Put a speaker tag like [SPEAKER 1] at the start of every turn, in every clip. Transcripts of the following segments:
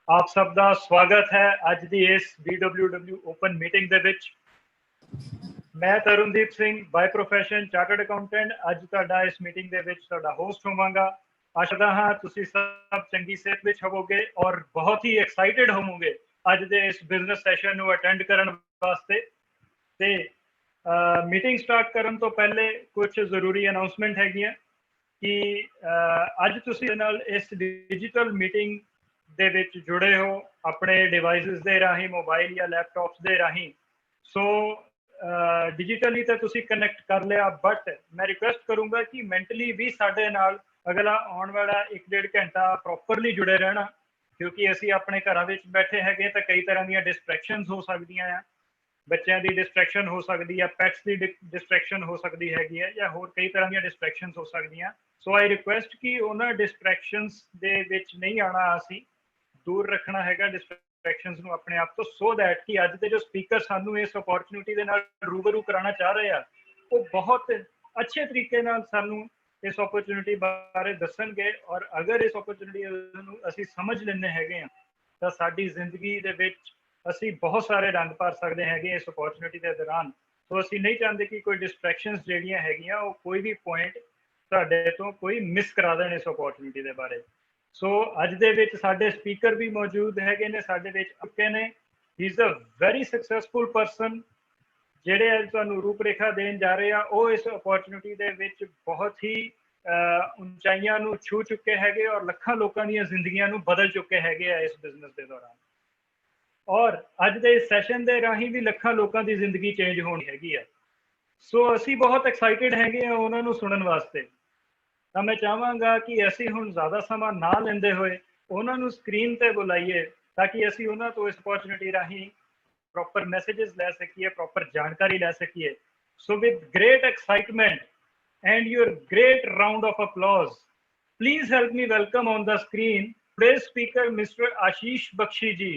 [SPEAKER 1] आप सब ਦਾ ਸਵਾਗਤ ਹੈ ਅੱਜ ਦੀ ਇਸ BWW ਓਪਨ ਮੀਟਿੰਗ ਦੇ ਵਿੱਚ। ਮੈਂ Tarundeep Singh by profession chartered accountant ਅੱਜ ਤੁਹਾਡਾ ਇਸ ਮੀਟਿੰਗ ਦੇ ਵਿੱਚ ਤੁਹਾਡਾ ਹੋਸਟ ਹੋਵਾਂਗਾ। ਆਸ਼ਾ ਹਾਂ ਤੁਸੀਂ ਸਭ ਚੰਗੀ ਸਿਹਤ ਵਿੱਚ ਹੋਵੋਗੇ ਔਰ ਬਹੁਤ ਹੀ ਐਕਸਾਈਟਡ ਹੋਵੋਗੇ ਅੱਜ ਦੇ ਇਸ ਬਿਜ਼ਨਸ ਸੈਸ਼ਨ ਨੂੰ ਅਟੈਂਡ ਕਰਨ ਵਾਸਤੇ। ਤੇ ਮੀਟਿੰਗ ਸਟਾਰਟ ਕਰਨ ਤੋਂ ਪਹਿਲੇ ਕੁਝ ਜ਼ਰੂਰੀ ਅਨਾਉਂਸਮੈਂਟ ਹੈਗੀਆਂ ਕਿ ਅੱਜ ਤੁਸੀਂ ਨਾਲ ਇਸ ਡਿਜੀਟਲ ਮੀਟਿੰਗ ਦੇ ਵਿੱਚ ਜੁੜੇ ਹੋ ਆਪਣੇ ਡਿਵਾਈਸਿਸ ਦੇ ਰਾਹੀਂ, ਮੋਬਾਈਲ ਜਾਂ ਲੈਪਟਾਪਸ ਦੇ ਰਾਹੀਂ। ਸੋ ਡਿਜੀਟਲੀ ਤਾਂ ਤੁਸੀਂ ਕਨੈਕਟ ਕਰ ਲਿਆ, ਬਟ ਮੈਂ ਰਿਕੁਐਸਟ ਕਰੂੰਗਾ ਕਿ ਮੈਂਟਲੀ ਵੀ ਸਾਡੇ ਨਾਲ ਅਗਲਾ ਆਉਣ ਵਾਲਾ 1-1.5 ਘੰਟਾ ਪ੍ਰੋਪਰਲੀ ਜੁੜੇ ਰਹਿਣਾ, ਕਿਉਂਕਿ ਅਸੀਂ ਆਪਣੇ ਘਰਾਂ ਵਿੱਚ ਬੈਠੇ ਹੈਗੇ ਤਾਂ ਕਈ ਤਰ੍ਹਾਂ ਦੀਆਂ ਡਿਸਟਰੈਕਸ਼ਨਸ ਹੋ ਸਕਦੀਆਂ ਆ। ਬੱਚਿਆਂ ਦੀ ਡਿਸਟਰੈਕਸ਼ਨ ਹੋ ਸਕਦੀ ਹੈ, ਪੈਟਸ ਦੀ ਡਿਸਟਰੈਕਸ਼ਨ ਹੋ ਸਕਦੀ ਹੈਗੀ ਹੈ, ਜਾਂ ਹੋਰ ਕਈ ਤਰ੍ਹਾਂ ਦੀਆਂ ਡਿਸਟਰੈਕਸ਼ਨਸ ਹੋ ਸਕਦੀਆਂ। ਸੋ ਆਈ ਰਿਕੁਐਸਟ ਕਿ ਉਹਨਾਂ ਡਿਸਟਰੈਕਸ਼ਨਸ ਦੇ ਵਿੱਚ ਨਹੀਂ ਆਉਣਾ, ਅਸੀਂ दूर रखना है डिस्ट्रैक्शंस ਨੂੰ ਆਪਣੇ ਆਪ ਤੋਂ, ਸੋ ਦੈਟ ਕਿ ਅੱਜ ਦੇ ਜੋ ਸਪੀਕਰ ਸਾਨੂੰ ਇਸ ਓਪਰਚੁਨਿਟੀ ਦੇ ਨਾਲ ਰੂਬਰੂ ਕਰਾਉਣਾ ਚਾਹ ਰਹੇ ਆ ਉਹ ਬਹੁਤ ਅੱਛੇ ਤਰੀਕੇ ਨਾਲ ਸਾਨੂੰ ਇਸ ਓਪਰਚੁਨਿਟੀ ਬਾਰੇ ਦੱਸਣਗੇ। ਔਰ ਅਗਰ ਇਸ ਓਪਰਚੁਨਿਟੀ ਨੂੰ ਅਸੀਂ ਸਮਝ ਲੈਂਦੇ ਹੈਗੇ ਆ ਤਾਂ ਸਾਡੀ ਜ਼ਿੰਦਗੀ ਦੇ ਵਿੱਚ ਅਸੀਂ ਬਹੁਤ ਸਾਰੇ ਰੰਗ ਭਰ ਸਕਦੇ ਹੈਗੇ ਇਸ ਓਪਰਚੁਨਿਟੀ ਦੇ ਦੌਰਾਨ। ਸੋ ਅਸੀਂ ਨਹੀਂ ਚਾਹੁੰਦੇ ਕਿ ਕੋਈ ਡਿਸਟਰੈਕਸ਼ਨਸ ਜਿਹੜੀਆਂ ਹੈਗੀਆਂ ਉਹ ਕੋਈ ਵੀ ਪੁਆਇੰਟ ਤੁਹਾਡੇ ਤੋਂ ਕੋਈ ਮਿਸ ਕਰਾ ਦੇਣ ਇਸ ਓਪਰਚੁਨਿਟੀ ਦੇ ਬਾਰੇ। ਸੋ ਅੱਜ ਦੇ ਵਿੱਚ ਸਾਡੇ ਸਪੀਕਰ ਵੀ ਮੌਜੂਦ ਹੈਗੇ ਨੇ, ਸਾਡੇ ਵਿੱਚ ਚੁੱਕੇ ਨੇ। He is a very successful person ਜਿਹੜੇ ਅੱਜ ਤੁਹਾਨੂੰ ਰੂਪਰੇਖਾ ਦੇਣ ਜਾ ਰਹੇ ਆ। ਉਹ ਇਸ ਓਪਰਚੁਨਿਟੀ ਦੇ ਵਿੱਚ ਬਹੁਤ ਹੀ ਉਚਾਈਆਂ ਨੂੰ ਛੂ ਚੁੱਕੇ ਹੈਗੇ ਔਰ ਲੱਖਾਂ ਲੋਕਾਂ ਦੀਆਂ ਜ਼ਿੰਦਗੀਆਂ ਨੂੰ ਬਦਲ ਚੁੱਕੇ ਹੈਗੇ ਆ ਇਸ ਬਿਜ਼ਨਸ ਦੇ ਦੌਰਾਨ। ਔਰ ਅੱਜ ਦੇ ਇਸ ਸੈਸ਼ਨ ਦੇ ਰਾਹੀਂ ਵੀ ਲੱਖਾਂ ਲੋਕਾਂ ਦੀ ਜ਼ਿੰਦਗੀ ਚੇਂਜ ਹੋਣੀ ਹੈਗੀ ਆ। ਸੋ ਅਸੀਂ ਬਹੁਤ ਐਕਸਾਈਟਿਡ ਹੈਗੇ ਆ ਉਹਨਾਂ ਨੂੰ ਸੁਣਨ ਵਾਸਤੇ। ਤਾਂ ਮੈਂ ਚਾਹਾਂਗਾ ਕਿ ਅਸੀਂ ਹੁਣ ਜ਼ਿਆਦਾ ਸਮਾਂ ਨਾ ਲੈਂਦੇ ਹੋਏ ਉਹਨਾਂ ਨੂੰ ਸਕਰੀਨ ਤੇ ਬੁਲਾਈਏ ਤਾਂ ਕਿ ਅਸੀਂ ਉਹਨਾਂ ਤੋਂ ਇਸ ਓਪਰਚੁਨਿਟੀ ਰਾਹੀਂ ਪ੍ਰੋਪਰ ਮੈਸੇजेस ਲੈ ਸਕੀਏ, ਪ੍ਰੋਪਰ ਜਾਣਕਾਰੀ ਲੈ ਸਕੀਏ। So with great excitement and your great round of applause, please help me welcome on the screen today's speaker, Mr. Ashish Bakshi ji.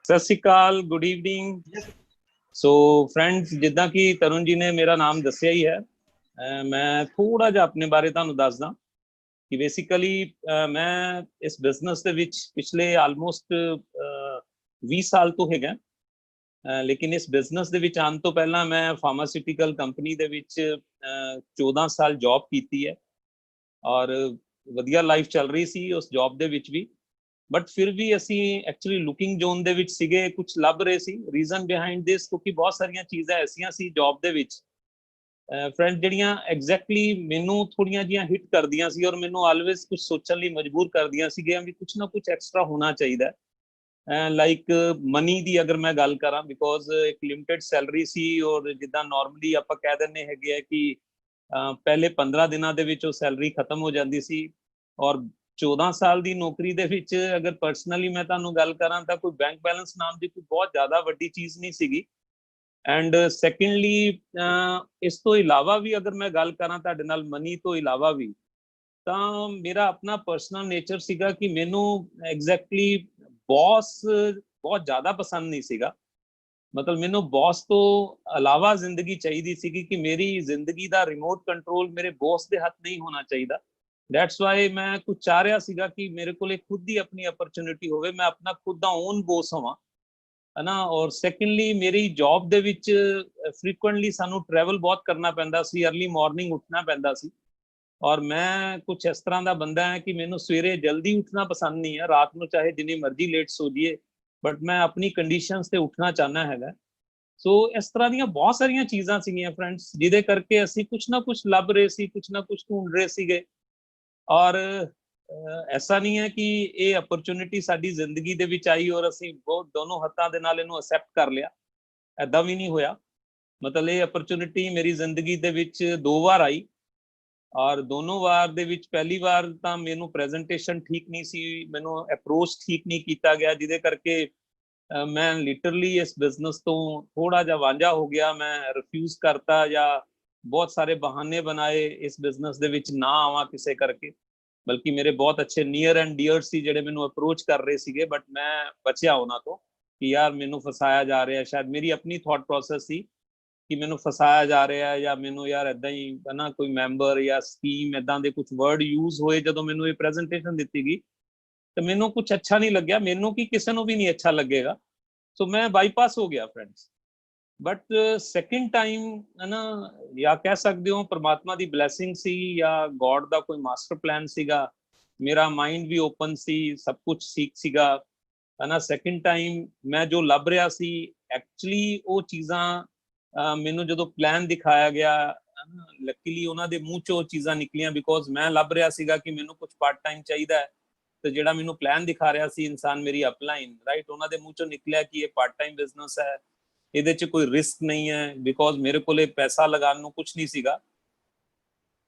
[SPEAKER 2] ਸਤਿ ਸ਼੍ਰੀ ਅਕਾਲ, ਗੁੱਡ ਈਵਨਿੰਗ। ਸੋ ਫਰੈਂਡਸ, ਜਿੱਦਾਂ ਕਿ ਤਰੁਣ ਜੀ ਨੇ ਮੇਰਾ ਨਾਮ ਦੱਸਿਆ ਹੀ ਹੈ, ਮੈਂ ਥੋੜਾ ਜਿਹਾ ਆਪਣੇ ਬਾਰੇ ਤੁਹਾਨੂੰ ਦੱਸਦਾ ਕਿ ਬੇਸਿਕਲੀ ਮੈਂ ਇਸ ਬਿਜ਼ਨਸ ਦੇ ਵਿੱਚ ਪਿਛਲੇ ਆਲਮੋਸਟ 20 ਸਾਲ ਤੋਂ ਹੈਗਾ। ਲੇਕਿਨ ਇਸ ਬਿਜ਼ਨਸ ਦੇ ਵਿੱਚ ਆਉਣ ਤੋਂ ਪਹਿਲਾਂ ਮੈਂ ਫਾਰਮਾਸਿਊਟੀਕਲ ਕੰਪਨੀ ਦੇ ਵਿੱਚ 14 ਸਾਲ ਜੌਬ ਕੀਤੀ ਹੈ ਔਰ ਵਧੀਆ ਲਾਈਫ ਚੱਲ ਰਹੀ ਸੀ ਉਸ ਜੌਬ ਦੇ ਵਿੱਚ ਵੀ। ਬਟ ਫਿਰ ਵੀ ਅਸੀਂ ਐਕਚੁਅਲੀ ਲੁਕਿੰਗ ਜ਼ੋਨ ਦੇ ਵਿੱਚ ਸੀਗੇ, ਕੁਝ ਲੱਭ ਰਹੇ ਸੀ। ਰੀਜ਼ਨ ਬਿਹਾਈਂਡ ਦਿਸ ਕਿਉਂਕਿ ਬਹੁਤ ਸਾਰੀਆਂ ਚੀਜ਼ਾਂ ਐਸੀਆਂ ਸੀ ਜੌਬ ਦੇ ਵਿੱਚ ਫਰੈਂਡ ਜਿਹੜੀਆਂ ਐਗਜ਼ੈਕਟਲੀ ਮੈਨੂੰ ਥੋੜੀਆਂ ਜਿਹੀਆਂ ਹਿੱਟ ਕਰਦੀਆਂ ਸੀ ਔਰ ਮੈਨੂੰ ਆਲਵੇਜ਼ ਕੁਝ ਸੋਚਣ ਲਈ ਮਜਬੂਰ ਕਰਦੀਆਂ ਸੀਗੀਆਂ ਵੀ ਕੁਝ ਨਾ ਕੁਝ ਐਕਸਟਰਾ ਹੋਣਾ ਚਾਹੀਦਾ। ਲਾਈਕ ਮਨੀ ਦੀ ਅਗਰ ਮੈਂ ਗੱਲ ਕਰਾਂ, ਬਿਕੋਜ਼ ਇੱਕ ਲਿਮਿਟਡ ਸੈਲਰੀ ਸੀ ਔਰ ਜਿੱਦਾਂ ਨਾਰਮਲੀ ਆਪਾਂ ਕਹਿ ਦਿੰਦੇ ਹੈਗੇ ਆ ਕਿ ਪਹਿਲੇ 15 ਦਿਨਾਂ ਦੇ ਵਿੱਚ ਉਹ ਸੈਲਰੀ ਖਤਮ ਹੋ ਜਾਂਦੀ ਸੀ। ਔਰ 14 ਸਾਲ ਦੀ ਨੌਕਰੀ ਦੇ ਵਿੱਚ ਅਗਰ ਪਰਸਨਲੀ ਮੈਂ ਤੁਹਾਨੂੰ ਗੱਲ ਕਰਾਂ ਤਾਂ ਕੋਈ ਬੈਂਕ ਬੈਲੈਂਸ ਨਾਮ ਦੀ ਕੋਈ ਬਹੁਤ ਜ਼ਿਆਦਾ ਵੱਡੀ ਚੀਜ਼ ਨਹੀਂ ਸੀਗੀ। ਐਂਡ ਸੈਕੰਡਲੀ ਇਸ ਤੋਂ ਇਲਾਵਾ ਵੀ ਅਗਰ ਮੈਂ ਗੱਲ ਕਰਾਂ ਤੁਹਾਡੇ ਨਾਲ ਮਨੀ ਤੋਂ ਇਲਾਵਾ ਵੀ, ਤਾਂ ਮੇਰਾ ਆਪਣਾ ਪਰਸਨਲ ਨੇਚਰ ਸੀਗਾ ਕਿ ਮੈਨੂੰ ਐਗਜ਼ੈਕਟਲੀ ਬੌਸ ਬਹੁਤ ਜ਼ਿਆਦਾ ਪਸੰਦ ਨਹੀਂ ਸੀਗਾ। ਮਤਲਬ ਮੈਨੂੰ ਬੌਸ ਤੋਂ ਇਲਾਵਾ ਜ਼ਿੰਦਗੀ ਚਾਹੀਦੀ ਸੀਗੀ ਕਿ ਮੇਰੀ ਜ਼ਿੰਦਗੀ ਦਾ ਰਿਮੋਟ ਕੰਟਰੋਲ ਮੇਰੇ ਬੌਸ ਦੇ ਹੱਥ ਨਹੀਂ ਹੋਣਾ ਚਾਹੀਦਾ। ਦੈਟਸ ਵਾਈ ਮੈਂ ਕੁਝ ਚਾਹ ਰਿਹਾ ਸੀਗਾ ਕਿ ਮੇਰੇ ਕੋਲ ਖੁਦ ਦੀ ਆਪਣੀ ਅਪਰਚੁਨਿਟੀ ਹੋਵੇ, ਮੈਂ ਆਪਣਾ ਖੁਦ ਦਾ ਓਨ ਬੌਸ ਹੋਵਾਂ, ਹੈ ਨਾ। ਔਰ ਸੈਕੰਡਲੀ ਮੇਰੀ ਜੌਬ ਦੇ ਵਿੱਚ ਫ੍ਰੀਕੁਐਂਟਲੀ ਸਾਨੂੰ ਟਰੈਵਲ ਬਹੁਤ ਕਰਨਾ ਪੈਂਦਾ ਸੀ, ਅਰਲੀ ਮਾਰਨਿੰਗ ਉੱਠਣਾ ਪੈਂਦਾ ਸੀ। ਔਰ ਮੈਂ ਕੁਝ ਇਸ ਤਰ੍ਹਾਂ ਦਾ ਬੰਦਾ ਹੈ ਕਿ ਮੈਨੂੰ ਸਵੇਰੇ ਜਲਦੀ ਉੱਠਣਾ ਪਸੰਦ ਨਹੀਂ ਹੈ, ਰਾਤ ਨੂੰ ਚਾਹੇ ਜਿੰਨੀ ਮਰਜ਼ੀ ਲੇਟ ਸੋ ਜਾਈਏ, ਬਟ ਮੈਂ ਆਪਣੀ ਕੰਡੀਸ਼ਨਸ ਤੇ ਉੱਠਣਾ ਚਾਹੁੰਦਾ ਹੈਗਾ। ਸੋ ਇਸ ਤਰ੍ਹਾਂ ਦੀਆਂ ਬਹੁਤ ਸਾਰੀਆਂ ਚੀਜ਼ਾਂ ਸੀਗੀਆਂ ਫਰੈਂਡਸ, ਜਿਹਦੇ ਕਰਕੇ ਅਸੀਂ ਕੁਝ ਨਾ ਕੁਝ ਲੱਭ ਰਹੇ ਸੀ, ਕੁਝ ਨਾ ਕੁਝ ਢੂੰਡ ਰਹੇ ਸੀਗੇ। ਔਰ ਐਸਾ ਨਹੀਂ ਹੈ ਕਿ ਇਹ ਅਪਰਚੁਨਿਟੀ ਸਾਡੀ ਜ਼ਿੰਦਗੀ ਦੇ ਵਿੱਚ ਆਈ ਔਰ ਅਸੀਂ ਬਹੁਤ ਦੋਨੋਂ ਹੱਥਾਂ ਦੇ ਨਾਲ ਇਹਨੂੰ ਅਸੈਪਟ ਕਰ ਲਿਆ, ਐਦਾਂ ਵੀ ਨਹੀਂ ਹੋਇਆ। ਮਤਲਬ ਇਹ ਅਪਰਚੁਨਿਟੀ ਮੇਰੀ ਜ਼ਿੰਦਗੀ ਦੇ ਵਿੱਚ 2 ਵਾਰ ਆਈ ਔਰ ਦੋਨੋਂ ਵਾਰ ਦੇ ਵਿੱਚ ਪਹਿਲੀ ਵਾਰ ਤਾਂ ਮੈਨੂੰ ਪ੍ਰੈਜੈਂਟੇਸ਼ਨ ਠੀਕ ਨਹੀਂ ਸੀ, ਮੈਨੂੰ ਅਪਰੋਚ ਠੀਕ ਨਹੀਂ ਕੀਤਾ ਗਿਆ, ਜਿਹਦੇ ਕਰਕੇ ਮੈਂ ਲਿਟਰਲੀ ਇਸ ਬਿਜ਼ਨਸ ਤੋਂ ਥੋੜਾ ਜਿਹਾ ਵਾਂਝਾ ਹੋ ਗਿਆ। ਮੈਂ ਰਿਫਿਊਜ਼ ਕਰਤਾ ਜਾਂ ਬਹੁਤ ਸਾਰੇ ਬਹਾਨੇ ਬਣਾਏ ਇਸ ਬਿਜ਼ਨਸ ਦੇ ਵਿੱਚ ਨਾ ਆਵਾਂ ਕਿਸੇ ਕਰਕੇ। ਬਲਕਿ ਮੇਰੇ ਬਹੁਤ ਅੱਛੇ ਨੀਅਰ ਐਂਡ ਡੀਅਰ ਸੀ ਜਿਹੜੇ ਮੈਨੂੰ ਅਪਰੋਚ ਕਰ ਰਹੇ ਸੀਗੇ, ਬਟ ਮੈਂ ਬਚਿਆ ਉਹਨਾਂ ਤੋਂ ਕਿ ਯਾਰ ਮੈਨੂੰ ਫਸਾਇਆ ਜਾ ਰਿਹਾ। ਸ਼ਾਇਦ ਮੇਰੀ ਆਪਣੀ ਥਾਟ ਪ੍ਰੋਸੈਸ ਸੀ ਕਿ ਮੈਨੂੰ ਫਸਾਇਆ ਜਾ ਰਿਹਾ ਜਾਂ ਮੈਨੂੰ ਯਾਰ ਇੱਦਾਂ ਹੀ ਹੈ ਨਾ, ਕੋਈ ਮੈਂਬਰ ਜਾਂ ਸਕੀਮ ਇੱਦਾਂ ਦੇ ਕੁਝ ਵਰਡ ਯੂਜ਼ ਹੋਏ ਜਦੋਂ ਮੈਨੂੰ ਇਹ ਪ੍ਰੈਜੈਂਟੇਸ਼ਨ ਦਿੱਤੀ ਗਈ ਤੇ ਮੈਨੂੰ ਕੁਝ ਅੱਛਾ ਨਹੀਂ ਲੱਗਿਆ, ਮੈਨੂੰ ਕੀ ਕਿਸੇ ਨੂੰ ਵੀ ਨਹੀਂ ਅੱਛਾ ਲੱਗੇਗਾ, ਸੋ ਮੈਂ ਬਾਈਪਾਸ ਹੋ ਗਿਆ ਫਰੈਂड्स। ਬਟ ਸੈਕਿੰਡ ਟਾਈਮ ਹੈ ਨਾ, ਜਾਂ ਕਹਿ ਸਕਦੇ ਹੋ ਪਰਮਾਤਮਾ ਦੀ ਬਲੇਸਿੰਗ ਸੀ ਜਾਂ ਗੋਡ ਦਾ ਕੋਈ ਮਾਸਟਰ ਪਲਾਨ ਸੀਗਾ, ਮੇਰਾ ਮਾਈਂਡ ਵੀ ਓਪਨ ਸੀ, ਸਭ ਕੁਝ ਠੀਕ ਸੀਗਾ ਹੈ ਨਾ। ਸੈਕਿੰਡ ਟਾਈਮ ਮੈਂ ਜੋ ਲੱਭ ਰਿਹਾ ਸੀ ਐਕਚੁਅਲੀ ਉਹ ਚੀਜ਼ਾਂ ਮੈਨੂੰ ਜਦੋਂ ਪਲਾਨ ਦਿਖਾਇਆ ਗਿਆ, ਲੱਕੀਲੀ ਉਹਨਾਂ ਦੇ ਮੂੰਹ ਚੋਂ ਚੀਜ਼ਾਂ ਨਿਕਲੀਆਂ, ਬਿਕੋਜ਼ ਮੈਂ ਲੱਭ ਰਿਹਾ ਸੀਗਾ ਕਿ ਮੈਨੂੰ ਕੁਝ ਪਾਰਟ ਟਾਈਮ ਚਾਹੀਦਾ ਹੈ, ਤੇ ਜਿਹੜਾ ਮੈਨੂੰ ਪਲਾਨ ਦਿਖਾ ਰਿਹਾ ਸੀ ਇਨਸਾਨ, ਮੇਰੀ ਅਪਲਾਈਨ ਰਾਈਟ, ਉਹਨਾਂ ਦੇ ਮੂੰਹ ਚੋਂ ਨਿਕਲਿਆ ਕਿ ਇਹ ਪਾਰਟ ਟਾਈਮ ਬਿਜ਼ਨਸ ਹੈ, ਇਹਦੇ 'ਚ ਕੋਈ ਰਿਸਕ ਨਹੀਂ ਹੈ, ਬਿਕੋਜ਼ ਮੇਰੇ ਕੋਲੇ ਪੈਸਾ ਲਗਾਉਣ ਨੂੰ ਕੁਝ ਨਹੀਂ ਸੀਗਾ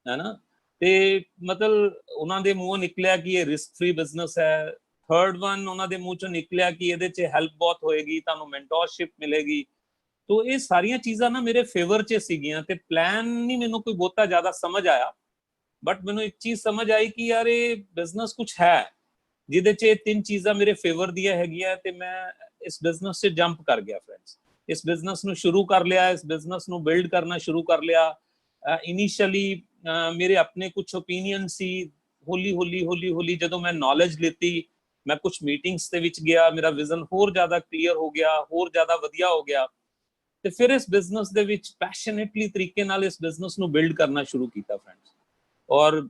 [SPEAKER 2] ਹੈ ਨਾ। ਤੇ ਮਤਲਬ ਉਹਨਾਂ ਦੇ ਮੂੰਹੋਂ ਨਿਕਲਿਆ ਕਿ ਇਹ ਰਿਸਕ ਫ੍ਰੀ ਬਿਜ਼ਨਸ ਹੈ। ਥਰਡ ਵਨ ਉਹਨਾਂ ਦੇ ਮੂੰਹ ਚੋਂ ਨਿਕਲਿਆ ਕਿ ਇਹਦੇ 'ਚ ਹੈਲਪ ਬਹੁਤ ਹੋਏਗੀ, ਤੁਹਾਨੂੰ ਮੈਂਟੋਰਸ਼ਿਪ ਮਿਲੇਗੀ। ਤੋ ਇਹ ਸਾਰੀਆਂ ਚੀਜ਼ਾਂ ਨਾ ਮੇਰੇ ਫੇਵਰ 'ਚ ਸੀਗੀਆਂ, ਤੇ ਪਲਾਨ ਨਹੀਂ ਮੈਨੂੰ ਕੋਈ ਬਹੁਤਾ ਜ਼ਿਆਦਾ ਸਮਝ ਆਇਆ, ਬਟ ਮੈਨੂੰ ਇੱਕ ਚੀਜ਼ ਸਮਝ ਆਈ ਕਿ ਯਾਰ ਇਹ ਬਿਜ਼ਨਸ ਕੁਝ ਹੈ ਜਿਹਦੇ 'ਚ ਇਹ ਤਿੰਨ ਚੀਜ਼ਾਂ ਮੇਰੇ ਫੇਵਰ ਦੀਆਂ ਹੈਗੀਆਂ, ਤੇ ਮੈਂ ਇਸ ਬਿਜ਼ਨਸ 'ਚ ਜੰਪ ਕਰ ਗਿਆ ਫਰੈਂड्स। ਇਸ ਬਿਜ਼ਨਸ ਨੂੰ ਸ਼ੁਰੂ ਕਰ ਲਿਆ, ਇਸ ਬਿਜ਼ਨਸ ਨੂੰ ਬਿਲਡ ਕਰਨਾ ਸ਼ੁਰੂ ਕਰ ਲਿਆ। ਇਨੀਸ਼ੀਅਲੀ ਮੇਰੇ ਆਪਣੇ ਕੁਝ ਓਪੀਨੀਅਨ ਸੀ, ਹੌਲੀ ਹੌਲੀ ਹੌਲੀ ਹੌਲੀ ਜਦੋਂ ਮੈਂ ਨੌਲੇਜ ਲਿੱਤੀ, ਮੈਂ ਕੁਝ ਮੀਟਿੰਗਸ ਦੇ ਵਿੱਚ ਗਿਆ, ਮੇਰਾ ਵਿਜ਼ਨ ਹੋਰ ਜ਼ਿਆਦਾ ਕਲੀਅਰ ਹੋ ਗਿਆ, ਹੋਰ ਜ਼ਿਆਦਾ ਵਧੀਆ ਹੋ ਗਿਆ, ਤੇ ਫਿਰ ਇਸ ਬਿਜ਼ਨਸ ਦੇ ਵਿੱਚ ਪੈਸ਼ਨੇਟਲੀ ਤਰੀਕੇ ਨਾਲ ਇਸ ਬਿਜ਼ਨਸ ਨੂੰ ਬਿਲਡ ਕਰਨਾ ਸ਼ੁਰੂ ਕੀਤਾ ਫਰੈਂड्स। ਔਰ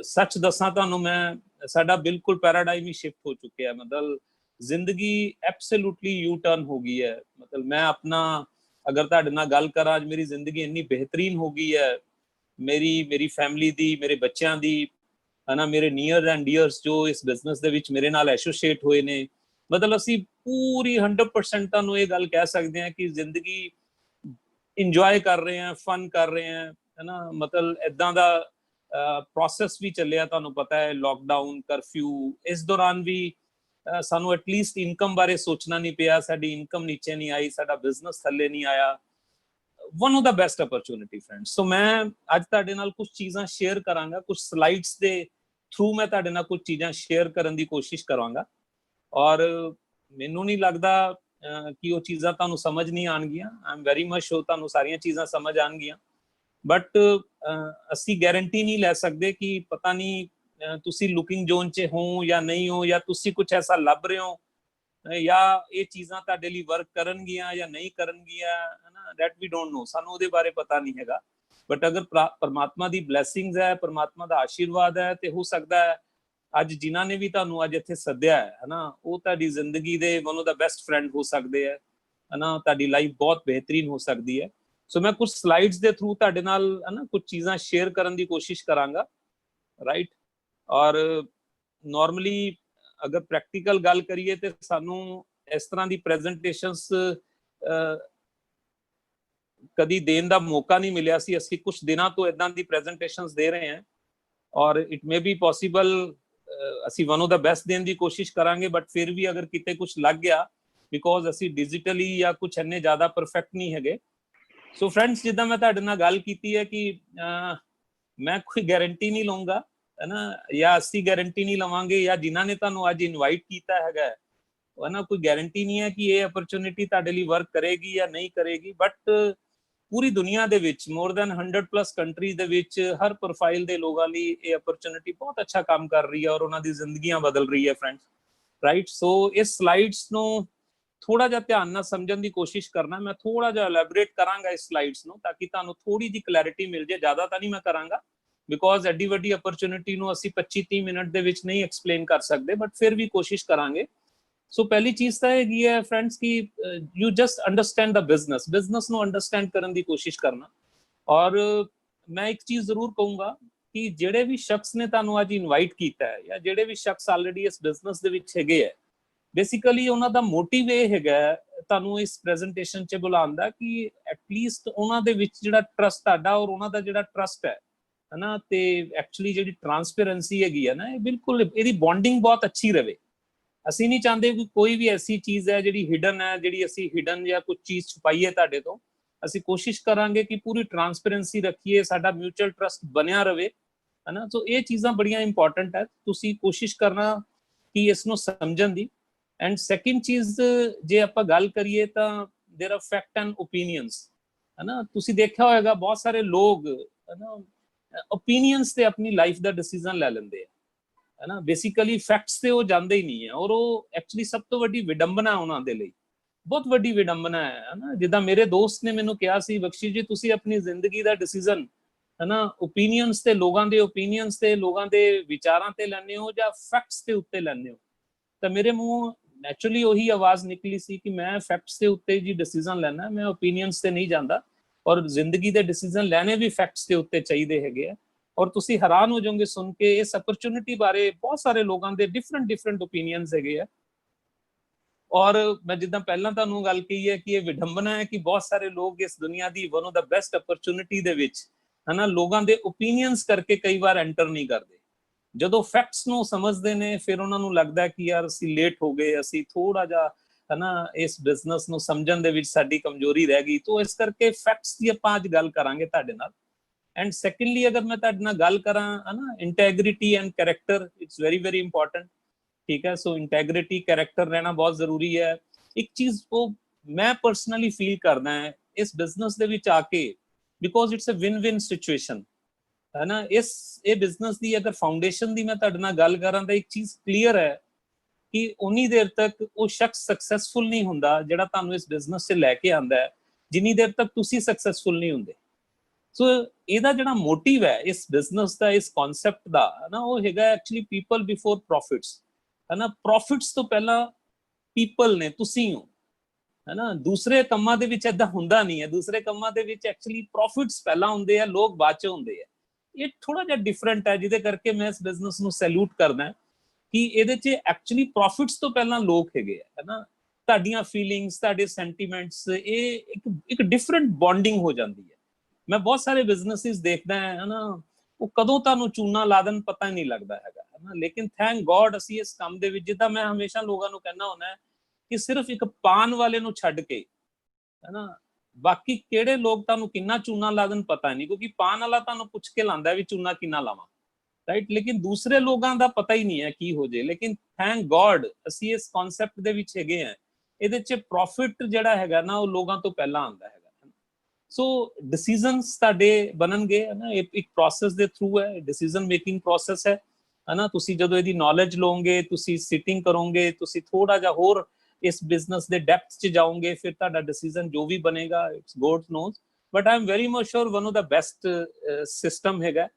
[SPEAKER 2] ਸੱਚ ਦੱਸਾਂ ਤੁਹਾਨੂੰ, ਮੈਂ ਸਾਡਾ ਬਿਲਕੁਲ ਪੈਰਾਡਾਈਮ ਹੀ ਸ਼ਿਫਟ ਹੋ ਚੁੱਕਿਆ, ਮਤਲਬ ਜ਼ਿੰਦਗੀ ਐਬਸੋਲੂਟਲੀ ਯੂ ਟਰਨ ਹੋ ਗਈ ਹੈ। ਮਤਲਬ ਮੈਂ ਆਪਣਾ ਅਗਰ ਤੁਹਾਡੇ ਨਾਲ ਗੱਲ ਕਰਾਂ, ਅੱਜ ਮੇਰੀ ਜ਼ਿੰਦਗੀ ਇੰਨੀ ਬਿਹਤਰੀਨ ਹੋ ਗਈ ਹੈ, ਮੇਰੀ ਫੈਮਿਲੀ ਦੀ, ਮੇਰੇ ਬੱਚਿਆਂ ਦੀ ਹੈ ਨਾ, ਮੇਰੇ ਨੀਅਰ ਐਂਡ ਡੀਅਰਸ ਜੋ ਇਸ ਬਿਜ਼ਨਸ ਦੇ ਵਿੱਚ ਮੇਰੇ ਨਾਲ ਐਸੋਸੀਏਟ ਹੋਏ ਨੇ, ਮਤਲਬ ਅਸੀਂ ਪੂਰੀ 100% ਤੁਹਾਨੂੰ ਇਹ ਗੱਲ ਕਹਿ ਸਕਦੇ ਹਾਂ ਕਿ ਜ਼ਿੰਦਗੀ ਇੰਜੋਏ ਕਰ ਰਹੇ ਹਾਂ, ਫਨ ਕਰ ਰਹੇ ਹਾਂ ਹੈ ਨਾ। ਮਤਲਬ ਇਦਾਂ ਦਾ ਪ੍ਰੋਸੈਸ ਵੀ ਚੱਲਿਆ, ਤੁਹਾਨੂੰ ਪਤਾ ਹੈ ਲੋਕਡਾਊਨ, ਕਰਫਿਊ, ਇਸ ਦੌਰਾਨ ਵੀ ਸਾਨੂੰ ਐਟਲੀਸਟ ਇਨਕਮ ਬਾਰੇ ਸੋਚਣਾ ਨਹੀਂ ਪਿਆ, ਸਾਡੀ ਇਨਕਮ ਨੀਚੇ ਨਹੀਂ ਆਈ, ਸਾਡਾ ਬਿਜ਼ਨਸ ਥੱਲੇ ਨਹੀਂ ਆਇਆ। One of the best opportunity friends. So ਮੈਂ ਅੱਜ ਤੁਹਾਡੇ ਨਾਲ ਕੁਝ ਚੀਜ਼ਾਂ ਸ਼ੇਅਰ ਕਰਾਂਗਾ, ਕੁਝ ਸਲਾਈਡਸ ਦੇ ਥਰੂ ਮੈਂ ਤੁਹਾਡੇ ਨਾਲ ਕੁਝ ਚੀਜ਼ਾਂ ਸ਼ੇਅਰ ਕਰਨ ਦੀ ਕੋਸ਼ਿਸ਼ ਕਰਾਂਗਾ, ਔਰ ਮੈਨੂੰ ਨਹੀਂ ਲੱਗਦਾ ਕਿ ਉਹ ਚੀਜ਼ਾਂ ਤੁਹਾਨੂੰ ਸਮਝ ਨਹੀਂ ਆਣਗੀਆਂ। ਆਈ ਐਮ ਵੈਰੀ ਮਚ ਸ਼ੋਰ ਤੁਹਾਨੂੰ ਸਾਰੀਆਂ ਚੀਜ਼ਾਂ ਸਮਝ ਆਣਗੀਆਂ, ਬਟ ਅਸੀਂ ਗਾਰੰਟੀ ਨਹੀਂ ਲੈ ਸਕਦੇ ਕਿ ਪਤਾ ਨਹੀਂ ਤੁਸੀਂ ਲੁਕਿੰਗ ਜ਼ੋਨ 'ਚ ਹੋ ਜਾਂ ਨਹੀਂ ਹੋ, ਜਾਂ ਤੁਸੀਂ ਕੁਝ ਐਸਾ ਲੱਭ ਰਹੇ ਹੋ, ਜਾਂ ਇਹ ਚੀਜ਼ਾਂ ਤੁਹਾਡੇ ਲਈ ਵਰਕ ਕਰਨਗੀਆਂ ਜਾਂ ਨਹੀਂ ਕਰਨਗੀਆਂ, ਹੈ ਨਾ, ਦੈਟ ਵੀ ਡੋਂਟ ਨੋ, ਸਾਨੂੰ ਉਹਦੇ ਬਾਰੇ ਪਤਾ ਨਹੀਂ ਹੈਗਾ। ਬਟ ਅਗਰ ਪਰਮਾਤਮਾ ਦੀ ਬਲੇਸਿੰਗਸ ਹੈ, ਪਰਮਾਤਮਾ ਦਾ ਆਸ਼ੀਰਵਾਦ ਹੈ, ਤੇ ਹੋ ਸਕਦਾ ਹੈ ਅੱਜ ਜਿਨ੍ਹਾਂ ਨੇ ਵੀ ਤੁਹਾਨੂੰ ਅੱਜ ਇੱਥੇ ਸੱਦਿਆ ਹੈ ਨਾ, ਉਹ ਤੁਹਾਡੀ ਜ਼ਿੰਦਗੀ ਦੇ one of the best friend ਹੋ ਸਕਦੇ ਹੈ ਨਾ, ਤੁਹਾਡੀ ਲਾਈਫ ਬਹੁਤ ਬਿਹਤਰੀਨ ਹੋ ਸਕਦੀ ਹੈ। ਸੋ ਮੈਂ ਕੁਝ ਸਲਾਈਡਸ ਦੇ ਥਰੂ ਤੁਹਾਡੇ ਨਾਲ ਹੈ ਨਾ ਕੁਝ ਚੀਜ਼ਾਂ ਸ਼ੇਅਰ ਕਰਨ ਦੀ ਕੋਸ਼ਿਸ਼ ਕਰਾਂਗਾ, ਰਾਈਟ। ਔਰ ਨਾਰਮਲੀ ਅਗਰ ਪ੍ਰੈਕਟੀਕਲ ਗੱਲ ਕਰੀਏ ਤੇ ਸਾਨੂੰ ਇਸ ਤਰ੍ਹਾਂ ਦੀ ਪ੍ਰੈਜੈਂਟੇਸ਼ਨਸ ਕਦੀ ਦੇਣ ਦਾ ਮੌਕਾ ਨਹੀਂ ਮਿਲਿਆ ਸੀ। ਅਸੀਂ ਕੁਝ ਦਿਨਾਂ ਤੋਂ ਇਦਾਂ ਦੀ ਪ੍ਰੈਜੈਂਟੇਸ਼ਨਸ ਦੇ ਰਹੇ ਹਾਂ, ਔਰ ਇਟ ਮੇ ਬੀ ਪੋਸੀਬਲ ਅਸੀਂ ਵਨ ਆਫ ਦਾ ਬੈਸਟ ਦੇਣ ਦੀ ਕੋਸ਼ਿਸ਼ ਕਰਾਂਗੇ, ਬਟ ਫਿਰ ਵੀ ਅਗਰ ਕਿਤੇ ਕੁਝ ਲੱਗ ਗਿਆ, ਬਿਕੋਜ਼ ਅਸੀਂ ਡਿਜੀਟਲੀ ਜਾਂ ਕੁਝ ਇੰਨੇ ਜ਼ਿਆਦਾ ਪਰਫੈਕਟ ਨਹੀਂ ਹੈਗੇ। ਸੋ ਫਰੈਂड्स, ਜਿੱਦਾਂ ਮੈਂ ਤੁਹਾਡੇ ਨਾਲ ਗੱਲ ਕੀਤੀ ਹੈ ਕਿ ਮੈਂ ਕੋਈ ਗਾਰੰਟੀ ਨਹੀਂ ਲਵਾਂਗਾ ਹੈ ਨਾ, ਜਾਂ ਅਸੀਂ ਗਾਰੰਟੀ ਨਹੀਂ ਲਵਾਂਗੇ, ਜਾਂ ਜਿਨ੍ਹਾਂ ਨੇ ਤੁਹਾਨੂੰ ਅੱਜ ਇਨਵਾਈਟ ਕੀਤਾ ਹੈਗਾ ਹੈ ਨਾ, ਕੋਈ ਗਾਰੰਟੀ ਨਹੀਂ ਹੈ ਕਿ ਇਹ ਅਪਰਚੂਨਿਟੀ ਤੁਹਾਡੇ ਲਈ ਵਰਕ ਕਰੇਗੀ ਜਾਂ ਨਹੀਂ ਕਰੇਗੀ। ਬਟ ਪੂਰੀ ਦੁਨੀਆ ਦੇ ਵਿੱਚ ਮੋਰ ਦੈਨ 100+ ਕੰਟਰੀਜ਼ ਦੇ ਵਿੱਚ ਹਰ ਪ੍ਰੋਫਾਈਲ ਦੇ ਲੋਕਾਂ ਲਈ ਇਹ ਅਪਰਚੂਨਿਟੀ ਬਹੁਤ ਅੱਛਾ ਕੰਮ ਕਰ ਰਹੀ ਹੈ, ਔਰ ਉਹਨਾਂ ਦੀ ਜ਼ਿੰਦਗੀਆਂ ਬਦਲ ਰਹੀ ਹੈ ਫਰੈਂड्स, ਰਾਈਟ। ਸੋ ਇਸ ਸਲਾਈਡਸ ਨੂੰ ਥੋੜਾ ਜਿਹਾ ਧਿਆਨ ਨਾਲ ਸਮਝਣ ਦੀ ਕੋਸ਼ਿਸ਼ ਕਰਨਾ, ਮੈਂ ਥੋੜਾ ਜਿਹਾ ਐਲੈਬੋਰੇਟ ਕਰਾਂਗਾ ਇਸ ਸਲਾਈਡਸ ਨੂੰ, ਤਾਂ ਕਿ ਤੁਹਾਨੂੰ ਥੋੜੀ ਜਿਹੀ ਕਲੈਰਿਟੀ ਮਿਲ ਜਾਏ। ਜ਼ਿਆਦਾ ਤਾਂ ਨਹੀਂ ਮੈਂ ਕਰਾਂਗਾ, ਬਿਕੋਜ਼ ਐਡੀ ਵੱਡੀ ਅਪਰਚੂਨਿਟੀ ਨੂੰ ਅਸੀਂ 25-30 ਮਿੰਟ ਦੇ ਵਿੱਚ ਨਹੀਂ ਐਕਸਪਲੇਨ ਕਰ ਸਕਦੇ, ਬਟ ਫਿਰ ਵੀ ਕੋਸ਼ਿਸ਼ ਕਰਾਂਗੇ। ਸੋ ਪਹਿਲੀ ਚੀਜ਼ ਤਾਂ ਹੈਗੀ ਹੈ ਫਰੈਂड्स ਕਿ you just understand the business ਨੂੰ ਅੰਡਰਸਟੈਂਡ ਕਰਨ ਦੀ ਕੋਸ਼ਿਸ਼ ਕਰਨਾ। ਔਰ ਮੈਂ ਇੱਕ ਚੀਜ਼ ਜ਼ਰੂਰ ਕਹੂੰਗਾ ਕਿ ਜਿਹੜੇ ਵੀ ਸ਼ਖਸ ਨੇ ਤੁਹਾਨੂੰ ਅੱਜ ਇਨਵਾਈਟ ਕੀਤਾ ਹੈ, ਜਾਂ ਜਿਹੜੇ ਵੀ ਸ਼ਖਸ ਆਲਰੇਡੀ ਇਸ ਬਿਜ਼ਨਸ ਦੇ ਵਿੱਚ ਹੈਗੇ ਹੈ, ਬੇਸਿਕਲੀ ਉਹਨਾਂ ਦਾ ਮੋਟਿਵ ਇਹ ਹੈਗਾ ਤੁਹਾਨੂੰ ਇਸ ਪ੍ਰੈਜੈਂਟੇਸ਼ਨ 'ਚ ਬੁਲਾਉਣ ਦਾ ਕਿ ਐਟਲੀਸਟ ਉਹਨਾਂ ਦੇ ਵਿੱਚ ਜਿਹੜਾ ਟਰਸਟ ਤੁਹਾਡਾ ਔਰ ਉਹਨਾਂ ਦਾ ਜਿਹੜਾ ਟਰਸਟ ਹੈ ਨਾ, ਤੇ ਐਕਚੁਅਲੀ ਜਿਹੜੀ ਟਰਾਂਸਪੇਰੈਂਸੀ ਹੈਗੀ ਹੈ ਨਾ, ਇਹ ਬਿਲਕੁਲ ਇਹਦੀ ਬੌਂਡਿੰਗ ਬਹੁਤ ਅੱਛੀ ਰਹੇ। ਅਸੀਂ ਨਹੀਂ ਚਾਹੁੰਦੇ ਕਿ ਕੋਈ ਵੀ ਐਸੀ ਚੀਜ਼ ਹੈ ਜਿਹੜੀ ਹਿਡਨ ਹੈ, ਜਿਹੜੀ ਅਸੀਂ ਹਿਡਨ ਜਾਂ ਕੁਝ ਚੀਜ਼ ਛੁਪਾਈਏ ਤੁਹਾਡੇ ਤੋਂ। ਅਸੀਂ ਕੋਸ਼ਿਸ਼ ਕਰਾਂਗੇ ਕਿ ਪੂਰੀ ਟਰਾਂਸਪੇਰੈਂਸੀ ਰੱਖੀਏ, ਸਾਡਾ ਮਿਊਚੁਅਲ ਟਰਸਟ ਬਣਿਆ ਰਹੇ ਹੈ ਨਾ। ਸੋ ਇਹ ਚੀਜ਼ਾਂ ਬੜੀਆਂ ਇੰਪੋਰਟੈਂਟ ਹੈ, ਤੁਸੀਂ ਕੋਸ਼ਿਸ਼ ਕਰਨਾ ਕਿ ਇਸ ਨੂੰ ਸਮਝਣ ਦੀ। ਐਂਡ ਸੈਕਿੰਡ ਚੀਜ਼, ਜੇ ਆਪਾਂ ਗੱਲ ਕਰੀਏ ਤਾਂ there are fact and opinions है ना। ਤੁਸੀਂ ਦੇਖਿਆ ਹੋਵੇਗਾ ਬਹੁਤ ਸਾਰੇ ਲੋਕ है ना ओपिनियंस ਤੇ ਆਪਣੀ ਲਾਈਫ ਦਾ ਡਿਸੀਜਨ ਲੈ ਲੈਂਦੇ है ना। बेसिकली फैक्ट्स ते वो जांदे ही नहीं है, और वो एक्चुअली सब तो वड्डी विडंबना उन्हां दे लई, बहुत वड्डी विडंबना है ना। जिद्दां मेरे दोस्त ने मैनूं कहा सी, बख्शी जी तुसीं अपनी जिंदगी दा डिसीजन है ना ओपीनियंस ते, लोगों के ओपीनियंस ते, लोगों के विचारां ते लैंदे हो जां फैक्ट्स के उत्ते लैंदे हो? तो मेरे मूँह नैचुरली वही आवाज़ निकली सी कि मैं फैक्ट्स के उत्ते जी डिसीजन लैना, मैं ओपीनियंस ते नहीं जांदा, और जिंदगी के डिसीजन लैने भी फैक्ट्स के उत्ते चाहिए हैगे आ। और तुसी हैरान हो जाओगे सुन के इस अपॉर्चुनिटी बारे, बहुत सारे लोगों के डिफरेंट डिफरेंट ओपीनियंस हैगे आ। और मैं जिद्दां पहलां तुहानूं गल कही है कि ये विडंबना है कि बहुत सारे लोग इस दुनिया की one of the best opportunity दे विच है ना लोगों के ओपीनियंस करके कई बार एंटर नहीं करते। ਜਦੋਂ ਫੈਕਟਸ ਨੂੰ ਸਮਝਦੇ ਨੇ ਫਿਰ ਉਹਨਾਂ ਨੂੰ ਲੱਗਦਾ ਕਿ ਯਾਰ ਅਸੀਂ ਲੇਟ ਹੋ ਗਏ, ਅਸੀਂ ਥੋੜਾ ਜਿਹਾ ਹੈ ਨਾ ਇਸ ਬਿਜ਼ਨਸ ਨੂੰ ਸਮਝਣ ਦੇ ਵਿੱਚ ਸਾਡੀ ਕਮਜ਼ੋਰੀ ਰਹਿ ਗਈ। ਤੋਂ ਇਸ ਕਰਕੇ ਫੈਕਟਸ ਦੀ ਆਪਾਂ ਅੱਜ ਗੱਲ ਕਰਾਂਗੇ ਤੁਹਾਡੇ ਨਾਲ। ਐਂਡ ਸੈਕੰਡਲੀ ਅਗਰ ਮੈਂ ਤੁਹਾਡੇ ਨਾਲ ਗੱਲ ਕਰਾਂ ਹੈ ਨਾ integrity and character, it's very very important. ठीक है, सो इंटैग्रिटी कैरेक्टर रहना बहुत जरूरी है। एक चीज वो मैं पर्सनली फील करना है इस बिजनेस दे विच आके, because it's a win win situation है ना। इस ये बिजनेस दी अगर फाउंडेशन दी मैं तुहाडे नाल गल करां तां एक चीज क्लीयर है कि उन्नी देर तक वो शख्स सक्सैसफुल नहीं हुंदा जिहड़ा तुहानूं इस बिजनेस च लैके आंदा है, जिन्नी देर तक तुसीं सक्सैसफुल नहीं हुंदे। सो ਇਹਦਾ ਜਿਹੜਾ ਮੋਟਿਵ ਹੈ ਇਸ ਬਿਜ਼ਨਸ ਦਾ, ਇਸ ਕਨਸੈਪਟ ਦਾ ਨਾ, ਉਹ ਹੈਗਾ ਐਕਚੁਅਲੀ ਪੀਪਲ ਬਿਫੋਰ ਪ੍ਰੋਫਿਟਸ है ना। प्रॉफिट्स तो पहला पीपल ने, तुसी हो है ना। दूसरे कम्मां दे विच ऐदा हुंदा नहीं है, दूसरे कम्मां दे विच एक्चुअली प्रॉफिट्स पहला हुंदे आ, लोग बाद च हुंदे आ। ये थोड़ा जिहा डिफरेंट है, जिहदे करके मैं इस बिजनेस नूं सैल्यूट करना है कि ਇਹਦੇ ਚ एक्चुअली प्रॉफिट्स तो पहला लोग हैगे है ना। ਤੁਹਾਡੀਆਂ ਫੀਲਿੰਗਸ, ਤੁਹਾਡੇ ਸੈਂਟੀਮੈਂਟਸ, ਇਹ ਇੱਕ ਡਿਫਰੈਂਟ ਬੌਂਡਿੰਗ ਹੋ ਜਾਂਦੀ ਹੈ। ਮੈਂ ਬਹੁਤ ਸਾਰੇ ਬਿਜ਼ਨੈਸਿਸ ਦੇਖਦਾ ਹੈ ਨਾ, ਉਹ ਕਦੋਂ ਤੁਹਾਨੂੰ ਚੂਨਾ ਲਾ ਦੇਣ ਪਤਾ ਹੀ ਨਹੀਂ ਲੱਗਦਾ ਹੈਗਾ ਹੈ ਨਾ। ਲੇਕਿਨ ਥੈਂਕ ਗੋਡ ਅਸੀਂ ਇਸ ਕੰਮ ਦੇ ਵਿੱਚ, ਜਿੱਦਾਂ ਮੈਂ ਹਮੇਸ਼ਾ ਲੋਕਾਂ ਨੂੰ ਕਹਿਣਾ ਹੁੰਦਾ ਕਿ ਸਿਰਫ ਇੱਕ ਪਾਨ ਵਾਲੇ ਨੂੰ ਛੱਡ ਕੇ ਹੈ ਨਾ ਬਾਕੀ ਕਿਹੜੇ ਲੋਕ ਤੁਹਾਨੂੰ ਕਿੰਨਾ ਚੂਨਾ ਲਾ ਦੇਣ ਪਤਾ ਨਹੀਂ, ਕਿਉਂਕਿ ਪਾਨ ਵਾਲਾ ਤੁਹਾਨੂੰ ਪੁੱਛ ਕੇ ਲਾਂਦਾ ਵੀ ਚੂਨਾ ਕਿੰਨਾ ਲਾਵਾਂ, ਰਾਈਟ। ਲੇਕਿਨ ਦੂਸਰੇ ਲੋਕਾਂ ਦਾ ਪਤਾ ਹੀ ਨਹੀਂ ਹੈ ਕੀ ਹੋ ਜੇ। ਲੇਕਿਨ ਥੈਂਕ ਗੋਡ ਅਸੀਂ ਇਸ ਕਨਸੈਪਟ ਦੇ ਵਿੱਚ ਹੈਗੇ ਆ, ਇਹਦੇ ਚ ਪ੍ਰੋਫਿਟ ਜਿਹੜਾ ਹੈਗਾ ਨਾ ਉਹ ਲੋਕਾਂ ਤੋਂ ਪਹਿਲਾਂ ਆਉਂਦਾ ਹੈਗਾ। ਸੋ ਡਿਸੀਜਨਸ ਤੁਹਾਡੇ ਬਣਨਗੇ ਹੈ ਨਾ, ਇੱਕ ਪ੍ਰੋਸੈਸ ਦੇ ਥਰੂ ਹੈ, ਡਿਸੀਜਨ ਮੇਕਿੰਗ ਪ੍ਰੋਸੈਸ ਹੈ ਨਾ। ਤੁਸੀਂ ਜਦੋਂ ਇਹਦੀ ਨੌਲੇਜ ਲਓਗੇ, ਤੁਸੀਂ ਸਿਟਿੰਗ ਕਰੋਗੇ, ਤੁਸੀਂ ਥੋੜਾ ਜਿਹਾ ਹੋਰ ਇਸ ਬਿਜ਼ਨਸ ਦੇ ਡੈਪਥ ਚ ਜਾਓਗੇ, ਫਿਰ ਤੁਹਾਡਾ ਡਿਸੀਜਨ ਜੋ ਵੀ ਬਣੇਗਾ it's God knows, but I am very much sure one of the best system ਹੈਗਾ।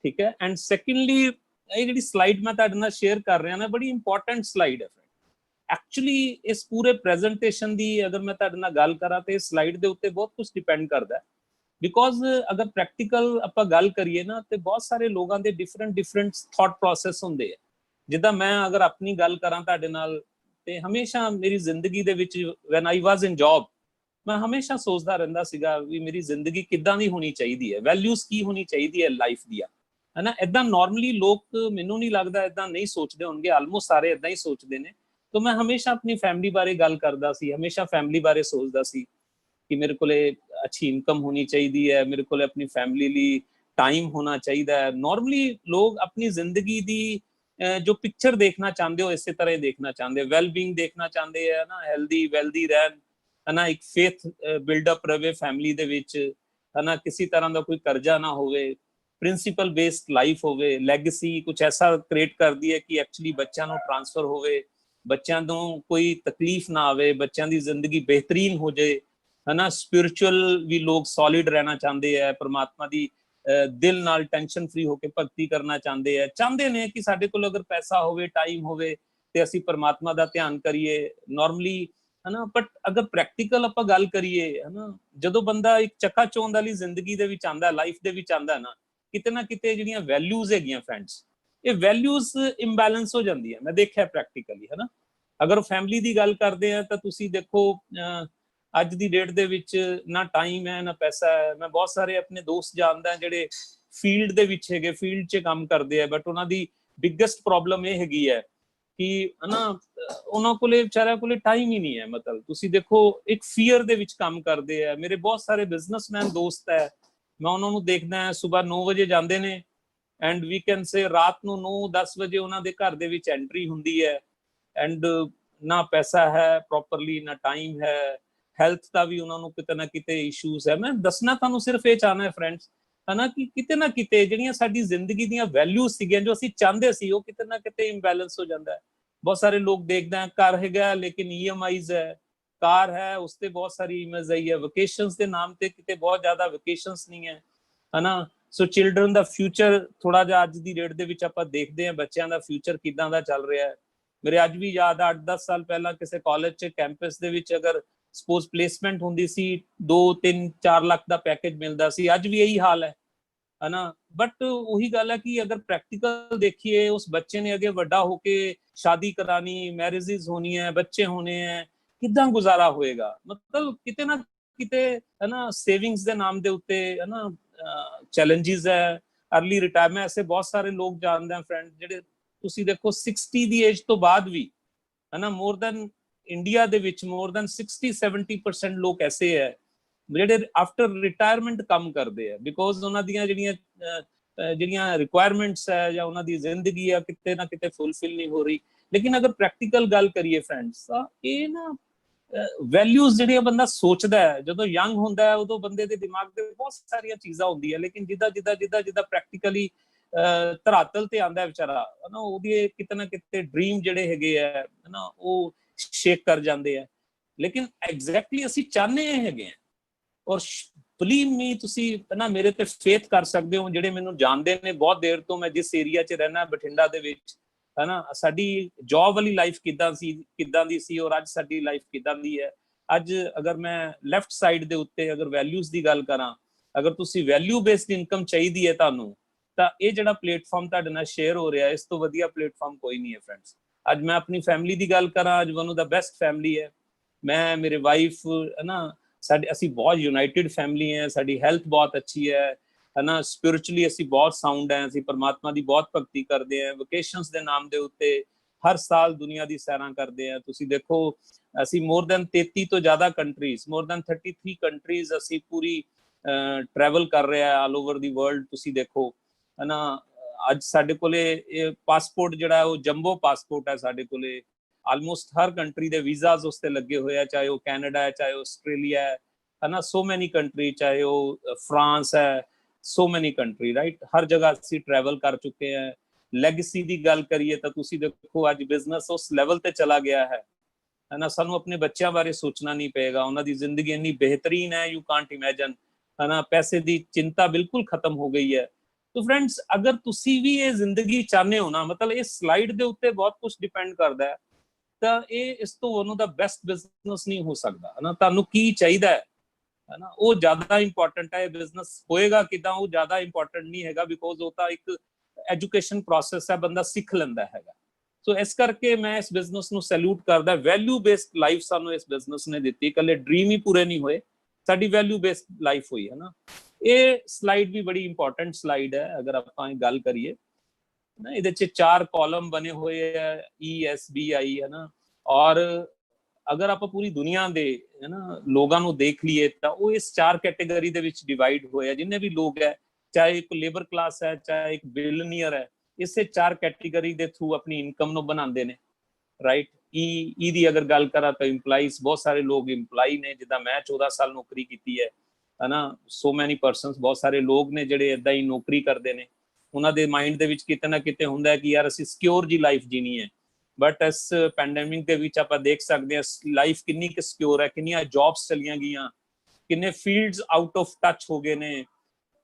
[SPEAKER 2] ਠੀਕ ਹੈ। ਐਂਡ ਸੈਕੰਡਲੀ ਇਹ ਜਿਹੜੀ ਸਲਾਈਡ ਮੈਂ ਤੁਹਾਡੇ ਨਾਲ ਸ਼ੇਅਰ ਕਰ ਰਿਹਾ ਨਾ, ਬੜੀ ਇੰਪॉर्टेंट ਸਲਾਈਡ ਹੈ एक्चुअली। इस पूरे प्रेजेंटेशन की अगर मैं तुहाडे नाल गल करा तो स्लाइड के उत्ते बहुत कुछ डिपेंड करता है, बिकॉज अगर प्रैक्टिकल आपां गल करिए ना तो बहुत सारे लोगों के डिफरेंट डिफरेंट थॉट प्रोसैस होंदे है। जिद्दां मैं अगर अपनी गल करा तुहाडे नाल ते हमेशा मेरी जिंदगी दे विच when I was in job मैं हमेशा सोचदा रहिंदा सीगा भी मेरी जिंदगी किद्दां दी होनी चाहिदी है, वैल्यूज की होनी चाहिदी है लाइफ दियां है ना। इदां नॉर्मली लोग मैनूं नहीं लगदा इदां नहीं सोचदे होणगे, आलमोस्ट सारे इदां ही सोचदे ने। तो मैं हमेशा अपनी फैमिली बारे गल करदा सी, हमेशा फैमिली बारे सोचदा सी कि मेरे को अच्छी इनकम होनी चाहिए है, मेरे को अपनी फैमिली लिए टाइम होना चाहिए है। नॉर्मली लोग अपनी जिंदगी की जो पिक्चर देखना चाहते हो इस तरह देखना चाहते, वैलबींग देखना चाहते हैं ना, हेल्दी वेल्दी रहन है ना, एक फेथ बिल्डअप रहे फैमिली दे विच है ना, किसी तरह का कोई कर्जा ना होवे, प्रिंसीपल बेस्ड लाइफ होवे, लैगेसी कुछ ऐसा क्रिएट कर दी है कि एक्चुअली बच्चों को ट्रांसफर होवे, बच्चों को कोई तकलीफ ना आवे, बच्चों की जिंदगी बेहतरीन हो जाए है ना। स्पिरिचुअल भी लोग सॉलिड रहना चाहते हैं, परमात्मा की दिल नाल टेंशन फ्री होकर भगती करना चाहते हैं कि साडे कोल अगर पैसा होवे, टाइम होवे ते असीं परमात्मा दा ध्यान करिए नॉर्मली है ना। बट अगर प्रैक्टिकल आपां गल करिए है ना, जदों बंदा एक चक्का चौंध वाली जिंदगी दे विच आंदा, लाइफ दे विच आंदा ना किते जिहड़ियां वैल्यूज हैगियां फ्रेंड्स, ये वैल्यूज इंबैलेंस हो जाती है। मैं देखा प्रैक्टिकली है ना। अगर फैमिली की गल करते हैं तो तुसी देखो अज की डेट दे विच ना टाइम है ना पैसा है। मैं बहुत सारे अपने दोस्त जानदा जिहड़े फील्ड दे विच हैगे, फील्ड च काम करते हैं, बट उन्हां दी बिगेस्ट प्रॉब्लम ये हैगी है कि है ना उन्हां कोले बेचारियां कोले टाइम ही नहीं है। मतलब तुसी देखो एक फीयर दे विच काम करते हैं। मेरे बहुत सारे बिजनेसमैन दोस्त है, मैं उन्हां नूं देखदा सुबह 9 बजे जांदे ने एंड वी कैन से रात ਨੂੰ 9-10 ਵਜੇ ਉਹਨਾਂ ਦੇ ਘਰ ਦੇ ਵਿੱਚ ਐਂਟਰੀ ਹੁੰਦੀ ਹੈ। ਐਂਡ ਨਾ ਪੈਸਾ ਹੈ ਪ੍ਰੋਪਰਲੀ, ਨਾ ਟਾਈਮ ਹੈ, ਹੈਲਥ ਦਾ ਵੀ ਉਹਨਾਂ ਨੂੰ ਕਿਤੇ ਨਾ ਕਿਤੇ ਇਸ਼ੂਜ਼ ਹੈ। ਮੈਂ ਦੱਸਣਾ ਤੁਹਾਨੂੰ ਸਿਰਫ ਇਹ ਚਾਹਨਾ ਹੈ ਫਰੈਂਡਸ ਹਨਾ ਕਿ ਕਿਤੇ ਨਾ ਕਿਤੇ ਜਿਹੜੀਆਂ ਸਾਡੀ ਜ਼ਿੰਦਗੀ ਦੀਆਂ ਵੈਲਿਊਜ਼ ਸੀਗੀਆਂ ਜੋ ਅਸੀਂ ਚਾਹੁੰਦੇ ਸੀ ਉਹ ਕਿਤੇ ਨਾ ਕਿਤੇ ਇੰਬੈਲੈਂਸ ਹੋ ਜਾਂਦਾ ਹੈ। ਬਹੁਤ ਸਾਰੇ ਲੋਕ ਦੇਖਦੇ ਆ ਘਰ ਹੈਗਾ ਲੇਕਿਨ ਈਐਮਆਈਜ਼ ਹੈ, ਕਾਰ ਹੈ ਉਸ ਤੇ ਬਹੁਤ ਸਾਰੀ ਈਐਮਆਈਜ਼ ਆਈ ਹੈ, ਵਕੇਸ਼ਨਸ ਦੇ ਨਾਮ ਤੇ ਕਿਤੇ ਬਹੁਤ ਜ਼ਿਆਦਾ ਵਕੇਸ਼ਨਸ ਨਹੀਂ ਹੈ, ਹਨਾ। ਸੋ ਚਿਲਡਰਨ ਦਾ ਫਿਊਚਰ ਥੋੜਾ ਜਿਹਾ ਅੱਜ ਦੀ ਡੇਟ ਦੇ ਵਿੱਚ ਆਪਾਂ ਦੇਖਦੇ ਹਾਂ ਬੱਚਿਆਂ ਦਾ ਫਿਊਚਰ ਕਿਦਾਂ ਦਾ ਚੱਲ ਰਿਹਾ ਹੈ। ਮੇਰੇ ਅੱਜ ਵੀ ਯਾਦ ਆ 8-10 ਸਾਲ ਪਹਿਲਾਂ ਕਿਸੇ ਕਾਲਜ 'ਚ ਕੈਂਪਸ ਦੇ ਵਿੱਚ ਅਗਰ ਸਪੋਜ਼ ਪਲੇਸਮੈਂਟ ਹੁੰਦੀ ਸੀ 2-3-4 ਲੱਖ ਦਾ ਪੈਕੇਜ ਮਿਲਦਾ ਸੀ, ਅੱਜ ਵੀ ਇਹੀ ਹਾਲ ਹੈ ਹਨਾ। ਬਟ ਉਹੀ ਗੱਲ ਹੈ ਕਿ ਅਗਰ ਪ੍ਰੈਕਟੀਕਲ ਦੇਖੀਏ ਉਸ ਬੱਚੇ ਨੇ ਅੱਗੇ ਵੱਡਾ ਹੋ ਕੇ ਸ਼ਾਦੀ ਕਰਾਣੀ, ਮੈਰਿजेस ਹੋਣੀ ਹੈ, ਬੱਚੇ ਹੋਣੇ ਹੈ, ਕਿੱਦਾਂ ਗੁਜ਼ਾਰਾ ਹੋਏਗਾ। ਮਤਲਬ ਕਿਤੇ ਨਾ ਕਿਤੇ ਹਨਾ ਸੇਵਿੰਗਸ ਦੇ ਨਾਮ ਦੇ ਉੱਤੇ ਹਨਾ ਚੈਲੰਜਸ ਹੈ। अर्ਲੀ ਰਿਟਾਇਰਮੈਂਟ ਐਸੇ ਬਹੁਤ ਸਾਰੇ ਲੋਕ ਜਾਣਦੇ ਆ ਫਰੈਂਡ ਜਿਹੜੇ ਤੁਸੀਂ ਦੇਖੋ 60 ਦੀ ਏਜ ਤੋਂ ਬਾਅਦ ਵੀ ਹਨਾ ਮੋਰ ਦੈਨ ਇੰਡੀਆ ਦੇ ਵਿੱਚ ਮੋਰ ਦੈਨ 60-70% ਲੋਕ ਐਸੇ ਹੈ ਜਿਹੜੇ ਆਫਟਰ ਰਿਟਾਇਰਮੈਂਟ ਕੰਮ ਕਰਦੇ ਆ ਬਿਕੋਜ਼ ਉਹਨਾਂ ਦੀਆਂ ਜਿਹੜੀਆਂ ਰਿਕੁਆਇਰਮੈਂਟਸ ਹੈ ਜਾਂ ਉਹਨਾਂ ਦੀ ਜ਼ਿੰਦਗੀ ਆ ਕਿਤੇ ਨਾ ਕਿਤੇ ਫੁੱਲਫਿਲ ਨਹੀਂ ਹੋ ਰਹੀ। ਲੇਕਿਨ ਅਗਰ ਪ੍ਰੈਕਟੀਕਲ ਗੱਲ ਕਰੀਏ ਫਰੈਂਡਸ ਤਾਂ ਇਹ ਨਾ ਵੈਲਿਊਜ਼ ਜਿਹੜੀਆਂ ਬੰਦਾ ਸੋਚਦਾ ਹੈ ਜਦੋਂ ਯੰਗ ਹੁੰਦਾ ਹੈ ਉਦੋਂ ਬੰਦੇ ਦੇ ਦਿਮਾਗ ਦੇ ਬਹੁਤ ਸਾਰੀਆਂ ਚੀਜ਼ਾਂ ਹੁੰਦੀਆਂ ਲੇਕਿਨ ਜਿੱਦਾਂ ਪ੍ਰੈਕਟੀਕਲੀ ਧਰਾਤਲ ਤੇ ਆਉਂਦਾ ਵਿਚਾਰਾ ਹਨਾ ਉਹਦੀ ਕਿਤੇ ਨਾ ਕਿਤੇ ਡ੍ਰੀਮ ਜਿਹੜੇ ਹੈਗੇ ਆ ਹਨਾ ਉਹ ਸ਼ੇਕ ਕਰ ਜਾਂਦੇ ਆ। ਲੇਕਿਨ ਐਗਜ਼ੈਕਟਲੀ ਅਸੀਂ ਚਾਹੁੰਦੇ ਹੈਗੇ ਆ ਔਰ ਬਲੀਵ ਮੀ ਤੁਸੀਂ ਨਾ ਮੇਰੇ ਤੇ ਫੇਥ ਕਰ ਸਕਦੇ ਹੋ ਜਿਹੜੇ ਮੈਨੂੰ ਜਾਣਦੇ ਨੇ ਬਹੁਤ ਦੇਰ ਤੋਂ ਮੈਂ ਜਿਸ ਏਰੀਆ 'ਚ ਰਹਿਣਾ ਬਠਿੰਡਾ ਦੇ ਵਿੱਚ ਹਨਾ ਸਾਡੀ ਜੌਬ ਵਾਲੀ ਲਾਈਫ ਕਿੱਦਾਂ ਦੀ ਸੀ ਔਰ ਅੱਜ ਸਾਡੀ ਲਾਈਫ ਕਿੱਦਾਂ ਦੀ ਹੈ। ਅੱਜ ਅਗਰ ਮੈਂ ਲੈਫਟ ਸਾਈਡ ਦੇ ਉੱਤੇ ਅਗਰ ਵੈਲਿਊਜ਼ ਦੀ ਗੱਲ ਕਰਾਂ ਅਗਰ ਤੁਸੀਂ ਵੈਲਿਊ ਬੇਸਡ ਇਨਕਮ ਚਾਹੀਦੀ ਹੈ ਤੁਹਾਨੂੰ ਤਾਂ ਇਹ ਜਿਹੜਾ ਪਲੇਟਫਾਰਮ ਤੁਹਾਡੇ ਨਾਲ ਸ਼ੇਅਰ ਹੋ ਰਿਹਾ ਇਸ ਤੋਂ ਵਧੀਆ ਪਲੇਟਫਾਰਮ ਕੋਈ ਨਹੀਂ ਹੈ ਫਰੈਂਡਸ। ਅੱਜ ਮੈਂ ਆਪਣੀ ਫੈਮਿਲੀ ਦੀ ਗੱਲ ਕਰਾਂ ਅੱਜ one of the best family ਹੈ ਮੈਂ ਮੇਰੇ ਵਾਈਫ ਹੈ ਨਾ ਸਾਡੇ ਅਸੀਂ ਬਹੁਤ ਯੂਨਾਈਟਿਡ ਫੈਮਿਲੀ ਹੈ ਸਾਡੀ ਹੈਲਥ ਬਹੁਤ ਅੱਛੀ ਹੈ ਹਨਾ ਸਪਿਰਿਚੁਅਲੀ ਅਸੀਂ ਬਹੁਤ ਸਾਊਂਡ ਹੈ ਅਸੀਂ ਪਰਮਾਤਮਾ ਦੀ ਬਹੁਤ ਭਗਤੀ ਕਰਦੇ ਹਾਂ ਵਕੇਸ਼ਨਸ ਦੇ ਨਾਮ ਦੇ ਉੱਤੇ ਹਰ ਸਾਲ ਦੁਨੀਆ ਦੀ ਸੈਰਾਂ ਕਰਦੇ ਆ। ਤੁਸੀਂ ਦੇਖੋ ਅਸੀਂ ਮੋਰ ਦੈਨ 33 ਤੋਂ ਜ਼ਿਆਦਾ ਕੰਟਰੀਜ਼ ਮੋਰ ਦੈਨ 33 ਕੰਟਰੀਜ਼ ਅਸੀਂ ਪੂਰੀ ਟਰੈਵਲ ਕਰ ਰਿਹਾ ਆਲ ਓਵਰ ਦੀ ਵਰਲਡ। ਤੁਸੀਂ ਦੇਖੋ ਹਨਾ ਅੱਜ ਸਾਡੇ ਕੋਲੇ ਇਹ ਪਾਸਪੋਰਟ ਜਿਹੜਾ ਉਹ ਜੰਬੋ ਪਾਸਪੋਰਟ ਹੈ ਸਾਡੇ ਕੋਲੇ ਆਲਮੋਸਟ ਹਰ ਕੰਟਰੀ ਦੇ ਵੀਜ਼ਾਸ ਉਸ ਤੇ ਲੱਗੇ ਹੋਏ ਆ ਚਾਹੇ ਉਹ ਕੈਨੇਡਾ ਹੈ ਚਾਹੇ ਉਹ ਆਸਟ੍ਰੇਲੀਆ ਹੈ ਹਨਾ ਸੋ ਮੈਨੀ ਕੰਟਰੀ ਚਾਹੇ ਉਹ ਫਰਾਂਸ ਹੈ ਸੋ ਮੈਨੀ ਕੰਟਰੀ ਰਾਈਟ ਹਰ ਜਗ੍ਹਾ ਅਸੀਂ ਟਰੈਵਲ ਕਰ ਚੁੱਕੇ ਹਾਂ। ਲੈਗੇਸੀ ਦੀ ਗੱਲ ਕਰੀਏ ਤਾਂ ਤੁਸੀਂ ਦੇਖੋ ਅੱਜ ਬਿਜ਼ਨਸ ਉਸ ਲੈਵਲ ਤੇ ਚਲਾ ਗਿਆ ਹੈ ਹਨਾ ਸਾਨੂੰ ਆਪਣੇ ਬੱਚਿਆਂ ਬਾਰੇ ਸੋਚਣਾ ਨਹੀਂ ਪਏਗਾ ਉਹਨਾਂ ਦੀ ਜ਼ਿੰਦਗੀ ਇੰਨੀ ਬਿਹਤਰੀਨ ਹੈ ਯੂ ਕਾਂਟ ਇਮੇਜਿਨ ਹਨਾ ਪੈਸੇ ਦੀ ਚਿੰਤਾ ਬਿਲਕੁਲ ਖਤਮ ਹੋ ਗਈ ਹੈ। तो फ्रेंड्स अगर तुसी भी ये जिंदगी चाहते हो ना मतलब इस स्लाइड ਦੇ ਉੱਤੇ ਬਹੁਤ ਕੁਝ ਡਿਪੈਂਡ ਕਰਦਾ ਹੈ ਤਾਂ ਇਹ ਇਸ ਤੋਂ ਉਹਨੂੰ ਦਾ ਬੈਸਟ ਬਿਜ਼ਨਸ ਨਹੀਂ ਹੋ ਸਕਦਾ ਹੈ ਨਾ ਤੁਹਾਨੂੰ ਕੀ ਚਾਹੀਦਾ ਹੈ ਨਾ ਉਹ ਜ਼ਿਆਦਾ ਇੰਪੋਰਟੈਂਟ ਹੈ। ਬਿਜ਼ਨਸ ਹੋਏਗਾ ਕਿਦਾਂ ਉਹ ਜ਼ਿਆਦਾ ਇੰਪੋਰਟੈਂਟ ਨਹੀਂ ਹੈਗਾ ਬਿਕੋਜ਼ ਉਹ ਤਾਂ ਇੱਕ ਐਜੂਕੇਸ਼ਨ ਪ੍ਰੋਸੈਸ ਹੈ ਬੰਦਾ ਸਿੱਖ ਲੈਂਦਾ ਹੈਗਾ। ਸੋ ਇਸ ਕਰਕੇ ਮੈਂ ਇਸ ਬਿਜ਼ਨਸ ਨੂੰ ਸੈਲੂਟ ਕਰਦਾ ਵੈਲਿਊ ਬੇਸਡ ਲਾਈਫ ਸਾਨੂੰ ਇਸ ਬਿਜ਼ਨਸ ਨੇ ਦਿੱਤੀ ਇਕੱਲੇ ਡ੍ਰੀਮ ਹੀ ਪੂਰੇ ਨਹੀਂ ਹੋਏ ਸਾਡੀ ਵੈਲਿਊ ਬੇਸਡ ਲਾਈਫ ਹੋਈ ਹੈ ਨਾ। ਇਹ ਸਲਾਈਡ ਵੀ ਬੜੀ ਇੰਪੋਰਟੈਂਟ ਸਲਾਈਡ ਹੈ ਅਗਰ ਆਪਾਂ ਗੱਲ ਕਰੀਏ ਨਾ ਇਹਦੇ 'ਚ 4 ਕਾਲਮ ਬਣੇ ਹੋਏ ਹੈ ESBI ਹੈ ਨਾ ਔਰ ਅਗਰ ਆਪਾਂ ਪੂਰੀ ਦੁਨੀਆ ਦੇ ਹੈ ਨਾ ਲੋਕਾਂ ਨੂੰ ਦੇਖ ਲਈਏ ਤਾਂ ਉਹ ਇਸ 4 ਕੈਟੇਗਰੀ ਦੇ ਵਿੱਚ ਡਿਵਾਈਡ ਹੋਏ ਆ ਜਿੰਨੇ ਵੀ ਲੋਕ ਹੈ ਚਾਹੇ ਇੱਕ ਲੇਬਰ ਕਲਾਸ ਹੈ ਚਾਹੇ ਇੱਕ ਬਿਲੀਅਨੀਅਰ ਹੈ ਇਸੇ 4 ਕੈਟੇਗਰੀ ਦੇ ਥਰੂ ਆਪਣੀ ਇਨਕਮ ਨੂੰ ਬਣਾਉਂਦੇ ਨੇ ਰਾਈਟ। ਈ ਦੀ ਅਗਰ ਗੱਲ ਕਰਾਂ ਤਾਂ ਇੰਪਲਾਈਜ਼ ਬਹੁਤ ਸਾਰੇ ਲੋਕ ਇੰਪਲਾਈ ਨੇ ਜਿੱਦਾਂ ਮੈਂ 14 ਸਾਲ ਨੌਕਰੀ ਕੀਤੀ ਹੈ ਹਨਾ ਸੋ ਮੈਨੀ ਪਰਸਨਸ ਬਹੁਤ ਸਾਰੇ ਲੋਕ ਨੇ ਜਿਹੜੇ ਇਦਾਂ ਹੀ ਨੌਕਰੀ ਕਰਦੇ ਨੇ ਉਹਨਾਂ ਦੇ ਮਾਈਂਡ ਦੇ ਵਿੱਚ ਕਿਤੇ ਨਾ ਕਿਤੇ ਹੁੰਦਾ ਹੈ ਕਿ ਯਾਰ ਅਸੀਂ ਸਿਕਿਉਰ ਜੀ ਲਾਈਫ ਜੀਣੀ ਹੈ ਬਟ ਇਸ ਪੈਂਡੇਮਿਕ ਦੇ ਵਿੱਚ ਆਪਾਂ ਦੇਖ ਸਕਦੇ ਹਾਂ ਲਾਈਫ ਕਿੰਨੀ ਕੁ ਸਿਕਿਉਰ ਹੈ ਕਿੰਨੀਆਂ ਜੌਬਸ ਚਲੀਆਂ ਗਈਆਂ ਕਿੰਨੇ ਫੀਲਡਸ ਆਊਟ ਆਫ ਟੱਚ ਹੋ ਗਏ ਨੇ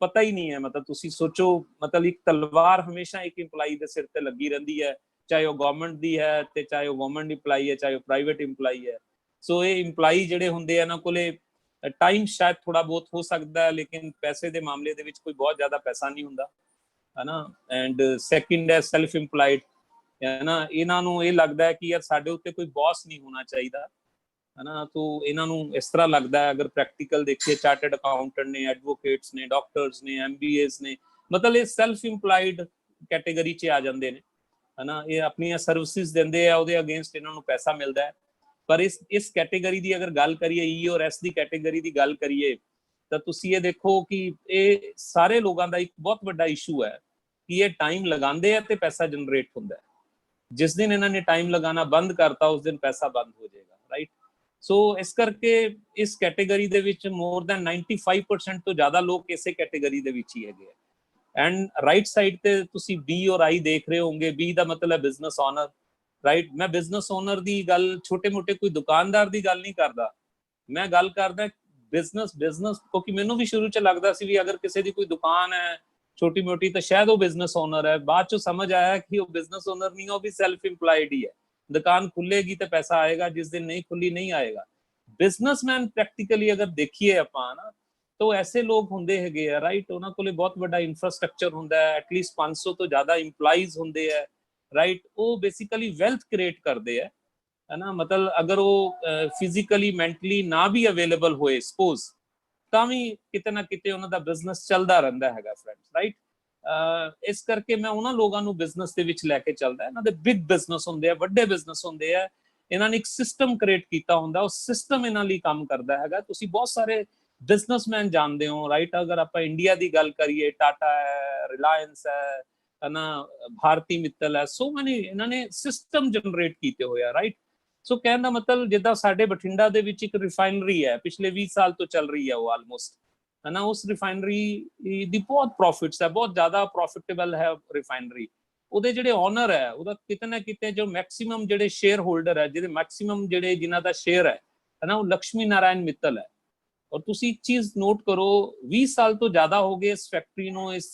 [SPEAKER 2] ਪਤਾ ਹੀ ਨਹੀਂ ਹੈ। ਮਤਲਬ ਤੁਸੀਂ ਸੋਚੋ ਮਤਲਬ ਇੱਕ ਤਲਵਾਰ ਹਮੇਸ਼ਾ ਇੱਕ ਇੰਪਲਾਈ ਦੇ ਸਿਰ ਤੇ ਲੱਗੀ ਰਹਿੰਦੀ ਹੈ ਚਾਹੇ ਉਹ ਗਵਰਨਮੈਂਟ ਦੀ ਹੈ ਤੇ ਚਾਹੇ ਉਹ ਗਵਰਨਮੈਂਟ ਇੰਪਲਾਈ ਹੈ ਚਾਹੇ ਉਹ ਪ੍ਰਾਈਵੇਟ ਇੰਪਲਾਈ ਹੈ। ਸੋ ਇਹ ਇੰਪਲਾਈ ਜਿਹੜੇ ਹੁੰਦੇ ਆ ਇਹਨਾਂ ਕੋਲੇ टाइम शायद थोड़ा बहुत हो सकता है लेकिन पैसे के मामले दे विच कोई बहुत ज़्यादा पैसा नहीं हुंदा है ना। एंड सैकेंड है सैल्फ इंपलाइड है ना इन्हां नूं ये लगता है कि यार साडे उत्ते कोई बॉस नहीं होना चाहिए है ना। तो इन्हां नूं इस तरह लगता है अगर प्रैक्टिकल देखिए चार्टर्ड अकाउंटेंट ने एडवोकेट्स ने डॉक्टर्स ने MBAs ने मतलब ये सैल्फ इंपलाइड कैटेगरी च आ जाते हैं है ना ये अपनी सर्विसिज देंदे आ उहदे अगेंस्ट इन्हां नूं पैसा मिलता है। पर इस कैटेगरी की अगर गल करिए ई और एस की कैटेगरी की गल करिए तो तुसी ये देखो कि ये सारे लोगों का एक बहुत बड़ा इशू है कि ये टाइम लगाते हैं तो पैसा जनरेट होता है जिस दिन इन्होंने टाइम लगाना बंद करता उस दिन पैसा बंद हो जाएगा राइट। ਸੋ ਇਸ ਕਰਕੇ ਇਸ ਕੈਟੇਗਰੀ ਦੇ ਵਿੱਚ ਮੋਰ ਦੈਨ 95% ਤੋਂ ਜ਼ਿਆਦਾ ਲੋਕ ਇਸੇ ਕੈਟੇਗਰੀ ਦੇ ਵਿੱਚ ਹੀ ਹੈਗੇ ਆ। ਐਂਡ ਰਾਈਟ ਸਾਈਡ ਤੇ ਤੁਸੀਂ ਬੀ ਔਰ ਆਈ ਦੇਖ ਰਹੇ ਹੋਗੇ। ਬੀ ਦਾ ਮਤਲਬ ਬਿਜ਼ਨਸ ਓਨਰ, ਰਾਈਟ। ਮੈਂ ਬਿਜ਼ਨਸ ਓਨਰ ਦੀ ਗੱਲ ਛੋਟੇ ਮੋਟੇ ਕੋਈ ਦੁਕਾਨਦਾਰ ਦੀ ਗੱਲ ਨਹੀਂ ਕਰਦਾ, ਮੈਂ ਗੱਲ ਕਰਦਾ ਬਿਜ਼ਨਸ ਕਿਉਂਕਿ ਮੈਨੂੰ ਵੀ ਸ਼ੁਰੂ ਚ ਲੱਗਦਾ ਸੀ ਵੀ ਅਗਰ ਕਿਸੇ ਦੀ ਕੋਈ ਦੁਕਾਨ ਹੈ ਛੋਟੀ ਮੋਟੀ ਤਾਂ ਸ਼ਾਇਦ ਉਹ ਬਿਜ਼ਨਸ ਓਨਰ ਹੈ। ਬਾਅਦ ਚੋਂ ਸਮਝ ਆਇਆ ਕਿ ਉਹ ਬਿਜ਼ਨਸ ਓਨਰ ਨਹੀਂ, ਉਹ ਵੀ ਸੈਲਫ ਇੰਪਲਾਇਡ ਹੀ ਹੈ। ਦੁਕਾਨ ਖੁੱਲੇਗੀ ਤਾਂ ਪੈਸਾ ਆਏਗਾ, ਜਿਸ ਦਿਨ ਨਹੀਂ ਖੁੱਲੀ ਨਹੀਂ ਆਏਗਾ। ਬਿਜ਼ਨਸਮੈਨ ਪ੍ਰੈਕਟੀਕਲੀ ਅਗਰ ਦੇਖੀਏ ਆਪਾਂ ਨਾ, ਤਾਂ ਐਸੇ ਲੋਕ ਹੁੰਦੇ ਹੈਗੇ ਆ, ਰਾਈਟ। ਉਹਨਾਂ ਕੋਲੇ ਬਹੁਤ ਵੱਡਾ ਇਨਫਰਾਸਟ੍ਰਕਚਰ ਹੁੰਦਾ ਹੈ, ਐਟਲੀਸਟ 500 ਤੋਂ ਜ਼ਿਆਦਾ ਇੰਪਲਾਈਜ਼ ਹੁੰਦੇ ਆ, ਰਾਈਟ। ਉਹ ਬੇਸਿਕਲੀ ਵੈਲਥ ਕ੍ਰੀਏਟ ਕਰਦੇ ਆ, है ना। मतलब अगर वो फिजिकली मैंटली ना भी अवेलेबल होए सपोज, ਤਾਂ ਵੀ ਕਿਤੇ ਨਾ ਕਿਤੇ ਉਹਨਾਂ ਦਾ ਬਿਜ਼ਨਸ ਚੱਲਦਾ ਰਹਿੰਦਾ ਹੈਗਾ ਫਰੈਂਡਸ, ਰਾਈਟ। ਇਸ ਕਰਕੇ ਮੈਂ ਉਹਨਾਂ ਲੋਕਾਂ ਨੂੰ ਬਿਜ਼ਨਸ ਦੇ ਵਿੱਚ ਲੈ ਕੇ ਚੱਲਦਾ। ਇਹਨਾਂ ਦੇ ਬਿਗ ਬਿਜ਼ਨਸ ਹੁੰਦੇ ਆ, ਵੱਡੇ ਬਿਜ਼ਨਸ ਹੁੰਦੇ ਆ, ਇਹਨਾਂ ਨੇ ਇੱਕ ਸਿਸਟਮ ਕ੍ਰੀਏਟ ਕੀਤਾ ਹੁੰਦਾ, ਉਹ ਸਿਸਟਮ ਇਹਨਾਂ ਲਈ ਕੰਮ ਕਰਦਾ ਹੈਗਾ। ਤੁਸੀਂ ਬਹੁਤ ਸਾਰੇ ਬਿਜ਼ਨਸਮੈਨ ਜਾਣਦੇ ਹੋ, ਰਾਈਟ। ਅਗਰ ਆਪਾਂ ਇੰਡੀਆ ਦੀ ਗੱਲ ਕਰੀਏ, ਟਾਟਾ ਹੈ, ਰਿਲਾਇੰਸ ਹੈ ਨਾ, ਭਾਰਤੀ ਮਿੱਤਲ ਹੈ, ਸੋ ਮੈਨੀ ਇਹਨਾਂ ਨੇ ਸਿਸਟਮ ਜਨਰੇਟ ਕੀਤੇ ਹੋਏ ਆ, ਰਾਈਟ। ਸੋ ਕਹਿਣ ਦਾ ਮਤਲਬ ਜਿੱਦਾਂ ਸਾਡੇ ਬਠਿੰਡਾ ਦੇ ਵਿੱਚ ਇੱਕ ਰਿਫਾਈਨਰੀ ਹੈ, ਪਿਛਲੇ 20 ਸਾਲ ਤੋਂ ਚੱਲ ਰਹੀ ਹੈ ਉਹ ਆਲਮੋਸਟ, ਹੈ ਨਾ। ਉਸ ਰਿਫਾਈਨਰੀ ਦੀ ਬਹੁਤ ਪ੍ਰੋਫਿਟਸ ਹੈ, ਬਹੁਤ ਜ਼ਿਆਦਾ ਪ੍ਰੋਫਿਟੇਬਲ ਹੈ ਰਿਫਾਈਨਰੀ। ਉਹਦੇ ਜਿਹੜੇ ਓਨਰ ਹੈ, ਉਹਦਾ ਕਿਤੇ ਨਾ ਕਿਤੇ ਜੋ ਮੈਕਸਿਮਮ ਜਿਹੜੇ ਸ਼ੇਅਰ ਹੋਲਡਰ ਹੈ, ਜਿਹਦੇ ਮੈਕਸਿਮਮ ਜਿਹੜੇ ਜਿਨ੍ਹਾਂ ਦਾ ਸ਼ੇਅਰ ਹੈ ਨਾ, ਉਹ ਲక్ష్ਮੀ ਨਾਰਾਇਣ ਮਿੱਤਲ ਹੈ। ਔਰ ਤੁਸੀਂ ਇੱਕ ਚੀਜ਼ ਨੋਟ ਕਰੋ, 20 ਸਾਲ ਤੋਂ ਜ਼ਿਆਦਾ ਹੋ ਗਏ ਇਸ ਫੈਕਟਰੀ ਨੂੰ, ਇਸ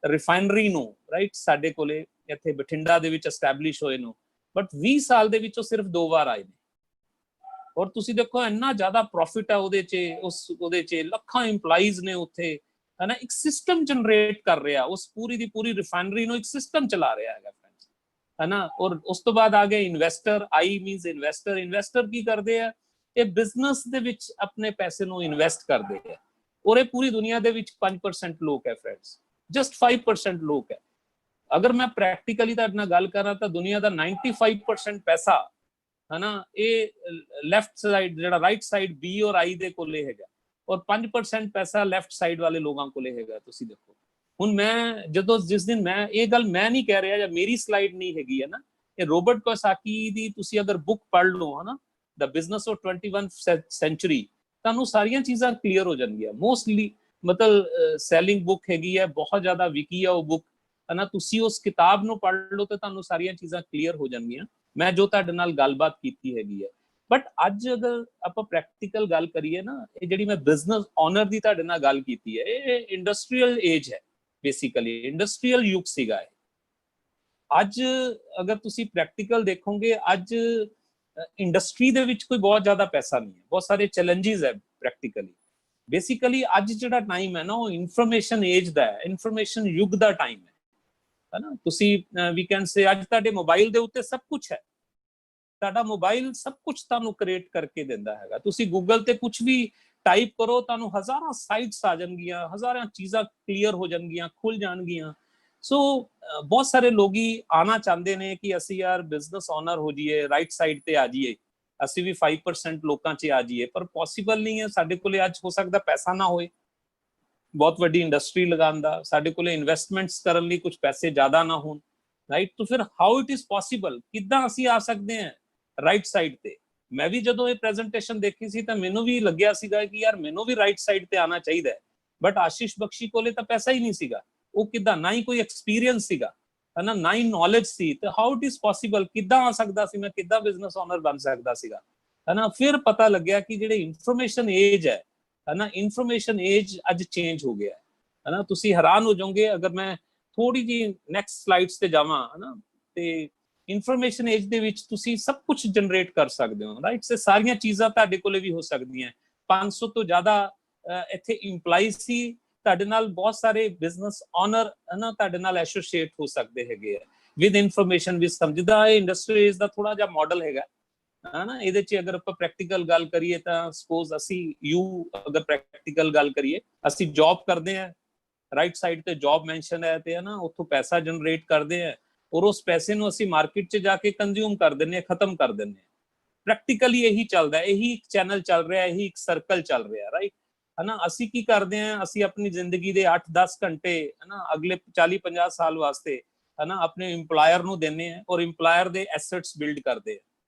[SPEAKER 2] ਰਿਫਾਈਨਰੀ ਨੂੰ, ਰਾਈਟ, ਸਾਡੇ ਕੋਲੇ ਇੱਥੇ ਬਠਿੰਡਾ ਦੇ ਵਿੱਚ ਐਸਟੈਬਲਿਸ਼ ਹੋਏ ਨੂੰ। ਬਟ 20 ਸਾਲ ਦੇ ਵਿੱਚੋਂ ਸਿਰਫ 2 ਵਾਰ ਆਏ ਨੇ। ਔਰ ਤੁਸੀਂ ਦੇਖੋ ਇੰਨਾ ਜ਼ਿਆਦਾ ਪ੍ਰੋਫਿਟ ਹੈ ਉਹਦੇ 'ਚ, ਉਹਦੇ 'ਚ ਲੱਖਾਂ ਇੰਪਲਾਈਜ਼ ਨੇ ਉੱਥੇ, ਹੈ ਨਾ। ਇੱਕ ਸਿਸਟਮ ਜਨਰੇਟ ਕਰ ਰਿਹਾ, ਉਸ ਪੂਰੀ ਦੀ ਪੂਰੀ ਰਿਫਾਈਨਰੀ ਨੂੰ ਇੱਕ ਸਿਸਟਮ ਚਲਾ ਰਿਹਾ ਹੈਗਾ ਫਰੈਂਡਸ, ਹੈ ਨਾ। ਔਰ ਉਸ ਤੋਂ ਬਾਅਦ ਆ ਗਏ ਇਨਵੈਸਟਰ। ਆਈ ਮੀਨਸ ਇਨਵੈਸਟਰ। ਇਨਵੈਸਟਰ ਕੀ ਕਰਦੇ ਆ? ਇਹ ਬਿਜ਼ਨਸ ਦੇ ਵਿੱਚ ਆਪਣੇ ਪੈਸੇ ਨੂੰ ਇਨਵੈਸਟ ਕਰਦੇ ਆ। ਔਰ ਇਹ ਪੂਰੀ ਦੁਨੀਆ ਦੇ ਵਿੱਚ 5% ਲੋਕ ਹੈ ਫਰੈਂਡਸ, ਜਸਟ 5% ਲੋਕ ਹੈ। ਅਗਰ ਮੈਂ ਪ੍ਰੈਕਟੀਕਲੀ ਤੁਹਾਡੇ ਨਾਲ ਗੱਲ ਕਰਾਂ ਤਾਂ ਦੁਨੀਆ ਦਾ 95% ਪੈਸਾ, ਹੈ ਨਾ, ਇਹ ਲੈਫਟ ਸਾਈਡ ਜਿਹੜਾ ਰਾਈਟ ਸਾਈਡ ਬੀ ਔਰ ਆਈ ਦੇ ਕੋਲੇ ਹੈਗਾ, ਔਰ 5% ਪੈਸਾ ਲੈਫਟ ਸਾਈਡ ਵਾਲੇ ਲੋਕਾਂ ਕੋਲੇ ਹੈਗਾ। ਤੁਸੀਂ ਦੇਖੋ ਹੁਣ ਮੈਂ ਜਦੋਂ ਜਿਸ ਦਿਨ ਮੈਂ ਇਹ ਗੱਲ ਮੈਂ ਨਹੀਂ ਕਹਿ ਰਿਹਾ ਜਾਂ ਮੇਰੀ ਸਲਾਈਡ ਨਹੀਂ ਹੈਗੀ ਹੈ ਨਾ, ਇਹ ਰੋਬਰਟ ਕੋਸਾਕੀ ਦੀ ਤੁਸੀਂ ਅਗਰ ਬੁੱਕ ਪੜ੍ਹ ਲਓ, ਹੈ ਨਾ, ਦ ਬਿਜ਼ਨਸ ਆਫ 21 ਸੈਂਚੁਰੀ, ਤੁਹਾਨੂੰ ਸਾਰੀਆਂ ਚੀਜ਼ਾਂ ਕਲੀਅਰ ਹੋ ਜਾਣਗੀਆਂ। ਮੋਸਟਲੀ ਮਤਲਬ ਸੈਲਿੰਗ ਬੁੱਕ ਹੈਗੀ ਹੈ, ਬਹੁਤ ਜ਼ਿਆਦਾ ਵਿਕੀ ਆ ਉਹ ਬੁੱਕ, ਹੈ ਨਾ। ਤੁਸੀਂ ਉਸ ਕਿਤਾਬ ਨੂੰ ਪੜ੍ਹ ਲਓ ਤੇ ਤੁਹਾਨੂੰ ਸਾਰੀਆਂ ਚੀਜ਼ਾਂ ਕਲੀਅਰ ਹੋ ਜਾਣਗੀਆਂ, ਮੈਂ ਜੋ ਤੁਹਾਡੇ ਨਾਲ ਗੱਲਬਾਤ ਕੀਤੀ ਹੈਗੀ ਹੈ। ਬਟ ਅੱਜ ਅਗਰ ਆਪਾਂ ਪ੍ਰੈਕਟੀਕਲ ਗੱਲ ਕਰੀਏ ਨਾ, ਇਹ ਜਿਹੜੀ ਮੈਂ ਬਿਜ਼ਨਸ ਓਨਰ ਦੀ ਤੁਹਾਡੇ ਨਾਲ ਗੱਲ ਕੀਤੀ ਹੈ, ਇਹ ਇੰਡਸਟਰੀਅਲ ਏਜ ਹੈ, ਬੇਸਿਕਲੀ ਇੰਡਸਟਰੀਅਲ ਯੁੱਗ ਸੀਗਾ ਇਹ। ਅੱਜ ਅਗਰ ਤੁਸੀਂ ਪ੍ਰੈਕਟੀਕਲ ਦੇਖੋਗੇ, ਅੱਜ ਇੰਡਸਟਰੀ ਦੇ ਵਿੱਚ ਕੋਈ ਬਹੁਤ ਜ਼ਿਆਦਾ ਪੈਸਾ ਨਹੀਂ ਹੈ, ਬਹੁਤ ਸਾਰੇ ਚੈਲੰਜਸ ਹੈ ਪ੍ਰੈਕਟੀਕਲੀ। ਬੇਸਿਕਲੀ ਅੱਜ ਜਿਹੜਾ ਟਾਈਮ ਹੈ ਨਾ, ਉਹ ਇਨਫੋਰਮੇਸ਼ਨ ਏਜ ਦਾ ਹੈ, ਇਨਫੋਰਮੇਸ਼ਨ ਯੁੱਗ ਦਾ ਟਾਈਮ ਹੈ, ਹੈ ਨਾ। ਤੁਸੀਂ ਵੀ ਕੈਨ ਸੇ ਅੱਜ ਤੁਹਾਡੇ ਮੋਬਾਈਲ ਦੇ ਉੱਤੇ ਸਭ ਕੁਝ ਹੈ, ਤੁਹਾਡਾ ਮੋਬਾਈਲ ਸਭ ਕੁਝ ਤੁਹਾਨੂੰ ਕ੍ਰੀਏਟ ਕਰਕੇ ਦਿੰਦਾ ਹੈਗਾ। ਤੁਸੀਂ ਗੂਗਲ ਤੇ ਕੁਝ ਵੀ ਟਾਈਪ ਕਰੋ, ਤੁਹਾਨੂੰ ਹਜ਼ਾਰਾਂ ਸਾਈਟਸ ਆ ਜਾਣਗੀਆਂ, ਹਜ਼ਾਰਾਂ ਚੀਜ਼ਾਂ ਕਲੀਅਰ ਹੋ ਜਾਣਗੀਆਂ, ਖੁੱਲ ਜਾਣਗੀਆਂ। ਸੋ ਬਹੁਤ ਸਾਰੇ ਲੋਗੀ ਆਣਾ ਚਾਹੁੰਦੇ ਨੇ ਕਿ ਅਸੀਂ ਯਾਰ ਬਿਜ਼ਨਸ ਓਨਰ ਹੋ ਜਾਈਏ, ਰਾਈਟ ਸਾਈਡ ਤੇ ਆ ਜਾਈਏ, ਅਸੀਂ ਵੀ 5% ਲੋਕਾਂ 'ਚ ਆ ਜਾਈਏ, ਪਰ ਪੋਸੀਬਲ ਨਹੀਂ ਹੈ। ਸਾਡੇ ਕੋਲੇ ਅੱਜ ਹੋ ਸਕਦਾ ਪੈਸਾ ਨਾ ਹੋਏ ਬਹੁਤ ਵੱਡੀ ਇੰਡਸਟਰੀ ਲਗਾਉਣ ਦਾ, ਸਾਡੇ ਕੋਲੇ ਇਨਵੈਸਟਮੈਂਟਸ ਕਰਨ ਲਈ ਕੁਝ ਪੈਸੇ ਜ਼ਿਆਦਾ ਨਾ ਹੋਣ, ਰਾਈਟ। ਤਾਂ ਫਿਰ ਹਾਊ ਇਟ ਇਜ਼ ਪੋਸੀਬਲ, ਕਿੱਦਾਂ ਅਸੀਂ ਆ ਸਕਦੇ ਹਾਂ ਰਾਈਟ ਸਾਈਡ ਤੇ? ਮੈਂ ਵੀ ਜਦੋਂ ਇਹ ਪ੍ਰੈਜੈਂਟੇਸ਼ਨ ਦੇਖੀ ਸੀ ਤਾਂ ਮੈਨੂੰ ਵੀ ਲੱਗਿਆ ਸੀਗਾ ਕਿ ਯਾਰ ਮੈਨੂੰ ਵੀ ਰਾਈਟ ਸਾਈਡ ਤੇ ਆਣਾ ਚਾਹੀਦਾ ਹੈ। ਬਟ ਆਸ਼ੀਸ਼ ਬਖਸ਼ੀ ਕੋਲੇ ਤਾਂ ਪੈਸਾ ਹੀ ਨਹੀਂ ਸੀਗਾ, ਉਹ ਕਿੱਦਾਂ, ਨਾ ਹੀ ਕੋਈ ਐਕਸਪੀਰੀਅੰਸ ਸੀਗਾ, ਹੈ ਨਾ, ਨਾ ਹੀ ਨੌਲੇਜ ਸੀ। ਤੇ ਹਾਊ ਇਟ ਇਜ਼ ਪੋਸੀਬਲ, ਕਿੱਦਾਂ ਆ ਸਕਦਾ ਸੀ ਮੈਂ, ਕਿੱਦਾਂ ਬਿਜ਼ਨਸ ਓਨਰ ਬਣ ਸਕਦਾ ਸੀਗਾ, ਹੈ ਨਾ। ਫਿਰ ਪਤਾ ਲੱਗਿਆ ਕਿ ਜਿਹੜੇ ਇਨਫੋਰਮੇਸ਼ਨ ਏਜ ਹੈ ਨਾ, ਇਨਫੋਰਮੇਸ਼ਨ ਏਜ ਅੱਜ ਚੇਂਜ ਹੋ ਗਿਆ ਹੈ ਨਾ। ਤੁਸੀਂ ਹੈਰਾਨ ਹੋ ਜਾਓਗੇ ਅਗਰ ਮੈਂ ਥੋੜੀ ਜੀ ਨੈਕਸਟ ਸਲਾਈਡਸ ਤੇ ਜਾਵਾਂ, ਹੈ ਨਾ, ਤੇ ਇਨਫੋਰਮੇਸ਼ਨ ਏਜ ਦੇ ਵਿੱਚ ਤੁਸੀਂ ਸਭ ਕੁਝ ਜਨਰੇਟ ਕਰ ਸਕਦੇ ਹੋ, ਰਾਈਟ। ਸੇ ਸਾਰੀਆਂ ਚੀਜ਼ਾਂ ਤੁਹਾਡੇ ਕੋਲੇ ਵੀ ਹੋ ਸਕਦੀਆਂ। 500 ਤੋਂ ਜ਼ਿਆਦਾ ਇੱਥੇ ਇੰਪਲਾਈਜ਼ ਸੀ, ਤੁਹਾਡੇ ਨਾਲ ਬਹੁਤ ਸਾਰੇ ਬਿਜ਼ਨਸ ਓਨਰ, ਹੈ ਨਾ, ਤੁਹਾਡੇ ਨਾਲ ਐਸੋਸੀਏਟ ਹੋ ਸਕਦੇ ਹੈਗੇ ਆ ਵਿਦ ਇਨਫੋਰਮੇਸ਼ਨ। ਵੀ ਸਮਝਦਾ ਇਹ ਇੰਡਸਟਰੀ ਏਜ ਦਾ ਥੋੜਾ ਜਿਹਾ ਮਾਡਲ ਹੈਗਾ, ਹੈ ਨਾ। ਇਹਦੇ 'ਚ ਅਗਰ ਆਪਾਂ ਪ੍ਰੈਕਟੀਕਲ ਗੱਲ ਕਰੀਏ ਤਾਂ ਸਪੋਜ਼ ਅਸੀਂ ਅਗਰ ਪ੍ਰੈਕਟੀਕਲ ਗੱਲ ਕਰੀਏ, ਅਸੀਂ ਜੌਬ ਕਰਦੇ ਹਾਂ, ਰਾਈਟ ਸਾਈਡ ਤੇ ਜੌਬ ਮੈਂਸ਼ਨ ਹੈ, ਤੇ ਹੈ ਨਾ, ਉੱਥੋਂ ਪੈਸਾ ਜਨਰੇਟ ਕਰਦੇ ਆ, ਔਰ ਉਸ ਪੈਸੇ ਨੂੰ ਅਸੀਂ ਮਾਰਕੀਟ 'ਚ ਜਾ ਕੇ ਕੰਜ਼ਿਊਮ ਕਰ ਦਿੰਦੇ ਹਾਂ, ਖਤਮ ਕਰ ਦਿੰਦੇ ਹਾਂ। ਪ੍ਰੈਕਟੀਕਲੀ ਇਹੀ ਚੱਲਦਾ, ਇਹੀ ਇੱਕ ਚੈਨਲ ਚੱਲ ਰਿਹਾ, ਇਹੀ ਇੱਕ ਸਰਕਲ ਚੱਲ ਰਿਹਾ, ਰਾਈਟ, ਹੈ ਨਾ। ਅਸੀਂ ਕੀ ਕਰਦੇ ਹਾਂ, ਅਸੀਂ ਆਪਣੀ ਜ਼ਿੰਦਗੀ ਦੇ 8-10 ਘੰਟੇ, ਹੈ ਨਾ, ਅਗਲੇ 40-50 ਸਾਲ ਵਾਸਤੇ, ਹੈ ਨਾ, ਆਪਣੇ ਇੰਪਲਾਇਰ ਨੂੰ ਦਿੰਦੇ ਹਾਂ, ਔਰ ਇੰਪਲਾਇਰ ਦੇ ਐਸੈਟਸ ਬਿਲਡ ਕਰਦੇ ਆ,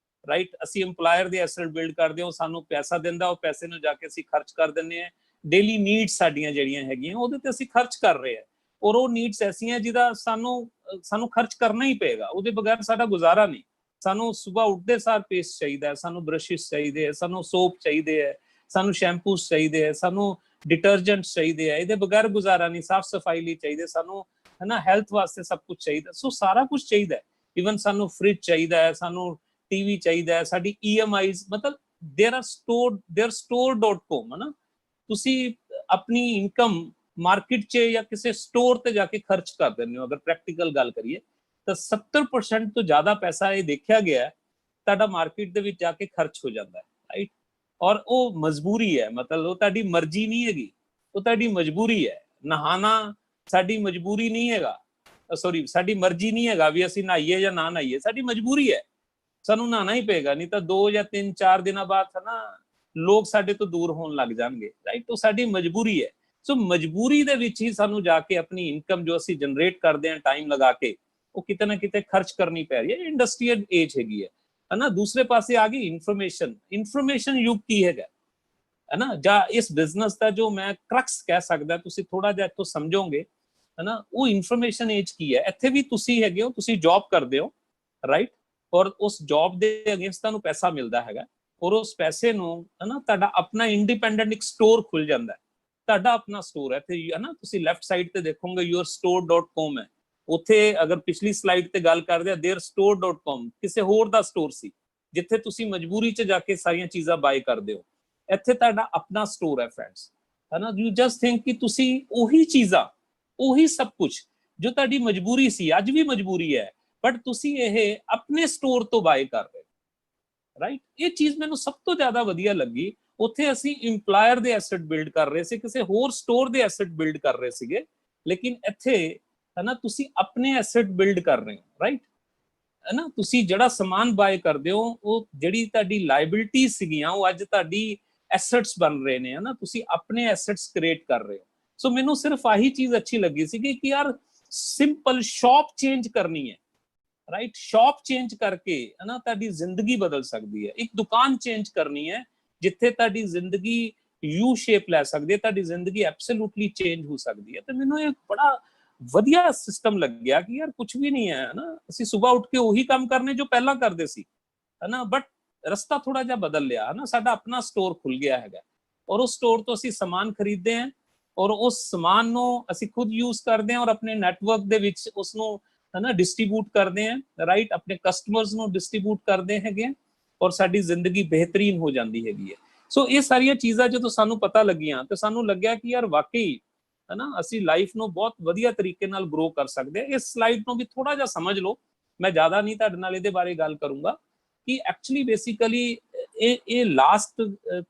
[SPEAKER 2] ਰਾਈਟ। ਅਸੀਂ EMPLOYER ਦੇ ਐਸੈਟ ਬਿਲਡ ਕਰਦੇ ਹਾਂ, ਉਹ ਸਾਨੂੰ ਪੈਸਾ ਦਿੰਦਾ, ਉਹ ਪੈਸੇ ਨੂੰ ਜਾ ਕੇ ਅਸੀਂ ਖਰਚ ਕਰ ਦਿੰਦੇ ਹਾਂ। ਡੇਲੀ ਨੀਡਸ ਸਾਡੀਆਂ ਜਿਹੜੀਆਂ ਹੈਗੀਆਂ ਉਹਦੇ ਤੇ ਅਸੀਂ ਖਰਚ ਕਰ ਰਹੇ ਹਾਂ, ਔਰ ਉਹ ਨੀਡਸ ਐਸੀਆਂ ਜਿਹਦਾ ਸਾਨੂੰ ਖਰਚ ਕਰਨਾ ਹੀ ਪਏਗਾ, ਉਹਦੇ ਬਗੈਰ ਸਾਡਾ ਗੁਜ਼ਾਰਾ ਨਹੀਂ। ਸਾਨੂੰ ਸਵੇਰ ਉੱਠਦੇ ਸਾਰ ਪੇਸਟ ਚਾਹੀਦਾ ਹੈ, ਸਾਨੂੰ ਬ੍ਰਸ਼ਿਸ ਚਾਹੀਦੇ ਹੈ, ਸਾਨੂੰ ਸੋਪ ਚਾਹੀਦੇ ਹੈ, ਸਾਨੂੰ ਸ਼ੈਂਪੂਸ ਚਾਹੀਦੇ ਹੈ, ਸਾਨੂੰ ਡਿਟਰਜੈਂਟਸ ਚਾਹੀਦੇ ਹੈ, ਇਹਦੇ ਬਗੈਰ ਗੁਜ਼ਾਰਾ ਨਹੀਂ। ਸਾਫ਼ ਸਫਾਈ ਲਈ ਚਾਹੀਦੇ ਸਾਨੂੰ, ਹੈ ਨਾ, ਹੈਲਥ ਵਾਸਤੇ ਸਭ ਕੁਝ ਚਾਹੀਦਾ। ਸੋ ਸਾਰਾ ਕੁਝ ਚਾਹੀਦਾ ਹੈ। ਈਵਨ ਸਾਨੂੰ ਫ੍ਰਿਜ ਚਾਹੀਦਾ ਹੈ, ਸਾਨੂੰ ਟੀਵੀ ਚਾਹੀਦਾ ਹੈ, ਸਾਡੀ EMIs, ਮਤਲਬ ਦੇਰ store.com, ਹੈ ਨਾ। ਤੁਸੀਂ ਆਪਣੀ ਇਨਕਮ ਮਾਰਕੀਟ 'ਚ ਜਾਂ ਕਿਸੇ ਸਟੋਰ ਤੇ ਜਾ ਕੇ ਖਰਚ ਕਰ ਦਿੰਦੇ ਹੋ। ਅਗਰ ਪ੍ਰੈਕਟੀਕਲ ਗੱਲ ਕਰੀਏ ਤਾਂ 70% ਤੋਂ ਜ਼ਿਆਦਾ ਪੈਸਾ ਇਹ ਦੇਖਿਆ ਗਿਆ ਤੁਹਾਡਾ ਮਾਰਕੀਟ ਦੇ ਵਿੱਚ ਜਾ ਕੇ ਖਰਚ ਹੋ ਜਾਂਦਾ ਹੈ, ਰਾਈਟ। ਔਰ ਉਹ ਮਜਬੂਰੀ ਹੈ, ਮਤਲਬ ਉਹ ਤੁਹਾਡੀ ਮਰਜ਼ੀ ਨਹੀਂ ਹੈਗੀ, ਉਹ ਤੁਹਾਡੀ ਮਜਬੂਰੀ ਹੈ। ਨਹਾਣਾ ਸਾਡੀ ਮਜਬੂਰੀ ਨਹੀਂ ਹੈਗਾ, ਸੌਰੀ ਸਾਡੀ ਮਰਜ਼ੀ ਨਹੀਂ ਹੈਗਾ ਵੀ ਅਸੀਂ ਨਹਾਈਏ ਜਾਂ ਨਾ ਨਹਾਈਏ, ਸਾਡੀ ਮਜਬੂਰੀ ਹੈ, ਸਾਨੂੰ ਨਹਾਣਾ ਹੀ ਪਏਗਾ, ਨਹੀਂ ਤਾਂ 2 ਜਾਂ 3 4 ਦਿਨਾਂ ਬਾਅਦ ਹੈ ਨਾ ਲੋਕ ਸਾਡੇ ਤੋਂ ਦੂਰ ਹੋਣ ਲੱਗ ਜਾਣਗੇ, ਰਾਈਟ। ਉਹ ਸਾਡੀ ਮਜਬੂਰੀ ਹੈ। ਸੋ ਮਜਬੂਰੀ ਦੇ ਵਿੱਚ ਹੀ ਸਾਨੂੰ ਜਾ ਕੇ ਆਪਣੀ ਇਨਕਮ ਜੋ ਅਸੀਂ ਜਨਰੇਟ ਕਰਦੇ ਹਾਂ ਟਾਈਮ ਲਗਾ ਕੇ, ਉਹ ਕਿਤੇ ਨਾ ਕਿਤੇ ਖਰਚ ਕਰਨੀ ਪੈ ਰਹੀ ਹੈ। ਇੰਡਸਟਰੀਅਲ ਏਜ ਹੈਗੀ ਹੈ ਨਾ। ਦੂਸਰੇ ਪਾਸੇ ਆ ਗਈ ਇਨਫੋਰਮੇਸ਼ਨ ਯੁੱਗ ਕੀ ਹੈਗਾ, ਹੈ ਨਾ, ਜਾਂ ਇਸ ਬਿਜ਼ਨਸ ਦਾ ਜੋ ਮੈਂ ਕ੍ਰਕਸ ਕਹਿ ਸਕਦਾ, ਤੁਸੀਂ ਥੋੜਾ ਜਿਹਾ ਇੱਥੋਂ ਸਮਝੋਗੇ, ਹੈ ਨਾ, ਉਹ ਇਨਫੋਰਮੇਸ਼ਨ ਏਜ ਕੀ ਹੈ। ਇੱਥੇ ਵੀ ਤੁਸੀਂ ਹੈਗੇ ਹੋ, ਤੁਸੀਂ ਜੌਬ ਕਰਦੇ ਹੋ, ਰਾਈਟ, ਔਰ ਉਸ ਜੌਬ ਦੇ ਅਗੇਂਸਟ ਤੁਹਾਨੂੰ ਪੈਸਾ ਮਿਲਦਾ ਹੈਗਾ, ਔਰ ਉਸ ਪੈਸੇ ਨੂੰ, ਹੈ ਨਾ, ਤੁਹਾਡਾ ਆਪਣਾ ਇੰਡੀਪੈਂਡੈਂਟ ਇੱਕ ਸਟੋਰ ਖੁੱਲ ਜਾਂਦਾ ਹੈ, ਤੁਹਾਡਾ ਆਪਣਾ ਸਟੋਰ ਹੈ ਇੱਥੇ, ਹੈ ਨਾ। ਤੁਸੀਂ ਲੈਫਟ ਸਾਈਡ ਤੇ ਦੇਖੋਗੇ yourstore.com ਹੈ, ਉੱਥੇ ਅਗਰ ਪਿਛਲੀ ਸਲਾਈਡ ਤੇ ਗੱਲ ਕਰਦੇ ਆ theirstore.com ਕਿਸੇ ਹੋਰ ਦਾ ਸਟੋਰ ਸੀ, ਜਿੱਥੇ ਤੁਸੀਂ ਮਜਬੂਰੀ 'ਚ ਜਾ ਕੇ ਸਾਰੀਆਂ ਚੀਜ਼ਾਂ ਬਾਏ ਕਰਦੇ ਹੋ। ਇੱਥੇ ਤੁਹਾਡਾ ਆਪਣਾ ਸਟੋਰ ਹੈ ਫਰੈਂਡਸ, ਹੈ ਨਾ। ਯੂ ਜਸਟ ਥਿੰਕ ਕਿ ਤੁਸੀਂ ਉਹੀ ਚੀਜ਼ਾਂ, ਉਹੀ ਸਭ ਕੁਝ ਜੋ ਤੁਹਾਡੀ ਮਜਬੂਰੀ ਸੀ, ਅੱਜ ਵੀ ਮਜਬੂਰੀ ਹੈ, ਬਟ ਤੁਸੀਂ ਇਹ ਆਪਣੇ ਸਟੋਰ ਤੋਂ ਬਾਏ ਕਰ ਰਹੇ ਹੋ, ਰਾਈਟ। ਇਹ ਚੀਜ਼ ਮੈਨੂੰ ਸਭ ਤੋਂ ਜ਼ਿਆਦਾ ਵਧੀਆ ਲੱਗੀ। ਉੱਥੇ ਅਸੀਂ EMPLOYER ਦੇ ਐਸੈਟ ਬਿਲਡ ਕਰ ਰਹੇ ਸੀ, ਕਿਸੇ ਹੋਰ ਸਟੋਰ ਦੇ ਐਸੈਟ ਬਿਲਡ ਕਰ ਰਹੇ ਸੀਗੇ, ਲੇਕਿਨ ਇੱਥੇ, ਹੈ ਨਾ, ਤੁਸੀਂ ਆਪਣੇ ਐਸੈਟ ਬਿਲਡ ਕਰ ਰਹੇ ਹੋ, ਰਾਈਟ, ਹੈ ਨਾ। ਤੁਸੀਂ ਜਿਹੜਾ ਸਮਾਨ ਬਾਏ ਕਰਦੇ ਹੋ, ਉਹ ਜਿਹੜੀ ਤੁਹਾਡੀ ਲਾਇਬਿਲਿਟੀ ਸੀਗੀਆਂ, ਉਹ ਅੱਜ ਤੁਹਾਡੀ ਐਸੈਟਸ ਬਣ ਰਹੇ ਨੇ, ਹੈ ਨਾ। ਤੁਸੀਂ ਆਪਣੇ ਐਸੈਟਸ ਕ੍ਰੀਏਟ ਕਰ ਰਹੇ ਹੋ। ਸੋ ਮੈਨੂੰ ਸਿਰਫ ਆਹੀ ਚੀਜ਼ ਅੱਛੀ ਲੱਗੀ ਸੀ ਕਿ ਯਾਰ ਸਿੰਪਲ ਸ਼ੌਪ ਚੇਂਜ ਕਰਨੀ ਹੈ, ਰਾਈਟ। ਸ਼ੌਪ ਚੇਂਜ ਕਰਕੇ, ਹੈ ਨਾ, ਤੁਹਾਡੀ ਜ਼ਿੰਦਗੀ ਬਦਲ ਸਕਦੀ ਹੈ। ਇੱਕ ਦੁਕਾਨ ਚੇਂਜ ਕਰਨੀ ਹੈ ਜਿੱਥੇ ਤੁਹਾਡੀ ਜ਼ਿੰਦਗੀ ਯੂ ਸ਼ੇਪ ਲੈ ਸਕਦੀ ਹੈ, ਤੁਹਾਡੀ ਜ਼ਿੰਦਗੀ ਐਬਸੋਲੂਟਲੀ ਚੇਂਜ ਹੋ ਸਕਦੀ ਹੈ। ਤੇ ਮੈਨੂੰ ਇਹ ਬੜਾ ਵਧੀਆ ਸਿਸਟਮ ਲੱਗਿਆ ਕਿ ਯਾਰ ਕੁਝ ਵੀ ਨਹੀਂ ਹੈ ਨਾ, ਅਸੀਂ ਸਵੇਰ ਉੱਠ ਕੇ ਉਹੀ ਕੰਮ ਕਰਨੇ ਜੋ ਪਹਿਲਾਂ ਕਰਦੇ ਸੀ, ਹੈ ਨਾ, ਬਟ ਰਸਤਾ ਥੋੜਾ ਜਿਹਾ ਬਦਲ ਲਿਆ, ਹੈ ਨਾ। ਸਾਡਾ ਆਪਣਾ ਸਟੋਰ ਖੁੱਲ ਗਿਆ ਹੈਗਾ, ਔਰ ਉਸ ਸਟੋਰ ਤੋਂ ਅਸੀਂ ਸਮਾਨ ਖਰੀਦਦੇ ਹਾਂ, ਔਰ ਉਸ ਸਮਾਨ ਨੂੰ ਅਸੀਂ ਖੁਦ ਯੂਜ਼ ਕਰਦੇ ਹਾਂ, ਔਰ ਆਪਣੇ ਨੈਟਵਰਕ ਦੇ ਵਿੱਚ ਉਸ ਨੂੰ, ਹੈ ਨਾ, ਡਿਸਟ੍ਰੀਬਿਊਟ ਕਰਦੇ ਹਾਂ, ਰਾਈਟ, ਆਪਣੇ ਕਸਟਮਰਸ ਨੂੰ ਡਿਸਟ੍ਰੀਬਿਊਟ ਕਰਦੇ ਹੈਗੇ, ਔਰ ਸਾਡੀ ਜ਼ਿੰਦਗੀ ਬਿਹਤਰੀਨ ਹੋ ਜਾਂਦੀ ਹੈਗੀ ਹੈ। ਸੋ ਇਹ ਸਾਰੀਆਂ ਚੀਜ਼ਾਂ ਜਦੋਂ ਸਾਨੂੰ ਪਤਾ ਲੱਗੀਆਂ ਤੇ ਸਾਨੂੰ ਲੱਗਿਆ ਕਿ ਯਾਰ ਵਾਕਈ, ਹੈ ਨਾ, ਅਸੀਂ ਲਾਈਫ ਨੂੰ ਬਹੁਤ ਵਧੀਆ ਤਰੀਕੇ ਨਾਲ ਗਰੋ ਕਰ ਸਕਦੇ ਹਾਂ। ਇਸ ਸਲਾਈਡ ਨੂੰ ਵੀ ਥੋੜਾ ਜਿਹਾ ਸਮਝ ਲਓ, ਮੈਂ ਜ਼ਿਆਦਾ ਨਹੀਂ ਤੁਹਾਡੇ ਨਾਲ ਇਹਦੇ ਬਾਰੇ ਗੱਲ ਕਰੂੰਗਾ ਕਿ ਐਕਚੁਅਲੀ ਬੇਸਿਕਲੀ ਇਹ ਲਾਸਟ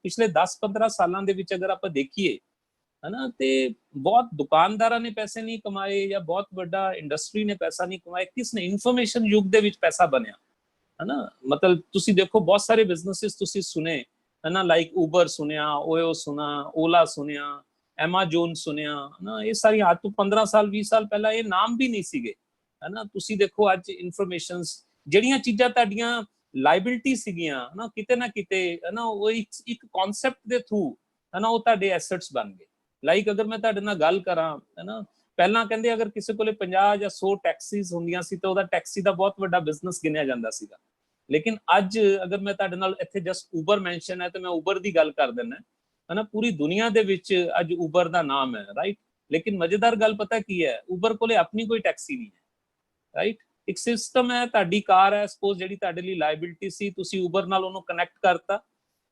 [SPEAKER 2] ਪਿਛਲੇ 10-15 ਸਾਲਾਂ ਦੇ ਵਿੱਚ ਅਗਰ ਆਪਾਂ ਦੇਖੀਏ, ਹੈ ਨਾ, ਤੇ ਬਹੁਤ ਦੁਕਾਨਦਾਰਾਂ ਨੇ ਪੈਸੇ ਨਹੀਂ ਕਮਾਏ ਜਾਂ ਬਹੁਤ ਵੱਡਾ ਇੰਡਸਟਰੀ ਨੇ ਪੈਸਾ ਨਹੀਂ ਕਮਾਇਆ, ਕਿਸ ਨੇ? ਇਨਫੋਰਮੇਸ਼ਨ ਯੁੱਗ ਦੇ ਵਿੱਚ ਪੈਸਾ ਬਣਿਆ, ਹੈ ਨਾ। ਮਤਲਬ ਤੁਸੀਂ ਦੇਖੋ ਬਹੁਤ ਸਾਰੇ ਬਿਜ਼ਨੈਸਿਸ ਤੁਸੀਂ ਸੁਨੇ, ਹੈ ਨਾ, ਲਾਈਕ ਉਬਰ ਸੁਣਿਆ, ਓਯੋ ਸੁਣਾ, ਓਲਾ ਸੁਣਿਆ, ਐਮਾਜ਼ੋਨ ਸੁਣਿਆ, ਹੈ ਨਾ। ਇਹ ਸਾਰੀਆਂ ਅੱਜ ਤੋਂ 15 ਸਾਲ 20 ਸਾਲ ਪਹਿਲਾਂ ਇਹ ਨਾਮ ਵੀ ਨਹੀਂ ਸੀਗੇ, ਹੈ ਨਾ। ਤੁਸੀਂ ਦੇਖੋ ਅੱਜ ਇਨਫੋਰਮੇਸ਼ਨਸ, ਜਿਹੜੀਆਂ ਚੀਜ਼ਾਂ ਤੁਹਾਡੀਆਂ ਲਾਇਬਿਲਿਟੀ ਸੀਗੀਆਂ, ਹੈ ਨਾ, ਕਿਤੇ ਨਾ ਕਿਤੇ, ਹੈ ਨਾ, ਉਹ ਇੱਕ ਕਨਸੈਪਟ ਦੇ ਥਰੂ, ਹੈ ਨਾ, ਉਹ ਤੁਹਾਡੇ ਐਸੈਟਸ ਬਣ ਗਏ। ਲਾਈਕ ਅਗਰ ਮੈਂ ਤੁਹਾਡੇ ਨਾਲ ਗੱਲ ਕਰਾਂ, ਹੈ ਨਾ, ਪਹਿਲਾਂ ਕਹਿੰਦੇ ਅਗਰ ਕਿਸੇ ਕੋਲੇ 50 ਜਾਂ 100 ਟੈਕਸੀਜ਼ ਹੁੰਦੀਆਂ ਸੀ ਤਾਂ ਉਹਦਾ ਟੈਕਸੀ ਦਾ ਬਹੁਤ ਵੱਡਾ ਬਿਜ਼ਨਸ ਗਿਣਿਆ ਜਾਂਦਾ ਸੀਗਾ। ਲੇਕਿਨ ਅੱਜ ਅਗਰ ਮੈਂ ਤੁਹਾਡੇ ਨਾਲ ਇੱਥੇ ਜਸਟ ਉਬਰ ਮੈਂਸ਼ਨ ਹੈ ਤੇ ਮੈਂ ਉਬਰ ਦੀ ਗੱਲ ਕਰ ਦਿੰਦਾ, ਹੈ ਨਾ। ਪੂਰੀ ਦੁਨੀਆ ਦੇ ਵਿੱਚ ਅੱਜ ਉਬਰ ਦਾ ਨਾਮ ਹੈ, ਰਾਈਟ। ਲੇਕਿਨ ਮਜ਼ੇਦਾਰ ਗੱਲ ਪਤਾ ਕੀ ਹੈ, ਉਬਰ ਕੋਲੇ ਆਪਣੀ ਕੋਈ ਟੈਕਸੀ ਨਹੀਂ ਹੈ, ਰਾਈਟ। ਇੱਕ ਸਿਸਟਮ ਹੈ, ਤੁਹਾਡੀ ਕਾਰ ਹੈ ਸਪੋਜ਼, ਜਿਹੜੀ ਤੁਹਾਡੇ ਲਈ ਲਾਇਬਿਲਿਟੀ ਸੀ, ਤੁਸੀਂ ਉਬਰ ਨਾਲ ਉਹਨੂੰ ਕਨੈਕਟ ਕਰਤਾ,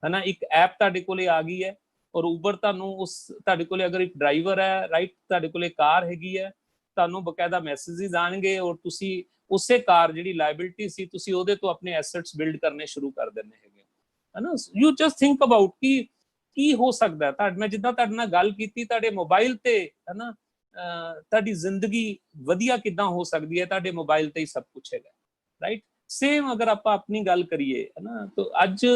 [SPEAKER 2] ਹੈ ਨਾ। ਇੱਕ ਐਪ ਤੁਹਾਡੇ ਕੋਲੇ ਆ ਗਈ ਹੈ, ਔਰ ਉਬਰ ਤੁਹਾਨੂੰ ਉਸ, ਤੁਹਾਡੇ ਕੋਲੇ ਅਗਰ ਇੱਕ ਡਰਾਈਵਰ ਹੈ, ਰਾਈਟ, ਤੁਹਾਡੇ ਕੋਲੇ ਕਾਰ ਹੈਗੀ ਹੈ, ਤੁਹਾਨੂੰ ਬਕਾਇਦਾ ਮੈਸੇजेस ਆਣਗੇ, ਔਰ ਤੁਸੀਂ ਉਸੇ ਕਾਰ ਜਿਹੜੀ ਲਾਇਬਿਲਿਟੀ ਸੀ, ਤੁਸੀਂ ਉਹਦੇ ਤੋਂ ਆਪਣੇ ਐਸੈਟਸ ਬਿਲਡ ਕਰਨੇ ਸ਼ੁਰੂ ਕਰ ਦਿੰਦੇ ਹੈਗੇ, ਹੈ ਨਾ। ਯੂ ਜਸਟ ਥਿੰਕ ਅਬਾਊਟ ਕਿ ਕੀ ਹੋ ਸਕਦਾ ਹੈ। ਮੈਂ ਜਿੱਦਾਂ ਤੁਹਾਡੇ ਨਾਲ ਗੱਲ ਕੀਤੀ, ਤੁਹਾਡੇ ਮੋਬਾਈਲ ਤੇ, ਹੈ ਨਾ, ਤੁਹਾਡੀ ਜ਼ਿੰਦਗੀ ਵਧੀਆ ਕਿੱਦਾਂ ਹੋ ਸਕਦੀ ਹੈ, ਤੁਹਾਡੇ ਮੋਬਾਈਲ ਤੇ ਹੀ ਸਭ ਕੁਝ ਹੈਗਾ, ਰਾਈਟ। ਸੇਮ ਅਗਰ ਆਪਾਂ ਆਪਣੀ ਗੱਲ ਕਰੀਏ, ਹੈ ਨਾ, ਤਾਂ ਅੱਜ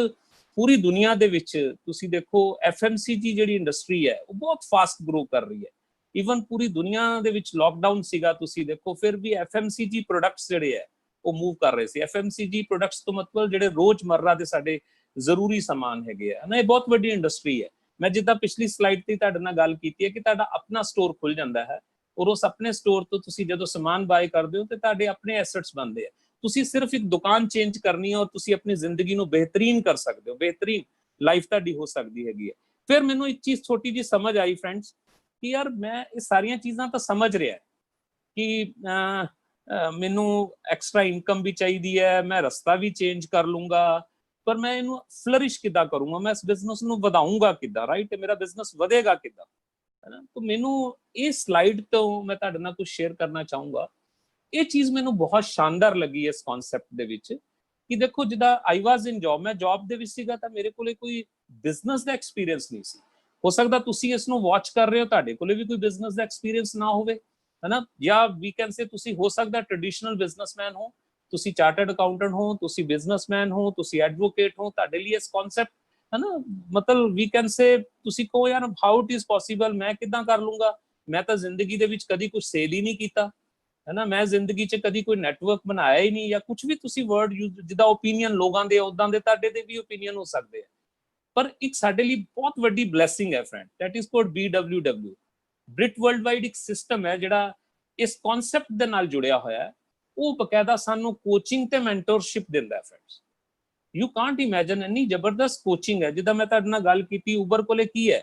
[SPEAKER 2] ਪੂਰੀ ਦੁਨੀਆ ਦੇ ਵਿੱਚ ਤੁਸੀਂ ਦੇਖੋ FMCG ਜਿਹੜੀ ਇੰਡਸਟਰੀ ਹੈ ਉਹ ਬਹੁਤ ਫਾਸਟ ਗਰੋ ਕਰ ਰਹੀ ਹੈ। ਈਵਨ ਪੂਰੀ ਦੁਨੀਆ ਦੇ ਵਿੱਚ ਲੋਕਡਾਊਨ ਸੀਗਾ, ਤੁਸੀਂ ਦੇਖੋ ਫਿਰ ਵੀ FMCG ਪ੍ਰੋਡਕਟਸ ਜਿਹੜੇ ਹੈ ਉਹ ਮੂਵ ਕਰ ਰਹੇ ਸੀ। FMCG ਪ੍ਰੋਡਕਟਸ ਤੋਂ ਮਤਲਬ ਜਿਹੜੇ ਰੋਜ਼ਮਰਰਾ ਦੇ ਸਾਡੇ ਜ਼ਰੂਰੀ ਸਮਾਨ ਹੈਗੇ ਆ ਨਾ, ਇਹ ਬਹੁਤ ਵੱਡੀ ਇੰਡਸਟਰੀ ਹੈ। ਮੈਂ ਜਿੱਦਾਂ ਪਿਛਲੀ ਸਲਾਈਡ ਤੇ ਤੁਹਾਡੇ ਨਾਲ ਗੱਲ ਕੀਤੀ ਹੈ ਕਿ ਤੁਹਾਡਾ ਆਪਣਾ ਸਟੋਰ ਖੁੱਲ ਜਾਂਦਾ ਹੈ, ਔਰ ਉਸ ਆਪਣੇ ਸਟੋਰ ਤੋਂ ਤੁਸੀਂ ਜਦੋਂ ਸਮਾਨ ਬਾਏ ਕਰਦੇ ਹੋ ਤੇ ਤੁਹਾਡੇ ਆਪਣੇ ਐਸੈਟਸ ਬਣਦੇ ਆ। ਤੁਸੀਂ ਸਿਰਫ ਇੱਕ ਦੁਕਾਨ ਚੇਂਜ ਕਰਨੀ ਹੈ ਔਰ ਤੁਸੀਂ ਆਪਣੀ ਜ਼ਿੰਦਗੀ ਨੂੰ ਬਿਹਤਰੀਨ ਕਰ ਸਕਦੇ ਹੋ, ਬਿਹਤਰੀਨ ਲਾਈਫ ਤੁਹਾਡੀ ਹੋ ਸਕਦੀ ਹੈਗੀ ਹੈ। ਫਿਰ ਮੈਨੂੰ ਇੱਕ ਚੀਜ਼ ਛੋਟੀ ਜੀ ਸਮਝ ਆਈ ਫਰੈਂਡਸ ਕਿ ਯਾਰ ਮੈਂ ਇਹ ਸਾਰੀਆਂ ਚੀਜ਼ਾਂ ਤਾਂ ਸਮਝ ਰਿਹਾ ਕਿ ਮੈਨੂੰ ਐਕਸਟਰਾ ਇਨਕਮ ਵੀ ਚਾਹੀਦੀ ਹੈ, ਮੈਂ ਰਸਤਾ ਵੀ ਚੇਂਜ ਕਰ ਲੂੰਗਾ, ਪਰ ਮੈਂ ਇਹਨੂੰ ਫਲਰਿਸ਼ ਕਿੱਦਾਂ ਕਰੂੰਗਾ, ਮੈਂ ਇਸ ਬਿਜ਼ਨਸ ਨੂੰ ਵਧਾਊਂਗਾ ਕਿੱਦਾਂ, ਰਾਈਟ, ਮੇਰਾ ਬਿਜ਼ਨਸ ਵਧੇਗਾ ਕਿੱਦਾਂ, ਹੈ ਨਾ। ਤਾਂ ਮੈਨੂੰ ਇਹ ਸਲਾਈਡ ਤੋਂ ਮੈਂ ਤੁਹਾਡੇ ਨਾਲ ਕੁਝ ਸ਼ੇਅਰ ਕਰਨਾ ਚਾਹੂੰਗਾ। ਇਹ ਚੀਜ਼ ਮੈਨੂੰ ਬਹੁਤ ਸ਼ਾਨਦਾਰ ਲੱਗੀ ਇਸ ਕਨਸੈਪਟ ਦੇ ਵਿੱਚ ਕਿ ਦੇਖੋ ਜਿੱਦਾਂ ਆਈ ਵਾਜ਼ ਇਨ ਜੌਬ, ਮੈਂ ਜੌਬ ਦੇ ਵਿੱਚ ਸੀਗਾ ਤਾਂ ਮੇਰੇ ਕੋਲੇ ਕੋਈ ਬਿਜ਼ਨਸ ਦਾ ਐਕਸਪੀਰੀਅੰਸ ਨਹੀਂ ਸੀ। ਹੋ ਸਕਦਾ ਤੁਸੀਂ ਇਸ ਨੂੰ ਵਾਚ ਕਰ ਰਹੇ ਹੋ, ਤੁਹਾਡੇ ਕੋਲੇ ਵੀ ਕੋਈ ਬਿਜ਼ਨਸ ਦਾ ਐਕਸਪੀਰੀਅੰਸ ਨਾ ਹੋਵੇ, ਹੈ ਨਾ, ਜਾਂ ਵੀ ਕੈਨ ਸੇ ਤੁਸੀਂ ਹੋ ਸਕਦਾ ਟ੍ਰੈਡੀਸ਼ਨਲ ਬਿਜ਼ਨਸਮੈਨ ਹੋ, ਤੁਸੀਂ ਚਾਰਟਰਡ ਅਕਾਊਂਟੈਂਟ ਹੋ, ਤੁਸੀਂ ਬਿਜ਼ਨਸਮੈਨ ਹੋ, ਤੁਸੀਂ ਐਡਵੋਕੇਟ ਹੋ, ਤੁਹਾਡੇ ਲਈ ਇਸ ਕਨਸੈਪਟ ਹੈ ਨਾ, ਮਤਲਬ ਵੀ ਕੈਨ ਸੇ ਤੁਸੀਂ ਕਹੋ ਯਾਰ ਹਾਊ ਇਟ ਇਜ਼ ਪੋਸੀਬਲ, ਮੈਂ ਕਿੱਦਾਂ ਕਰ ਲੂੰਗਾ, ਮੈਂ ਤਾਂ ਜ਼ਿੰਦਗੀ ਦੇ ਵਿੱਚ ਕਦੀ ਕੁਝ ਸੇਲ ਹੀ ਨਹੀਂ ਕੀਤਾ, ਹੈ ਨਾ, ਮੈਂ ਜ਼ਿੰਦਗੀ 'ਚ ਕਦੀ ਕੋਈ ਨੈਟਵਰਕ ਬਣਾਇਆ ਹੀ ਨਹੀਂ, ਜਾਂ ਕੁਝ ਵੀ ਤੁਸੀਂ ਵਰਡ ਯੂਜ਼, ਜਿੱਦਾਂ ਓਪੀਨੀਅਨ ਲੋਕਾਂ ਦੇ ਉਦਾਂ ਦੇ ਤੁਹਾਡੇ ਦੇ ਵੀ ਓਪੀਨੀਅਨ ਹੋ ਸਕਦੇ ਆ। ਪਰ ਇੱਕ ਸਾਡੇ ਲਈ ਬਹੁਤ ਵੱਡੀ ਬਲੇਸਿੰਗ ਹੈ friend, that is called BWW, Britt worldwide ਇੱਕ ਸਿਸਟਮ ਹੈ ਜਿਹੜਾ ਇਸ ਕਨਸੈਪਟ ਦੇ ਨਾਲ ਜੁੜਿਆ ਹੋਇਆ ਹੈ। ਉਹ ਬਕਾਇਦਾ ਸਾਨੂੰ ਕੋਚਿੰਗ ਤੇ ਮੈਂਟੋਰਸ਼ਿਪ ਦਿੰਦਾ ਹੈ ਫਰੈਂਡਸ। ਯੂ ਕਾਂਟ ਇਮੇਜਿਨ, ਇੰਨੀ ਜ਼ਬਰਦਸਤ ਕੋਚਿੰਗ ਹੈ। ਜਿੱਦਾਂ ਮੈਂ ਤੁਹਾਡੇ ਨਾਲ ਗੱਲ ਕੀਤੀ, ਉਬਰ ਕੋਲੇ ਕੀ ਹੈ,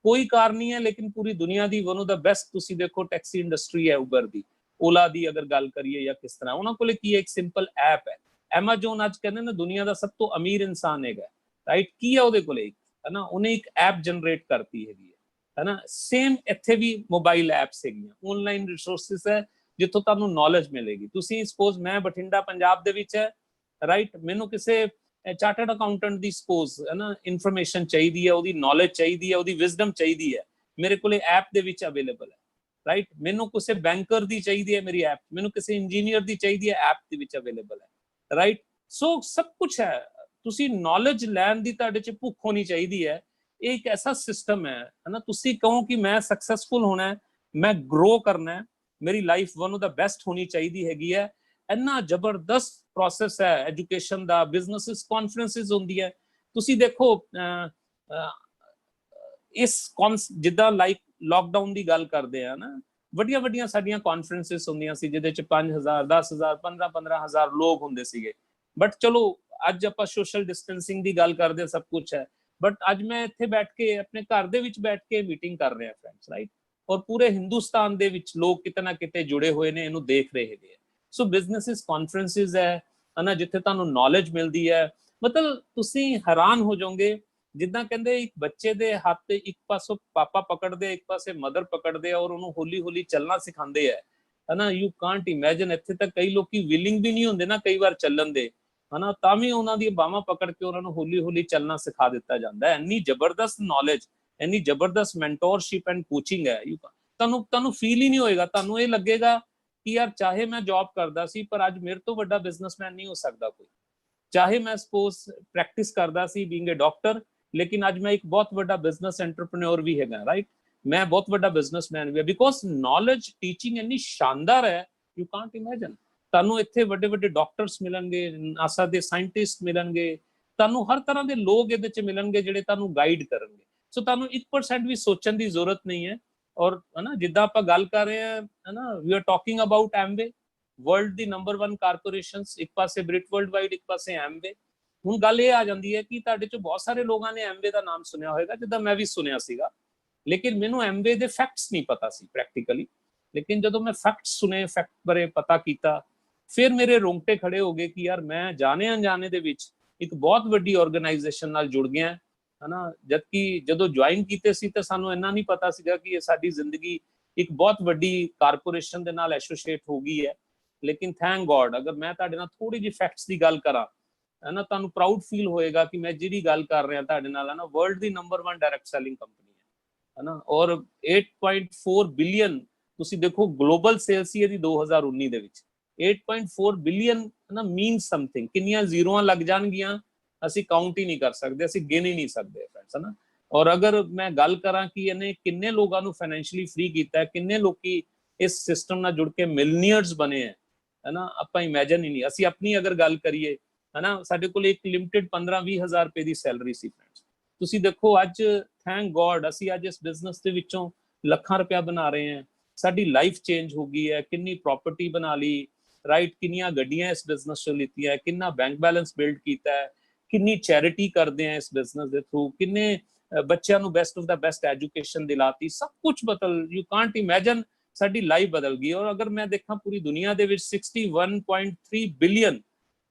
[SPEAKER 2] ਕੋਈ ਕਾਰ ਨਹੀਂ ਹੈ, ਲੇਕਿਨ ਪੂਰੀ ਦੁਨੀਆ ਦੀ ਵਨ ਆਫ ਦਾ ਬੈਸਟ, ਤੁਸੀਂ ਦੇਖੋ ਟੈਕਸੀ ਇੰਡਸਟਰੀ ਹੈ ਉਬਰ ਦੀ, ਓਲਾ ਦੀ ਅਗਰ ਗੱਲ ਕਰੀਏ ਜਾਂ ਕਿਸ ਤਰ੍ਹਾਂ, ਉਹਨਾਂ ਕੋਲੇ ਕੀ ਹੈ, ਇੱਕ ਸਿੰਪਲ ਐਪ ਹੈ। ਐਮਾਜ਼ੋਨ ਅੱਜ ਕਹਿੰਦੇ ਨੇ ਦੁਨੀਆ ਦਾ ਸਭ ਤੋਂ ਅਮੀਰ ਇਨਸਾਨ ਹੈਗਾ, ਰਾਈਟ, ਕੀ ਹੈ ਉਹਦੇ ਕੋਲੇ, ਹੈ ਨਾ, ਉਹਨੇ ਇੱਕ ਐਪ ਜਨਰੇਟ ਕਰਤੀ ਹੈਗੀ ਹੈ ਨਾ। ਸੇਮ ਇੱਥੇ ਵੀ ਮੋਬਾਈਲ ਐਪਸ ਹੈਗੀਆਂ, ਆਨਲਾਈਨ ਰਿਸੋਰਸਿਸ ਹੈ ਜਿੱਥੋਂ ਤੁਹਾਨੂੰ ਨੌਲੇਜ ਮਿਲੇਗੀ। ਤੁਸੀਂ ਸਪੋਜ਼ ਮੈਂ ਬਠਿੰਡਾ ਪੰਜਾਬ ਦੇ ਵਿੱਚ ਹੈ, ਰਾਈਟ, ਮੈਨੂੰ ਕਿਸੇ ਚਾਰਟਰਡ ਅਕਾਊਂਟੈਂਟ ਦੀ ਸਪੋਜ਼ ਹੈ ਨਾ ਇਨਫੋਰਮੇਸ਼ਨ ਚਾਹੀਦੀ ਹੈ, ਉਹਦੀ ਨੌਲੇਜ ਚਾਹੀਦੀ ਹੈ, ਉਹਦੀ ਵਿਜ਼ਡਮ ਚਾਹੀਦੀ ਹੈ, ਮੇਰੇ ਕੋਲੇ ਐਪ ਦੇ ਵਿੱਚ ਅਵੇਲੇਬਲ ਹੈ, ਰਾਈਟ। ਮੈਨੂੰ ਕਿਸੇ ਬੈਂਕਰ ਦੀ ਚਾਹੀਦੀ ਹੈ ਮੇਰੀ ਐਪ, ਮੈਨੂੰ ਕਿਸੇ ਇੰਜੀਨੀਅਰ ਦੀ ਚਾਹੀਦੀ ਹੈ ਐਪ ਦੇ ਵਿੱਚ ਅਵੇਲੇਬਲ ਹੈ, ਰਾਈਟ। ਸੋ ਸਭ ਕੁਝ ਹੈ, ਤੁਸੀਂ ਨੌਲੇਜ ਲੈਣ ਦੀ ਤੁਹਾਡੇ 'ਚ ਭੁੱਖ ਹੋਣੀ ਚਾਹੀਦੀ ਹੈ। ਇਹ ਇੱਕ ਐਸਾ ਸਿਸਟਮ ਹੈ ਨਾ, ਤੁਸੀਂ ਕਹੋ ਕਿ ਮੈਂ ਸਕਸੈਸਫੁਲ ਹੋਣਾ ਹੈ, ਮੈਂ ਗਰੋ ਕਰਨਾ ਹੈ, ਮੇਰੀ life one of the best ਹੋਣੀ ਚਾਹੀਦੀ ਹੈਗੀ ਹੈ। ਇੰਨਾ ਜ਼ਬਰਦਸਤ ਪ੍ਰੋਸੈਸ ਹੈ ਐਜੂਕੇਸ਼ਨ ਦਾ, ਬਿਜ਼ਨਸਿਸ ਕਾਨਫਰੰਸਿਸ ਹੁੰਦੀ ਹੈ। ਤੁਸੀਂ ਦੇਖੋ ਇਸ ਜਿੱਦਾਂ ਲਾਈਕ ਲਾਕਡਾਊਨ ਦੀ ਗੱਲ ਕਰਦੇ ਆ ਨਾ, ਵੱਡੀਆਂ ਵੱਡੀਆਂ ਸਾਡੀਆਂ ਕਾਨਫਰੰਸਿਸ ਹੁੰਦੀਆਂ ਸੀ ਜਿਹਦੇ 'ਚ 5000 10,000 15,000 ਲੋਕ ਹੁੰਦੇ ਸੀਗੇ। ਬਟ ਚਲੋ ਅੱਜ ਆਪਾਂ ਸੋਸ਼ਲ ਡਿਸਟੈਂਸਿੰਗ ਦੀ ਗੱਲ ਕਰਦੇ, ਸਭ ਕੁਝ ਹੈ, ਬਟ ਅੱਜ ਮੈਂ ਇੱਥੇ ਬੈਠ ਕੇ ਆਪਣੇ ਘਰ ਦੇ ਵਿੱਚ ਬੈਠ ਕੇ ਮੀਟਿੰਗ ਕਰ ਰਿਹਾ ਫਰੈਂਡਸ, ਰਾਈਟ, ਔਰ ਪੂਰੇ ਹਿੰਦੁਸਤਾਨ ਦੇ ਵਿੱਚ ਲੋਕ ਕਿਤੇ ਨਾ ਕਿਤੇ ਜੁੜੇ ਹੋਏ ਨੇ, ਇਹਨੂੰ ਦੇਖ ਰਹੇ ਹੈਗੇ। ਸੋ ਬਿਜ਼ਨਸਿਸ ਕਾਨਫਰੰਸਿਸ ਹੈ ਨਾ, ਜਿੱਥੇ ਤੁਹਾਨੂੰ ਨੌਲੇਜ ਮਿਲਦੀ ਹੈ, ਮਤਲਬ ਤੁਸੀਂ ਹੈਰਾਨ ਹੋ ਜਾਓਗੇ। ਜਿੱਦਾਂ ਕਹਿੰਦੇ ਇੱਕ ਬੱਚੇ ਦੇ ਹੱਥ ਤੇ ਇੱਕ ਪਾਸੋਂ ਪਾਪਾ ਪਕੜਦੇ, ਇੱਕ ਪਾਸੇ ਮਦਰ ਪਕੜਦੇ ਆ, ਔਰ ਉਹਨੂੰ ਹੌਲੀ ਹੌਲੀ ਚੱਲਣਾ ਸਿਖਾਉਂਦੇ ਹੈ ਨਾ। ਯੂ ਕਾਂਟ ਇਮੇਜਿਨ, ਇੱਥੇ ਤਾਂ ਕਈ ਲੋਕੀ ਵਿਲਿੰਗ ਵੀ ਨਹੀਂ ਹੁੰਦੇ ਨਾ ਕਈ ਵਾਰ ਚੱਲਣ ਦੇ, ਹਨਾ, ਤਾਂ ਵੀ ਉਹਨਾਂ ਦੀ ਬਾਹਾਂ ਪਕੜ ਕੇ ਉਹਨਾਂ ਨੂੰ ਹੌਲੀ ਹੌਲੀ ਚੱਲਣਾ ਸਿਖਾ ਦਿੱਤਾ ਜਾਂਦਾ ਹੈ। ਇੰਨੀ ਜ਼ਬਰਦਸਤ ਨੌਲੇਜ, ਇੰਨੀ ਜ਼ਬਰਦਸਤ ਮੈਂਟੋਰਸ਼ਿਪ ਐਂਡ ਕੋਚਿੰਗ ਹੈ। ਤੁਹਾਨੂੰ ਫੀਲ ਹੀ ਨਹੀਂ ਹੋਏਗਾ, ਤੁਹਾਨੂੰ ਇਹ ਲੱਗੇਗਾ ਕਿ ਯਾਰ ਚਾਹੇ ਮੈਂ ਜੌਬ ਕਰਦਾ ਸੀ ਪਰ ਅੱਜ ਮੇਰੇ ਤੋਂ ਵੱਡਾ ਬਿਜ਼ਨਸਮੈਨ ਨਹੀਂ ਹੋ ਸਕਦਾ ਕੋਈ। ਚਾਹੇ ਮੈਂ ਸਪੋਜ਼ ਪ੍ਰੈਕਟਿਸ ਕਰਦਾ ਸੀ ਬੀਇੰਗ ਅ ਡਾਕਟਰ, ਲੇਕਿਨ ਅੱਜ ਮੈਂ ਇੱਕ ਬਹੁਤ ਵੱਡਾ ਬਿਜ਼ਨਸ ਐਂਟਰਪ੍ਰੈਨਿਓਰ ਵੀ ਹੈਗਾ, ਰਾਈਟ, ਮੈਂ ਬਹੁਤ ਵੱਡਾ ਬਿਜ਼ਨਸਮੈਨ ਵੀ ਹੈ, ਬਿਕੋਜ਼ ਨੌਲੇਜ ਟੀਚਿੰਗ ਇੰਨੀ ਸ਼ਾਨਦਾਰ ਹੈ, ਯੂ ਕਾਂਟ ਇਮੇਜਿਨ। ਤੁਹਾਨੂੰ ਇੱਥੇ ਵੱਡੇ ਵੱਡੇ ਡਾਕਟਰਸ ਮਿਲਣਗੇ, ਨਾਸਾ ਦੇ ਸਾਇੰਟਿਸਟ ਮਿਲਣਗੇ, ਤੁਹਾਨੂੰ ਹਰ ਤਰ੍ਹਾਂ ਦੇ ਲੋਕ ਇਹਦੇ 'ਚ ਮਿਲਣਗੇ ਜਿਹੜੇ ਤੁਹਾਨੂੰ ਗਾਈਡ ਕਰਨਗੇ। ਸੋ ਤੁਹਾਨੂੰ 1% ਵੀ ਸੋਚਣ ਦੀ ਜ਼ਰੂਰਤ ਨਹੀਂ ਹੈ। ਔਰ ਹੈ ਨਾ, ਜਿੱਦਾਂ ਆਪਾਂ ਗੱਲ ਕਰ ਰਹੇ ਹਾਂ, ਹੈ ਨਾ, we are talking about Amway, world ਦੀ ਨੰਬਰ 1 ਕਾਰਪੋਰੇਸ਼ਨਸ, ਇੱਕ ਪਾਸੇ ਬ੍ਰਿਟ ਵਰਲਡ ਵਾਈਡ, ਇੱਕ ਪਾਸੇ ਐਮਵੇ। ਹੁਣ ਗੱਲ ਇਹ ਆ ਜਾਂਦੀ ਹੈ ਕਿ ਤੁਹਾਡੇ 'ਚ ਬਹੁਤ ਸਾਰੇ ਲੋਕਾਂ ਨੇ ਐਮਵੇ ਦਾ ਨਾਮ ਸੁਣਿਆ ਹੋਏਗਾ, ਜਿੱਦਾਂ ਮੈਂ ਵੀ ਸੁਣਿਆ ਸੀਗਾ, ਲੇਕਿਨ ਮੈਨੂੰ ਐਮਵੇ ਦੇ ਫੈਕਟਸ ਨਹੀਂ ਪਤਾ ਸੀ ਪ੍ਰੈਕਟੀਕਲੀ। ਲੇਕਿਨ ਜਦੋਂ ਮੈਂ ਫੈਕਟਸ ਸੁਣੇ, ਫੈਕਟ ਬਾਰੇ ਪਤਾ ਕੀਤਾ, ਫਿਰ ਮੇਰੇ ਰੋਂਗਟੇ ਖੜੇ ਹੋ ਗਏ ਕਿ ਯਾਰ ਮੈਂ ਜਾਣੇ ਅਣਜਾਣੇ ਦੇ ਵਿੱਚ ਇੱਕ ਬਹੁਤ ਵੱਡੀ ਆਰਗੇਨਾਈਜੇਸ਼ਨ ਨਾਲ ਜੁੜ ਗਿਆ, ਹਨਾ। ਜਦਕਿ ਜਦੋਂ ਜੁਆਇਨ ਕੀਤੇ ਸੀ ਤਾਂ ਸਾਨੂੰ ਇੰਨਾ ਨਹੀਂ ਪਤਾ ਸੀਗਾ ਕਿ ਇਹ ਸਾਡੀ ਜ਼ਿੰਦਗੀ ਇੱਕ ਬਹੁਤ ਵੱਡੀ ਕਾਰਪੋਰੇਸ਼ਨ ਦੇ ਨਾਲ ਐਸੋਸੀਏਟ ਹੋ ਗਈ ਹੈ। ਲੇਕਿਨ ਥੈਂਕ ਗੋਡ, ਅਗਰ ਮੈਂ ਤੁਹਾਡੇ ਨਾਲ ਥੋੜੀ ਜਿਹੀ ਫੈਕਟਸ ਦੀ ਗੱਲ ਕਰਾਂ, ਹੈ ਨਾ, ਤੁਹਾਨੂੰ ਪ੍ਰਾਊਡ ਫੀਲ ਹੋਏਗਾ ਕਿ ਮੈਂ ਜਿਹੜੀ ਗੱਲ ਕਰ ਰਿਹਾ ਤੁਹਾਡੇ ਨਾਲ, ਹੈ ਨਾ, ਵਰਲਡ ਦੀ ਨੰਬਰ 1 ਡਾਇਰੈਕਟ ਸੈਲਿੰਗ ਕੰਪਨੀ ਹੈ ਨਾ, ਔਰ 8.4 ਬਿਲੀਅਨ ਤੁਸੀਂ ਦੇਖੋ ਗਲੋਬਲ ਸੇਲਸ ਹੀ ਇਹਦੀ 2019 ਦੇ ਵਿੱਚ 8.4 ਬਿਲੀਅਨ ਨਾ ਮੀਨ ਸਮਥਿੰਗ, ਕਿੰਨੀਆਂ ਜ਼ੀਰੋਆਂ ਲੱਗ ਜਾਣਗੀਆਂ ਅਸੀਂ ਕਾਊਂਟ ਹੀ ਨਹੀਂ ਕਰ ਸਕਦੇ, ਅਸੀਂ ਗਿਣ ਹੀ ਨਹੀਂ ਸਕਦੇ ਫਰੈਂਡਸ, ਹੈ ਨਾ। ਔਰ ਅਗਰ ਮੈਂ ਗੱਲ ਕਰਾਂ ਕਿ ਇਹਨੇ ਕਿੰਨੇ ਲੋਕਾਂ ਨੂੰ ਫਾਈਨੈਂਸ਼ੀਅਲੀ ਫ੍ਰੀ ਕੀਤਾ ਹੈ, ਕਿੰਨੇ ਲੋਕੀ ਇਸ ਸਿਸਟਮ ਨਾਲ ਜੁੜ ਕੇ ਮਿਲੀਅਨਰਸ ਬਣੇ ਹੈ, है ना, ਆਪਾਂ ਇਮੇਜਿਨ ਹੀ ਨਹੀਂ। ਅਸੀਂ ਆਪਣੀ ਅਗਰ ਗੱਲ ਕਰੀਏ ਹੈ ਨਾ, ਸਾਡੇ ਕੋਲ ਇੱਕ ਲਿਮਿਟਡ 15-20 ਹਜ਼ਾਰ ਰੁਪਏ ਦੀ ਸੈਲਰੀ ਸੀ ਫਰੈਂਡਸ। ਤੁਸੀਂ ਦੇਖੋ ਅੱਜ ਥੈਂਕ ਗੋਡ ਅਸੀਂ ਅੱਜ ਇਸ ਬਿਜ਼ਨਸ ਦੇ ਵਿੱਚੋਂ ਲੱਖਾਂ ਰੁਪਇਆ ਬਣਾ ਰਹੇ ਹਾਂ। ਸਾਡੀ ਲਾਈਫ ਚੇਂਜ ਹੋ ਗਈ ਹੈ, ਕਿੰਨੀ ਪ੍ਰਾਪਰਟੀ ਬਣਾ ਲਈ, ਰਾਈਟ, ਕਿੰਨੀਆਂ ਗੱਡੀਆਂ ਇਸ ਬਿਜ਼ਨਸ ਚੋਂ ਲਿੱਤੀਆਂ, ਕਿੰਨਾ ਬੈਂਕ ਬੈਲੈਂਸ ਬਿਲਡ ਕੀਤਾ ਹੈ, ਕਿੰਨੀ ਚੈਰਿਟੀ ਕਰਦੇ ਆ ਇਸ ਬਿਜ਼ਨਸ ਦੇ ਥਰੂ, ਕਿੰਨੇ ਬੱਚਿਆਂ ਨੂੰ best of the best education ਦਿਲਾਤੀ, ਸਭ ਕੁਝ ਬਦਲ, ਯੂ ਕਾਂਟ ਇਮੇਜਿਨ ਸਾਡੀ ਲਾਈਫ ਬਦਲ ਗਈ। ਔਰ ਅਗਰ ਮੈਂ ਦੇਖਾਂ ਪੂਰੀ ਦੁਨੀਆ ਦੇ ਵਿੱਚ 61.3 ਬਿਲੀਅਨ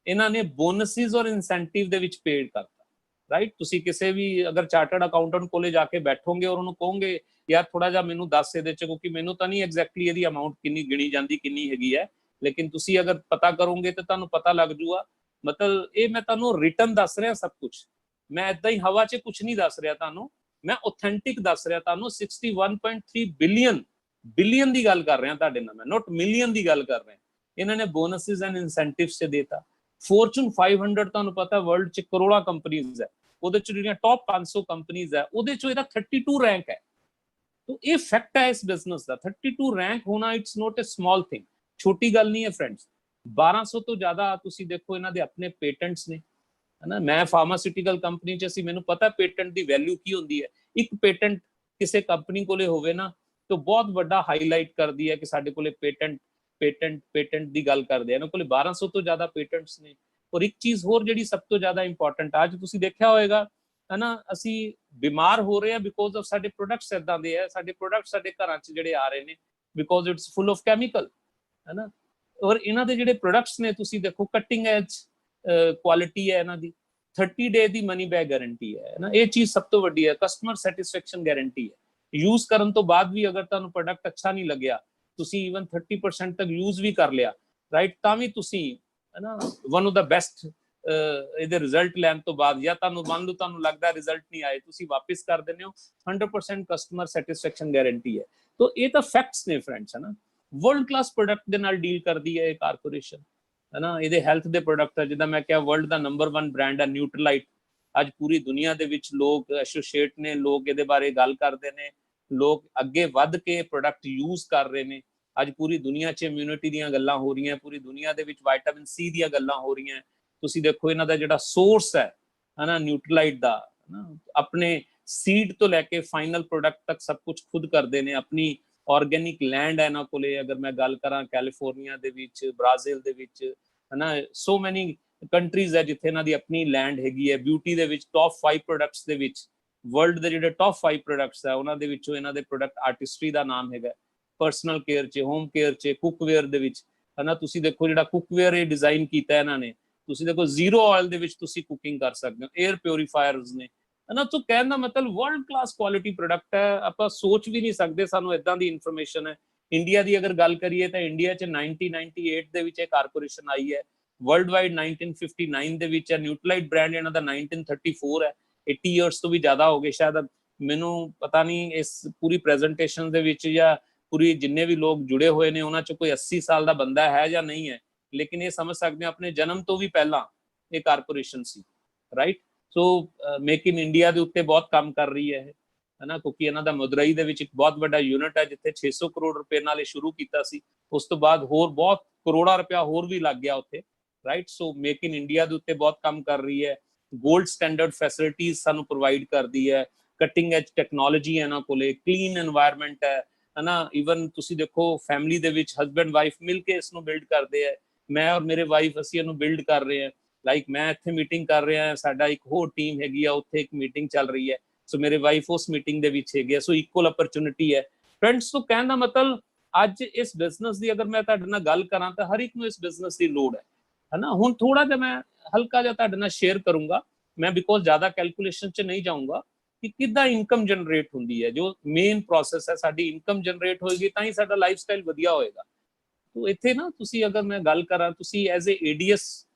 [SPEAKER 2] ਇਹਨਾਂ ਨੇ ਬੋਨਸਿਸ ਔਰ ਇਨਸੈਂਟਿਵ ਦੇ ਵਿੱਚ ਪੇਡ ਕਰਤਾ, ਰਾਈਟ। ਤੁਸੀਂ ਕਿਸੇ ਵੀ ਅਗਰ ਚਾਰਟਰਡ ਅਕਾਊਂਟੈਂਟ ਕੋਲੇ ਜਾ ਕੇ ਬੈਠੋਗੇ ਔਰ ਉਹਨੂੰ ਕਹੋਗੇ ਯਾਰ ਥੋੜਾ ਜਿਹਾ ਮੈਨੂੰ ਦੱਸ ਇਹਦੇ ਚ, ਕਿਉਂਕਿ ਮੈਨੂੰ ਤਾਂ ਨਹੀਂ ਐਗਜ਼ੈਕਟਲੀ ਇਹਦੀ ਅਮਾਉਂਟ ਕਿੰਨੀ ਗਿਣੀ ਜਾਂਦੀ ਕਿੰਨੀ ਹੈਗੀ ਹੈ, ਲੇਕਿਨ ਤੁਸੀਂ ਅਗਰ ਪਤਾ ਕਰੋਗੇ ਤਾਂ ਤੁਹਾਨੂੰ ਪਤਾ ਲੱਗ ਜੂਗਾ। ਮਤਲਬ ਇਹ ਮੈਂ ਤੁਹਾਨੂੰ ਰਿਟਨ ਦੱਸ ਰਿਹਾ ਸਭ ਕੁਝ, ਮੈਂ ਏਦਾਂ ਹੀ ਹਵਾ 'ਚ ਕੁਝ ਨਹੀਂ ਦੱਸ ਰਿਹਾ ਤੁਹਾਨੂੰ, ਮੈਂ ਆਥੈਂਟਿਕ ਦੱਸ ਰਿਹਾ ਤੁਹਾਨੂੰ। 61.3 ਬਿਲੀਅਨ ਦੀ ਗੱਲ ਕਰ ਰਿਹਾ ਤੁਹਾਡੇ ਨਾਲ ਮੈਂ, ਨੋਟ ਮਿਲੀਅਨ ਦੀ ਗੱਲ ਕਰ ਰਿਹਾ। ਇਹਨਾਂ ਨੇ ਬੋਨਸਿਸ ਐਂਡ ਇਨਸੈਂਟਿਵਸ 'ਚ ਦੇਤਾ। ਫੋਰਚੂਨ 500 ਤੁਹਾਨੂੰ ਪਤਾ ਵਰਲਡ 'ਚ ਕਰੋੜਾਂ ਕੰਪਨੀਆਂ ਹੈ, ਉਹਦੇ 'ਚ ਜਿਹੜੀਆਂ ਟੌਪ 500 ਕੰਪਨੀਆਂ ਹੈ ਉਹਦੇ 'ਚੋਂ ਇਹਦਾ 32 ਰੈਂਕ ਹੈ। तो ये फैक्ट है इस बिजनेस का। 32 रैंक होना it's not a small thing, छोटी गल नहीं है फ्रेंड्स। 1200 तो ज्यादा तुसी देखो इन्हां दे अपने पेटेंट्स ने, है ना। मैं फार्मास्यूटिकल कंपनी च सी, मैनूं पता पेटेंट दी वैल्यू की होंदी है। एक पेटेंट किसी कंपनी कोले होवे ना तो बहुत बड़ा हाईलाइट करदी है कि साडे कोले पेटेंट पेटेंट पेटेंट दी गल करदे हैं। इन्हां कोले 1200 तो ज्यादा पेटेंट्स ने। और एक चीज होर जिहड़ी सब तो ज्यादा इंपॉर्टेंट, आज तुसी देखिया होएगा है ना, ਅਸੀਂ ਬਿਮਾਰ ਹੋ ਰਹੇ ਹਾਂ ਬਿਕੋਜ਼ ਆਫ ਸਾਡੇ ਪ੍ਰੋਡਕਟਸ ਇਦਾਂ ਦੇ ਹੈ। ਸਾਡੇ ਪ੍ਰੋਡਕਟਸ ਸਾਡੇ ਘਰਾਂ 'ਚ ਜਿਹੜੇ ਆ ਰਹੇ ਨੇ because it's full of chemical, ਹੈ ਨਾ। ਔਰ ਇਹਨਾਂ ਦੇ ਜਿਹੜੇ ਪ੍ਰੋਡਕਟਸ ਨੇ ਤੁਸੀਂ ਦੇਖੋ ਕਟਿੰਗ ਐਜ ਕੁਆਲਿਟੀ ਹੈ ਇਹਨਾਂ ਦੀ। 30 ਡੇ ਦੀ ਮਨੀ ਬੈਕ ਗਾਰੰਟੀ ਹੈ ਨਾ, ਇਹ ਚੀਜ਼ ਸਭ ਤੋਂ ਵੱਡੀ ਹੈ। ਕਸਟਮਰ ਸੈਟੀਸਫੈਕਸ਼ਨ ਗਾਰੰਟੀ ਹੈ। ਯੂਜ਼ ਕਰਨ ਤੋਂ ਬਾਅਦ ਵੀ ਅਗਰ ਤੁਹਾਨੂੰ ਪ੍ਰੋਡਕਟ ਅੱਛਾ ਨਹੀਂ ਲੱਗਿਆ, ਤੁਸੀਂ ਈਵਨ 30% ਤੱਕ ਯੂਜ਼ ਵੀ ਕਰ ਲਿਆ, ਰਾਈਟ, ਤਾਂ ਵੀ ਤੁਸੀਂ ਹੈ ਨਾ ਵਨ ਆਫ ਦਾ ਬੈਸਟ ਇਹਦੇ ਰਿਜ਼ਲਟ ਲੈਣ ਤੋਂ ਬਾਅਦ, ਜਾਂ ਤੁਹਾਨੂੰ ਮੰਨ ਲਓ ਤੁਹਾਨੂੰ ਲੱਗਦਾ ਰਿਜ਼ਲਟ ਨਹੀਂ ਆਏ, ਤੁਸੀਂ ਵਾਪਿਸ ਕਰ ਦਿੰਦੇ ਹੋ। 100% ਕਸਟਮਰ ਸੈਟੀਸਫੈਕਸ਼ਨ ਗਾਰੰਟੀ ਹੈ। तो ਇਹ ਤਾਂ ਫੈਕਟਸ ਨੇ ਫਰੈਂਡਸ, ਹੈ ਨਾ। ਵਰਲਡ ਕਲਾਸ ਪ੍ਰੋਡਕਟ ਦੇ ਨਾਲ ਡੀਲ ਕਰਦੀ ਹੈ ਇਹ ਕਾਰਪੋਰੇਸ਼ਨ, ਹੈ ਨਾ। ਇਹਦੇ ਹੈਲਥ ਦੇ ਪ੍ਰੋਡਕਟ ਹੈ, ਜਿੱਦਾਂ ਮੈਂ ਕਿਹਾ ਵਰਲਡ ਦਾ ਨੰਬਰ 1 ਬ੍ਰਾਂਡ ਹੈ ਨਿਊਟਰਲਾਈਟ। ਅੱਜ ਪੂਰੀ ਦੁਨੀਆ ਦੇ ਵਿੱਚ ਲੋਕ ਐਸੋਸੀਏਟ ਨੇ, ਲੋਕ ਇਹਦੇ ਬਾਰੇ ਗੱਲ ਕਰਦੇ ਨੇ, ਲੋਕ ਅੱਗੇ ਵੱਧ ਕੇ ਪ੍ਰੋਡਕਟ ਯੂਜ਼ ਕਰ ਰਹੇ ਨੇ। ਅੱਜ ਪੂਰੀ ਦੁਨੀਆ 'ਚ ਇਮਿਊਨਿਟੀ ਦੀਆਂ ਗੱਲਾਂ ਹੋ ਰਹੀਆਂ, ਪੂਰੀ ਦੁਨੀਆ ਦੇ ਵਿੱਚ ਵਿਟਾਮਿਨ ਸੀ ਦੀਆਂ ਗੱਲਾਂ ਹੋ ਰਹੀਆਂ। ਤੁਸੀਂ ਦੇਖੋ ਇਹਨਾਂ ਦਾ ਜਿਹੜਾ ਸੋਰਸ ਹੈ ਨਾ ਨਿਊਟਰਲਾਈਟ ਦਾ, ਆਪਣੇ ਸੀਡ ਤੋਂ ਲੈ ਕੇ ਫਾਈਨਲ ਪ੍ਰੋਡਕਟ ਤੱਕ ਸਭ ਕੁਝ ਖੁਦ ਕਰਦੇ ਨੇ। ਆਪਣੀ ਆਰਗੈਨਿਕ ਲੈਂਡ ਹੈ ਇਹਨਾਂ ਕੋਲੇ। ਅਗਰ ਮੈਂ ਗੱਲ ਕਰਾਂ ਕੈਲੀਫੋਰਨੀਆ ਦੇ ਵਿੱਚ, ਬ੍ਰਾਜ਼ੀਲ ਦੇ ਵਿੱਚ, ਹੈ ਨਾ, ਸੋ ਮੈਨੀ ਕੰਟਰੀਜ਼ ਹੈ ਜਿੱਥੇ ਇਹਨਾਂ ਦੀ ਆਪਣੀ ਲੈਂਡ ਹੈਗੀ ਹੈ। ਬਿਊਟੀ ਦੇ ਵਿੱਚ ਟੌਪ 5 ਪ੍ਰੋਡਕਟਸ ਦੇ ਵਿੱਚ, ਵਰਲਡ ਦੇ ਜਿਹੜੇ ਟੌਪ 5 ਪ੍ਰੋਡਕਟਸ ਹੈ ਉਹਨਾਂ ਦੇ ਵਿੱਚੋਂ ਇਹਨਾਂ ਦੇ ਪ੍ਰੋਡਕਟ ਆਰਟਿਸਟਰੀ ਦਾ ਨਾਮ ਹੈਗਾ। ਪਰਸਨਲ ਕੇਅਰ 'ਚ, ਹੋਮ ਕੇਅਰ 'ਚ, ਕੁੱਕਵੇਅਰ ਦੇ ਵਿੱਚ, ਹੈ ਨਾ। ਤੁਸੀਂ ਦੇਖੋ ਜਿਹੜਾ ਕੁੱਕਵੇਅਰ ਇਹ ਡਿਜ਼ਾਈਨ ਕੀਤਾ ਇਹਨਾਂ ਨੇ, ਤੁਸੀਂ ਦੇਖੋ ਜ਼ੀਰੋ ਆਇਲ ਦੇ ਵਿੱਚ ਤੁਸੀਂ ਕੁਕਿੰਗ ਕਰ ਸਕਦੇ ਹੋ। 에ਅਰ ਪਿਉਰੀਫਾਇਰਸ ਨੇ, ਹੈ ਨਾ। ਤੋਂ ਕਹਿਣ ਦਾ ਮਤਲਬ ਵਰਲਡ ਕਲਾਸ ਕੁਆਲਿਟੀ ਪ੍ਰੋਡਕਟ ਹੈ। ਆਪਾਂ ਸੋਚ ਵੀ ਨਹੀਂ ਸਕਦੇ ਸਾਨੂੰ ਇਦਾਂ ਦੀ ਇਨਫੋਰਮੇਸ਼ਨ ਹੈ। ਇੰਡੀਆ ਦੀ ਅਗਰ ਗੱਲ ਕਰੀਏ ਤਾਂ ਇੰਡੀਆ 'ਚ 1998 ਦੇ ਵਿੱਚ ਇਹ ਕਾਰਪੋਰੇਸ਼ਨ ਆਈ ਹੈ। ਵਰਲਡ ਵਾਈਡ 1959 ਦੇ ਵਿੱਚ ਹੈ। ਨਿਊਟਰਲਾਈਟ ਬ੍ਰਾਂਡ ਇਹਨਾਂ ਦਾ 1934 ਹੈ। 80 ਇਅਰਸ ਤੋਂ ਵੀ ਜ਼ਿਆਦਾ ਹੋ ਗਏ ਸ਼ਾਇਦ। ਮੈਨੂੰ ਪਤਾ ਨਹੀਂ ਇਸ ਪੂਰੀ ਪ੍ਰੈਜੈਂਟੇਸ਼ਨ ਦੇ ਵਿੱਚ ਜਾਂ ਪੂਰੀ ਜਿੰਨੇ ਵੀ ਲੋਕ ਜੁੜੇ ਹੋਏ ਨੇ ਉਹਨਾਂ 'ਚ ਕੋਈ 80 ਸਾਲ ਦਾ ਬੰਦਾ ਹੈ ਜਾਂ ਨਹੀਂ ਹੈ, ਲੇਕਿਨ ਇਹ ਸਮਝ ਸਕਦੇ ਹਾਂ ਆਪਣੇ ਜਨਮ ਤੋਂ ਵੀ ਪਹਿਲਾਂ ਇਹ corporation C, right. So make in India ਦੇ ਉੱਤੇ ਬਹੁਤ ਕੰਮ ਕਰ ਰਹੀ ਹੈ ਹੈ ਨਾ, ਕਿਉਂਕਿ ਇਹਨਾਂ ਦਾ ਮਦੁਰਈ ਦੇ ਵਿੱਚ ਇੱਕ ਬਹੁਤ ਵੱਡਾ ਯੂਨਿਟ ਹੈ ਜਿੱਥੇ 600 ਕਰੋੜ ਰੁਪਏ ਨਾਲ ਇਹ ਸ਼ੁਰੂ ਕੀਤਾ ਸੀ। ਉਸ ਤੋਂ ਬਾਅਦ ਹੋਰ ਬਹੁਤ ਕਰੋੜਾਂ ਰੁਪਇਆ ਹੋਰ ਵੀ ਲੱਗ ਗਿਆ ਉੱਥੇ, right. So make in India ਦੇ ਉੱਤੇ ਬਹੁਤ ਕੰਮ ਕਰ ਰਹੀ ਹੈ। ਗੋਲਡ ਸਟੈਂਡਰਡ ਫੈਸਿਲਿਟੀਜ਼ ਸਾਨੂੰ ਪ੍ਰੋਵਾਈਡ ਕਰਦੀ ਹੈ। ਕਟਿੰਗ ਐਜ ਟੈਕਨੋਲੋਜੀ ਹੈ ਇਹਨਾਂ ਕੋਲੇ। ਕਲੀਨ এনवायरमेंट ਹੈ ਨਾ। ਈਵਨ ਤੁਸੀਂ ਦੇਖੋ ਫੈਮਿਲੀ ਦੇ ਵਿੱਚ ਹਸਬੈਂਡ ਵਾਈਫ ਮਿਲ ਕੇ ਇਸ ਨੂੰ ਬਿਲਡ ਕਰਦੇ ਹੈ। ਮੈਂ ਔਰ ਮੇਰੇ ਵਾਈਫ ਅਸੀਂ ਇਹਨੂੰ ਬਿਲਡ ਕਰ ਰਹੇ ਹਾਂ। ਲਾਈਕ ਮੈਂ ਇੱਥੇ ਮੀਟਿੰਗ ਕਰ ਰਿਹਾ, ਸਾਡਾ ਇੱਕ ਹੋਰ ਟੀਮ ਹੈਗੀ ਆ, ਉੱਥੇ ਇੱਕ ਮੀਟਿੰਗ ਚੱਲ ਰਹੀ ਹੈ। ਸੋ ਮੇਰੇ ਵਾਈਫ ਉਸ ਮੀਟਿੰਗ ਦੇ ਵਿੱਚ ਹੈਗੇ ਆ। ਸੋ ਇਕੁਅਲ ਅਪਰਚੁਨਿਟੀ ਹੈ ਫਰੈਂਡਸ। ਤੋਂ ਕਹਿਣ ਦਾ ਮਤਲਬ ਅੱਜ ਇਸ ਬਿਜ਼ਨਸ ਦੀ ਅਗਰ ਮੈਂ ਤੁਹਾਡੇ ਨਾਲ ਗੱਲ ਕਰਾਂ ਤਾਂ ਹਰ ਇੱਕ ਨੂੰ ਇਸ ਬਿਜ਼ਨਸ ਦੀ ਲੋੜ ਹੈ ਨਾ। ਹੁਣ ਥੋੜਾ ਜਿਹਾ ਮੈਂ ਹਲਕਾ ਜਿਹਾ ਤੁਹਾਡੇ ਨਾਲ ਸ਼ੇਅਰ ਕਰੂੰਗਾ ਮੈਂ, ਬਿਕੋਜ਼ ਜ਼ਿਆਦਾ ਕੈਲਕੂਲੇਸ਼ਨ 'ਚ ਨਹੀਂ ਜਾਊਂਗਾ ਕਿ ਕਿੱਦਾਂ ਇਨਕਮ ਜਨਰੇਟ ਹੁੰਦੀ ਹੈ। ਜੋ ਮੇਨ ਪ੍ਰੋਸੈਸ ਹੈ, ਸਾਡੀ ਇਨਕਮ ਜਨਰੇਟ ਹੋਏਗੀ ਤਾਂ ਹੀ ਸਾਡਾ ਲਾਈਫ ਸਟਾਈਲ ਵਧੀਆ ਹੋਏਗਾ। ਤੋ ਇੱਥੇ ਨਾ ਤੁਸੀਂ ਅਗਰ ਮੈਂ ਗੱਲ ਕਰਾਂ, ਤੁਸੀਂ ਐਜ਼ ਏ ADS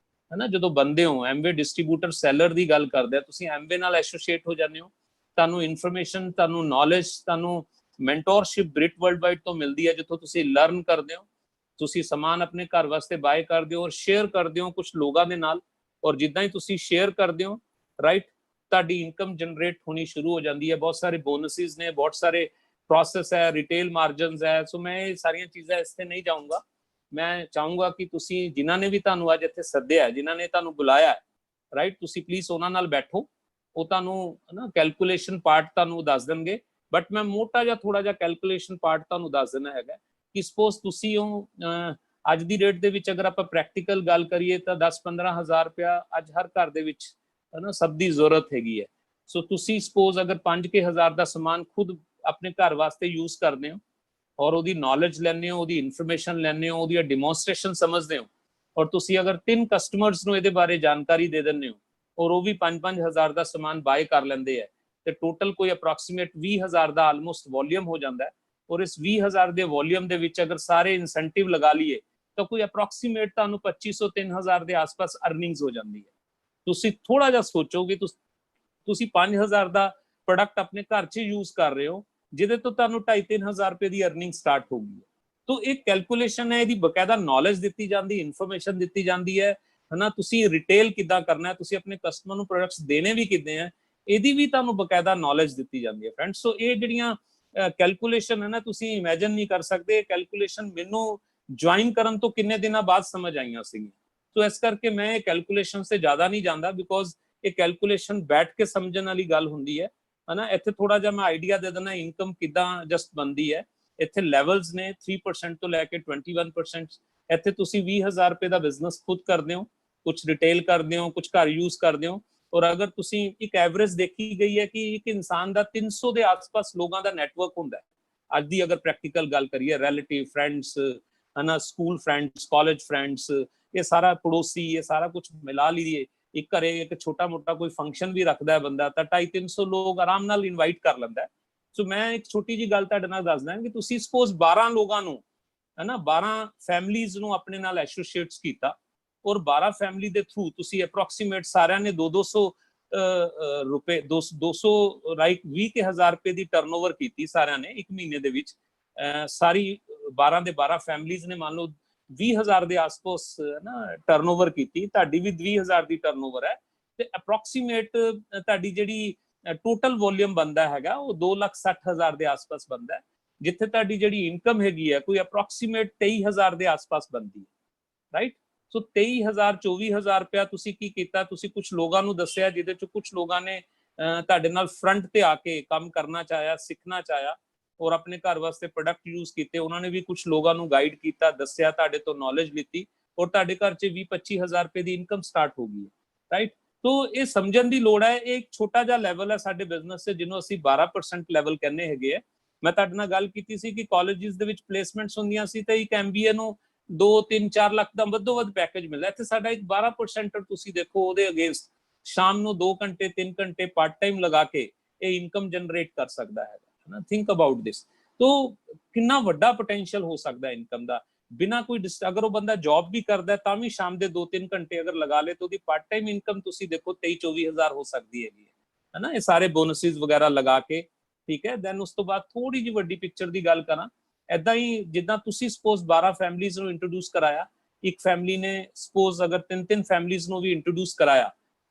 [SPEAKER 2] ਹੈ ਨਾ ਜਦੋਂ ਬੰਦੇ ਹੋ, ਐਮਵੇ ਡਿਸਟ੍ਰੀਬਿਊਟਰ ਸੈਲਰ ਦੀ ਗੱਲ ਕਰਦੇ ਆ, ਤੁਸੀਂ ਐਮਵੇ ਨਾਲ ਐਸੋਸੀਏਟ ਹੋ ਜਾਂਦੇ ਹੋ। ਤੁਹਾਨੂੰ ਇਨਫੋਰਮੇਸ਼ਨ, ਤੁਹਾਨੂੰ ਨੌਲੇਜ, ਤੁਹਾਨੂੰ ਮੈਂਟੋਰਸ਼ਿਪ ਬ੍ਰਿਟ ਵਰਲਡ ਵਾਈਡ ਤੋਂ ਮਿਲਦੀ ਹੈ, ਜਿੱਥੋਂ ਤੁਸੀਂ ਲਰਨ ਕਰਦੇ ਹੋ। ਤੁਸੀਂ ਸਮਾਨ ਆਪਣੇ ਘਰ ਵਾਸਤੇ ਬਾਏ ਕਰਦੇ ਹੋ ਔਰ ਸ਼ੇਅਰ ਕਰਦੇ ਹੋ ਕੁਝ ਲੋਕਾਂ ਦੇ ਨਾਲ। ਔਰ ਜਿੱਦਾਂ ਹੀ ਤੁਸੀਂ ਸ਼ੇਅਰ ਕਰਦੇ ਹੋ, ਰਾਈਟ, ਤੁਹਾਡੀ ਇਨਕਮ ਜਨਰੇਟ ਹੋਣੀ ਸ਼ੁਰੂ ਹੋ ਜਾਂਦੀ ਹੈ। ਬਹੁਤ ਸਾਰੇ ਬੋਨਸਿਸ ਨੇ, ਬਹੁਤ ਸਾਰੇ ਪ੍ਰੋਸੈਸ ਹੈ, ਰਿਟੇਲ ਮਾਰਜਨਸ ਹੈ। ਸੋ ਮੈਂ ਇਹ ਸਾਰੀਆਂ ਚੀਜ਼ਾਂ ਇਸ ਤੇ ਨਹੀਂ ਜਾਊਂਗਾ। मैं चाहूंगा कि तुसी जिन्हां ने भी तुहानू अज इत्थे सद्दिया, जिन्हां ने तुहानू बुलाया, राइट, तुसी प्लीज उन्हां नाल बैठो, ਉਹ ਤੁਹਾਨੂੰ ਨਾ ਕੈਲਕੂਲੇਸ਼ਨ ਪਾਰਟ ਤੁਹਾਨੂੰ ਦੱਸ ਦੇਣਗੇ। ਬਟ ਮੈਂ ਮੋਟਾ ਜਿਹਾ ਥੋੜਾ ਜਿਹਾ ਕੈਲਕੂਲੇਸ਼ਨ ਪਾਰਟ ਤੁਹਾਨੂੰ ਦੱਸ ਦੇਣਾ ਹੈਗਾ ਕਿ ਸਪੋਜ਼ ਤੁਸੀਂ ਉਹ ਅੱਜ ਦੀ ਰੇਟ ਦੇ ਵਿੱਚ ਅਗਰ ਆਪਾਂ ਪ੍ਰੈਕਟੀਕਲ ਗੱਲ ਕਰੀਏ ਤਾਂ 10-15 ਹਜ਼ਾਰ ਰੁਪਇਆ ਅੱਜ ਹਰ ਘਰ ਦੇ ਵਿੱਚ ਹੈ ਨਾ ਸਭ ਦੀ ਜ਼ਰੂਰਤ ਹੈਗੀ ਹੈ। ਸੋ ਤੁਸੀਂ ਸਪੋਜ਼ ਅਗਰ 5,000 ਦਾ ਸਮਾਨ ਖੁਦ ਆਪਣੇ ਘਰ ਵਾਸਤੇ ਯੂਜ਼ ਕਰਦੇ ਹੋ ਔਰ ਉਹਦੀ ਨੌਲੇਜ ਲੈਂਦੇ ਹੋ, ਉਹਦੀ ਇਨਫੋਰਮੇਸ਼ਨ ਲੈਂਦੇ ਹੋ, ਉਹਦੀ ਡੈਮੋਨਸਟ੍ਰੇਸ਼ਨ ਸਮਝਦੇ ਹੋ ਔਰ ਤੁਸੀਂ ਅਗਰ 3 ਕਸਟਮਰਸ ਨੂੰ ਇਹਦੇ ਬਾਰੇ ਜਾਣਕਾਰੀ ਦੇ ਦਿੰਦੇ ਹੋ ਔਰ ਉਹ ਵੀ 5-5 ਹਜ਼ਾਰ ਦਾ ਸਮਾਨ ਬਾਏ ਕਰ ਲੈਂਦੇ ਹੈ ਤੇ ਟੋਟਲ ਕੋਈ ਅਪਰੋਕਸੀਮੇਟ 20 ਹਜ਼ਾਰ ਦਾ ਆਲਮੋਸਟ ਵੋਲਿਊਮ ਹੋ ਜਾਂਦਾ ਹੈ। ਔਰ ਇਸ 20 ਹਜ਼ਾਰ ਦੇ ਵੋਲਿਊਮ ਦੇ ਵਿੱਚ ਅਗਰ ਸਾਰੇ ਇਨਸੈਂਟਿਵ ਲਗਾ ਲਈਏ ਤਾਂ ਕੋਈ ਅਪਰੋਕਸੀਮੇਟ ਤੁਹਾਨੂੰ 2500-3 ਹਜ਼ਾਰ ਦੇ ਆਸ-ਪਾਸ ਅਰਨਿੰਗਸ ਹੋ ਜਾਂਦੀ ਹੈ। ਤੁਸੀਂ ਥੋੜਾ ਜਿਹਾ ਸੋਚੋਗੇ ਤੁਸੀਂ 5000 ਦਾ ਪ੍ਰੋਡਕਟ ਆਪਣੇ ਘਰ 'ਚ ਯੂਜ਼ ਕਰ ਰਹੇ ਹੋ ਜਿਹਦੇ ਤੋਂ ਤੁਹਾਨੂੰ 2.5-3 ਹਜ਼ਾਰ ਰੁਪਏ ਦੀ ਅਰਨਿੰਗ ਸਟਾਰਟ ਹੋਗੀ ਹੈ। तो एक कैलकुलेशन है, ਇਹਦੀ ਬਕਾਇਦਾ ਨੌਲੇਜ ਦਿੱਤੀ ਜਾਂਦੀ, ਇਨਫੋਰਮੇਸ਼ਨ ਦਿੱਤੀ ਜਾਂਦੀ ਹੈ ਹਨਾ। ਤੁਸੀਂ ਰਿਟੇਲ ਕਿੱਦਾਂ ਕਰਨਾ ਹੈ, ਤੁਸੀਂ ਆਪਣੇ ਕਸਟਮਰ ਨੂੰ ਪ੍ਰੋਡਕਟਸ ਦੇਣੇ ਵੀ ਕਿੱਦਾਂ ਹੈ, ਇਹਦੀ ਵੀ ਤੁਹਾਨੂੰ ਬਕਾਇਦਾ ਨੌਲੇਜ ਦਿੱਤੀ ਜਾਂਦੀ ਹੈ ਫਰੈਂਡਸ। ਸੋ ਇਹ ਜਿਹੜੀਆਂ ਕੈਲਕੂਲੇਸ਼ਨ ਹੈ ਨਾ, ਤੁਸੀਂ ਇਮੇਜਿਨ ਨਹੀਂ ਕਰ ਸਕਦੇ। ਕੈਲਕੂਲੇਸ਼ਨ ਮੈਨੂੰ ਜੁਆਇਨ ਕਰਨ ਤੋਂ ਕਿੰਨੇ ਦਿਨਾਂ ਬਾਅਦ ਸਮਝ ਆਈਆਂ ਸੀਗੀਆਂ। ਸੋ ਇਸ ਕਰਕੇ ਮੈਂ ਇਹ ਕੈਲਕੂਲੇਸ਼ਨ ਤੇ ਜ਼ਿਆਦਾ ਨਹੀਂ ਜਾਂਦਾ ਬਿਕੋਜ਼ ਇਹ ਕੈਲਕੂਲੇਸ਼ਨ ਬੈਠ ਕੇ ਸਮਝਣ ਵਾਲੀ ਗੱਲ ਹੁੰਦੀ ਹੈ ਹਨਾ। ਇੱਥੇ ਥੋੜਾ ਜਿਹਾ ਮੈਂ ਆਈਡੀਆ ਦੇ ਦਿੰਦਾ ਇਨਕਮ ਕਿੱਦਾਂ ਜਸਟ ਬਣਦੀ ਹੈ। ਇੱਥੇ ਲੈਵਲਸ ਨੇ 3% ਤੋਂ ਲੈ ਕੇ 21%। ਇੱਥੇ ਤੁਸੀਂ 20,000 ਰੁਪਏ ਦਾ ਬਿਜ਼ਨਸ ਖੁਦ ਕਰਦੇ ਹੋ, ਕੁਝ ਰਿਟੇਲ ਕਰਦੇ ਹੋ, ਕੁਝ ਘਰ ਯੂਜ਼ ਕਰਦੇ ਹੋ ਔਰ ਅਗਰ ਤੁਸੀਂ ਇੱਕ ਐਵਰੇਜ ਦੇਖੀ ਗਈ ਹੈ ਕਿ ਇੱਕ ਇਨਸਾਨ ਦਾ 300 ਦੇ ਆਸ-ਪਾਸ ਲੋਕਾਂ ਦਾ ਨੈਟਵਰਕ ਹੁੰਦਾ ਹੈ। ਅੱਜ ਦੀ ਅਗਰ ਪ੍ਰੈਕਟੀਕਲ ਗੱਲ ਕਰੀਏ, ਰਿਲੇਟਿਵ ਫਰੈਂਡਸ ਹਨਾ, ਸਕੂਲ ਫਰੈਂਡਸ, ਕਾਲਜ ਫਰੈਂਡਸ, ਇਹ ਸਾਰਾ ਪੜੋਸੀ, ਇਹ ਸਾਰਾ ਕੁਝ ਮਿਲਾ ਲਈਏ, ਇੱਕ ਘਰੇ ਇੱਕ ਛੋਟਾ ਮੋਟਾ ਕੋਈ ਫੰਕਸ਼ਨ ਵੀ ਰੱਖਦਾ ਹੈ ਬੰਦਾ ਤਾਂ 250-300 ਲੋਕ ਆਰਾਮ ਨਾਲ ਇਨਵਾਈਟ ਕਰ ਲੈਂਦਾ ਹੈ। ਸੋ ਮੈਂ ਇੱਕ ਛੋਟੀ ਜੀ ਗੱਲ ਤੁਹਾਡੇ ਨਾਲ ਦੱਸਦਾ ਕਿ ਤੁਸੀਂ ਸਪੋਜ਼ 12 ਲੋਕਾਂ ਨੂੰ ਹੈ ਨਾ, 12 ਫੈਮਲੀਜ਼ ਨੂੰ ਆਪਣੇ ਨਾਲ ਐਸੋਸੀਏਟਸ ਕੀਤਾ ਔਰ 12 ਫੈਮਲੀ ਦੇ ਥਰੂ ਤੁਸੀਂ ਅਪਰੋਕਸੀਮੇਟ ਸਾਰਿਆਂ ਨੇ 200 ਰੁਪਏ 200 ਰਾਈਟ 20,000 ਰੁਪਏ ਦੀ ਟਰਨਓਵਰ ਕੀਤੀ ਸਾਰਿਆਂ ਨੇ ਇੱਕ ਮਹੀਨੇ ਦੇ ਵਿੱਚ। ਸਾਰੀ 12 ਦੇ 12 ਫੈਮਲੀਜ਼ ਨੇ ਮੰਨ ਲਓ 20,000 ਦੇ ਆਸ-ਪਾਸ ਨਾ ਟਰਨਓਵਰ ਕੀਤੀ। ਤੁਹਾਡੀ ਵੀ 20,000 ਦੀ ਟਰਨਓਵਰ ਹੈ ਤੇ ਅਪਰੋਕਸੀਮੇਟ ਤੁਹਾਡੀ ਜਿਹੜੀ ਟੋਟਲ ਵੋਲਿਊਮ ਬੰਦਾ ਹੈਗਾ ਉਹ 2,60,000 ਦੇ ਆਸ-ਪਾਸ ਬੰਦਾ ਹੈ, ਜਿੱਥੇ ਤੁਹਾਡੀ ਜਿਹੜੀ ਇਨਕਮ ਹੈਗੀ ਹੈ ਕੋਈ ਅਪਰੋਕਸੀਮੇਟ 23,000 ਦੇ ਆਸ-ਪਾਸ ਬੰਦੀ ਹੈ, ਰਾਈਟ। ਸੋ 23,000 24,000 ਰੁਪਇਆ ਤੁਸੀਂ ਕੀ ਕੀਤਾ, ਤੁਸੀਂ ਕੁਝ ਲੋਕਾਂ ਨੂੰ ਦੱਸਿਆ ਜਿਹਦੇ ਚ ਕੁਝ ਲੋਕਾਂ ਨੇ ਤੁਹਾਡੇ ਨਾਲ ਫਰੰਟ ਤੇ ਆ ਕੇ ਕੰਮ ਕਰਨਾ ਚਾਹਿਆ, ਸਿੱਖਣਾ ਚਾਹਿਆ ਔਰ ਆਪਣੇ ਘਰ ਵਾਸਤੇ ਪ੍ਰੋਡਕਟ ਯੂਜ਼ ਕੀਤੇ। ਉਹਨਾਂ ਨੇ ਵੀ ਕੁਝ ਲੋਕਾਂ ਨੂੰ ਗਾਈਡ ਕੀਤਾ, ਦੱਸਿਆ, ਤੁਹਾਡੇ ਤੋਂ ਨੌਲੇਜ ਲਿੱਤੀ ਔਰ ਤੁਹਾਡੇ ਘਰ 'ਚ 20-25,000 ਰੁਪਏ ਦੀ ਇਨਕਮ ਸਟਾਰਟ ਹੋ ਗਈ ਹੈ, ਰਾਈਟ। तो ਇਹ ਸਮਝਣ ਦੀ ਲੋੜ ਹੈ। ਇਹ ਇੱਕ ਛੋਟਾ ਜਿਹਾ ਲੈਵਲ ਹੈ ਸਾਡੇ ਬਿਜ਼ਨਸ ਤੇ ਜਿਹਨੂੰ ਅਸੀਂ 12% ਲੈਵਲ ਕਹਿੰਦੇ ਹੈਗੇ ਆ। ਮੈਂ ਤੁਹਾਡੇ ਨਾਲ ਗੱਲ ਕੀਤੀ ਸੀ ਕਿ ਕਾਲਜਿਸ ਦੇ ਵਿੱਚ ਪਲੇਸਮੈਂਟਸ ਹੁੰਦੀਆਂ ਸੀ ਤੇ ਇੱਕ MBA ਨੂੰ 2-3-4 ਲੱਖ ਦਾ ਵੱਧੋ ਵੱਧ ਪੈਕੇਜ ਮਿਲਦਾ। ਇੱਥੇ ਸਾਡਾ ਇੱਕ 12% ਤੁਸੀਂ ਦੇਖੋ ਉਹਦੇ ਅਗੇਂਸਟ ਸ਼ਾਮ ਨੂੰ 2 ਘੰਟੇ 3 ਘੰਟੇ ਪਾਰਟ ਟਾਈਮ ਲਗਾ ਕੇ ਇਹ ਇਨਕਮ ਜਨਰੇਟ ਕਰ ਸਕਦਾ ਹੈ ਨਾ। Think about this. तो ਕਿੰਨਾ ਵੱਡਾ ਪੋਟੈਂਸ਼ੀਅਲ ਹੋ ਸਕਦਾ ਇਨਕਮ ਦਾ ਬਿਨਾ ਕੋਈ ਅਗਰ ਉਹ ਬੰਦਾ ਜੌਬ ਵੀ ਕਰਦਾ ਤਾਂ ਵੀ ਸ਼ਾਮ ਦੇ 2-3 ਘੰਟੇ ਅਗਰ ਲਗਾ ਲੇ ਤਾਂ ਉਹਦੀ ਪਾਰਟ ਟਾਈਮ ਇਨਕਮ ਤੁਸੀਂ ਦੇਖੋ 23-24,000 ਹੋ ਸਕਦੀ ਹੈਗੀ ਹੈ ਨਾ। ਇਹ ਸਾਰੇ ਬੋਨਸਿਸ ਵਗੈਰਾ ਲਗਾ ਕੇ, ਠੀਕ ਹੈ। ਦੈਨ ਉਸ ਤੋਂ ਬਾਅਦ ਥੋੜੀ ਜਿਹੀ ਵੱਡੀ ਪਿਕਚਰ ਦੀ ਗੱਲ ਕਰਾਂ, ਐਦਾਂ ਹੀ ਜਿੱਦਾਂ ਤੁਸੀਂ ਸਪੋਜ਼ 12 ਫੈਮਲੀਜ਼ ਨੂੰ ਇੰਟਰੋਡਿਊਸ ਕਰਾਇਆ, ਇੱਕ ਫੈਮਲੀ ਨੇ ਸਪੋਜ਼ ਅਗਰ 3-3 ਫੈਮਲੀਜ਼ ਨੂੰ ਵੀ ਇੰਟਰੋਡਿਊਸ ਕਰਾਇਆ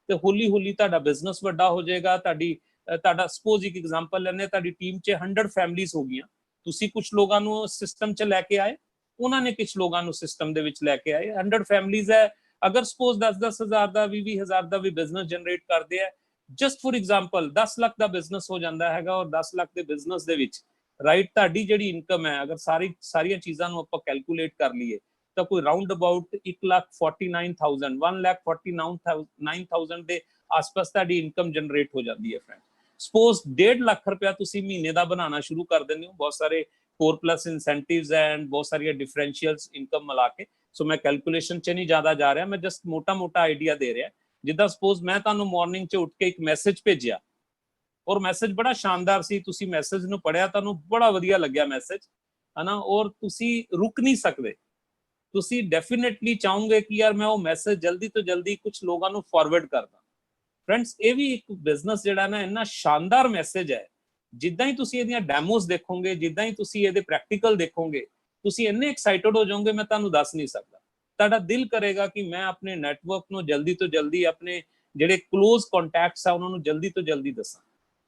[SPEAKER 2] ਤੇ ਹੌਲੀ ਹੌਲੀ ਤੁਹਾਡਾ ਬਿਜ਼ਨਸ ਵੱਡਾ ਹੋ ਜਾਏਗਾ। ਤੁਹਾਡਾ ਸਪੋਜ਼ ਇੱਕ ਐਗਜ਼ਾਮਪਲ ਲੈਣੇ, ਤੁਹਾਡੀ ਟੀਮ 'ਚ 100 ਫੈਮਲੀਜ਼ ਹੋ ਗਈਆਂ, ਤੁਸੀਂ ਕੁਝ ਲੋਕਾਂ ਨੂੰ ਸਿਸਟਮ 'ਚ ਲੈ ਕੇ ਆਏ, ਉਹਨਾਂ ਨੇ ਕੁਝ ਲੋਕਾਂ ਨੂੰ ਸਿਸਟਮ ਦੇ ਵਿੱਚ ਲੈ ਕੇ ਆਏ। 100 ਫੈਮਲੀਜ਼ ਹੈ, ਅਗਰ ਸਪੋਜ਼ 10-10 ਹਜ਼ਾਰ ਦਾ 20-20 ਹਜ਼ਾਰ ਦਾ ਵੀ ਬਿਜ਼ਨਸ ਜਨਰੇਟ ਕਰਦੇ ਆ, just for example 10 lakh the business ਹੋ ਜਾਂਦਾ ਹੈਗਾ ਔਰ 10 ਲੱਖ ਦੇ ਬਿਜ਼ਨਸ ਦੇ ਵਿੱਚ ਰਾਈਟ ਤੁਹਾਡੀ ਜਿਹੜੀ ਇਨਕਮ ਹੈ ਅਗਰ ਸਾਰੀਆਂ ਚੀਜ਼ਾਂ ਨੂੰ ਆਪਾਂ ਕੈਲਕੂਲੇਟ ਕਰ ਲਈਏ ਤਾਂ ਕੋਈ ਰਾਉਂਡ ਅਬਾਊਟ 1,49,000 1,49,000 ਦੇ ਆਸ-ਪਾਸ ਤੁਹਾਡੀ ਇਨਕਮ ਜਨਰੇਟ ਹੋ ਜਾਂਦੀ ਹੈ ਫਰੈਂਡ। ਸਪੋਜ਼ 1.5 ਲੱਖ ਰੁਪਇਆ ਤੁਸੀਂ ਮਹੀਨੇ ਦਾ ਬਣਾਉਣਾ ਸ਼ੁਰੂ ਕਰ ਦਿੰਦੇ ਹੋ, ਬਹੁਤ ਸਾਰੇ 4+ ਇਨਸੈਂਟਿਵਸ ਐਂਡ ਬਹੁਤ ਸਾਰੀਆਂ ਡਿਫਰੈਂਸ਼ੀਅਲਸ ਇਨਕਮ ਮਿਲਾ ਕੇ। ਸੋ ਮੈਂ ਕੈਲਕੂਲੇਸ਼ਨ 'ਚ ਨਹੀਂ ਜ਼ਿਆਦਾ ਜਾ ਰਿਹਾ, ਮੈਂ ਜਸਟ ਮੋਟਾ ਆਈਡੀਆ ਦੇ ਰਿਹਾ। ਜਿੱਦਾਂ ਸਪੋਜ਼ ਮੈਂ ਤੁਹਾਨੂੰ ਮਾਰਨਿੰਗ 'ਚ ਉੱਠ ਕੇ ਇੱਕ ਮੈਸੇਜ ਭੇਜਿਆ ਔਰ ਮੈਸੇਜ ਬੜਾ ਸ਼ਾਨਦਾਰ ਸੀ, ਤੁਸੀਂ ਮੈਸੇਜ ਨੂੰ ਪੜ੍ਹਿਆ, ਤੁਹਾਨੂੰ ਬੜਾ ਵਧੀਆ ਲੱਗਿਆ ਮੈਸੇਜ ਹਨਾ, ਔਰ ਤੁਸੀਂ ਰੁਕ ਨਹੀਂ ਸਕਦੇ, ਤੁਸੀਂ ਡੈਫੀਨੇਟਲੀ ਚਾਹੋਗੇ ਕਿ ਯਾਰ ਮੈਂ ਉਹ ਮੈਸੇਜ ਜਲਦੀ ਤੋਂ ਜਲਦੀ ਕੁਝ ਲੋਕਾਂ ਨੂੰ ਫਾਰਵਰਡ ਕਰਦਾ। ਫਰੈਂਡਸ ਇਹ ਵੀ ਇੱਕ ਬਿਜ਼ਨਸ ਜਿਹੜਾ ਨਾ ਇੰਨਾ ਸ਼ਾਨਦਾਰ ਮੈਸੇਜ ਹੈ, ਜਿੱਦਾਂ ਹੀ ਤੁਸੀਂ ਇਹਦੀਆਂ ਡੈਮੋਜ਼ ਦੇਖੋਗੇ, ਜਿੱਦਾਂ ਹੀ ਤੁਸੀਂ ਇਹਦੇ ਪ੍ਰੈਕਟੀਕਲ ਦੇਖੋਗੇ, ਤੁਸੀਂ ਇੰਨੇ ਐਕਸਾਈਟਡ ਹੋ ਜਾਓਗੇ ਮੈਂ ਤੁਹਾਨੂੰ ਦੱਸ ਨਹੀਂ ਸਕਦਾ। ਤੁਹਾਡਾ ਦਿਲ ਕਰੇਗਾ ਕਿ ਮੈਂ ਆਪਣੇ ਨੈਟਵਰਕ ਨੂੰ ਜਲਦੀ ਤੋਂ ਜਲਦੀ, ਆਪਣੇ ਜਿਹੜੇ ਕਲੋਜ਼ ਕੰਟੈਕਟਸ ਆ ਉਹਨਾਂ ਨੂੰ ਜਲਦੀ ਤੋਂ ਜਲਦੀ ਦੱਸਾਂ।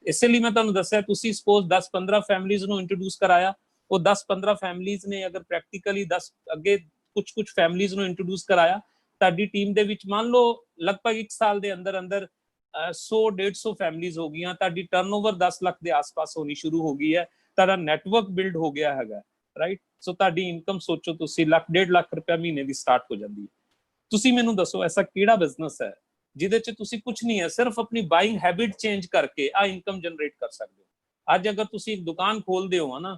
[SPEAKER 2] ਇਸੇ ਲਈ ਮੈਂ ਤੁਹਾਨੂੰ ਦੱਸਿਆ, ਤੁਸੀਂ ਸਪੋਜ਼ 10-15 ਫੈਮਲੀਜ਼ ਨੂੰ ਇੰਟਰੋਡਿਊਸ ਕਰਾਇਆ, ਉਹ 10-15 ਫੈਮਲੀਜ਼ ਨੇ ਅਗਰ ਪ੍ਰੈਕਟੀਕਲੀ 10 ਅੱਗੇ ਕੁਝ ਫੈਮਲੀਜ਼ ਨੂੰ ਇੰਟਰੋਡਿਊਸ ਕਰਾਇਆ। ਤੁਹਾਡੀ ਟੀਮ ਦੇ ਵਿੱਚ ਮੰਨ ਲਓ ਲਗਭਗ 1 ਸਾਲ ਦੇ ਅੰਦਰ 100-150 ਫੈਮਲੀਜ਼ ਹੋ ਗਈਆਂ, ਤੁਹਾਡੀ ਟਰਨਓਵਰ 10 ਲੱਖ ਦੇ ਆਸ-ਪਾਸ ਹੋਣੀ ਸ਼ੁਰੂ ਹੋ ਗਈ ਹੈ, ਤੁਹਾਡਾ ਨੈਟਵਰਕ ਬਿਲਡ ਹੋ ਗਿਆ ਹੈਗਾ, ਰਾਈਟ। ਸੋ ਤੁਹਾਡੀ ਇਨਕਮ ਸੋਚੋ ਤੁਸੀਂ 1.5 ਲੱਖ ਰੁਪਏ ਮਹੀਨੇ ਦੀ ਸਟਾਰਟ ਹੋ ਜਾਂਦੀ ਹੈ। ਤੁਸੀਂ ਮੈਨੂੰ ਦੱਸੋ ਐਸਾ ਕਿਹੜਾ ਬਿਜ਼ਨਸ ਹੈ ਜਿਹਦੇ 'ਚ ਤੁਸੀਂ ਕੁਝ ਨਹੀਂ ਹੈ, ਸਿਰਫ ਆਪਣੀ ਬਾਇੰਗ ਹੈਬਿਟ ਚੇਂਜ ਕਰਕੇ ਆ ਇਨਕਮ ਜਨਰੇਟ ਕਰ ਸਕਦੇ ਹੋ। ਅੱਜ ਅਗਰ ਤੁਸੀਂ ਇੱਕ ਦੁਕਾਨ ਖੋਲਦੇ ਹੋ ਨਾ,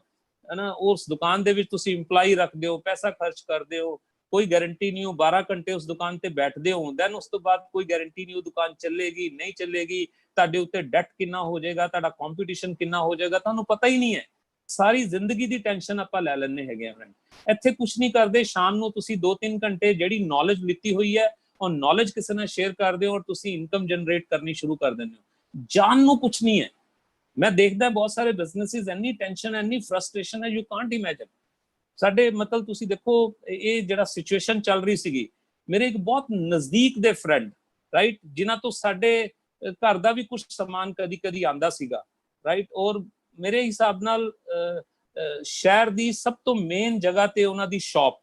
[SPEAKER 2] ਉਸ ਦੁਕਾਨ ਦੇ ਵਿੱਚ ਤੁਸੀਂ EMPLOYE ਰੱਖਦੇ ਹੋ, ਪੈਸਾ ਖਰਚ ਕਰਦੇ ਹੋ, ਕੋਈ ਗਾਰੰਟੀ ਨਹੀਂ ਹੋ, 12 ਘੰਟੇ ਉਸ ਦੁਕਾਨ ਤੇ ਬੈਠਦੇ ਹੋ, ਦੈਨ ਉਸ ਤੋਂ ਬਾਅਦ ਕੋਈ ਗਾਰੰਟੀ ਨਹੀਂ ਉਹ ਦੁਕਾਨ ਚੱਲੇਗੀ ਨਹੀਂ ਚੱਲੇਗੀ, ਤੁਹਾਡੇ ਉੱਤੇ ਡੈਟ ਕਿੰਨਾ ਹੋ ਜਾਏਗਾ, ਤੁਹਾਡਾ ਕੰਪੀਟੀਸ਼ਨ ਕਿੰਨਾ ਹੋ ਜਾਏਗਾ, ਤੁਹਾਨੂੰ ਪਤਾ ਹੀ ਨਹੀਂ ਹੈ। ਸਾਰੀ ਜ਼ਿੰਦਗੀ ਦੀ ਟੈਨਸ਼ਨ ਆਪਾਂ ਲੈ ਲੈਣੇ ਹੈਗੇ ਆ ਫਰੈਂਡ। ਇੱਥੇ ਕੁਝ ਨਹੀਂ ਕਰਦੇ, ਸ਼ਾਮ ਨੂੰ ਤੁਸੀਂ 2-3 ਘੰਟੇ ਜਿਹੜੀ ਨੌਲੇਜ ਲਿੱਤੀ ਹੋਈ ਹੈ ਉਹ ਨੌਲੇਜ ਕਿਸੇ ਨਾਲ ਸ਼ੇਅਰ ਕਰਦੇ ਹੋ ਔਰ ਤੁਸੀਂ ਇਨਕਮ ਜਨਰੇਟ ਕਰਨੀ ਸ਼ੁਰੂ ਕਰ ਦਿੰਦੇ ਹੋ। ਜਾਣ ਨੂੰ ਕੁਝ ਨਹੀਂ ਹੈ। ਮੈਂ ਦੇਖਦਾ ਬਹੁਤ ਸਾਰੇ ਬਿਜ਼ਨੈਸਿਸ ਇੰਨੀ ਟੈਨਸ਼ਨ, ਇੰਨੀ ਫਰਸਟ੍ਰੇਸ਼ਨ ਹੈ, ਯੂ ਕਾਂਟ ਇਮੇਜਿਨ। ਸਾਡੇ ਮਤਲਬ ਤੁਸੀਂ ਦੇਖੋ ਇਹ ਜਿਹੜਾ ਸਿਚੁਏਸ਼ਨ ਚੱਲ ਰਹੀ ਸੀਗੀ, ਮੇਰੇ ਇੱਕ ਬਹੁਤ ਨਜ਼ਦੀਕ ਦੇ ਫਰੈਂਡ, ਰਾਈਟ, ਜਿਨ੍ਹਾਂ ਤੋਂ ਸਾਡੇ ਘਰ ਦਾ ਵੀ ਕੁਝ ਸਮਾਨ ਕਦੀ ਆਂਦਾ ਸੀਗਾ, ਰਾਈਟ, ਔਰ ਮੇਰੇ ਹਿਸਾਬ ਨਾਲ ਸ਼ਹਿਰ ਦੀ ਸਭ ਤੋਂ ਮੇਨ ਜਗ੍ਹਾ ਤੇ ਉਹਨਾਂ ਦੀ ਸ਼ਾਪ,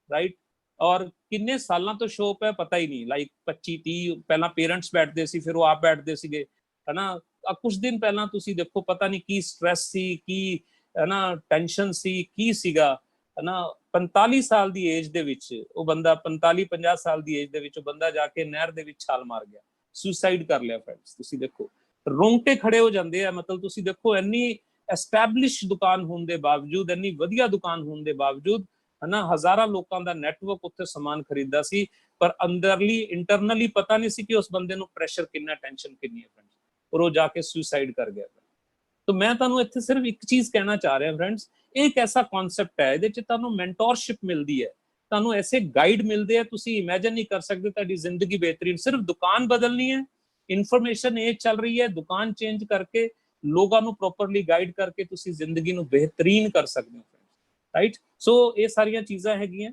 [SPEAKER 2] ਰਾਈਟ, ਔਰ ਕਿੰਨੇ ਸਾਲਾਂ ਤੋਂ ਸ਼ਾਪ ਹੈ ਪਤਾ ਹੀ ਨਹੀਂ, ਲਾਈਕ 25-30 ਪਹਿਲਾਂ ਪੇਰੈਂਟਸ ਬੈਠਦੇ ਸੀ, ਫਿਰ ਉਹ ਆਪ ਬੈਠਦੇ ਸੀਗੇ, ਹਨਾ। ਕੁਝ ਦਿਨ ਪਹਿਲਾਂ ਤੁਸੀਂ ਦੇਖੋ ਪਤਾ ਨਹੀਂ ਕੀ ਸਟ੍ਰੈਸ ਸੀ, ਕੀ ਹਨਾ ਟੈਨਸ਼ਨ ਸੀ, ਕੀ ਸੀਗਾ, ਹਨਾ। 45 ਸਾਲ ਦੀ ਏਜ ਦੇ ਵਿੱਚ ਉਹ ਬੰਦਾ, 45-50 ਸਾਲ ਦੀ ਏਜ ਦੇ ਵਿੱਚ ਉਹ ਬੰਦਾ ਜਾ ਕੇ ਨਹਿਰ ਦੇ ਵਿੱਚ ਛਾਲ ਮਾਰ ਗਿਆ, ਸੁਸਾਈਡ ਕਰ ਲਿਆ। ਫਰੈਂਡਸ ਤੁਸੀਂ ਦੇਖੋ ਰੋਂਗਟੇ ਖੜੇ ਹੋ ਜਾਂਦੇ ਆ। ਮਤਲਬ ਤੁਸੀਂ ਦੇਖੋ ਇੰਨੀ ਐਸਟੈਬਲਿਸ਼ ਦੁਕਾਨ ਹੋਣ ਦੇ ਬਾਵਜੂਦ, ਇੰਨੀ ਵਧੀਆ ਦੁਕਾਨ ਹੋਣ ਦੇ ਬਾਵਜੂਦ, ਹਨਾ, ਹਜ਼ਾਰਾਂ ਲੋਕਾਂ ਦਾ ਨੈਟਵਰਕ ਉੱਥੇ ਸਮਾਨ ਖਰੀਦਦਾ ਸੀ, ਪਰ ਅੰਦਰਲੀ ਇੰਟਰਨਲੀ ਪਤਾ ਨਹੀਂ ਸੀ ਕਿ ਉਸ ਬੰਦੇ ਨੂੰ ਪ੍ਰੈਸ਼ਰ ਕਿੰਨਾ, ਟੈਨਸ਼ਨ ਕਿੰਨੀ ਹੈ ਫਰੈਂਡਸ, ਔਰ ਉਹ ਜਾ ਕੇ ਸੁਸਾਈਡ ਕਰ ਗਿਆ। ਤਾਂ ਮੈਂ ਤੁਹਾਨੂੰ ਇੱਥੇ ਸਿਰਫ ਇੱਕ ਚੀਜ਼ ਕਹਿਣਾ ਚਾਹ ਰਿਹਾ ਫਰੈਂਡਸ, ਇਹ ਇੱਕ ਐਸਾ ਕਨਸੈਪਟ ਹੈ, ਇਹਦੇ 'ਚ ਤੁਹਾਨੂੰ ਮੈਂਟੋਰਸ਼ਿਪ ਮਿਲਦੀ ਹੈ, ਤੁਹਾਨੂੰ ਐਸੇ ਗਾਈਡ ਮਿਲਦੇ ਆ, ਤੁਸੀਂ ਇਮੇਜਿਨ ਨਹੀਂ ਕਰ ਸਕਦੇ ਤੁਹਾਡੀ ਜ਼ਿੰਦਗੀ ਬਿਹਤਰੀਨ। ਸਿਰਫ ਦੁਕਾਨ ਬਦਲਣੀ ਹੈ, ਇਨਫੋਰਮੇਸ਼ਨ ਇਹ ਚੱਲ ਰਹੀ ਹੈ, ਦੁਕਾਨ ਚੇਂਜ ਕਰਕੇ ਲੋਕਾਂ ਨੂੰ ਪ੍ਰੋਪਰਲੀ ਗਾਈਡ ਕਰਕੇ ਤੁਸੀਂ ਜ਼ਿੰਦਗੀ ਨੂੰ ਬਿਹਤਰੀਨ ਕਰ ਸਕਦੇ ਹੋ, ਰਾਈਟ। ਸੋ ਇਹ ਸਾਰੀਆਂ ਚੀਜ਼ਾਂ ਹੈਗੀਆਂ,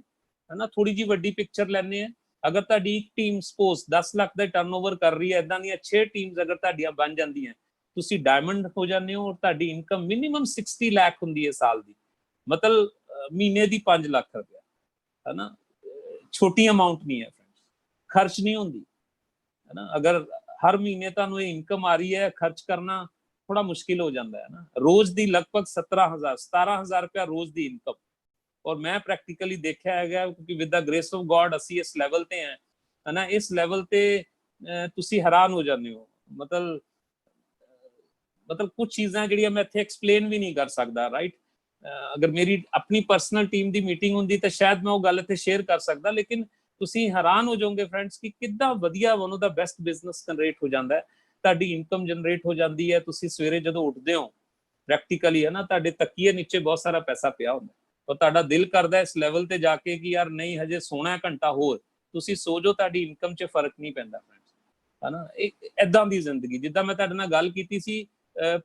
[SPEAKER 2] ਹਨਾ। ਥੋੜੀ ਜੀ ਵੱਡੀ ਪਿਕਚਰ ਲੈਣੇ ਆ। ਅਗਰ ਤੁਹਾਡੀ ਇੱਕ ਟੀਮ ਸਪੋਜ਼ 10 ਲੱਖ ਦਾ ਟਰਨਓਵਰ ਕਰ ਰਹੀ ਹੈ, ਇਦਾਂ ਦੀਆਂ 6 ਟੀਮਸ ਅਗਰ ਤੁਹਾਡੀਆਂ ਬਣ ਜਾਂਦੀਆਂ, ਤੁਸੀਂ ਡਾਇਮੰਡ ਹੋ ਜਾਂਦੇ ਹੋ, ਔਰ ਤੁਹਾਡੀ ਇਨਕਮ ਮਿਨੀਮਮ 60 ਲੱਖ ਹੁੰਦੀ ਹੈ ਸਾਲ ਦੀ, ਮਤਲਬ ਮਹੀਨੇ ਦੀ 5 ਲੱਖ ਰੁਪਏ, ਹਨਾ। ਛੋਟੀ ਅਮਾਉਂਟ ਨਹੀਂ ਹੈ ਫਰੈਂਡਸ, ਖਰਚ ਨਹੀਂ ਹੁੰਦੀ, ਹਨਾ। ਅਗਰ ਹਰ ਮਹੀਨੇ ਤੁਹਾਨੂੰ ਇਹ ਇਨਕਮ ਆ ਰਹੀ ਹੈ, ਖਰਚ ਕਰਨਾ ਥੋੜਾ ਮੁਸ਼ਕਿਲ ਹੋ ਜਾਂਦਾ ਹੈ ਨਾ। ਰੋਜ਼ ਦੀ ਲਗਭਗ 17,000 ਰੁਪਇਆ ਰੋਜ਼ ਦੀ ਇਨਕਮ, ਔਰ ਮੈਂ ਪ੍ਰੈਕਟੀਕਲੀ ਦੇਖਿਆ ਹੈਗਾ, ਕਿਉਂਕਿ with the grace of god ਅਸੀਂ ਇਸ ਲੈਵਲ ਤੇ ਹੈ, ਹਨਾ। ਇਸ ਲੈਵਲ ਤੇ ਤੁਸੀਂ ਹੈਰਾਨ ਹੋ ਜਾਂਦੇ ਹੋ। ਮਤਲਬ ਕੁਝ ਚੀਜ਼ਾਂ ਜਿਹੜੀਆਂ ਮੈਂ ਇੱਥੇ ਐਕਸਪਲੇਨ ਵੀ ਨਹੀਂ ਕਰ ਸਕਦਾ, ਰਾਈਟ। ਅਗਰ ਮੇਰੀ ਆਪਣੀ ਪਰਸਨਲ ਟੀਮ ਦੀ ਮੀਟਿੰਗ ਹੁੰਦੀ ਤਾਂ ਸ਼ਾਇਦ ਮੈਂ ਉਹ ਗੱਲ ਇੱਥੇ ਸ਼ੇਅਰ ਕਰ ਸਕਦਾ, ਲੇਕਿਨ ਤੁਸੀਂ ਹੈਰਾਨ ਹੋ ਜਾਓਗੇ ਫਰੈਂਡਸ ਕਿ ਕਿੱਦਾਂ ਵਧੀਆ one of the best business generate ਹੋ ਜਾਂਦਾ ਹੈ, ਤੁਹਾਡੀ ਇਨਕਮ ਜਨਰੇਟ ਹੋ ਜਾਂਦੀ ਹੈ। ਤੁਸੀਂ ਸਵੇਰੇ ਜਦੋਂ ਉੱਠਦੇ ਹੋ ਪ੍ਰੈਕਟੀਕਲੀ, ਹੈ ਨਾ, ਤੁਹਾਡੇ ਤਕੀਏ ਨੀਚੇ ਬਹੁਤ ਸਾਰਾ ਪੈਸਾ ਪਿਆ ਹੁੰਦਾ, ਔਰ ਤੁਹਾਡਾ ਦਿਲ ਕਰਦਾ ਇਸ ਲੈਵਲ ਤੇ ਜਾ ਕੇ ਕਿ ਯਾਰ ਨਹੀਂ ਹਜੇ ਸੋਣਾ ਘੰਟਾ ਹੋਰ, ਤੁਸੀਂ ਸੋ ਜਾਓ, ਤੁਹਾਡੀ ਇਨਕਮ 'ਚ ਫਰਕ ਨਹੀਂ ਪੈਂਦਾ ਫਰੈਂਡਸ, ਹਨਾ। ਏਦਾਂ ਦੀ ਜ਼ਿੰਦਗੀ, ਜਿੱਦਾਂ ਮੈਂ ਤੁਹਾਡੇ ਨਾਲ ਗੱਲ ਕੀਤੀ ਸੀ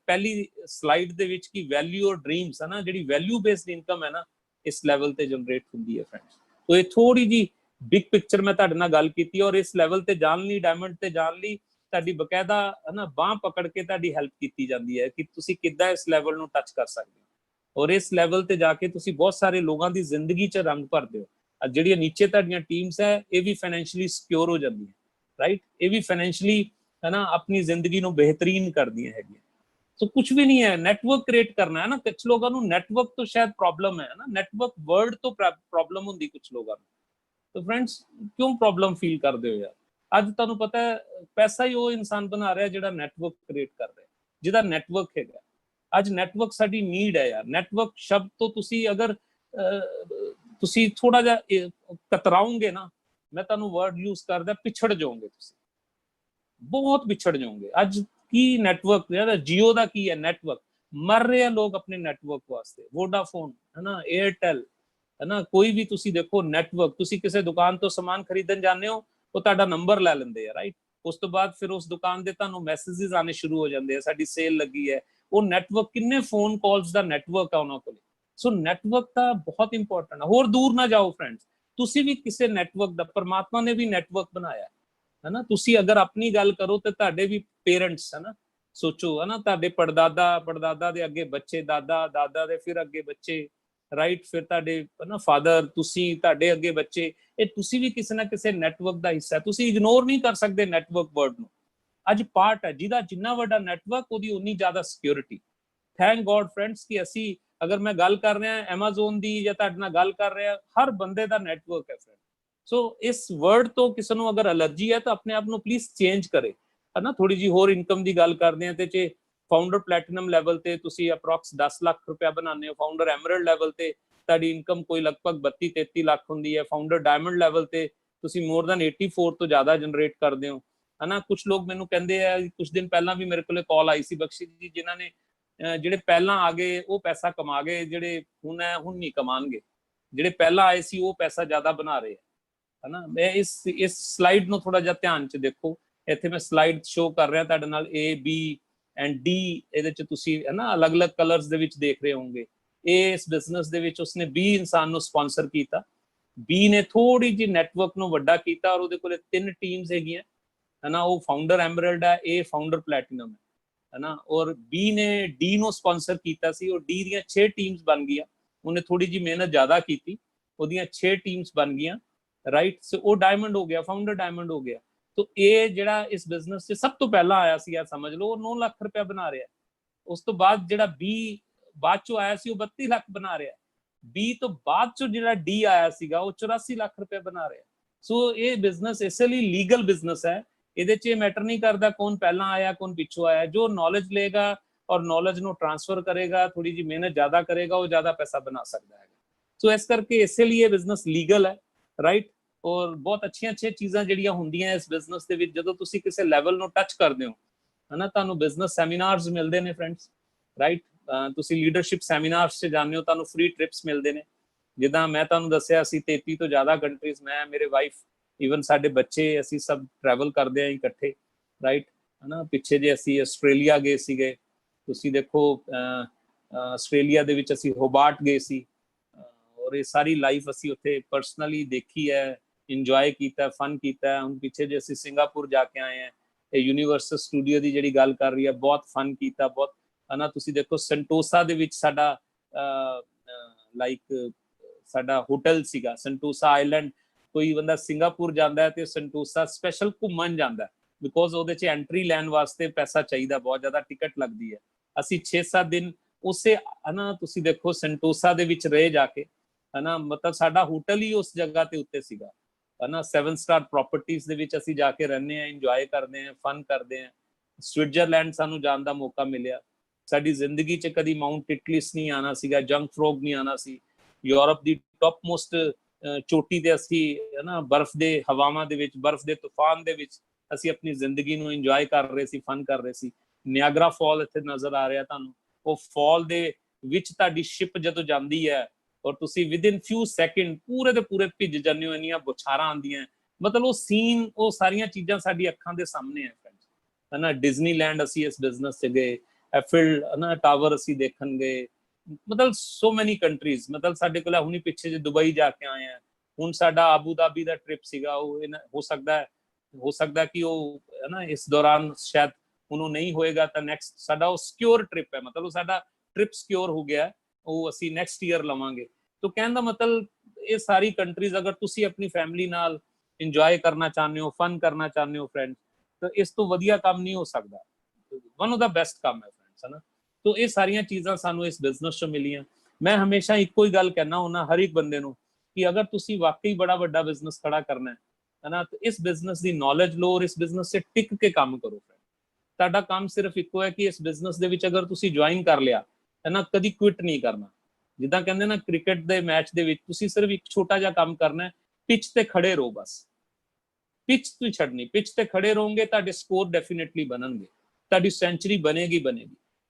[SPEAKER 2] ਪਹਿਲੀ ਸਲਾਈਡ ਦੇ ਵਿੱਚ ਕਿ ਵੈਲਿਊ ਔਰ ਡ੍ਰੀਮਸ, ਹੈ ਨਾ, ਜਿਹੜੀ ਵੈਲਿਊ ਬੇਸਡ ਇਨਕਮ ਹੈ ਨਾ, ਇਸ ਲੈਵਲ ਤੇ ਜਨਰੇਟ ਹੁੰਦੀ ਹੈ ਫਰੈਂਡਸ। ਸੋ ਇਹ ਥੋੜੀ ਜੀ ਬਿਗ ਪਿਕਚਰ ਮੈਂ ਤੁਹਾਡੇ ਨਾਲ ਗੱਲ ਕੀਤੀ, ਔਰ ਇਸ ਲੈਵਲ ਤੇ ਜਾਣ ਲਈ, ਡਾਇਮੰਡ ਤੇ ਜਾਣ ਲਈ ਤੁਹਾਡੀ ਬਕਾਇਦਾ, ਹੈ ਨਾ, ਬਾਹ ਪਕੜ ਕੇ ਤੁਹਾਡੀ ਹੈਲਪ ਕੀਤੀ ਜਾਂਦੀ ਹੈ ਕਿ ਤੁਸੀਂ ਕਿੱਦਾਂ ਇਸ ਲੈਵਲ ਨੂੰ ਟੱਚ ਕਰ ਸਕਦੇ ਹੋ, ਔਰ ਇਸ ਲੈਵਲ ਤੇ ਜਾ ਕੇ ਤੁਸੀਂ ਬਹੁਤ ਸਾਰੇ ਲੋਕਾਂ ਦੀ ਜ਼ਿੰਦਗੀ 'ਚ ਰੰਗ ਭਰਦੇ ਹੋ। ਜਿਹੜੀਆਂ ਨੀਚੇ ਤੁਹਾਡੀਆਂ ਟੀਮਸ ਹੈ, ਇਹ ਵੀ ਫਾਈਨੈਂਸ਼ੀਅਲੀ ਸਿਕਿਉਰ ਹੋ ਜਾਂਦੀਆਂ, ਰਾਈਟ, ਇਹ ਵੀ ਫਾਈਨੈਂਸ਼ੀਅਲੀ, ਹੈ ਨਾ, ਆਪਣੀ ਜ਼ਿੰਦਗੀ ਨੂੰ ਬਿਹਤਰੀਨ ਕਰਦੀਆਂ ਹੈਗੀਆਂ। तो कुछ भी नहीं है, नेटवर्क क्रिएट करना है ना। कुछ लोगों को नेटवर्क तो शायद प्रॉब्लम है ना, नेटवर्क वर्ड तो प्रॉब्लम होंगी कुछ लोगों को। तो फ्रेंड्स क्यों प्रॉब्लम फील करते हो यार? ਅੱਜ ਤੁਹਾਨੂੰ ਪਤਾ ਹੈ ਪੈਸਾ ਹੀ ਉਹ ਇਨਸਾਨ ਬਣਾ ਰਿਹਾ ਜਿਹੜਾ ਨੈਟਵਰਕ ਕ੍ਰੀਏਟ ਕਰ ਰਿਹਾ, ਜਿਹਦਾ ਨੈਟਵਰਕ ਹੈਗਾ। ਅੱਜ ਨੈਟਵਰਕ ਸਾਡੀ ਨੀਡ ਹੈ ਯਾਰ। ਨੈਟਵਰਕ ਸ਼ਬਦ ਤੋਂ ਤੁਸੀਂ ਅਗਰ ਤੁਸੀਂ ਥੋੜਾ ਜਿਹਾ ਕਤਰਾਓਗੇ ਨਾ, ਮੈਂ ਤੁਹਾਨੂੰ ਵਰਡ ਯੂਜ਼ ਕਰਦਾ, ਪਿਛੜ ਜਾਓਗੇ ਤੁਸੀਂ, ਬਹੁਤ ਪਿਛੜ ਜਾਓਗੇ। ਅੱਜ ਕੀ ਨੈਟਵਰਕ ਯਾਰ, ਜੀਓ ਦਾ ਕੀ ਹੈ ਨੈਟਵਰਕ, ਮਰ ਰਹੇ ਆ ਲੋਕ ਆਪਣੇ ਨੈਟਵਰਕ ਵਾਸਤੇ। ਵੋਡਾਫੋਨ, ਹੈ ਨਾ, ਏਅਰਟੈਲ, ਹੈ ਨਾ, ਕੋਈ ਵੀ ਤੁਸੀਂ ਦੇਖੋ ਨੈਟਵਰਕ। ਤੁਸੀਂ ਕਿਸੇ ਦੁਕਾਨ ਤੋਂ ਸਮਾਨ ਖਰੀਦਣ ਜਾਂਦੇ ਹੋ, ਉਹ ਤੁਹਾਡਾ ਨੰਬਰ ਲੈ ਲੈਂਦੇ ਆ, ਰਾਈਟ। ਉਸ ਤੋਂ ਬਾਅਦ ਫਿਰ ਉਸ ਦੁਕਾਨ ਦੇ ਤੁਹਾਨੂੰ ਮੈਸੇजेस ਆਣੇ ਸ਼ੁਰੂ ਹੋ ਜਾਂਦੇ ਆ, ਸਾਡੀ ਸੇਲ ਲੱਗੀ ਹੈ। ਉਹ ਨੈਟਵਰਕ, ਕਿੰਨੇ ਫੋਨ ਕਾਲਸ ਦਾ ਨੈਟਵਰਕ ਆ ਉਹਨਾਂ ਕੋਲ। ਸੋ ਨੈਟਵਰਕ ਤਾਂ ਬਹੁਤ ਇੰਪੋਰਟੈਂਟ ਹੈ। ਹੋਰ ਦੂਰ ਨਾ ਜਾਓ ਫਰੈਂਡਸ, ਤੁਸੀਂ ਵੀ ਕਿਸੇ ਨੈਟਵਰਕ ਦਾ, ਪਰਮਾਤਮਾ ਨੇ ਵੀ ਨੈਟਵਰਕ ਬਣਾਇਆ, ਹੈ ਨਾ। ਤੁਸੀਂ ਅਗਰ ਆਪਣੀ ਗੱਲ ਕਰੋ ਤੇ ਤੁਹਾਡੇ ਵੀ ਪੇਰੈਂਟਸ, ਹੈ ਨਾ, ਸੋਚੋ, ਹੈ ਨਾ, ਤੁਹਾਡੇ ਪੜਦਾਦਾ ਦੇ ਅੱਗੇ ਬੱਚੇ, ਦਾਦਾ ਦੇ ਫਿਰ ਅੱਗੇ ਬੱਚੇ, ਰਾਈਟ, ਫਿਰ ਤੁਹਾਡੇ ਨਾ ਫਾਦਰ, ਤੁਸੀਂ, ਤੁਹਾਡੇ ਅੱਗੇ ਬੱਚੇ, ਇਹ ਤੁਸੀਂ ਵੀ ਕਿਸੇ ਨਾ ਕਿਸੇ ਨੈਟਵਰਕ ਦਾ ਹਿੱਸਾ। ਤੁਸੀਂ ਇਗਨੋਰ ਨਹੀਂ ਕਰ ਸਕਦੇ ਨੈਟਵਰਕ ਵਰਡ ਨੂੰ। ਅੱਜ ਪਾਰਟ ਹੈ, ਜਿਹਦਾ ਜਿੰਨਾ ਵੱਡਾ ਨੈਟਵਰਕ ਉਹਦੀ ਉਨੀ ਜ਼ਿਆਦਾ ਸਿਕਿਉਰਿਟੀ। ਥੈਂਕ ਗੋਡ ਫਰੈਂਡਸ ਕਿ ਅਸੀਂ, ਅਗਰ ਮੈਂ ਗੱਲ ਕਰ ਰਿਹਾ ਐਮਾਜ਼ੋਨ ਦੀ ਜਾਂ ਤੁਹਾਡੇ ਨਾਲ ਗੱਲ ਕਰ ਰਿਹਾ, ਹਰ ਬੰਦੇ ਦਾ ਨੈਟਵਰਕ ਹੈ ਫਰੈਂਡ। ਸੋ ਇਸ ਵਰਡ ਤੋਂ ਕਿਸੇ ਨੂੰ ਅਗਰ ਅਲਰਜੀ ਹੈ ਤਾਂ ਆਪਣੇ ਆਪ ਨੂੰ ਪਲੀਜ਼ ਚੇਂਜ ਕਰੇ, ਹੈ ਨਾ। ਥੋੜੀ ਜੀ ਹੋਰ ਇਨਕਮ ਦੀ ਗੱਲ ਕਰਦੇ ਹਾਂ ਤੇ ਫਾਊਂਡਰ ਪਲੈਟੀਨਮ ਲੈਵਲ ਤੇ ਤੁਸੀਂ ਅਪਰੋਕਸ 10 ਲੱਖ ਰੁਪਇਆ ਬਣਾਉਂਦੇ ਹੋ। ਫਾਊਂਡਰ ਐਮਰਲਡ ਲੈਵਲ ਤੇ ਤੁਹਾਡੀ ਇਨਕਮ ਕੋਈ ਲਗਭਗ 32-33 ਲੱਖ ਹੁੰਦੀ ਹੈ। ਫਾਊਂਡਰ ਡਾਇਮੰਡ ਲੈਵਲ ਤੇ ਤੁਸੀਂ ਮੋਰ ਦੈਨ 84 ਤੋਂ ਜ਼ਿਆਦਾ ਜਨਰੇਟ ਕਰਦੇ ਹੋ, ਹੈ ਨਾ। ਕੁਝ ਲੋਕ ਮੈਨੂੰ ਕਹਿੰਦੇ ਆ, ਕੁਝ ਦਿਨ ਪਹਿਲਾਂ ਵੀ ਮੇਰੇ ਕੋਲੇ ਕਾਲ ਆਈ ਸੀ ਬਖਸ਼ੀ ਜੀ, ਜਿਨ੍ਹਾਂ ਨੇ ਜਿਹੜੇ ਪਹਿਲਾਂ ਆ ਗਏ ਉਹ ਪੈਸਾ ਕਮਾ ਗਏ, ਜਿਹੜੇ ਹੁਣ ਨਹੀਂ ਕਮਾਣਗੇ। ਜਿਹੜੇ ਪਹਿਲਾਂ ਆਏ ਸੀ ਉਹ ਪੈਸਾ ਜ਼ਿਆਦਾ ਬਣਾ ਰਹੇ ਹੈ ਨਾ। ਮੈਂ ਇਸ ਸਲਾਈਡ ਨੂੰ ਥੋੜਾ ਜਿਹਾ ਧਿਆਨ ਚ ਦੇਖੋ। ਇੱਥੇ ਮੈਂ ਸਲਾਈਡ ਸ਼ੋ ਕਰ ਰਿਹਾ ਤੁਹਾਡੇ ਨਾਲ, A, B ਐਂਡ D। ਇਹਦੇ ਚ ਤੁਸੀਂ ਹੈ ਨਾ ਅਲੱਗ-ਅਲੱਗ ਕਲਰਸ ਦੇ ਵਿੱਚ ਦੇਖ ਰਹੇ ਹੋਵੋਗੇ। ਇਸ ਬਿਜ਼ਨਸ ਦੇ ਵਿੱਚ ਉਸਨੇ B ਇਨਸਾਨ ਨੂੰ ਸਪਾਂਸਰ ਕੀਤਾ। B ਨੇ ਥੋੜੀ ਜਿਹੀ ਨੈਟਵਰਕ ਨੂੰ ਵੱਡਾ ਕੀਤਾ ਔਰ ਉਹਦੇ ਕੋਲੇ 3 ਟੀਮਸ ਹੈਗੀਆਂ, ਹੈ ਨਾ। ਉਹ ਫਾਊਂਡਰ ਐਮਰਲਡ ਹੈ, A ਫਾਊਂਡਰ ਪਲੈਟੀਨਮ ਹੈ ਨਾ। ਔਰ B ਨੇ D ਨੂੰ ਸਪਾਂਸਰ ਕੀਤਾ ਸੀ, ਔਰ D ਦੀਆਂ 6 ਟੀਮਸ ਬਣ ਗਈਆਂ। ਉਹਨੇ ਥੋੜੀ ਜਿਹੀ ਮਿਹਨਤ ਜ਼ਿਆਦਾ ਕੀਤੀ, ਉਹਦੀਆਂ 6 ਟੀਮਸ ਬਣ ਗਈਆਂ, ਰਾਈਟ। ਸੋ ਉਹ ਡਾਇਮੰਡ ਹੋ ਗਿਆ, ਫਾਊਂਡਰ ਡਾਇਮੰਡ ਹੋ ਗਿਆ। तो ये ਜਿਹੜਾ ਇਸ ਬਿਜ਼ਨਸ 'ਚ ਸਭ ਤੋਂ ਪਹਿਲਾਂ ਆਇਆ ਸੀ, ਯਾਰ ਸਮਝ ਲਓ, 9 ਲੱਖ ਰੁਪਇਆ ਬਣਾ ਰਿਹਾ। ਉਸ ਤੋਂ ਬਾਅਦ ਜਿਹੜਾ B ਬਾਅਦ ਚੋਂ ਆਇਆ ਸੀ ਉਹ 32 ਲੱਖ ਬਣਾ ਰਿਹਾ। B ਤੋਂ ਬਾਅਦ ਚੋਂ ਜਿਹੜਾ D ਆਇਆ ਸੀਗਾ ਉਹ 84 ਲੱਖ ਰੁਪਇਆ ਬਣਾ ਰਿਹਾ। ਸੋ ਇਹ ਬਿਜ਼ਨਸ ਇਸੇ ਲਈ ਲੀਗਲ ਬਿਜ਼ਨਸ ਹੈ। ਇਹਦੇ 'ਚ ਮੈਟਰ ਨਹੀਂ ਕਰਦਾ ਕੌਣ ਪਹਿਲਾਂ ਆਇਆ ਕੌਣ ਪਿੱਛੋਂ ਆਇਆ। ਜੋ ਨੌਲੇਜ ਲਏਗਾ ਔਰ ਨੌਲੇਜ ਨੂੰ ਟ੍ਰਾਂਸਫਰ ਕਰੇਗਾ, ਥੋੜੀ ਜਿਹੀ ਮਿਹਨਤ ਜ਼ਿਆਦਾ ਕਰੇਗਾ, ਉਹ ਜ਼ਿਆਦਾ ਪੈਸਾ ਬਣਾ ਸਕਦਾ ਹੈ। ਸੋ ਇਸ ਕਰਕੇ ਇਸੇ ਲਈ ਇਹ ਬਿਜ਼ਨਸ ਲੀਗਲ ਹੈ, ਰਾਈਟ। ਔਰ ਬਹੁਤ ਅੱਛੀਆਂ ਚੀਜ਼ਾਂ ਜਿਹੜੀਆਂ ਹੁੰਦੀਆਂ ਇਸ ਬਿਜ਼ਨਸ ਦੇ ਵਿੱਚ, ਜਦੋਂ ਤੁਸੀਂ ਕਿਸੇ ਲੈਵਲ ਨੂੰ ਟੱਚ ਕਰਦੇ ਹੋ, ਹਨਾ, ਤੁਹਾਨੂੰ ਬਿਜ਼ਨਸ ਸੈਮੀਨਾਰਸ ਮਿਲਦੇ ਨੇ ਫਰੈਂਡਸ, ਰਾਈਟ। ਤੁਸੀਂ ਲੀਡਰਸ਼ਿਪ ਸੈਮੀਨਾਰਸ 'ਚ ਜਾਂਦੇ ਹੋ, ਤੁਹਾਨੂੰ ਫ੍ਰੀ ਟ੍ਰਿਪਸ ਮਿਲਦੇ ਨੇ। ਜਿੱਦਾਂ ਮੈਂ ਤੁਹਾਨੂੰ ਦੱਸਿਆ ਸੀ 33 ਤੋਂ ਜ਼ਿਆਦਾ ਕੰਟਰੀਜ਼, ਮੈਂ, ਮੇਰੇ ਵਾਈਫ, ਈਵਨ ਸਾਡੇ ਬੱਚੇ, ਅਸੀਂ ਸਭ ਟਰੈਵਲ ਕਰਦੇ ਆਂ ਇਕੱਠੇ, ਰਾਈਟ, ਹਨਾ। ਪਿੱਛੇ ਜੇ ਅਸੀਂ ਆਸਟ੍ਰੇਲੀਆ ਗਏ ਸੀਗੇ, ਤੁਸੀਂ ਦੇਖੋ ਆਸਟ੍ਰੇਲੀਆ ਦੇ ਵਿੱਚ ਅਸੀਂ ਹੋਬਾਰਟ ਗਏ ਸੀ, ਔਰ ਇਹ ਸਾਰੀ ਲਾਈਫ ਅਸੀਂ ਉੱਥੇ ਪਰਸਨਲੀ ਦੇਖੀ ਹੈ, ਇੰਜੋਏ ਕੀਤਾ, ਫਨ ਕੀਤਾ। ਹੁਣ ਪਿੱਛੇ ਜੇ ਅਸੀਂ ਸਿੰਗਾਪੁਰ ਜਾ ਕੇ ਆਏ ਹਾਂ, ਇਹ ਯੂਨੀਵਰਸਲ ਸਟੂਡੀਓ ਦੀ ਜਿਹੜੀ ਗੱਲ ਕਰ ਰਹੀ ਹੈ, ਬਹੁਤ ਫਨ ਕੀਤਾ, ਬਹੁਤ, ਹਨਾ। ਤੁਸੀਂ ਦੇਖੋ ਸੰਟੋਸਾ ਦੇ ਵਿੱਚ ਸਾਡਾ ਲਾਈਕ ਸਾਡਾ ਹੋਟਲ ਸੀਗਾ, ਸੰਟੋਸਾ ਆਈਲੈਂਡ। ਕੋਈ ਬੰਦਾ ਸਿੰਗਾਪੁਰ ਜਾਂਦਾ ਹੈ ਤੇ ਸੰਟੋਸਾ ਸਪੈਸ਼ਲ ਘੁੰਮਣ ਜਾਂਦਾ, ਬਿਕੋਜ਼ ਉਹਦੇ 'ਚ ਐਂਟਰੀ ਲੈਣ ਵਾਸਤੇ ਪੈਸਾ ਚਾਹੀਦਾ, ਬਹੁਤ ਜ਼ਿਆਦਾ ਟਿਕਟ ਲੱਗਦੀ ਹੈ। ਅਸੀਂ 6-7 ਦਿਨ ਉਸੇ, ਹਨਾ, ਤੁਸੀਂ ਦੇਖੋ ਸੰਟੋਸਾ ਦੇ ਵਿੱਚ ਰਹੇ ਜਾ ਕੇ, ਹਨਾ। ਮਤਲਬ ਸਾਡਾ ਹੋਟਲ ਹੀ ਉਸ ਜਗ੍ਹਾ ਤੇ ਉੱਤੇ ਸੀਗਾ, ਹਨਾ। 7 ਸਟਾਰ ਪ੍ਰੋਪਰਟੀਜ਼ ਦੇ ਵਿੱਚ ਅਸੀਂ ਜਾ ਕੇ ਰਹਿੰਦੇ ਹਾਂ, ਇੰਜੋਏ ਕਰਦੇ ਹਾਂ, ਫਨ ਕਰਦੇ ਹਾਂ। ਸਵਿਟਜ਼ਰਲੈਂਡ ਸਾਨੂੰ ਜਾਣ ਦਾ ਮੌਕਾ ਮਿਲਿਆ। ਸਾਡੀ ਜ਼ਿੰਦਗੀ 'ਚ ਕਦੀ ਮਾਊਂਟ ਇਟਲਿਸ ਨਹੀਂ ਆਉਣਾ ਸੀਗਾ, ਜੰਕ ਫਰੋਗ ਨਹੀਂ ਆਉਣਾ ਸੀ। ਯੂਰਪ ਦੀ ਟੌਪ ਮੋਸਟ ਚੋਟੀ ਤੇ ਅਸੀਂ, ਹਨਾ, ਬਰਫ਼ ਦੇ ਹਵਾਵਾਂ ਦੇ ਵਿੱਚ, ਬਰਫ਼ ਦੇ ਤੂਫਾਨ ਦੇ ਵਿੱਚ ਅਸੀਂ ਆਪਣੀ ਜ਼ਿੰਦਗੀ ਨੂੰ ਇੰਜੋਏ ਕਰ ਰਹੇ ਸੀ, ਫਨ ਕਰ ਰਹੇ ਸੀ। ਨਿਆਗਰਾ ਫਾਲ ਇੱਥੇ ਨਜ਼ਰ ਆ ਰਿਹਾ ਤੁਹਾਨੂੰ। ਉਹ ਫਾਲ ਦੇ ਵਿੱਚ ਤੁਹਾਡੀ ਸ਼ਿਪ ਜਦੋਂ ਜਾਂਦੀ ਹੈ ਔਰ ਤੁਸੀਂ ਵਿਦਿਨ ਫਿਊ ਸੈਕਿੰਡ ਪੂਰੇ ਦੇ ਪੂਰੇ ਭਿੱਜ ਜਾਂਦੇ ਹੋ, ਇੰਨੀਆਂ ਬੁਛਾਰਾਂ ਆਉਂਦੀਆਂ। ਮਤਲਬ ਉਹ ਸੀਨ, ਉਹ ਸਾਰੀਆਂ ਚੀਜ਼ਾਂ ਸਾਡੀ ਅੱਖਾਂ ਦੇ ਸਾਹਮਣੇ ਹੈ ਫਰੈਂਡਸ, ਹਨਾ। ਡਿਜ਼ਨੀਲੈਂਡ ਅਸੀਂ ਇਸ ਬਿਜ਼ਨਸ 'ਚ ਗਏ, ਐਫਿਲ, ਹਨਾ, ਟਾਵਰ ਅਸੀਂ ਦੇਖਣ ਗਏ। ਮਤਲਬ ਸੋ ਮੈਨੀ ਕੰਟਰੀਜ਼। ਮਤਲਬ ਸਾਡੇ ਕੋਲ ਹੁਣੀ ਪਿੱਛੇ ਜੇ ਦੁਬਈ ਜਾ ਕੇ ਆਏ ਆ। ਹੁਣ ਸਾਡਾ ਆਬੂ ਧਾਬੀ ਦਾ ਟ੍ਰਿਪ ਸੀਗਾ, ਉਹ ਹੋ ਸਕਦਾ ਕਿ ਉਹ, ਹਨਾ, ਇਸ ਦੌਰਾਨ ਸ਼ਾਇਦ ਹੁਣ ਉਹ ਨਹੀਂ ਹੋਏਗਾ ਤਾਂ ਨੈਕਸਟ ਸਾਡਾ ਉਹ ਸਿਕਿਉਰ ਟ੍ਰਿਪ ਹੈ। ਮਤਲਬ ਉਹ ਸਾਡਾ ਟ੍ਰਿਪ ਸਿਕਿਉਰ ਹੋ ਗਿਆ, ਉਹ ਅਸੀਂ ਨੈਕਸਟ ਈਅਰ ਲਵਾਂਗੇ। तो कहने का मतलब ये सारी कंट्रीज अगर तुसी अपनी फैमिली नाल इंजॉय करना चाहते हो, फन करना चाहते हो फ्रेंड्स, तो इस तो वधिया काम नहीं हो सकता। वन ऑफ द बेस्ट काम है फ्रेंड्स, है ना। तो ये सारियां चीज़ां सानू इस बिजनेस चों मिलियां। मैं हमेशा इको ही गल कहना होना हर एक बंदे नूं कि अगर तुसी वाकई बड़ा वड्डा बिजनेस खड़ा करना है ना, तो इस बिजनेस की नॉलेज लो और इस बिजनेस से टिक के काम करो। तुहाडा काम सिर्फ इको है कि इस बिजनेस दे विच अगर तुसी ज्वाइन कर लिया है ना, कदी क्विट नहीं करना। जिद्दां कहंदे ना क्रिकेट दे मैच दे विच तुसी सिर्फ एक छोटा जिहा काम करना है, पिच ते खड़े रहो बस। पिच तो छड़नी, पिच ते खड़े रहोगे तुहाडे स्कोर डेफिनेटली बनणगे, तुहाडी सेंचुरी बनेगी।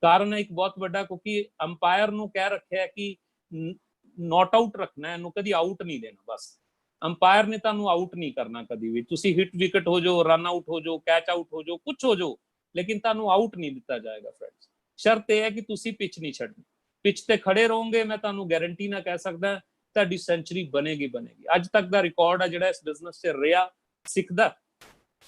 [SPEAKER 2] कारण है एक बहुत बड़ा, क्योंकि अंपायर नूं कह रखिया कि नॉट आउट रखना है, इहनूं कदी आउट नहीं देना। बस अंपायर ने तुहानूं आउट नहीं करना कदी भी। तुसी हिट विकेट हो जाओ, रन आउट हो जाओ, कैच आउट हो जाओ, कुछ हो जाओ, लेकिन तुहानूं आउट नहीं दिता जाएगा फ्रेंड्स। शर्त यह है कि तुसी पिच नहीं छड्डनी। पिच ते खड़े रहोगे, मैं तुहानूं गारंटी ना कह सकदा तुहाडी सेंचुरी बनेगी। अज तक दा रिकॉर्ड है जिहड़ा इस बिजनेस च रहा,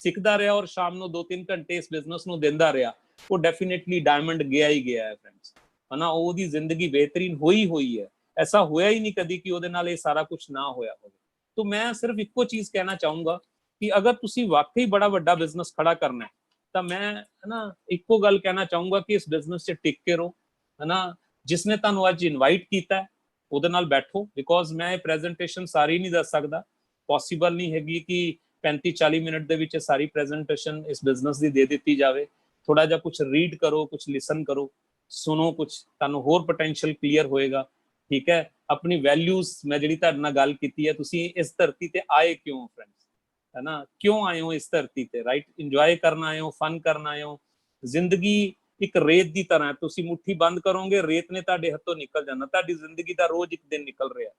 [SPEAKER 2] सिखदा रहा और शाम नूं 2-3 घंटे इस बिजनेस नूं दिंदा रहा, वो डेफिनेटली डायमंड गया ही गया है फ्रेंड्स, है ना। ओहदी जिंदगी बेहतरीन होई है। ऐसा होया ही नहीं कदी कि ਉਹਦੇ ਨਾਲ ਇਹ ਸਾਰਾ ਕੁਝ ਨਾ ਹੋਇਆ ਹੋਵੇ। तो मैं सिर्फ ਇੱਕੋ चीज कहना चाहूंगा कि अगर ਤੁਸੀਂ वाकई बड़ा ਵੱਡਾ बिजनेस खड़ा करना है ਤਾਂ मैं है ना ਇੱਕੋ ਗੱਲ कहना चाहूंगा कि इस बिजनेस 'ਚ टिक के रहो, है ना। जिसने ਤੁਹਾਨੂੰ ਅੱਜ ਇਨਵਾਈਟ ਕੀਤਾ ਹੈ ਉਹਦੇ ਨਾਲ ਬੈਠੋ, ਬਿਕੋਜ਼ ਮੈਂ ਇਹ ਪ੍ਰੈਜੈਂਟੇਸ਼ਨ ਸਾਰੀ ਨਹੀਂ ਦੱਸ ਸਕਦਾ, ਪੋਸੀਬਲ ਨਹੀਂ ਹੈਗੀ ਕਿ 35-40 ਮਿੰਟ ਦੇ ਵਿੱਚ ਸਾਰੀ ਪ੍ਰੈਜੈਂਟੇਸ਼ਨ ਇਸ ਬਿਜ਼ਨਸ ਦੀ ਦੇ ਦਿੱਤੀ ਜਾਵੇ। ਥੋੜਾ ਜਿਹਾ ਕੁਝ ਰੀਡ ਕਰੋ, ਕੁਝ ਲਿਸਨ ਕਰੋ, ਸੁਣੋ, ਕੁਝ ਤੁਹਾਨੂੰ ਹੋਰ ਪੋਟੈਂਸ਼ੀਅਲ ਕਲੀਅਰ ਹੋਏਗਾ। ਠੀਕ ਹੈ, ਆਪਣੀ ਵੈਲਿਊਜ਼ ਮੈਂ ਜਿਹੜੀ ਤੁਹਾਡੇ ਨਾਲ ਗੱਲ ਕੀਤੀ ਹੈ, ਤੁਸੀਂ ਇਸ ਧਰਤੀ ਤੇ ਆਏ ਕਿਉਂ ਫਰੈਂਡਸ, ਹੈ ਨਾ, ਕਿਉਂ ਆਏ ਹੋ ਇਸ ਧਰਤੀ ਤੇ, ਰਾਈਟ, ਇੰਜੋਏ ਕਰਨ ਆਏ ਹੋ, ਫਨ ਕਰਨ ਆਏ ਹੋ। ਜ਼ਿੰਦਗੀ ਇੱਕ ਰੇਤ ਦੀ ਤਰ੍ਹਾਂ, ਤੁਸੀਂ ਮੁੱਠੀ ਬੰਦ ਕਰੋਗੇ ਰੇਤ ਨੇ ਤੁਹਾਡੇ ਹੱਥੋਂ ਨਿਕਲ ਜਾਣਾ। ਤੁਹਾਡੀ ਜ਼ਿੰਦਗੀ ਦਾ ਰੋਜ਼ ਇੱਕ ਦਿਨ ਨਿਕਲ ਰਿਹਾ,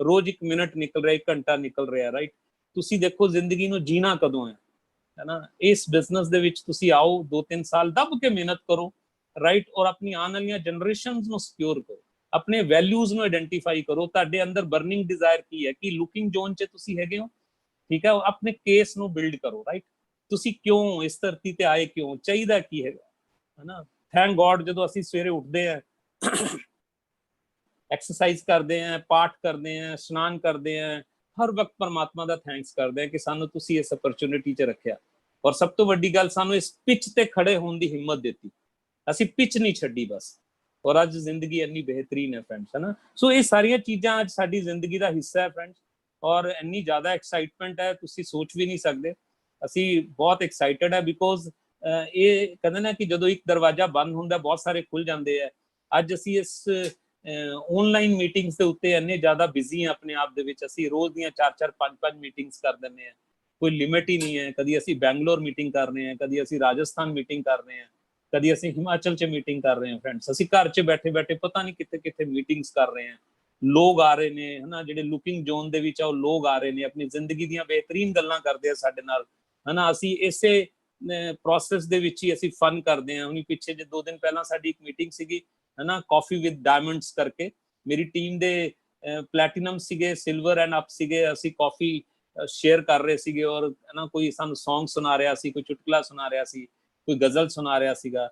[SPEAKER 2] ਰੋਜ਼ ਇੱਕ ਮਿੰਟ ਨਿਕਲ ਰਿਹਾ, ਇੱਕ ਘੰਟਾ ਨਿਕਲ ਰਿਹਾ, ਰਾਈਟ। ਤੁਸੀਂ ਦੇਖੋ ਜ਼ਿੰਦਗੀ ਨੂੰ ਜੀਣਾ ਕਦੋਂ ਹੈ ਨਾ। ਇਸ ਬਿਜ਼ਨਸ ਦੇ ਵਿੱਚ ਤੁਸੀਂ ਆਓ, 2-3 ਸਾਲ ਦੱਬ ਕੇ ਮਿਹਨਤ ਕਰੋ, ਰਾਈਟ, ਔਰ ਆਪਣੀ ਆਉਣ ਵਾਲੀਆਂ ਜਨਰੇਸ਼ਨਸ ਨੂੰ ਸਿਕਿਉਰ ਕਰੋ, ਆਪਣੇ ਵੈਲਿਊਜ਼ ਨੂੰ ਆਇਡੈਂਟੀਫਾਈ ਕਰੋ, ਤੁਹਾਡੇ ਅੰਦਰ ਬਰਨਿੰਗ ਡਿਜ਼ਾਇਰ ਕੀ ਹੈ, ਕੀ ਲੁਕਿੰਗ ਜ਼ੋਨ 'ਚ ਤੁਸੀਂ ਹੈਗੇ ਹੋ, ਠੀਕ ਹੈ, ਆਪਣੇ ਕੇਸ ਨੂੰ ਬਿਲਡ ਕਰੋ, ਰਾਈਟ। ਤੁਸੀਂ ਕਿਉਂ ਇਸ ਧਰਤੀ ਤੇ ਆਏ, ਕਿਉਂ, ਚਾਹੀਦਾ ਕੀ ਹੈਗਾ, है ना। थैंक गॉड ਜਦੋਂ ਅਸੀਂ ਸਵੇਰੇ ਉੱਠਦੇ ਆ, ਐਕਸਰਸਾਈਜ਼ ਕਰਦੇ ਆ, ਪਾਠ ਕਰਦੇ ਆ, ਇਸ਼ਨਾਨ ਕਰਦੇ ਆ, ਹਰ ਵਕਤ ਪਰਮਾਤਮਾ ਦਾ ਥੈਂਕਸ ਕਰਦੇ ਆ ਕਿ ਸਾਨੂੰ ਤੁਸੀਂ ਇਸ ਅਪਰਚੂਨਿਟੀ 'ਚ ਰੱਖਿਆ, ਔਰ ਸਭ ਤੋਂ ਵੱਡੀ ਗੱਲ ਸਾਨੂੰ ਇਸ ਪਿੱਚ ਤੇ ਖੜੇ ਹੋਣ ਦੀ ਹਿੰਮਤ ਦਿੱਤੀ, ਅਸੀਂ ਪਿੱਚ ਨਹੀਂ ਛੱਡੀ ਬਸ, ਔਰ ਅੱਜ ਜ਼ਿੰਦਗੀ ਇੰਨੀ ਬਿਹਤਰੀਨ ਹੈ ਫਰੈਂਡਸ, ਹੈ ਨਾ। ਸੋ ਇਹ ਸਾਰੀਆਂ ਚੀਜ਼ਾਂ ਅੱਜ ਸਾਡੀ ਜ਼ਿੰਦਗੀ ਦਾ ਹਿੱਸਾ ਹੈ ਫਰੈਂਡਸ, ਔਰ ਇੰਨੀ ਜ਼ਿਆਦਾ ਐਕਸਾਈਟਮੈਂਟ ਹੈ ਤੁਸੀਂ ਸੋਚ ਵੀ ਨਹੀਂ ਸਕਦੇ। ਅਸੀਂ ਬਹੁਤ ਐਕਸਾਈਟਡ ਹੈ ਬਿਕੋਜ਼ ਇਹ ਕਹਿੰਦੇ ਨਾ ਕਿ ਜਦੋਂ ਇੱਕ ਦਰਵਾਜ਼ਾ ਬੰਦ ਹੁੰਦਾ ਬਹੁਤ ਸਾਰੇ ਖੁੱਲ ਜਾਂਦੇ ਆ। ਅੱਜ ਅਸੀਂ ਇਸ ਆਨਲਾਈਨ ਮੀਟਿੰਗਸ ਦੇ ਉੱਤੇ ਇੰਨੇ ਜ਼ਿਆਦਾ ਬਿਜ਼ੀ ਹਾਂ ਆਪਣੇ ਆਪ ਦੇ ਵਿੱਚ, ਅਸੀਂ ਰੋਜ਼ ਦੀਆਂ 4-4 5-5 ਮੀਟਿੰਗਸ ਕਰ ਦਿੰਦੇ ਆ, ਕੋਈ ਲਿਮਿਟ ਹੀ ਨਹੀਂ ਹੈ। ਕਦੀ ਅਸੀਂ ਬੈਂਗਲੌਰ ਮੀਟਿੰਗ ਕਰ ਰਹੇ ਹਾਂ, ਕਦੀ ਅਸੀਂ ਰਾਜਸਥਾਨ ਮੀਟਿੰਗ ਕਰ ਰਹੇ ਹਾਂ, ਕਦੀ ਅਸੀਂ ਹਿਮਾਚਲ 'ਚ ਮੀਟਿੰਗ ਕਰ ਰਹੇ ਹਾਂ ਫਰੈਂਡਸ। ਅਸੀਂ ਘਰ 'ਚ ਬੈਠੇ ਬੈਠੇ ਪਤਾ ਨਹੀਂ ਕਿੱਥੇ ਕਿੱਥੇ ਮੀਟਿੰਗਸ ਕਰ ਰਹੇ ਹਾਂ। ਲੋਕ ਆ ਰਹੇ ਨੇ, ਹੈ ਨਾ, ਜਿਹੜੇ ਲੁਕਿੰਗ ਜ਼ੋਨ ਦੇ ਵਿੱਚ ਆ ਉਹ ਲੋਕ ਆ ਰਹੇ ਨੇ, ਆਪਣੀ ਜ਼ਿੰਦਗੀ ਦੀਆਂ ਬਿਹਤਰੀਨ ਗੱਲਾਂ ਕਰਦੇ ਆ ਸਾਡੇ ਨਾਲ, ਹੈ ਨਾ। ਅਸੀਂ ਇਸੇ ਪ੍ਰੋਸੈਸ ਦੇ ਵਿੱਚ ਹੀ ਅਸੀਂ ਫਨ ਕਰਦੇ ਹਾਂ। ਹੁਣੀ ਪਿੱਛੇ ਜੇ 2 ਦਿਨ ਪਹਿਲਾਂ ਸਾਡੀ ਇੱਕ ਮੀਟਿੰਗ ਸੀਗੀ, ਹੈ ਨਾ, ਕਾਫੀ ਵਿਦ ਡਾਇਮੰਡਸ ਕਰਕੇ, ਮੇਰੀ ਟੀਮ ਦੇ ਪਲੈਟੀਨਮ ਸੀਗੇ, ਸਿਲਵਰ ਐਂਡ ਅਪ ਸੀਗੇ, ਅਸੀਂ ਕਾਫੀ ਸ਼ੇਅਰ ਕਰ ਰਹੇ ਸੀਗੇ, ਔਰ ਹੈ ਨਾ ਕੋਈ ਸਾਨੂੰ ਸੌਂਗ ਸੁਣਾ ਰਿਹਾ ਸੀ, ਕੋਈ ਚੁਟਕਲਾ ਸੁਣਾ ਰਿਹਾ ਸੀ, ਕੋਈ ਗਜ਼ਲ ਸੁਣਾ ਰਿਹਾ ਸੀਗਾ।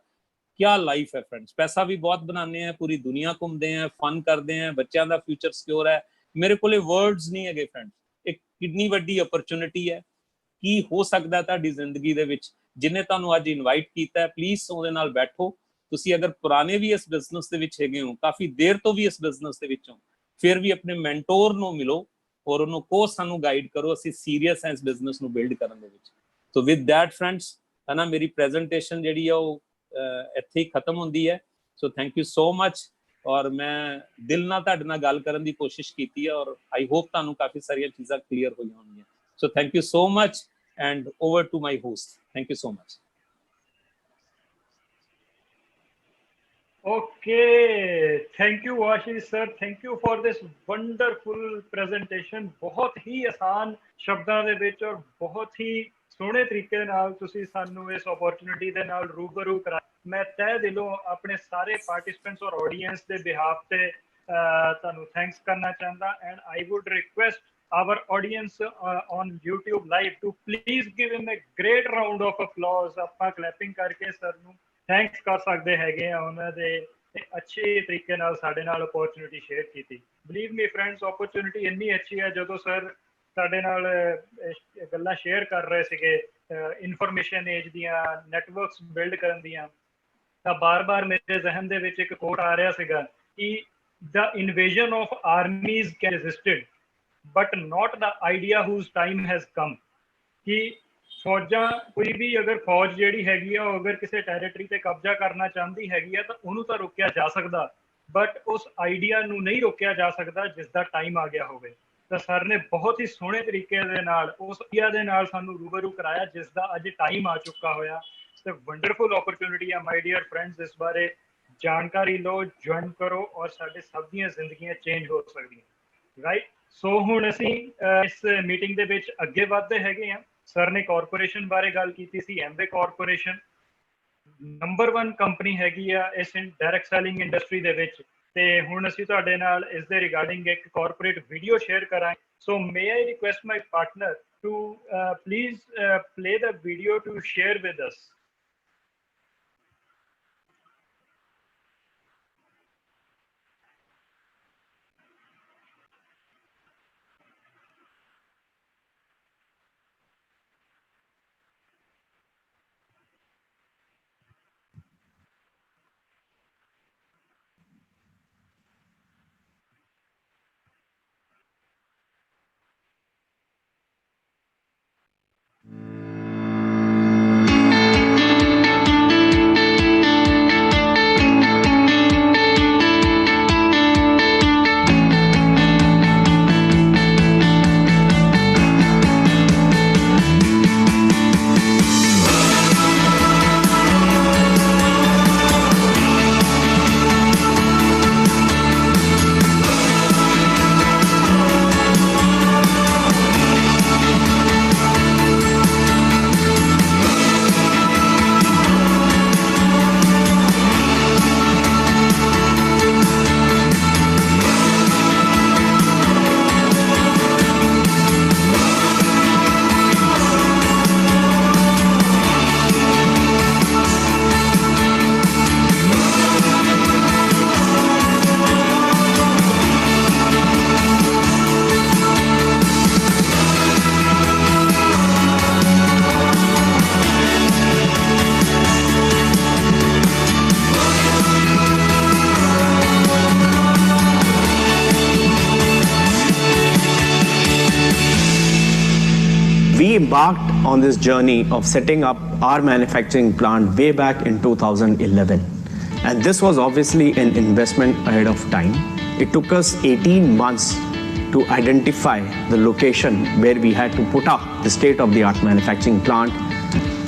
[SPEAKER 2] क्या लाइफ है फ्रेंड्स, पैसा भी बहुत बनाने हैं, पूरी दुनिया घूमते हैं, फन करते हैं, बच्चों का फ्यूचर सिक्योर है। मेरे को वर्ड्स नहीं है फ्रेंड्स, एक कितनी वड्डी अपॉर्चुनिटी है, ਕੀ ਹੋ ਸਕਦਾ ਤੁਹਾਡੀ ਜ਼ਿੰਦਗੀ ਦੇ ਵਿੱਚ। ਜਿਨੇ ਤੁਹਾਨੂੰ ਅੱਜ ਇਨਵਾਈਟ ਕੀਤਾ ਹੈ, ਪਲੀਜ਼ ਉਹਦੇ ਨਾਲ ਬੈਠੋ। ਤੁਸੀਂ ਅਗਰ ਪੁਰਾਣੇ ਵੀ ਇਸ ਬਿਜ਼ਨਸ ਦੇ ਵਿੱਚ ਹੈਗੇ ਹੋ, ਕਾਫੀ ਦੇਰ ਤੋਂ ਵੀ ਇਸ ਬਿਜ਼ਨਸ ਦੇ ਵਿੱਚ ਹੋ, ਫਿਰ ਵੀ ਆਪਣੇ ਮੈਂਟੋਰ ਨੂੰ ਮਿਲੋ ਔਰ ਉਹਨੂੰ ਕਹੋ ਸਾਨੂੰ ਗਾਈਡ ਕਰੋ, ਅਸੀਂ ਸੀਰੀਅਸ ਹਾਂ ਇਸ ਬਿਜ਼ਨਸ ਨੂੰ ਬਿਲਡ ਕਰਨ ਦੇ ਵਿੱਚ। ਸੋ ਵਿਦ ਦੈਟ ਫਰੈਂਡਸ, ਹੈ ਨਾ, ਮੇਰੀ ਪ੍ਰੈਜੈਂਟੇਸ਼ਨ ਜਿਹੜੀ ਆ ਉਹ ਇੱਥੇ ਹੀ ਖਤਮ ਹੁੰਦੀ ਹੈ। So thank you so much, ਔਰ ਮੈਂ ਦਿਲ ਨਾਲ ਤੁਹਾਡੇ ਨਾਲ ਗੱਲ ਕਰਨ ਦੀ ਕੋਸ਼ਿਸ਼ ਕੀਤੀ ਹੈ, ਔਰ ਆਈ ਹੋਪ ਤੁਹਾਨੂੰ ਕਾਫੀ ਸਾਰੀਆਂ ਚੀਜ਼ਾਂ ਕਲੀਅਰ ਹੋਈਆਂ ਹੋਣਗੀਆਂ। So thank you so much and over to my host. Thank you so much.
[SPEAKER 1] Okay, thank you Ashish sir, thank you for this wonderful presentation। ਬਹੁਤ ਹੀ ਆਸਾਨ ਸ਼ਬਦਾਂ ਦੇ ਵਿੱਚ ਔਰ ਬਹੁਤ ਹੀ ਸੋਹਣੇ ਤਰੀਕੇ ਨਾਲ ਤੁਸੀਂ ਸਾਨੂੰ ਇਸ ਓਪਰਚੁਨਿਟੀ ਦੇ ਨਾਲ ਰੂਬਰੂ ਕਰਾਇਆ। ਮੈਂ ਤਹਿ ਦਿਲੋਂ ਆਪਣੇ ਸਾਰੇ ਪਾਰਟਿਸਿਪੈਂਟਸ ਔਰ ਆਡੀਅנס ਦੇ ਬਿਹਾਫ ਤੇ ਤੁਹਾਨੂੰ ਥੈਂਕਸ ਕਰਨਾ ਚਾਹੁੰਦਾ, and I would request our audience on YouTube live to please give him a great round of applause। ਆਪਾਂ clapping ਕਰਕੇ ਸਰ ਨੂੰ ਥੈਂਕਸ ਕਰ ਸਕਦੇ ਹੈਗੇ ਆ, ਉਹਨਾਂ ਦੇ ਅੱਛੇ ਤਰੀਕੇ ਨਾਲ ਸਾਡੇ ਨਾਲ ਓਪਰਚੁਨਿਟੀ ਸ਼ੇਅਰ ਕੀਤੀ। ਬਲੀਵ ਮੀ ਫਰੈਂਡਸ, ਓਪਰਚੁਨਿਟੀ ਇੰਨੀ ਅੱਛੀ ਹੈ, ਜਦੋਂ ਸਰ ਸਾਡੇ ਨਾਲ ਗੱਲਾਂ ਸ਼ੇਅਰ ਕਰ ਰਹੇ ਸੀਗੇ ਇਨਫੋਰਮੇਸ਼ਨ ਏਜ ਦੀਆਂ, ਨੈਟਵਰਕਸ ਬਿਲਡ ਕਰਨ ਦੀਆਂ, ਤਾਂ ਬਾਰ-ਬਾਰ ਮੇਰੇ ਜ਼ਿਹਨ ਦੇ ਵਿੱਚ ਇੱਕ ਕੋਟ ਆ ਰਿਹਾ ਸੀਗਾ ਕਿ the invasion of armies can be resisted but not the idea whose time has come। कि ਫੌਜਾਂ, ਕੋਈ ਵੀ ਅਗਰ ਫੌਜ ਜਿਹੜੀ ਹੈਗੀ ਆ ਉਹ ਅਗਰ ਕਿਸੇ ਟੈਰੀਟਰੀ ਤੇ ਕਬਜ਼ਾ ਕਰਨਾ ਚਾਹੁੰਦੀ ਹੈਗੀ ਆ ਤਾਂ ਉਹਨੂੰ ਤਾਂ ਰੋਕਿਆ ਜਾ ਸਕਦਾ, ਬਟ ਉਸ ਆਈਡੀਆ ਨੂੰ ਨਹੀਂ ਰੋਕਿਆ ਜਾ ਸਕਦਾ ਜਿਸ ਦਾ ਟਾਈਮ ਆ ਗਿਆ ਹੋਵੇ। ਤਾਂ ਸਰ ਨੇ ਬਹੁਤ ਹੀ ਸੋਹਣੇ ਤਰੀਕੇ ਦੇ ਨਾਲ ਉਸ ਆਈਡੀਆ ਦੇ ਨਾਲ ਸਾਨੂੰ ਰੂਬਰੂ ਕਰਾਇਆ ਜਿਸ ਦਾ ਅੱਜ ਟਾਈਮ ਆ ਚੁੱਕਾ ਹੋਇਆ। ਤੇ ਵੰਡਰਫੁਲ ਓਪਰਚੁਨਿਟੀ ਆ ਮਾਈ ਡੀਅਰ ਫਰੈਂਡਸ, ਇਸ ਬਾਰੇ ਜਾਣਕਾਰੀ ਲਓ, ਜੁਆਇਨ ਕਰੋ, ਔਰ ਸਾਡੇ ਸਭ ਦੀਆਂ ਜ਼ਿੰਦਗੀਆਂ ਚੇਂਜ ਹੋ ਸਕਦੀਆਂ, ਰਾਈਟ। ਸੋ ਹੁਣ ਅਸੀਂ ਇਸ ਮੀਟਿੰਗ ਦੇ ਵਿੱਚ ਅੱਗੇ ਵੱਧਦੇ ਹੈਗੇ ਹਾਂ। ਸਰ ਨੇ ਕਾਰਪੋਰੇਸ਼ਨ ਬਾਰੇ ਗੱਲ ਕੀਤੀ ਸੀ, ਐਮਵੇ ਕਾਰਪੋਰੇਸ਼ਨ ਨੰਬਰ 1 ਕੰਪਨੀ ਹੈਗੀ ਆ ਇਸ ਡਾਇਰੈਕਟ ਸੈਲਿੰਗ ਇੰਡਸਟਰੀ ਦੇ ਵਿੱਚ। ਤੇ ਹੁਣ ਅਸੀਂ ਤੁਹਾਡੇ ਨਾਲ ਇਸ ਦੇ ਰਿਗਾਰਡਿੰਗ ਇੱਕ ਕਾਰਪੋਰੇਟ ਵੀਡੀਓ ਸ਼ੇਅਰ ਕਰਾਂਗੇ। So may I request my partner to please play the video to share with us।
[SPEAKER 3] embarked on this journey of setting up our manufacturing plant way back in 2011. And this was obviously an investment ahead of time. It took us 18 months to identify the location where we had to put up the state-of-the-art manufacturing plant.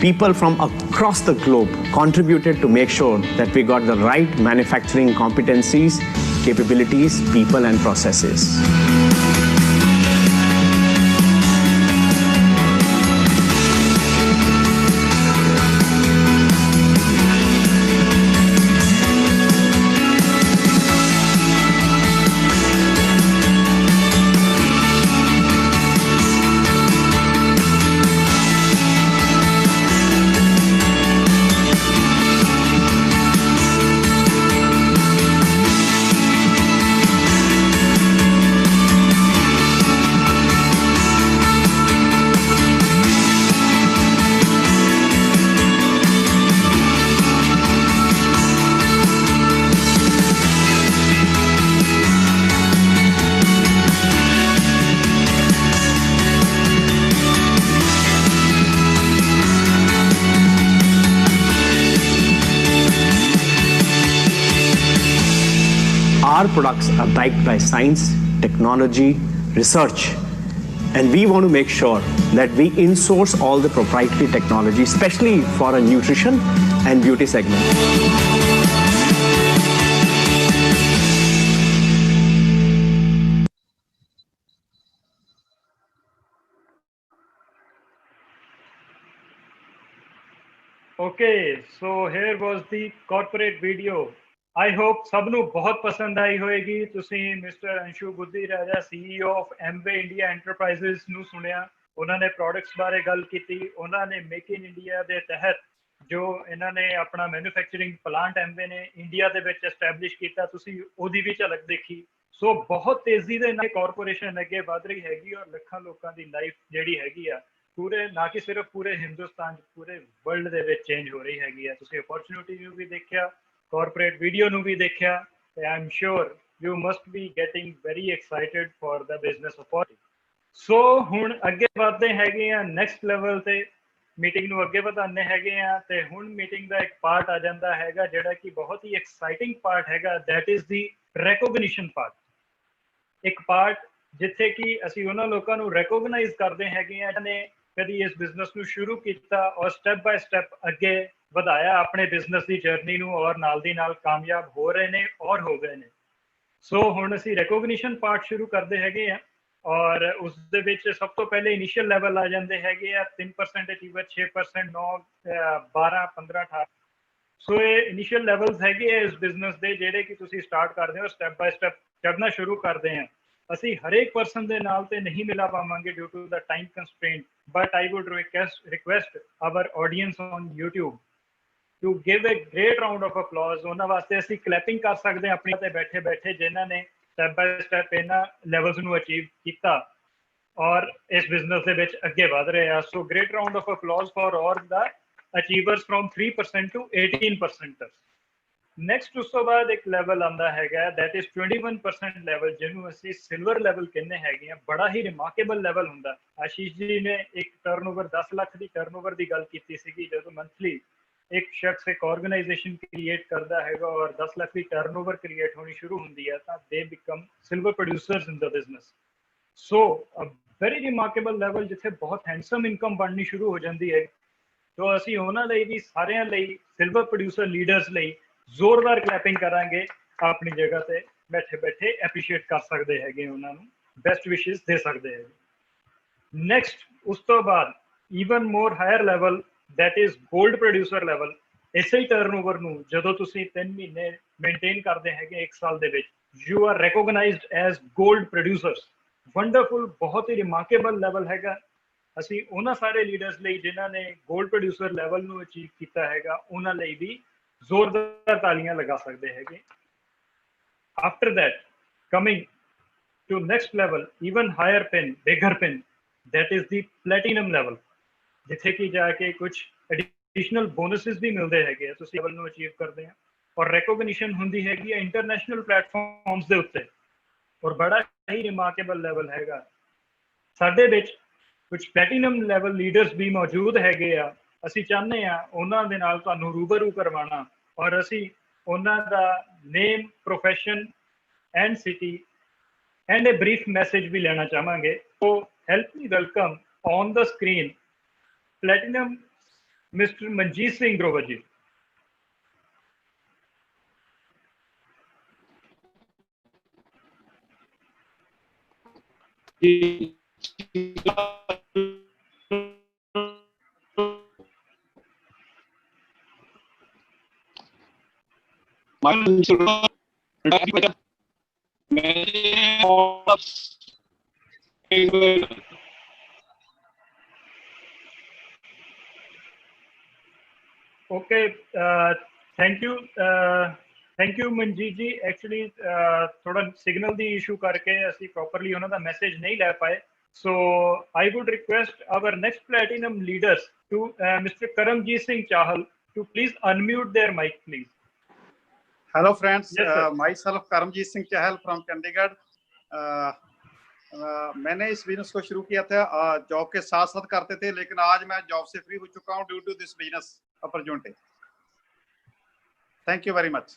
[SPEAKER 3] People from across the globe contributed to make sure that we got the right manufacturing competencies, capabilities, people, and processes. Our products are backed by science, technology, research, and we want to make sure that we in-source all the proprietary technology, especially for a nutrition and beauty segment.
[SPEAKER 1] Okay, so here was the corporate video. I hope ਸਭ ਨੂੰ ਬਹੁਤ ਪਸੰਦ ਆਈ ਹੋਏਗੀ। ਤੁਸੀਂ mister Anshu ਬੁੱਧੀ ਰਾਜਾ CEO of Amway India enterprises ਨੂੰ ਸੁਣਿਆ। ਉਹਨਾਂ ਨੇ ਪ੍ਰੋਡਕਟਸ ਬਾਰੇ ਗੱਲ ਕੀਤੀ। ਉਹਨਾਂ ਨੇ ਮੇਕ ਇਨ ਇੰਡੀਆ ਦੇ ਤਹਿਤ ਜੋ ਇਹਨਾਂ ਨੇ ਆਪਣਾ ਮੈਨੂਫੈਕਚਰਿੰਗ ਪਲਾਂਟ ਐਮਵੇ ਨੇ ਇੰਡੀਆ ਦੇ ਵਿੱਚ ਐਸਟੈਬਲਿਸ਼ ਕੀਤਾ, ਤੁਸੀਂ ਉਹਦੀ ਵੀ ਝਲਕ ਦੇਖੀ। ਸੋ ਬਹੁਤ ਤੇਜ਼ੀ ਦੇ ਨਾਲ ਕਾਰਪੋਰੇਸ਼ਨ ਅੱਗੇ ਵਧ ਰਹੀ ਹੈਗੀ ਔਰ ਲੱਖਾਂ ਲੋਕਾਂ ਦੀ ਲਾਈਫ ਜਿਹੜੀ ਹੈਗੀ ਆ ਪੂਰੇ ਨਾ ਕਿ ਸਿਰਫ ਪੂਰੇ ਹਿੰਦੁਸਤਾਨ ਪੂਰੇ ਵਰਲਡ ਦੇ ਵਿੱਚ ਚੇਂਜ ਹੋ ਰਹੀ ਹੈਗੀ ਆ। ਤੁਸੀਂ ਅਪੋਰਚੁਨਿਟੀ ਨੂੰ ਵੀ ਦੇਖਿਆ, corporate video ਨੂੰ ਵੀ ਦੇਖਿਆ ਤੇ I'm sure you must be getting very excited for the business opportunity. So ਹੁਣ ਅੱਗੇ ਵਧਦੇ ਹੈਗੇ ਆ ਨੈਕਸਟ ਲੈਵਲ ਤੇ, ਮੀਟਿੰਗ ਨੂੰ ਅੱਗੇ ਵਧਾਉਂਦੇ ਹੈਗੇ ਆ ਤੇ ਹੁਣ ਮੀਟਿੰਗ ਦਾ ਇੱਕ ਪਾਰਟ ਆ ਜਾਂਦਾ ਹੈਗਾ ਜਿਹੜਾ ਕਿ ਬਹੁਤ ਹੀ ਐਕਸਾਈਟਿੰਗ ਪਾਰਟ ਹੈਗਾ, that is the recognition part. ਇੱਕ ਪਾਰਟ ਜਿੱਥੇ ਕਿ ਅਸੀਂ ਉਹਨਾਂ ਲੋਕਾਂ ਨੂੰ ਰੈਕੋਗਨਾਈਜ਼ ਕਰਦੇ ਹੈਗੇ ਆ ਜਿਹਨੇ ਕਦੀ ਇਸ ਬਿਜ਼ਨਸ ਨੂੰ ਸ਼ੁਰੂ ਕੀਤਾ ਔਰ ਸਟੈਪ ਬਾय ਸਟੈਪ ਅੱਗੇ ਵਧਾਇਆ ਆਪਣੇ ਬਿਜ਼ਨਸ ਦੀ ਜਰਨੀ ਨੂੰ ਔਰ ਨਾਲ ਦੀ ਨਾਲ ਕਾਮਯਾਬ ਹੋ ਰਹੇ ਨੇ ਔਰ ਹੋ ਗਏ ਨੇ। ਸੋ ਹੁਣ ਅਸੀਂ ਰੈਕੋਗਨੀਸ਼ਨ ਪਾਰਟ ਸ਼ੁਰੂ ਕਰਦੇ ਹੈਗੇ ਆ ਔਰ ਉਸ ਦੇ ਵਿੱਚ ਸਭ ਤੋਂ ਪਹਿਲੇ ਇਨੀਸ਼ੀਅਲ ਲੈਵਲ ਆ ਜਾਂਦੇ ਹੈਗੇ ਆ 3% ਅਚੀਵਰ, 6%, 9, 12, 15, 18। ਸੋ ਇਹ ਇਨੀਸ਼ੀਅਲ ਲੈਵਲਸ ਹੈਗੇ ਆ ਇਸ ਬਿਜ਼ਨਸ ਦੇ ਜਿਹੜੇ ਕਿ ਤੁਸੀਂ ਸਟਾਰਟ ਕਰਦੇ ਹੋ, ਸਟੈਪ ਬਾय ਸਟੈਪ ਚੜ੍ਹਨਾ ਸ਼ੁਰੂ ਕਰਦੇ ਆ। ਅਸੀਂ ਹਰੇਕ ਪਰਸਨ ਦੇ ਨਾਲ ਤੇ ਨਹੀਂ ਮਿਲਾ ਪਾਵਾਂਗੇ due to the time constraint, but I would request our audience on YouTube to give a great round of applause। ਉਹਨਾਂ ਵਾਸਤੇ ਅਸੀਂ ਕਲੈਪਿੰਗ ਕਰ ਸਕਦੇ ਹਾਂ ਆਪਣੇ ਤੇ ਬੈਠੇ ਬੈਠੇ ਜਿਨ੍ਹਾਂ ਨੇ ਸਟੈਪ ਬਾय ਸਟੈਪ ਇਹਨਾਂ ਲੈਵਲਸ ਨੂੰ ਅਚੀਵ ਕੀਤਾ ਔਰ ਇਸ ਬਿਜ਼ਨਸ ਦੇ ਵਿੱਚ ਅੱਗੇ ਵਧ ਰਹੇ ਆ। So great round of applause for all the achievers from 3% to 18%। Next ਉਸ ਤੋਂ ਬਾਅਦ ਇੱਕ ਲੈਵਲ ਆਉਂਦਾ ਹੈਗਾ ਦੈਟ ਇਜ਼ 21% ਲੈਵਲ, ਜਿਹਨੂੰ ਅਸੀਂ ਸਿਲਵਰ ਲੈਵਲ ਕਹਿੰਦੇ ਹੈਗੇ ਆ। ਬੜਾ ਹੀ ਰਿਮਾਰਕੇਬਲ ਲੈਵਲ ਹੁੰਦਾ। ਆਸ਼ੀਸ਼ ਜੀ ਨੇ ਇੱਕ ਟਰਨਓਵਰ 10 ਲੱਖ ਦੀ ਟਰਨਓਵਰ ਦੀ ਗੱਲ ਕੀਤੀ ਸੀਗੀ। ਜਦੋਂ ਮੰਥਲੀ ਇੱਕ ਸ਼ਖਸ ਇੱਕ ਆਰਗੇਨਾਈਜੇਸ਼ਨ ਕ੍ਰੀਏਟ ਕਰਦਾ ਹੈਗਾ ਔਰ 10 ਲੱਖ ਦੀ ਟਰਨਓਵਰ ਕ੍ਰੀਏਟ ਹੋਣੀ ਸ਼ੁਰੂ ਹੁੰਦੀ ਹੈ ਤਾਂ they become silver producers in the business. So a very remarkable level ਜਿੱਥੇ ਬਹੁਤ ਹੈਂਡਸਮ ਇਨਕਮ ਬਣਨੀ ਸ਼ੁਰੂ ਹੋ ਜਾਂਦੀ ਹੈ। तो ਅਸੀਂ ਉਹਨਾਂ ਲਈ ਵੀ ਸਾਰਿਆਂ ਲਈ ਸਿਲਵਰ ਪ੍ਰੋਡਿਊਸਰ ਲੀਡਰਸ ਲਈ ਜ਼ੋਰਦਾਰ ਕਲੈਪਿੰਗ ਕਰਾਂਗੇ। ਆਪਣੀ ਜਗ੍ਹਾ ਤੇ ਬੈਠੇ ਬੈਠੇ ਐਪਰੀਸ਼ੀਏਟ ਕਰ ਸਕਦੇ ਹੈਗੇ, ਉਹਨਾਂ ਨੂੰ ਬੈਸਟ ਵਿਸ਼ੇਸ ਦੇ ਸਕਦੇ ਹੈਗੇ। ਨੈਕਸਟ ਉਸ ਤੋਂ ਬਾਅਦ even more higher level that is gold producer level। ਇਸੇ ਹੀ ਟਰਨਓਵਰ ਨੂੰ ਜਦੋਂ ਤੁਸੀਂ 3 ਮਹੀਨੇ ਮੇਨਟੇਨ ਕਰਦੇ ਹੈਗੇ ਇੱਕ ਸਾਲ ਦੇ ਵਿੱਚ, you are recognised as gold producers. Wonderful, ਬਹੁਤ ਹੀ ਰਿਮਾਰਕੇਬਲ ਲੈਵਲ ਹੈਗਾ। ਅਸੀਂ ਉਹਨਾਂ ਸਾਰੇ ਲੀਡਰਸ ਲਈ ਜਿਨ੍ਹਾਂ ਨੇ ਗੋਲਡ ਪ੍ਰੋਡਿਊਸਰ ਲੈਵਲ ਨੂੰ ਅਚੀਵ ਕੀਤਾ ਹੈਗਾ ਉਹਨਾਂ ਲਈ ਵੀ ਜ਼ੋਰਦਾਰ ਤਾਲੀਆਂ ਲਗਾ ਸਕਦੇ ਹੈਗੇ। After that coming to next level, even higher pin, bigger pin, that is the platinum level, ਜਿੱਥੇ ਕਿ ਜਾ ਕੇ ਕੁਝ ਐਡੀਸ਼ਨਲ ਬੋਨਸਿਸ ਵੀ ਮਿਲਦੇ ਹੈਗੇ ਆ ਤੁਸੀਂ ਲੈਵਲ ਨੂੰ ਅਚੀਵ ਕਰਦੇ ਆ ਔਰ ਰੈਕੋਗਨੀਸ਼ਨ ਹੁੰਦੀ ਹੈਗੀ ਆ ਇੰਟਰਨੈਸ਼ਨਲ ਪਲੇਟਫਾਰਮਸ ਦੇ ਉੱਤੇ ਔਰ ਬੜਾ ਹੀ ਰਿਮਾਰਕੇਬਲ ਲੈਵਲ ਹੈਗਾ। ਸਾਡੇ ਵਿੱਚ ਕੁਝ ਪਲੈਟੀਨਮ ਲੈਵਲ ਲੀਡਰਸ ਵੀ ਮੌਜੂਦ ਹੈਗੇ ਆ। ਅਸੀਂ ਚਾਹੁੰਦੇ ਆ ਉਹਨਾਂ ਦੇ ਨਾਲ ਤੁਹਾਨੂੰ ਰੂਬਰੂ ਕਰਵਾਉਣਾ ਔਰ ਅਸੀਂ ਉਹਨਾਂ ਦਾ name, profession and city and a brief message भी लेना चाहेंगे। So help me welcome on the screen Platinum Mr. Manjeet Singh Grover ji। Okay, thank you Manjeet ji। Actually थोड़ा सिग्नल दी इशू करके ਅਸੀਂ properly ਉਹਨਾਂ ਦਾ ਮੈਸੇਜ ਨਹੀਂ ਲੈ ਪਾਏ। So I would request our next platinum leaders to Mr. Karamjeet Singh Chahal to please unmute their mic, please.
[SPEAKER 4] Hello friends,
[SPEAKER 1] Yes,
[SPEAKER 4] myself Karamjeet Singh Chahal from Chandigarh। मैंने इस business को शुरू किया था जॉब के साथ साथ करते थे, लेकिन आज मैं जॉब से फ्री हो चुका हूं due to this business opportunity. Thank you very much.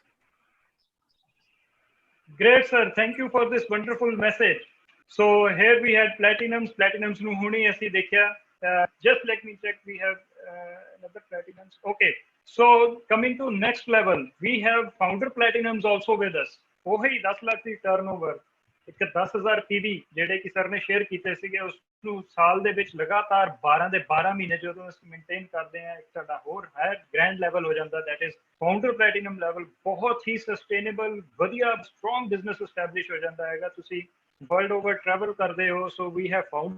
[SPEAKER 1] Great sir, thank you for this wonderful message। So here we had platinums ਨੂੰ ਹੁਣੀ ਅਸੀਂ ਦੇਖਿਆ। Just let me check, we have another platinums। Okay, so coming to next level we have founder platinums also with us। ਉਹੀ 10 ਲੱਖ ਦੀ turnover, ਇੱਕ 10,000 PV ਜਿਹੜੇ ਕਿ sir ਨੇ share ਕੀਤੇ ਸੀਗੇ, ਉਸ ਨੂੰ ਸਾਲ ਦੇ ਵਿੱਚ ਲਗਾਤਾਰ 12 ਦੇ 12 ਮਹੀਨੇ ਜਦੋਂ ਅਸੀਂ ਮੇਨਟੇਨ ਕਰਦੇ ਹਾਂ, ਇੱਕ ਸਾਡਾ ਹੋਰ ਹਾਇਰ ਗ੍ਰੈਂਡ ਲੈਵਲ ਹੋ ਜਾਂਦਾ, that is founder platinum level. ਬਹੁਤ ਹੀ ਸਸਟੇਨੇਬਲ ਵਧੀਆ ਸਟਰੋਂਗ ਬਿਜ਼ਨਸ ਐਸਟੈਬਲਿਸ਼ ਹੋ ਜਾਂਦਾ ਹੈਗਾ। ਤੁਸੀਂ ਵਰਲਡ ਓਵਰ ਟਰੈਵਲ ਕਰਦੇ ਹੋ, ਸੋ ਵੀ ਹੈਵ ਫਾਊਂਡ।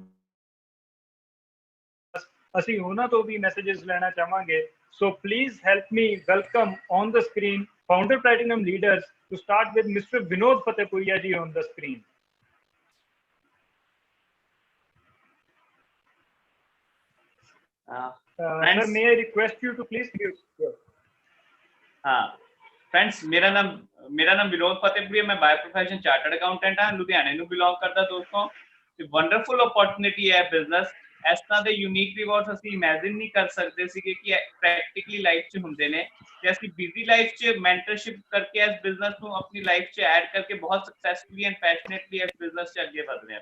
[SPEAKER 1] ਅਸੀਂ ਉਹਨਾਂ ਤੋਂ ਵੀ ਮੈਸੇजेस ਲੈਣਾ ਚਾਹਾਂਗੇ। So please help me welcome on the screen founder platinum leaders, to start with Mr. Vinod Fatehpuria ji on the screen। Sir, may I request you to please mute?
[SPEAKER 5] Friends, मेरा नाम विनोद फतेहपुरिया, मैं by profession chartered accountant हाँ, लुधियाने ਨੂੰ belong करदा। दोस्तों wonderful opportunity है business. इस तरह ਦੇ यूनिक रिवॉर्ड्स ਅਸੀਂ ਇਮੇजिन नहीं कर सकते ਸੀਗੇ ਕਿ ਪ੍ਰੈਕਟੀਕਲੀ ਲਾਈਫ 'ਚ ਹੁੰਦੇ ਨੇ, ਤੇ ਅਸੀਂ ਬਿਜ਼ੀ ਲਾਈਫ 'ਚ ਮੈਂਟਰਸ਼ਿਪ ਕਰਕੇ ਇਸ ਬਿਜ਼ਨਸ ਨੂੰ ਆਪਣੀ ਲਾਈਫ 'ਚ ਐਡ ਕਰਕੇ ਬਹੁਤ ਸਕਸੈਸਫੁਲੀ ਐਂਡ ਪੈਸ਼ਨੇਟਲੀ ਇਸ ਬਿਜ਼ਨਸ 'ਚ ਅੱਗੇ ਵਧ ਰਹੇ ਹਾਂ।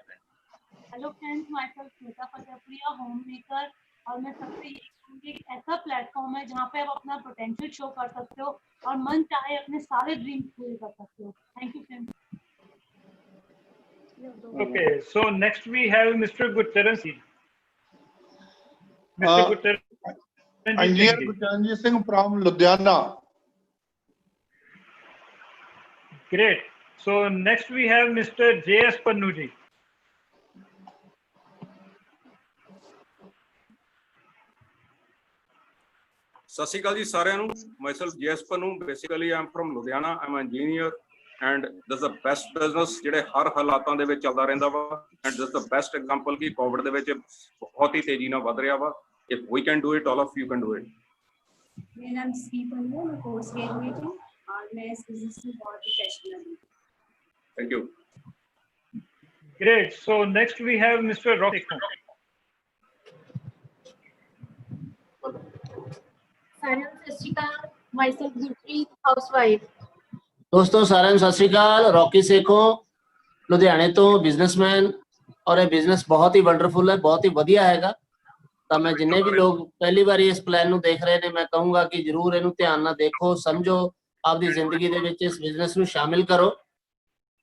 [SPEAKER 6] Hello friends, my self Smita Fatehpuria, home maker. और मैं सबसे यही कहूँगी एक ऐसा प्लेटफॉर्म है जहाँ पे आप अपना पोटेंशियल शो कर सकते हो और मन चाहे अपने सारे ड्रीम्स पूरे कर सकते हो। Thank you friends.
[SPEAKER 1] Okay, so next we have Mr. Gurcharan Singh। Mr. Gurcharan
[SPEAKER 7] Engineer Gurcharanjit Singh from Ludhiana।
[SPEAKER 1] Great। So next we have Mr. J.S. Pannu ji।
[SPEAKER 8] ਸਤਿ ਸ਼੍ਰੀ ਅਕਾਲ ਜੀ ਸਾਰਿਆਂ ਨੂੰ। Myself JS Pannu, basically I'm from Ludhiana, I'm engineer and this the best business ਜਿਹੜੇ ਹਰ ਹਾਲਾਤਾਂ ਦੇ ਵਿੱਚ ਚੱਲਦਾ ਰਹਿੰਦਾ ਵਾ। And this the best example ਕਿ ਕੋਵਿਡ ਦੇ ਵਿੱਚ ਬਹੁਤ ਹੀ ਤੇਜ਼ੀ ਨਾਲ ਵੱਧ ਰਿਹਾ ਵਾ। If we can do it, all of you can do it.
[SPEAKER 9] मेरा नाम जसवीर पंनू, मैं कोर्स ग्रेजुएट हूँ और मैं इस बिजनेस में बहुत ही पैशनेट हूँ।
[SPEAKER 8] Thank you.
[SPEAKER 1] Great। So next we have Mr. Rocky।
[SPEAKER 10] दोस्तों सारे सत श्री अकाल। रॉकी सेखों लुधियाने तो बिजनेसमैन, और ये बिजनेस बहुत ही वंडरफुल है, बहुत ही वधिया हैगा। तो मैं जिन्ने भी लोग पहली बार इस प्लान ਨੂੰ देख रहे ने, मैं कहूँगा कि जरूर ਇਹਨੂੰ ध्यान ਨਾਲ देखो, समझो, ਆਪਦੀ ਜ਼ਿੰਦਗੀ ਦੇ ਵਿੱਚ ਇਸ ਬਿਜ਼ਨਸ ਨੂੰ ਸ਼ਾਮਿਲ ਕਰੋ,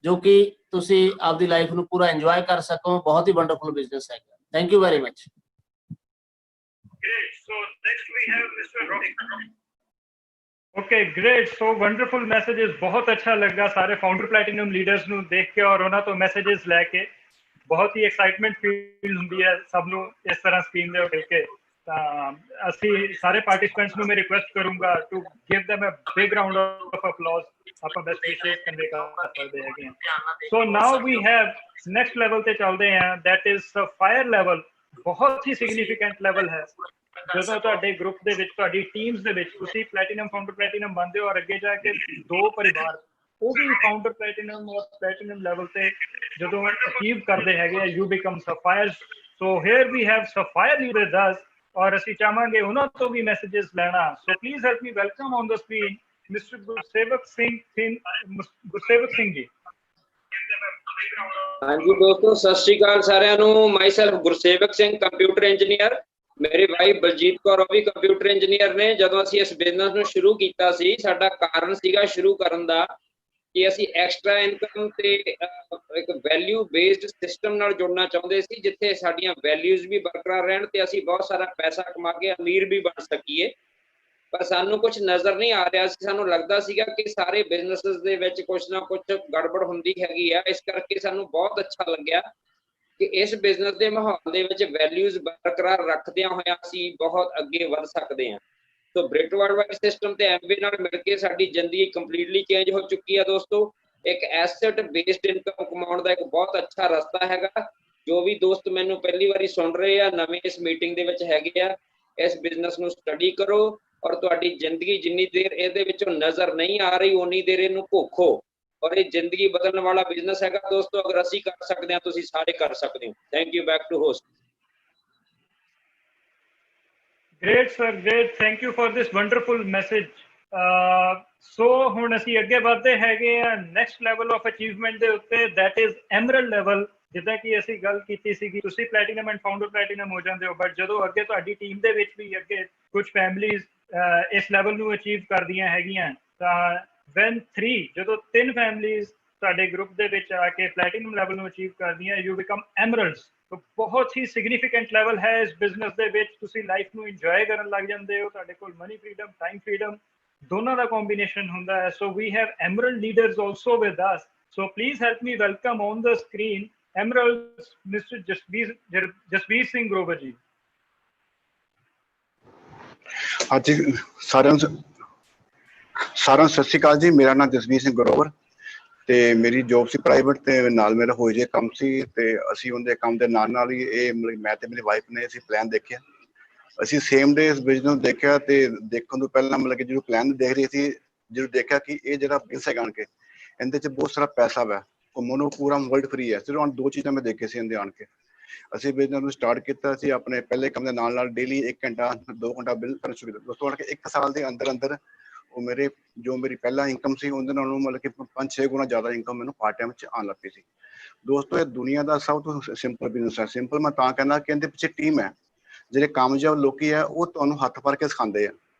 [SPEAKER 10] ਜੋ ਕਿ ਤੁਸੀਂ ਆਪਦੀ ਲਾਈਫ ਨੂੰ ਪੂਰਾ ਇੰਜੋਏ ਕਰ ਸਕੋ। ਬਹੁਤ ਹੀ ਵੰਡਰਫੁਲ ਬਿਜ਼ਨਸ ਹੈਗਾ। Thank you very much.
[SPEAKER 1] Great। So next we have Mr. Rocky। Okay, great। So wonderful messages। बहुत अच्छा लगा सारे फाउंडर प्लैटिनम लीडर्स ਨੂੰ ਦੇਖ ਕੇ और ਉਹਨਾਂ ਤੋਂ ਮੈਸੇजेस ਲੈ ਕੇ। बहुत ही एक्साइटमेंट फील ਹੁੰਦੀ ਹੈ ਸਭ ਨੂੰ ਇਸ ਤਰ੍ਹਾਂ ਸਕੀਮ ਦੇ ਉੱਤੇ ਕੇ। ਤਾਂ ਅਸੀਂ ਸਾਰੇ ਪਾਰਟਿਸਿਪੈਂਟਸ ਨੂੰ ਮੈਂ ਰਿਕੁਐਸਟ ਕਰੂੰਗਾ to give them a big round of applause। ਆਪਾਂ ਬੈਸਟ ਵਿਸ਼ੇਸ ਕੰਡੇ ਕਰ ਸਕਦੇ ਹੈਗੇ। So now we have next level ਤੇ ਚੱਲਦੇ ਹਾਂ, ਦੈਟ ਇਜ਼ ਫਾਇਰ ਲੈਵਲ। ਬਹੁਤ ਹੀ ਸਿਗਨੀਫੀਕੈਂਟ ਲੈਵਲ ਹੈ। ਜਦੋਂ ਤੁਹਾਡੇ ਗਰੁੱਪ ਦੇ ਵਿੱਚ, ਤੁਹਾਡੀ ਟੀਮਸ ਦੇ ਵਿੱਚ ਤੁਸੀਂ ਪਲੈਟੀਨਮ ਫਾਊਂਡਰ ਪਲੈਟੀਨਮ ਬਣਦੇ ਹੋ, ਔਰ ਅੱਗੇ ਜਾ ਕੇ ਦੋ ਪਰਿਵਾਰ ਉਹ ਵੀ ਫਾਊਂਡਰ ਪਲੈਟੀਨਮ ਔਰ ਪਲੈਟੀਨਮ ਲੈਵਲ ਤੇ ਜਦੋਂ ਅਚੀਵ ਕਰਦੇ ਹੈਗੇ ਆ, you become sapphire So here we have Sapphire with us, और ਅਸੀਂ ਚਾਹਾਂਗੇ ਉਹਨਾਂ ਤੋਂ ਵੀ ਮੈਸੇजेस ਲੈਣਾ। So please help me welcome on the screen Mr. Gursevak Singh ਜੀ।
[SPEAKER 11] ਹਾਂਜੀ ਦੋਸਤੋ, ਸਤਿ ਸ਼੍ਰੀ ਅਕਾਲ ਸਾਰਿਆਂ ਨੂੰ। Myself Gursewak Singh, computer engineer. ਮੇਰੀ ਵਾਈਫ ਬਲਜੀਤ ਕੌਰ ਉਹ ਵੀ ਕੰਪਿਊਟਰ ਇੰਜੀਨੀਅਰ ਨੇ। ਜਦੋਂ ਅਸੀਂ ਇਸ ਬਿਜ਼ਨਸ ਨੂੰ ਸ਼ੁਰੂ ਕੀਤਾ ਸੀ, ਸਾਡਾ ਕਾਰਨ ਸੀਗਾ ਸ਼ੁਰੂ ਕਰਨ ਦਾ ਕਿ ਅਸੀਂ ਐਕਸਟਰਾ ਇਨਕਮ ਤੇ ਇੱਕ ਵੈਲਿਊ ਬੇਸਡ ਸਿਸਟਮ ਨਾਲ ਜੁੜਨਾ ਚਾਹੁੰਦੇ ਸੀ, ਜਿੱਥੇ ਸਾਡੀਆਂ ਵੈਲਿਊਜ਼ ਵੀ ਬਰਕਰਾਰ ਰਹਿਣ ਤੇ ਅਸੀਂ ਬਹੁਤ ਸਾਰਾ ਪੈਸਾ ਕਮਾ ਕੇ ਅਮੀਰ ਵੀ ਬਣ ਸਕੀਏ। ਪਰ ਸਾਨੂੰ ਕੁਝ ਨਜ਼ਰ ਨਹੀਂ ਆ ਰਿਹਾ ਸੀ। ਸਾਨੂੰ ਲੱਗਦਾ ਸੀਗਾ ਕਿ ਸਾਰੇ ਬਿਜ਼ਨੈਸਿਸ ਦੇ ਵਿੱਚ ਕੁਝ ਨਾ ਕੁਝ ਗੜਬੜ ਹੁੰਦੀ ਹੈਗੀ ਆ। ਇਸ ਕਰਕੇ ਸਾਨੂੰ ਬਹੁਤ ਅੱਛਾ ਲੱਗਿਆ ਕਿ ਇਸ ਬਿਜ਼ਨਸ ਦੇ ਮਾਹੌਲ ਦੇ ਵਿੱਚ ਵੈਲਿਊਜ਼ ਬਰਕਰਾਰ ਰੱਖਦਿਆਂ ਹੋਇਆਂ ਅਸੀਂ ਬਹੁਤ ਅੱਗੇ ਵਧ ਸਕਦੇ ਹਾਂ। ਸੋ ਬ੍ਰਿਟ ਵਰਲਡ ਸਿਸਟਮ ਤੇ ਐਮਵੇ ਨਾਲ ਮਿਲ ਕੇ ਸਾਡੀ ਜ਼ਿੰਦਗੀ ਕੰਪਲੀਟਲੀ ਚੇਂਜ ਹੋ ਚੁੱਕੀ ਹੈ ਦੋਸਤੋ। ਇੱਕ ਐਸੈਟ ਬੇਸਡ ਇਨਕਮ ਕਮਾਉਣ ਦਾ ਇੱਕ ਬਹੁਤ ਅੱਛਾ ਰਸਤਾ ਹੈਗਾ। ਜੋ ਵੀ ਦੋਸਤ ਮੈਨੂੰ ਪਹਿਲੀ ਵਾਰੀ ਸੁਣ ਰਹੇ ਆ, ਨਵੇਂ ਇਸ ਮੀਟਿੰਗ ਦੇ ਵਿੱਚ ਹੈਗੇ ਆ, ਇਸ ਬਿਜ਼ਨਸ ਨੂੰ ਸਟੱਡੀ ਕਰੋ ਔਰ ਤੁਹਾਡੀ ਜ਼ਿੰਦਗੀ ਜਿੰਨੀ ਦੇਰ ਇਹਦੇ ਵਿੱਚੋਂ ਨਜ਼ਰ ਨਹੀਂ ਆ ਰਹੀ ਉਨੀ ਦੇਰ ਇਹਨੂੰ ਭੋਖੋ। ਔਰ ਇਹ ਜ਼ਿੰਦਗੀ ਬਦਲਣ ਵਾਲਾ ਬਿਜ਼ਨਸ ਹੈਗਾ ਦੋਸਤੋ। ਅਗਰ ਅਸੀਂ ਕਰ ਸਕਦੇ ਹਾਂ, ਤੁਸੀਂ ਸਾਰੇ ਕਰ ਸਕਦੇ ਹੋ। Thank you. Back to host.
[SPEAKER 1] Great sir, great. Thank you for this wonderful message. So ਹੁਣ ਅਸੀਂ ਅੱਗੇ ਵਧਦੇ ਹੈਗੇ ਆ next level of achievement ਦੇ ਉੱਤੇ, that is emerald level। ਜਿੱਦਾਂ ਕਿ ਅਸੀਂ ਗੱਲ ਕੀਤੀ ਸੀ ਕਿ ਤੁਸੀਂ platinum and founder platinum ਹੋ ਜਾਂਦੇ ਹੋ, ਬਟ ਜਦੋਂ ਅੱਗੇ ਤੁਹਾਡੀ ਟੀਮ ਦੇ ਵਿੱਚ ਵੀ ਅੱਗੇ ਕੁਝ ਫੈਮਲੀਜ਼ ਇਸ ਲੈਵਲ ਨੂੰ ਅਚੀਵ ਕਰਦੀਆਂ ਹੈਗੀਆਂ, ਤਾਂ ਜਦੋਂ 3 ਫੈਮਲੀਜ਼ ਤੁਹਾਡੇ ਗਰੁੱਪ ਦੇ ਵਿੱਚ ਆ ਕੇ platinum ਲੈਵਲ ਨੂੰ ਅਚੀਵ ਕਰਦੀਆਂ, you become emeralds। तो बहुत ही सिग्निफिकेंट लेवल है इस बिजनेस दे विच। तुसी लाइफ नू इंजॉय करन लग जांदे हो, तुहाडे कोल मनी फ्रीडम, टाइम फ्रीडम दोनों दा कॉम्बिनेशन हुंदा है। So we have emerald leaders also with us. So please help me welcome on the screen emerald mister Jasbir Singh Grover ji.
[SPEAKER 7] ਅੱਜ ਸਾਰਿਆਂ ਨੂੰ ਸਤਿ ਸ਼੍ਰੀ ਅਕਾਲ ਜੀ। ਮੇਰਾ ਨਾਮ ਜਸਬੀਰ ਸਿੰਘ ਗਰੋਵਰ ਤੇ ਮੇਰੀ ਜੋਬ ਸੀ ਪ੍ਰਾਈਵੇਟ ਤੇ ਨਾਲ ਮੇਰਾ ਹੋ ਜੇ ਕੰਮ ਸੀ ਤੇ ਅਸੀਂ ਉਹਦੇ ਕੰਮ ਦੇ ਨਾਲ ਹੀ ਇਹ ਮੈਂ ਤੇ ਮੇਰੀ ਵਾਈਫ ਨੇ ਅਸੀਂ ਪਲਾਨ ਦੇਖਿਆ। ਅਸੀਂ ਸੇਮ ਡੇ ਇਸ ਬਿਜ਼ਨਸ ਦੇਖਿਆ ਤੇ ਦੇਖਣ ਤੋਂ ਪਹਿਲਾਂ ਕਿ ਜਦੋਂ ਪਲਾਨ ਦੇਖ ਰਹੀ ਸੀ, ਜਦੋਂ ਦੇਖਿਆ ਕਿ ਇਹ ਜਿਹੜਾ ਬਿਜ਼ਨਸ ਹੈਗਾ ਕੇ ਇਹਦੇ 'ਚ ਬਹੁਤ ਸਾਰਾ ਪੈਸਾ ਵਾ, ਘੁੰਮਣ ਨੂੰ ਪੂਰਾ ਵਰਲਡ ਫਰੀ ਹੈ। ਸਿਰਫ 2 ਚੀਜ਼ਾਂ ਮੈਂ ਦੇਖੇ ਸੀ ਇਹਦੇ ਆਣ ਕੇ। ਅਸੀਂ ਬਿਜ਼ਨਸ ਨੂੰ ਸਟਾਰਟ ਕੀਤਾ ਸੀ ਆਪਣੇ ਪਹਿਲੇ ਕੰਮ ਦੇ ਨਾਲ ਡੇਲੀ 1 ਘੰਟਾ 2 ਘੰਟਾ ਬਿਜ਼ਨਸ ਕਰਨਾ ਸ਼ੁਰੂ ਕੀਤਾ। ਦੋਸਤੋ 1 ਸਾਲ ਦੇ ਅੰਦਰ ਉਹ ਮੇਰੀ ਪਹਿਲਾਂ ਇਨਕਮ ਸੀ ਉਹਦੇ ਨਾਲੋਂ 5-6 ਗੁਣਾ ਜ਼ਿਆਦਾ ਇਨਕਮ ਮੈਨੂੰ ਪਾਰਟ ਟਾਈਮ 'ਚ ਆਉਣ ਲੱਗ ਪਈ ਸੀ। ਦੋਸਤੋ ਇਹ ਦੁਨੀਆ ਦਾ ਸਭ ਤੋਂ ਸਿੰਪਲ ਬਿਜ਼ਨਸ ਹੈ। ਸਿੰਪਲ ਮੈਂ ਤਾਂ ਕਹਿੰਦਾ ਕਿ ਇਹਦੇ ਪਿੱਛੇ ਟੀਮ ਹੈ। ਜਿਹੜੇ ਕਾਮਯਾਬ ਲੋਕੀ ਹੈ ਉਹ ਤੁਹਾਨੂੰ ਹੱਥ ਫੜ ਕੇ ਸਿਖਾਉਂਦੇ ਆ।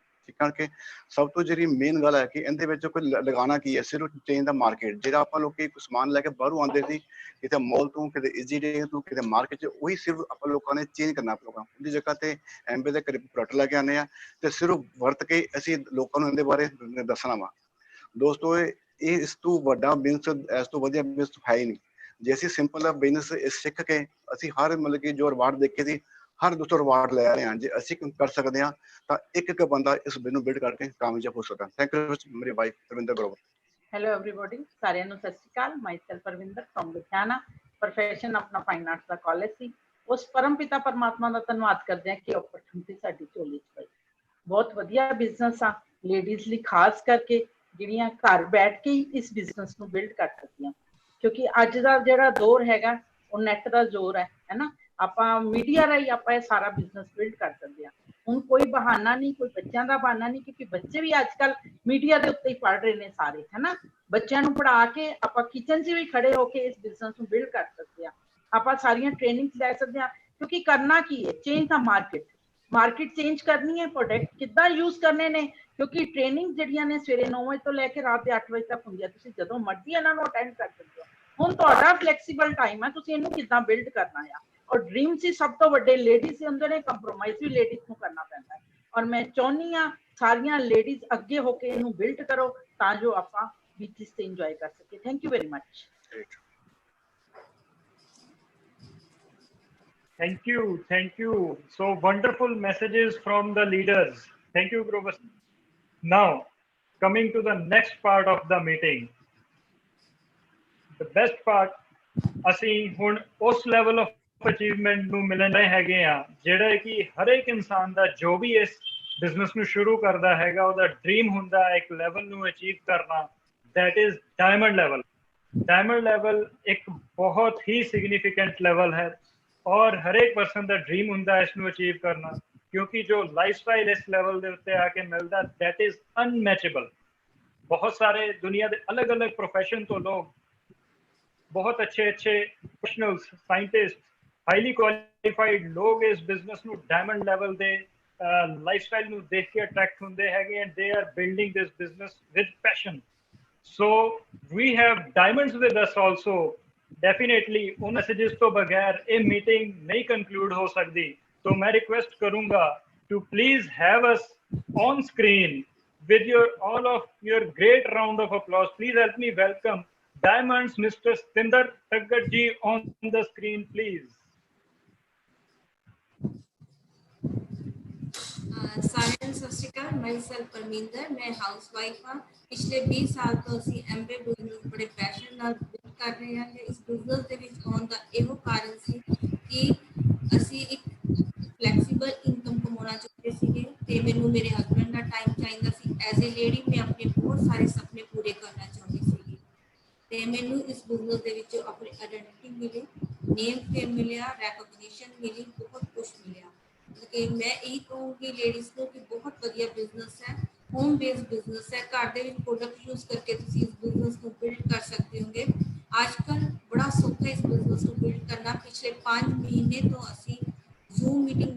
[SPEAKER 7] ਠੀਕ ਹੈ ਕਿ ਸਭ ਤੋਂ ਜਿਹੜੀ ਮੇਨ ਗੱਲ ਹੈ ਕਿ ਇਹਦੇ ਵਿੱਚ ਕੋਈ ਲਗਾਉਣਾ ਕੀ ਹੈ, ਸਿਰਫ ਚੇਂਜ ਦਾ ਮਾਰਕੀਟ। ਜਿਹੜਾ ਆਪਾਂ ਲੋਕੀ ਸਮਾਨ ਲੈ ਕੇ ਬਾਹਰੋਂ ਆਉਂਦੇ ਸੀ ਕਿਤੇ ਮੋਲ ਤੋਂ, ਕਿਤੇ ਈਜ਼ੀ ਡੇ ਤੋਂ, ਕਿਤੇ ਮਾਰਕੀਟ 'ਚ, ਉਹੀ ਸਿਰਫ ਆਪਾਂ ਲੋਕਾਂ ਨੇ ਚੇਂਜ ਕਰਨਾ ਪ੍ਰੋਗਰਾਮ। ਉਹਦੀ ਜਗ੍ਹਾ ਤੇ ਐਮਬੇ ਦੇ ਕਰੀਬ ਪ੍ਰੋਡਕਟ ਲੈ ਕੇ ਆਉਂਦੇ ਆ ਤੇ ਸਿਰਫ ਵਰਤ ਕੇ ਅਸੀਂ ਲੋਕਾਂ ਨੂੰ ਇਹਦੇ ਬਾਰੇ ਦੱਸਣਾ ਵਾ। ਦੋਸਤੋ ਇਹ ਇਸ ਤੋਂ ਵੱਡਾ ਬਿਜ਼ਨਸ, ਇਸ ਤੋਂ ਵਧੀਆ ਬਿਜ਼ਨਸ ਹੈ ਹੀ ਨਹੀਂ। ਜੇ ਅਸੀਂ ਸਿੰਪਲ ਬਿਜ਼ਨਸ ਸਿੱਖ ਕੇ ਅਸੀਂ ਹਰ ਕਿ ਜੋ ਰਿਵਾਰਡ ਦੇਖੇ ਸੀ, ਹਰ ਦੋਸਤੋ ਰਿਵਾਰਡ ਲੈ ਰਹੇ ਹਾਂ। ਜੇ ਅਸੀਂ ਕਰ ਸਕਦੇ ਹਾਂ ਤਾਂ ਇੱਕ ਬੰਦਾ ਇਸ ਬਿਜ਼ਨਸ ਨੂੰ ਬਿਲਡ ਕਰਕੇ ਕਾਮਯਾਬ ਹੋ ਸਕਦਾ। ਥੈਂਕ ਯੂ ਮੇਰੀ wife Ravinder Grover.
[SPEAKER 12] Hello everybody, ਸਾਰਿਆਂ ਨੂੰ Sat Sri Akal. Myself Ravinder from Ludhiana. Profession ਆਪਣਾ ਫਾਈਨ ਆਰਟਸ ਦਾ ਕਾਲਜ ਸੀ। ਉਸ ਪਰਮ ਪਿਤਾ ਪਰਮਾਤਮਾ ਦਾ ਧੰਨਵਾਦ ਕਰਦੇ ਹਾਂ ਕਿ ਓਪਰਚੁਨਿਟੀ ਸਾਡੀ ਝੋਲੀ 'ਚ ਪਈ। ਬਹੁਤ ਵਧੀਆ ਬਿਜ਼ਨਸ ਆ ਲੇਡੀਜ਼ ਲਈ, ਖਾਸ ਕਰਕੇ ਜਿਹੜੀਆਂ ਘਰ ਬੈਠ ਕੇ ਹੀ ਇਸ ਬਿਜ਼ਨਸ ਨੂੰ ਬਿਲਡ ਕਰ ਸਕਦੀਆਂ, ਕਿਉਂਕਿ ਅੱਜ ਦਾ ਜਿਹੜਾ ਦੌਰ ਹੈਗਾ ਉਹ ਨੈਟ ਦਾ ਜ਼ੋਰ ਹੈ ਨਾ। ਆਪਾਂ ਮੀਡੀਆ ਰਾਹੀਂ ਆਪਾਂ ਇਹ ਸਾਰਾ ਬਿਜ਼ਨਸ ਬਿਲਡ ਕਰ ਸਕਦੇ ਹਾਂ। ਹੁਣ ਕੋਈ ਬਹਾਨਾ ਨਹੀਂ, ਕੋਈ ਬੱਚਿਆਂ ਦਾ ਬਹਾਨਾ ਨਹੀਂ, ਕਿਉਂਕਿ ਬੱਚੇ ਵੀ ਅੱਜ ਕੱਲ ਮੀਡੀਆ ਦੇ ਉੱਤੇ ਹੀ ਪੜ੍ਹ ਰਹੇ ਨੇ ਸਾਰੇ, ਹੈ ਨਾ। ਬੱਚਿਆਂ ਨੂੰ ਪੜ੍ਹਾ ਕੇ ਆਪਾਂ ਕਿਚਨ 'ਚ ਵੀ ਖੜੇ ਹੋ ਕੇ ਇਸ ਬਿਜ਼ਨਸ ਨੂੰ ਬਿਲਡ ਕਰ ਸਕਦੇ ਹਾਂ। ਆਪਾਂ ਸਾਰੀਆਂ ਟ੍ਰੇਨਿੰਗਸ ਲੈ ਸਕਦੇ ਹਾਂ, ਕਿਉਂਕਿ ਕਰਨਾ ਕੀ ਹੈ, ਚੇਂਜ ਦਾ ਮਾਰਕੀਟ ਚੇਂਜ ਕਰਨੀ ਹੈ। ਪ੍ਰੋਡਕਟ ਕਿੱਦਾਂ ਯੂਜ਼ ਕਰਨੇ ਨੇ, ਕਿਉਂਕਿ ਟ੍ਰੇਨਿੰਗ ਜਿਹੜੀਆਂ ਨੇ ਸਵੇਰੇ 9 ਵਜੇ ਤੋਂ ਲੈ ਕੇ ਰਾਤ ਦੇ 8 ਵਜੇ ਤੱਕ ਹੁੰਦੀਆਂ। ਤੁਸੀਂ ਜਦੋਂ ਮਰਜ਼ੀ ਇਹਨਾਂ ਨੂੰ ਅਟੈਂਡ ਕਰ ਸਕਦੇ ਹੋ। ਹੁਣ ਤੁਹਾਡਾ ਫਲੈਕਸੀਬਲ ਟਾਈਮ ਹੈ, ਤੁਸੀਂ ਇਹਨੂੰ ਕਿੱਦਾਂ ਬਿਲਡ ਕਰਨਾ ਆ। ਔਰ ਡ੍ਰੀਮ ਸੀ ਸਭ ਤੋਂ ਵੱਡੇ ਲੇਡੀਜ਼ ਦੇ ਹੁੰਦੇ ਨੇ, ਕੰਪਰੋਮਾਈਜ਼ ਵੀ ਲੇਡੀਜ਼ ਨੂੰ ਕਰਨਾ ਪੈਂਦਾ ਹੈ। ਔਰ ਮੈਂ ਚਾਹੁੰਦੀ ਹਾਂ ਸਾਰੀਆਂ ਲੇਡੀਜ਼ ਅੱਗੇ ਹੋ ਕੇ ਇਹਨੂੰ ਬਿਲਡ ਕਰੋ ਤਾਂ ਜੋ ਆਪਾਂ ਬੀਚਿਸ ਤੇ ਇੰਜੋਏ ਕਰ ਸਕੀਏ। Thank you very much.
[SPEAKER 1] Thank you. So wonderful messages from the leaders. Thank you, Grover. Now, coming to the next part of the meeting. The best part, ਅਸੀਂ ਹੁਣ ਉਸ level of achievement ਨੂੰ ਮਿਲਣ ਰਹੇ ਹੈਗੇ ਆ ਜਿਹੜਾ ਕਿ ਹਰ ਇੱਕ ਇਨਸਾਨ ਦਾ ਜੋ ਵੀ ਇਸ ਬਿਜ਼ਨਸ ਨੂੰ ਸ਼ੁਰੂ ਕਰਦਾ ਹੈਗਾ ਉਹਦਾ ਡ੍ਰੀਮ ਹੁੰਦਾ ਇੱਕ ਲੈਵਲ ਨੂੰ ਅਚੀਵ ਕਰਨਾ, that is diamond level. Diamond level ਇੱਕ ਬਹੁਤ ਹੀ significant level ਹੈ। और हर एक पर्सन ਦਾ ਡ੍ਰੀਮ ਹੁੰਦਾ ਇਸ ਨੂੰ ਅਚੀਵ ਕਰਨਾ, ਕਿਉਂਕਿ ਜੋ ਲਾਈਫਸਟਾਈਲ ਇਸ ਲੈਵਲ ਦੇ ਉੱਤੇ ਆ ਕੇ ਮਿਲਦਾ that is unmatchable। बहुत सारे दुनिया के अलग अलग प्रोफेशन तो लोग, बहुत अच्छे अच्छे प्रोफेशनल्स, साइंटिस्ट, हाईली क्वालिफाइड लोग इस बिजनेस ਨੂੰ डायमंड लेवल ਦੇ ਲਾਈਫਸਟਾਈਲ ਨੂੰ ਦੇਖ ਕੇ ਅਟਰੈਕਟ ਹੁੰਦੇ ਹੈਗੇ and they are building this business with passion. So we have diamonds with us also. Definitely ਉਹ ਮੈਸੇजेस ਤੋਂ ਬਗੈਰ ਇਹ ਮੀਟਿੰਗ ਨਹੀਂ ਕੰਕਲੂਡ ਹੋ ਸਕਦੀ। तो मैं रिक्वेस्ट करूंगा to please have us on screen with your all of your great round of applause. Please help me welcome Diamonds Mr. Stinder Taggar ji on the screen, please.
[SPEAKER 13] सारियां सत श्री अकाल। मैं सेल्फ परमिंदर, मैं हाउस वाइफ हाँ। पिछले 20 साल तो ਅਸੀਂ ਐਮਬੇ ਬਿਜ਼ਨਸ ਬੜੇ ਪੈਸ਼ਨ ਨਾਲ ਬਿਲਡ ਕਰ ਰਹੇ ਹਾਂ। ਇਸ ਬਿਜ਼ਨਸ ਦੇ ਵਿੱਚ ਆਉਣ ਦਾ ਇਹੋ ਕਾਰਨ ਸੀ ਕਿ ਅਸੀਂ ਇੱਕ ਫਲੈਕਸੀਬਲ ਇਨਕਮ ਕਮਾਉਣਾ ਚਾਹੁੰਦੇ ਸੀਗੇ ਤੇ ਮੈਨੂੰ ਮੇਰੇ ਹਸਬੰਡ ਦਾ ਟਾਈਮ ਚਾਹੀਦਾ ਸੀ। ਐਜ਼ ਏ ਲੇਡੀ ਮੈਂ ਆਪਣੇ ਬਹੁਤ ਸਾਰੇ ਸੁਪਨੇ ਪੂਰੇ ਕਰਨਾ ਚਾਹੁੰਦੀ ਸੀਗੀ ਤੇ ਮੈਨੂੰ ਇਸ ਬਿਜ਼ਨਸ ਦੇ ਵਿੱਚ ਆਪਣੀ ਆਇਡੈਂਟੀਟੀ ਮਿਲੀ, ਨੇਮ ਫੇਮ ਮਿਲਿਆ, ਰੈਕੋਗਨੀਸ਼ਨ ਮਿਲੀ, ਬਹੁਤ ਕੁਝ ਮਿਲਿਆ। ਕਿ ਮੈਂ ਇਹ ਕਹੂੰਗੀ ਲੇਡੀਜ਼ ਨੂੰ ਕਿ ਬਹੁਤ ਵਧੀਆ ਬਿਜ਼ਨਸ ਹੈ, ਹੋਮ ਬੇਸਡ ਬਿਜ਼ਨਸ ਹੈ। ਘਰ ਦੇ ਵਿੱਚ ਪ੍ਰੋਡਕਟ ਯੂਜ਼ ਕਰਕੇ ਤੁਸੀਂ ਇਸ ਬਿਜ਼ਨਸ ਨੂੰ ਬਿਲਡ ਕਰ ਸਕਦੇ ਹੋਗੇ। ਅੱਜ ਕੱਲ੍ਹ ਬੜਾ ਸੌਖਾ ਇਸ ਬਿਜ਼ਨਸ ਨੂੰ ਬਿਲਡ ਕਰਨਾ। ਪਿਛਲੇ 5 ਮਹੀਨੇ ਤੋਂ ਅਸੀਂ ਜ਼ੂਮ ਮੀਟਿੰਗ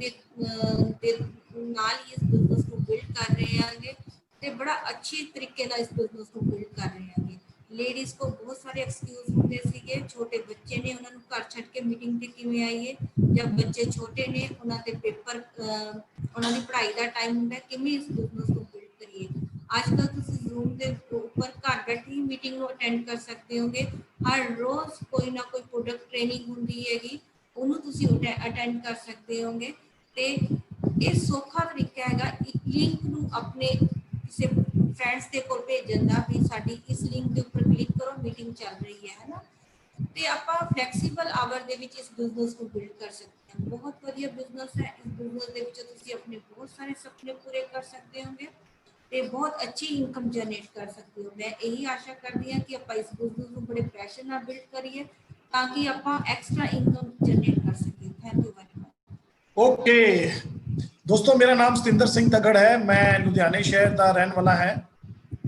[SPEAKER 13] ਦੇ ਨਾਲ ਹੀ ਇਸ ਬਿਜ਼ਨਸ ਨੂੰ ਬਿਲਡ ਕਰ ਰਹੇ ਹਾਂਗੇ ਤੇ ਬੜਾ ਅੱਛੇ ਤਰੀਕੇ ਨਾਲ ਇਸ ਬਿਜ਼ਨਸ ਨੂੰ ਬਿਲਡ ਕਰ ਰਹੇ ਹਾਂਗੇ। ਲੇਡੀਜ਼ ਕੋ ਬਹੁਤ ਸਾਰੇ ਐਕਸਕਿਊਜ਼ ਹੁੰਦੇ ਸੀਗੇ, ਛੋਟੇ ਬੱਚੇ ਨੇ ਉਹਨਾਂ ਨੂੰ ਘਰ ਛੱਡ ਕੇ ਮੀਟਿੰਗ ਤੇ ਕਿਵੇਂ ਆਈਏ, ਜਦ ਬੱਚੇ ਛੋਟੇ ਨੇ ਉਹਨਾਂ ਦੇ ਪੇਪਰ, ਉਹਨਾਂ ਦੀ ਪੜ੍ਹਾਈ ਦਾ ਟਾਈਮ ਹੁੰਦਾ, ਕਿਵੇਂ ਇਸ ਬਿਜ਼ਨਸ ਨੂੰ ਬਿਲਡ ਕਰੀਏ। ਅੱਜ ਕੱਲ੍ਹ ਤੁਸੀਂ ਜ਼ੂਮ ਦੇ ਉੱਪਰ ਘਰ ਬੈਠੇ ਹੀ ਮੀਟਿੰਗ ਨੂੰ ਅਟੈਂਡ ਕਰ ਸਕਦੇ ਹੋਗੇ। ਹਰ ਰੋਜ਼ ਕੋਈ ਨਾ ਕੋਈ ਪ੍ਰੋਡਕਟ ਟ੍ਰੇਨਿੰਗ ਹੁੰਦੀ ਹੈਗੀ, ਉਹਨੂੰ ਤੁਸੀਂ ਅਟੈਂਡ ਕਰ ਸਕਦੇ ਹੋਗੇ ਤੇ ਇਹ ਸੌਖਾ ਤਰੀਕਾ ਹੈਗਾ ਇੱਕ ਲਿੰਕ ਨੂੰ ਆਪਣੇ ਕਿਸੇ ਫਰੈਂਡਸ ਦੇ ਕੋਲ ਭੇਜਣ ਦਾ ਵੀ ਸਾਡੀ ਇਸ ਲਿੰਕ ਦੇ ਉੱਪਰ ਕਲਿੱਕ ਕਰੋ, ਮੀਟਿੰਗ ਚੱਲ ਰਹੀ ਹੈ ਨਾ। ਤੇ ਆਪਾਂ ਫਲੈਕਸੀਬਲ ਆਵਰ ਦੇ ਵਿੱਚ ਇਸ ਬਿਜ਼ਨਸ ਨੂੰ ਬਿਲਡ ਕਰ ਸਕਦੇ ਹਾਂ। ਬਹੁਤ ਵਧੀਆ ਬਿਜ਼ਨਸ ਹੈ। ਇਸ ਬਿਜ਼ਨਸ ਦੇ ਵਿੱਚ ਤੁਸੀਂ ਆਪਣੇ ਬਹੁਤ ਸਾਰੇ ਸੁਪਨੇ ਪੂਰੇ ਕਰ ਸਕਦੇ ਹੋਗੇ ਤੇ ਬਹੁਤ ਅੱਛੀ ਇਨਕਮ ਜਨਰੇਟ ਕਰ ਸਕਦੇ ਹੋ। ਮੈਂ ਇਹੀ ਆਸ਼ਾ ਕਰਦੀ ਹਾਂ ਕਿ ਆਪਾਂ ਇਸ ਬਿਜ਼ਨਸ ਨੂੰ ਬੜੇ ਪੈਸ਼ਨ ਨਾਲ ਬਿਲਡ ਕਰੀਏ ਤਾਂ ਕਿ ਆਪਾਂ ਐਕਸਟਰਾ ਇਨਕਮ ਜਨਰੇਟ ਕਰ ਸਕੀਏ। Thank you very much.
[SPEAKER 14] Okay दोस्तों, मेरा नाम सतिंदर सिंह तगड़ है। मैं लुधियाने शहर का रहने वाला है।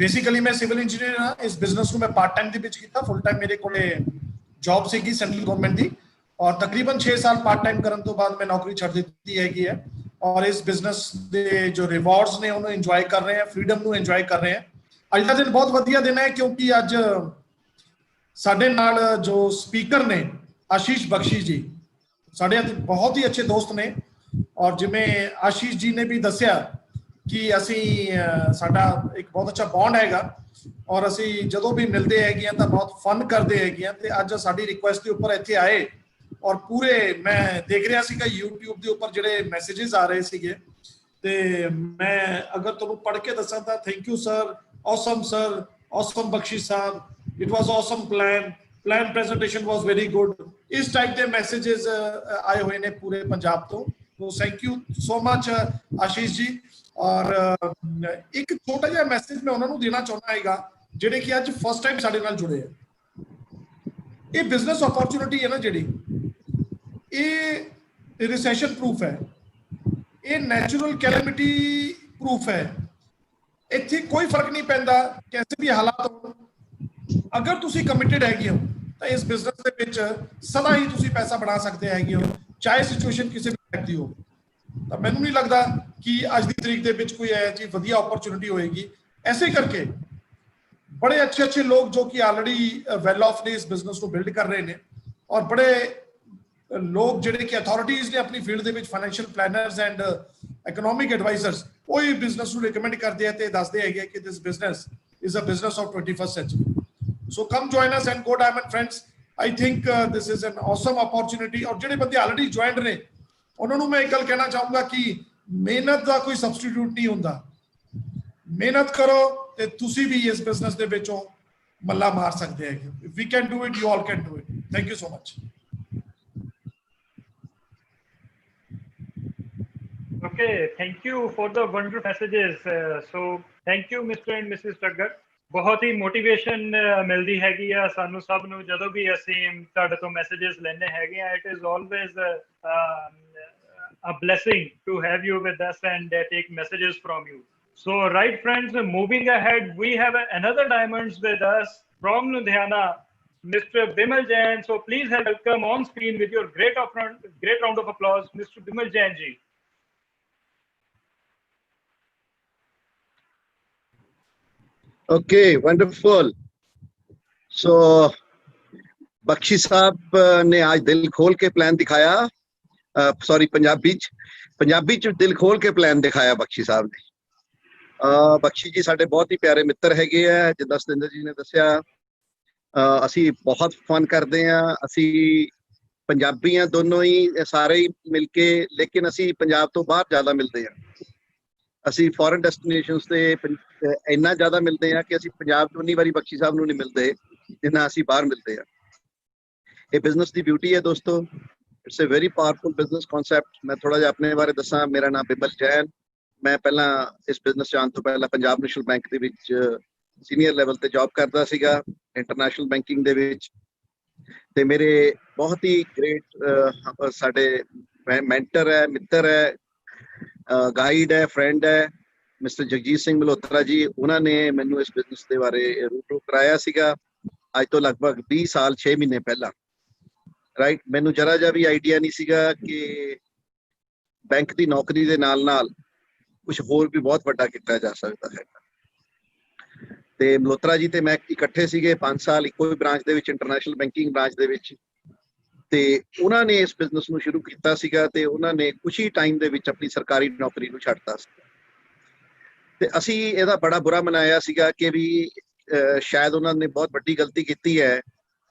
[SPEAKER 14] बेसिकली मैं सिविल इंजीनियर हाँ। इस बिजनेस को मैं पार्ट टाइम ਦੇ ਵਿੱਚ ਕੀਤਾ, ਫੁੱਲ ਟਾਈਮ ਮੇਰੇ ਕੋਲੇ ਜੌਬ ਸੀਗੀ ਸੈਂਟਰਲ ਗਵਰਨਮੈਂਟ ਦੀ ਔਰ ਤਕਰੀਬਨ 6 ਸਾਲ ਪਾਰਟ ਟਾਈਮ ਕਰਨ ਤੋਂ ਬਾਅਦ ਮੈਂ ਨੌਕਰੀ ਛੱਡ ਦਿੱਤੀ ਹੈਗੀ ਹੈ ਔਰ ਇਸ ਬਿਜ਼ਨਸ ਦੇ ਜੋ ਰਿਵਾਰਡਸ ਨੇ ਉਹਨੂੰ ਇੰਜੋਏ ਕਰ ਰਹੇ ਹਾਂ, ਫਰੀडम ਨੂੰ ਇੰਜੋਏ ਕਰ ਰਹੇ ਹਾਂ। ਅੱਜ ਦਾ ਦਿਨ ਬਹੁਤ ਵਧੀਆ ਦਿਨ ਹੈ ਕਿਉਂਕਿ ਅੱਜ ਸਾਡੇ ਨਾਲ ਜੋ ਸਪੀਕਰ ਨੇ ਆਸ਼ੀਸ਼ ਬਖਸ਼ੀ ਜੀ, ਸਾਡੇ ਬਹੁਤ ਹੀ ਅੱਛੇ ਦੋਸਤ ਨੇ ਔਰ ਜਿਵੇਂ ਆਸ਼ੀਸ਼ ਜੀ ਨੇ ਵੀ ਦੱਸਿਆ ਕਿ ਅਸੀਂ ਸਾਡਾ ਇੱਕ ਬਹੁਤ ਅੱਛਾ ਬੌਂਡ ਹੈਗਾ ਔਰ ਅਸੀਂ ਜਦੋਂ ਵੀ ਮਿਲਦੇ ਹੈਗੇ ਆ ਤਾਂ ਬਹੁਤ ਫਨ ਕਰਦੇ ਹੈਗੇ ਆ ਤੇ ਅੱਜ ਸਾਡੀ ਰਿਕੁਐਸਟ ਦੇ ਉੱਪਰ ਇੱਥੇ ਆਏ ਔਰ ਪੂਰੇ ਮੈਂ ਦੇਖ ਰਿਹਾ ਸੀਗਾ YouTube ਦੇ ਉੱਪਰ ਜਿਹੜੇ ਮੈਸੇजेस ਆ ਰਹੇ ਸੀਗੇ ਤੇ ਮੈਂ ਅਗਰ ਤੁਹਾਨੂੰ ਪੜ੍ਹ ਕੇ ਦੱਸਾਂ ਤਾਂ thank you sir, awesome sir, awesome Bakshi Sahib, it was awesome plan presentation was very good। ਇਸ ਟਾਈਪ ਦੇ ਮੈਸੇजेस ਆਏ ਹੋਏ ਨੇ ਪੂਰੇ ਪੰਜਾਬ ਤੋਂ। तो thank you so much Ashish ji. और एक छोटा जिहा मैसेज मैं उन्होंने देना चाहना हैगा ਜਿਹੜੇ ਕਿ ਅੱਜ ਫਸਟ ਟਾਈਮ ਸਾਡੇ ਨਾਲ ਜੁੜੇ ਆ। ਇਹ ਬਿਜ਼ਨਸ ਓਪਰਚੁਨਿਟੀ ਹੈ ਨਾ ਜਿਹੜੀ, ਇਹ ਰਿਸੈਸ਼ਨ ਪ੍ਰੂਫ ਹੈ, ਇਹ ਨੈਚੁਰਲ ਕੈਲੈਮਿਟੀ ਪ੍ਰੂਫ ਹੈ। ਇੱਥੇ ਕੋਈ ਫਰਕ ਨਹੀਂ ਪੈਂਦਾ ਕਿਸੇ ਵੀ ਹਾਲਾਤ ਹੋਣ, ਅਗਰ ਤੁਸੀਂ ਕਮਿਟਡ ਹੈਗੇ ਹੋ ਤਾਂ ਇਸ ਬਿਜ਼ਨਸ ਦੇ ਵਿੱਚ ਸਦਾ ਹੀ ਤੁਸੀਂ ਪੈਸਾ ਬਣਾ ਸਕਦੇ ਹੈਗੇ ਹੋ, ਚਾਹੇ ਸਿਚੁਏਸ਼ਨ ਕਿਸੇ ਵੀ ਟਾਈਪ ਦੀ ਹੋਵੇ। ਤਾਂ ਮੈਨੂੰ ਨਹੀਂ ਲੱਗਦਾ ਕਿ ਅੱਜ ਦੀ ਤਰੀਕ ਦੇ ਵਿੱਚ ਕੋਈ ਇਹ ਜੀ ਵਧੀਆ ਓਪਰਚੁਨਿਟੀ ਹੋਏਗੀ। ਐਸੇ ਕਰਕੇ ਬੜੇ ਅੱਛੇ ਲੋਕ ਜੋ ਕਿ ਆਲਰੇਡੀ ਵੈਲ ਆਫ ਨੇ ਇਸ ਬਿਜ਼ਨਸ ਨੂੰ ਬਿਲਡ ਕਰ ਰਹੇ ਨੇ ਔਰ ਬੜੇ ਲੋਕ ਜਿਹੜੇ ਕਿ ਅਥਾਰਟੀਜ਼ ਨੇ ਆਪਣੀ ਫੀਲਡ ਦੇ ਵਿੱਚ financial planners and economic advisers, ਉਹ ਹੀ ਬਿਜ਼ਨਸ ਨੂੰ ਰਿਕਮੈਂਡ ਕਰਦੇ ਆ ਤੇ ਦੱਸਦੇ ਹੈਗੇ ਕਿ this business is a business of 21st century। So come join us and go Diamond friends। I think this is an awesome opportunity। और ਜਿਹੜੇ ਬੰਦੇ ਆਲਰੇਡੀ ਜੁਆਇੰਡ ਨੇ ਉਹਨਾਂ ਨੂੰ ਮੈਂ ਇੱਕ ਗੱਲ ਕਹਿਣਾ ਚਾਹੂੰਗਾ ਕਿ ਮਿਹਨਤ ਦਾ ਕੋਈ ਸਬਸਟੀਟਿਊਟ ਨਹੀਂ ਹੁੰਦਾ। ਮਿਹਨਤ ਕਰੋ ਤੇ ਤੁਸੀਂ ਵੀ ਇਸ ਬਿਜ਼ਨਸ ਦੇ ਵਿੱਚੋਂ ਮੱਲਾ ਮਾਰ ਸਕਦੇ ਹੈਗੇ। If we can do it, you all can do it। Thank you so much।
[SPEAKER 1] Okay, thank you for the wonderful messages। So thank you Mr. and Mrs. Taggar। ਬਹੁਤ ਹੀ ਮੋਟੀਵੇਸ਼ਨ ਮਿਲਦੀ ਹੈਗੀ ਆ ਸਾਨੂੰ ਸਭ ਨੂੰ ਜਦੋਂ ਵੀ ਅਸੀਂ ਤੁਹਾਡੇ ਤੋਂ ਮੈਸੇजेस ਲੈਣੇ ਹੈਗੇ ਆ। It is always a blessing to have you with us and take messages from you. So right friends, moving ahead, we have another diamonds with us from Ludhiana, Mr. Bimal Jain. So please welcome on screen with your great round of applause, Mr. Bimal Jain ji.
[SPEAKER 15] Okay, wonderful. So Bakshi साहब ने आज दिल खोल के plan दिखाया, sorry Punjabi च दिल खोल के प्लान दिखाया बख्शी साहब ने। बख्शी जी साडे बहुत ही प्यारे मित्र हैगे आ, जिद्दां सतिंदर जी ने दस्सिया असी बहुत फन करते हैं। असी पंजाबी हैं दोनों ही, सारे ही मिलके, लेकिन असी पंजाब तो बाहर ज्यादा मिलते हैं। असी फॉरेन डेस्टिनेशंस ते इन्ना ज्यादा मिलते हैं कि असी पंजाब तो उन्नी बारी बख्शी साहब नूं नहीं मिलते जिन्ना असी बाहर मिलते हैं। ये बिजनेस की ब्यूटी है दोस्तों, it's a very powerful business concept. मैं थोड़ा जिहा अपने बारे दसां। मेरा नाम बिमल जैन, मैं पहला इस बिजनेस जान तो पहला पंजाब नेशनल बैंक दे विच सीनियर लेवल ते जॉब करदा सीगा, इंटरनेशनल बैंकिंग दे विच। ते मेरे बहुत ही ग्रेट साडे मेंटर है, मित्र है, गाइड है, फ्रेंड है, मिस्टर जगजीत सिंह मल्होत्रा जी। उन्होंने मैनू इस बिजनेस के बारे रूबरू कराया सीगा अज तो लगभग 20 साल 6 महीने पहला। राइट, मैनू जरा जा भी आइडिया नहीं सीगा कि बैंक की नौकरी के नाल नाल कुछ होर भी बहुत बड़ा किया जा सकता है। ते मल्होत्रा जी ते मैं इकट्ठे सीगे 5 साल इको ही ब्रांच दे विच, इंटरनेशनल बैंकिंग ब्रांच दे विच। ते उन्होंने इस बिजनेस नूं शुरू किया सीगा ते उन्होंने कुछ ही टाइम दे विच अपनी सरकारी नौकरी नूं छड्डता सी। ते असी इहदा बड़ा बुरा मनाया सीगा कि भी शायद उन्होंने बहुत बड़ी गलती की है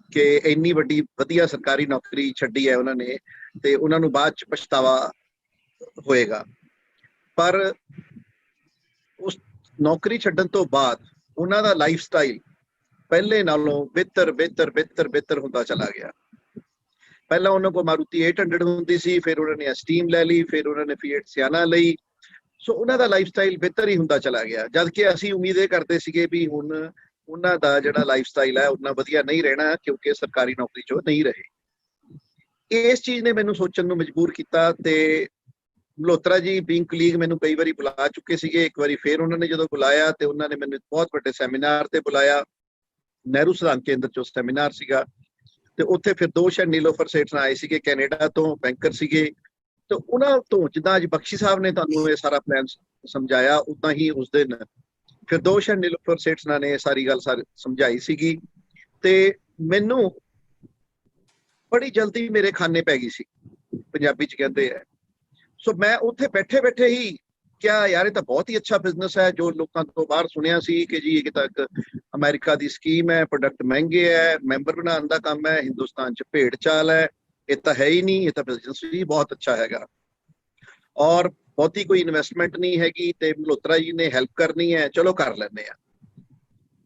[SPEAKER 15] कि इन्नी वड्डी वधिया सरकारी नौकरी छड्डी है उन्होंने, ते उन्होंने बाद च पछतावा होएगा। पर उस नौकरी छड्डण तो बाद उन्हों का लाइफ स्टाइल पहले नालों बेहतर बेहतर बेहतर बेहतर होता चला गया। पहला उन्होंने को मारुति 800 होंदी सी, फिर उन्होंने एस्टीम ले ली, फिर उन्होंने फीएट सियाना ली। सो उन्हों का लाइफ स्टाइल बेहतर ही होंदा चला गया, जबकि असी उम्मीद करते सीगे भी हुण उन्हों का जिहड़ा लाइफ स्टाइल है उतना वधिया नहीं रहना, क्योंकि सरकारी नौकरी चो नहीं रहे। इस चीज़ ने मैनू सोचण नूं मजबूर किया। ते मल्होत्रा जी बीइंग कलीग मैनू कई बारी बुला चुके सीगे। एक बारी फिर उन्होंने जो बुलाया तो उन्होंने मैनू बहुत बड़े सैमीनार ते बुलाया, नेहरू सिद्धांत केंद्र चो सैमीनार सीगा। ते उत्थे फिर 2 शायद नीलोफर सेठ आए सीगे कैनेडा तो, बैंकर सीगे। तो उन्होंने तो जिद्दां अज बख्शी साहब ने तुहानूं ये सारा प्लान समझाया, उदां ही उस दिन फिर 2 शायद नीलोफर सेठ ने सारी गल समझाई सीगी। ते मैनू बड़ी जल्दी मेरे खाने पै गई सी, पंजाबी च कहते हैं। सो मैं उत्थे बैठे बैठे ही क्या यार ये तो बहुत ही अच्छा बिजनेस है, जो लोगों तो बाहर सुनिया सी कि जी ये तक अमेरिका की स्कीम है, प्रोडक्ट महंगे है, मैंबर बनाने का काम है, हिंदुस्तान च भेड़ चाल है, ये तो है ही नहीं, ये तो बिजनेस भी बहुत अच्छा हैगा और बहुती कोई इन्वेस्टमेंट नहीं हैगी। ते मल्होत्रा जी ने हेल्प करनी है, चलो कर लेने हैं।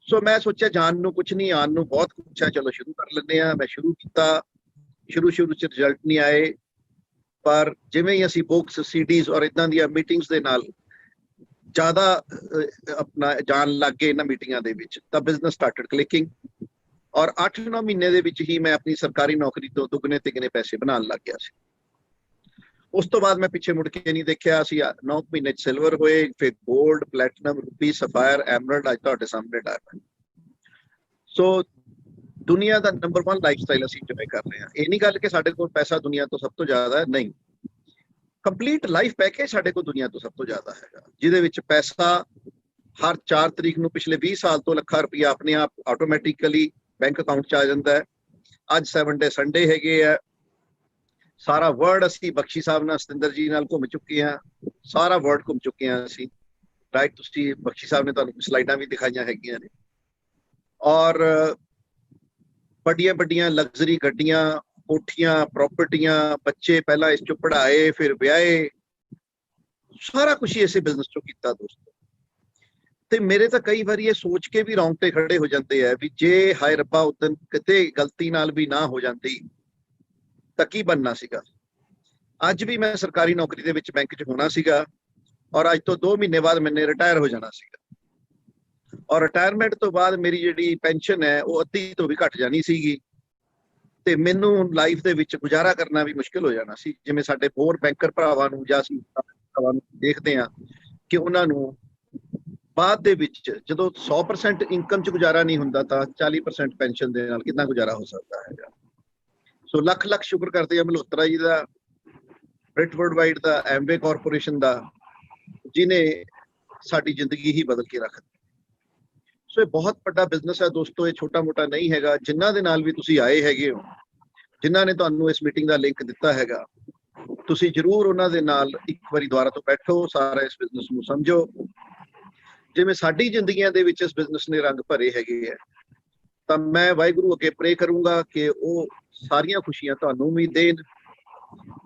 [SPEAKER 15] सो मैं सोचा जान नूं कुछ नहीं, आन नूं बहुत कुछ है, चलो शुरू कर लेने हैं। मैं शुरू किया, शुरू च रिजल्ट नहीं आए, पर जिवें ही असी बुक्स सीडीज और इदां दी मीटिंग्स दे नाल ज़्यादा अपना जान लग गए इन्हां मीटिंगां दे विच, तां बिजनेस स्टार्टेड क्लिकिंग। और 8-9 महीने दे विच ही मैं अपनी सरकारी नौकरी तो दुगने तिगने पैसे बनाने लग गया सी। उस तो बाद मैं पिछे मुड़ के नहीं देखा। असी 9 महीने सिल्वर होए, फिर gold, platinum, ruby, sapphire, emerald अज तुहाडे सामने डायमंड। सो दुनिया का नंबर 1 लाइफ स्टाइल असीं इंजॉय कर रहे हैं। ये नहीं गल कि साडे कोल पैसा दुनिया तो सब तो ज्यादा है, नहीं, कंप्लीट लाइफ पैकेज साडे कोल दुनिया तो सब तो ज्यादा है, जिहदे विच पैसा हर 4 तरीक नूं पिछले 20 साल तो लाख रुपया अपने आप ऑटोमैटिकली बैंक अकाउंट च आ जाता है। अज 7 डे संडे हैगे है, सारा वर्ल्ड असी बख्शी साहब नाल सतिंदर जी नाल घूम चुके हैं, सारा वर्ल्ड घूम चुके हैं असी। राइट, तुसीं बख्शी साहब ने तुहानूं स्लाइडां भी दिखाईयां हैगियां ने। और बड़िया बड़िया लग्जरी गड्डियां, कोठियां, प्रॉपर्टियां, बच्चे पहला इस चो पढ़ाए, फिर ब्याहे, सारा कुछ ही इस बिजनेस चो किया दोस्तों। ते मेरे तो कई बार ये सोच के भी रोंगटे खड़े हो जाते हैं भी जे हाय रब्बा उदन किते गलती नाल भी ना हो जाती तां की बनना सीगा। अज भी मैं सरकारी नौकरी दे विच बैंक च होना सीगा और अज तो 2 महीने बाद मैंने रिटायर हो जाना सीगा। ਔਰ ਰਿਟਾਇਰਮੈਂਟ ਤੋਂ ਬਾਅਦ ਮੇਰੀ ਜਿਹੜੀ ਪੈਨਸ਼ਨ ਹੈ ਉਹ ਅੱਧੀ ਤੋਂ ਵੀ ਘਟ ਜਾਣੀ ਸੀਗੀ ਤੇ ਮੈਨੂੰ ਲਾਈਫ ਦੇ ਵਿੱਚ ਗੁਜ਼ਾਰਾ ਕਰਨਾ ਵੀ ਮੁਸ਼ਕਿਲ ਹੋ ਜਾਣਾ ਸੀ। ਜਿਵੇਂ ਸਾਡੇ ਹੋਰ ਬੈਂਕਰ ਭਰਾਵਾਂ ਨੂੰ ਜਾਂ ਅਸੀਂ ਭਰਾਵਾਂ ਨੂੰ ਦੇਖਦੇ ਹਾਂ ਕਿ ਉਹਨਾਂ ਨੂੰ ਬਾਅਦ ਦੇ ਵਿੱਚ ਜਦੋਂ 100% ਇਨਕਮ 'ਚ ਗੁਜ਼ਾਰਾ ਨਹੀਂ ਹੁੰਦਾ ਤਾਂ 40% ਪੈਨਸ਼ਨ ਦੇ ਨਾਲ ਕਿੰਨਾ ਗੁਜ਼ਾਰਾ ਹੋ ਸਕਦਾ ਹੈਗਾ। ਸੋ ਲੱਖ ਲੱਖ ਸ਼ੁਕਰ ਕਰਦੇ ਹਾਂ ਮਲਹੋਤਰਾ ਜੀ ਦਾ, ਬ੍ਰਿਟ ਵਰਲਡਵਾਈਡ ਦਾ, ਐਮਵੇ ਕਾਰਪੋਰੇਸ਼ਨ ਦਾ, ਜਿਨੇ ਸਾਡੀ ਜ਼ਿੰਦਗੀ ਹੀ ਬਦਲ ਕੇ ਰੱਖ ਦਿੱਤੀ। ਸੋ ਇਹ ਬਹੁਤ ਵੱਡਾ ਬਿਜ਼ਨਸ ਹੈ ਦੋਸਤੋ, ਇਹ ਛੋਟਾ ਮੋਟਾ ਨਹੀਂ ਹੈਗਾ। ਜਿਨ੍ਹਾਂ ਦੇ ਨਾਲ ਵੀ ਤੁਸੀਂ ਆਏ ਹੈਗੇ ਹੋ, ਜਿਨ੍ਹਾਂ ਨੇ ਤੁਹਾਨੂੰ ਇਸ ਮੀਟਿੰਗ ਦਾ ਲਿੰਕ ਦਿੱਤਾ ਹੈਗਾ, ਤੁਸੀਂ ਜਰੂਰ ਉਹਨਾਂ ਦੇ ਨਾਲ ਇੱਕ ਵਾਰੀ ਦੁਬਾਰਾ ਤੋਂ ਬੈਠੋ, ਸਾਰਾ ਇਸ ਬਿਜ਼ਨਸ ਨੂੰ ਸਮਝੋ। ਜਿਵੇਂ ਸਾਡੀ ਜ਼ਿੰਦਗੀਆਂ ਦੇ ਵਿੱਚ ਇਸ ਬਿਜ਼ਨਸ ਨੇ ਰੰਗ ਭਰੇ ਹੈਗੇ ਹੈ, ਤਾਂ ਮੈਂ ਵਾਹਿਗੁਰੂ ਅੱਗੇ ਪ੍ਰੇ ਕਰੂੰਗਾ ਕਿ ਉਹ ਸਾਰੀਆਂ ਖੁਸ਼ੀਆਂ ਤੁਹਾਨੂੰ ਵੀ ਦੇਣ।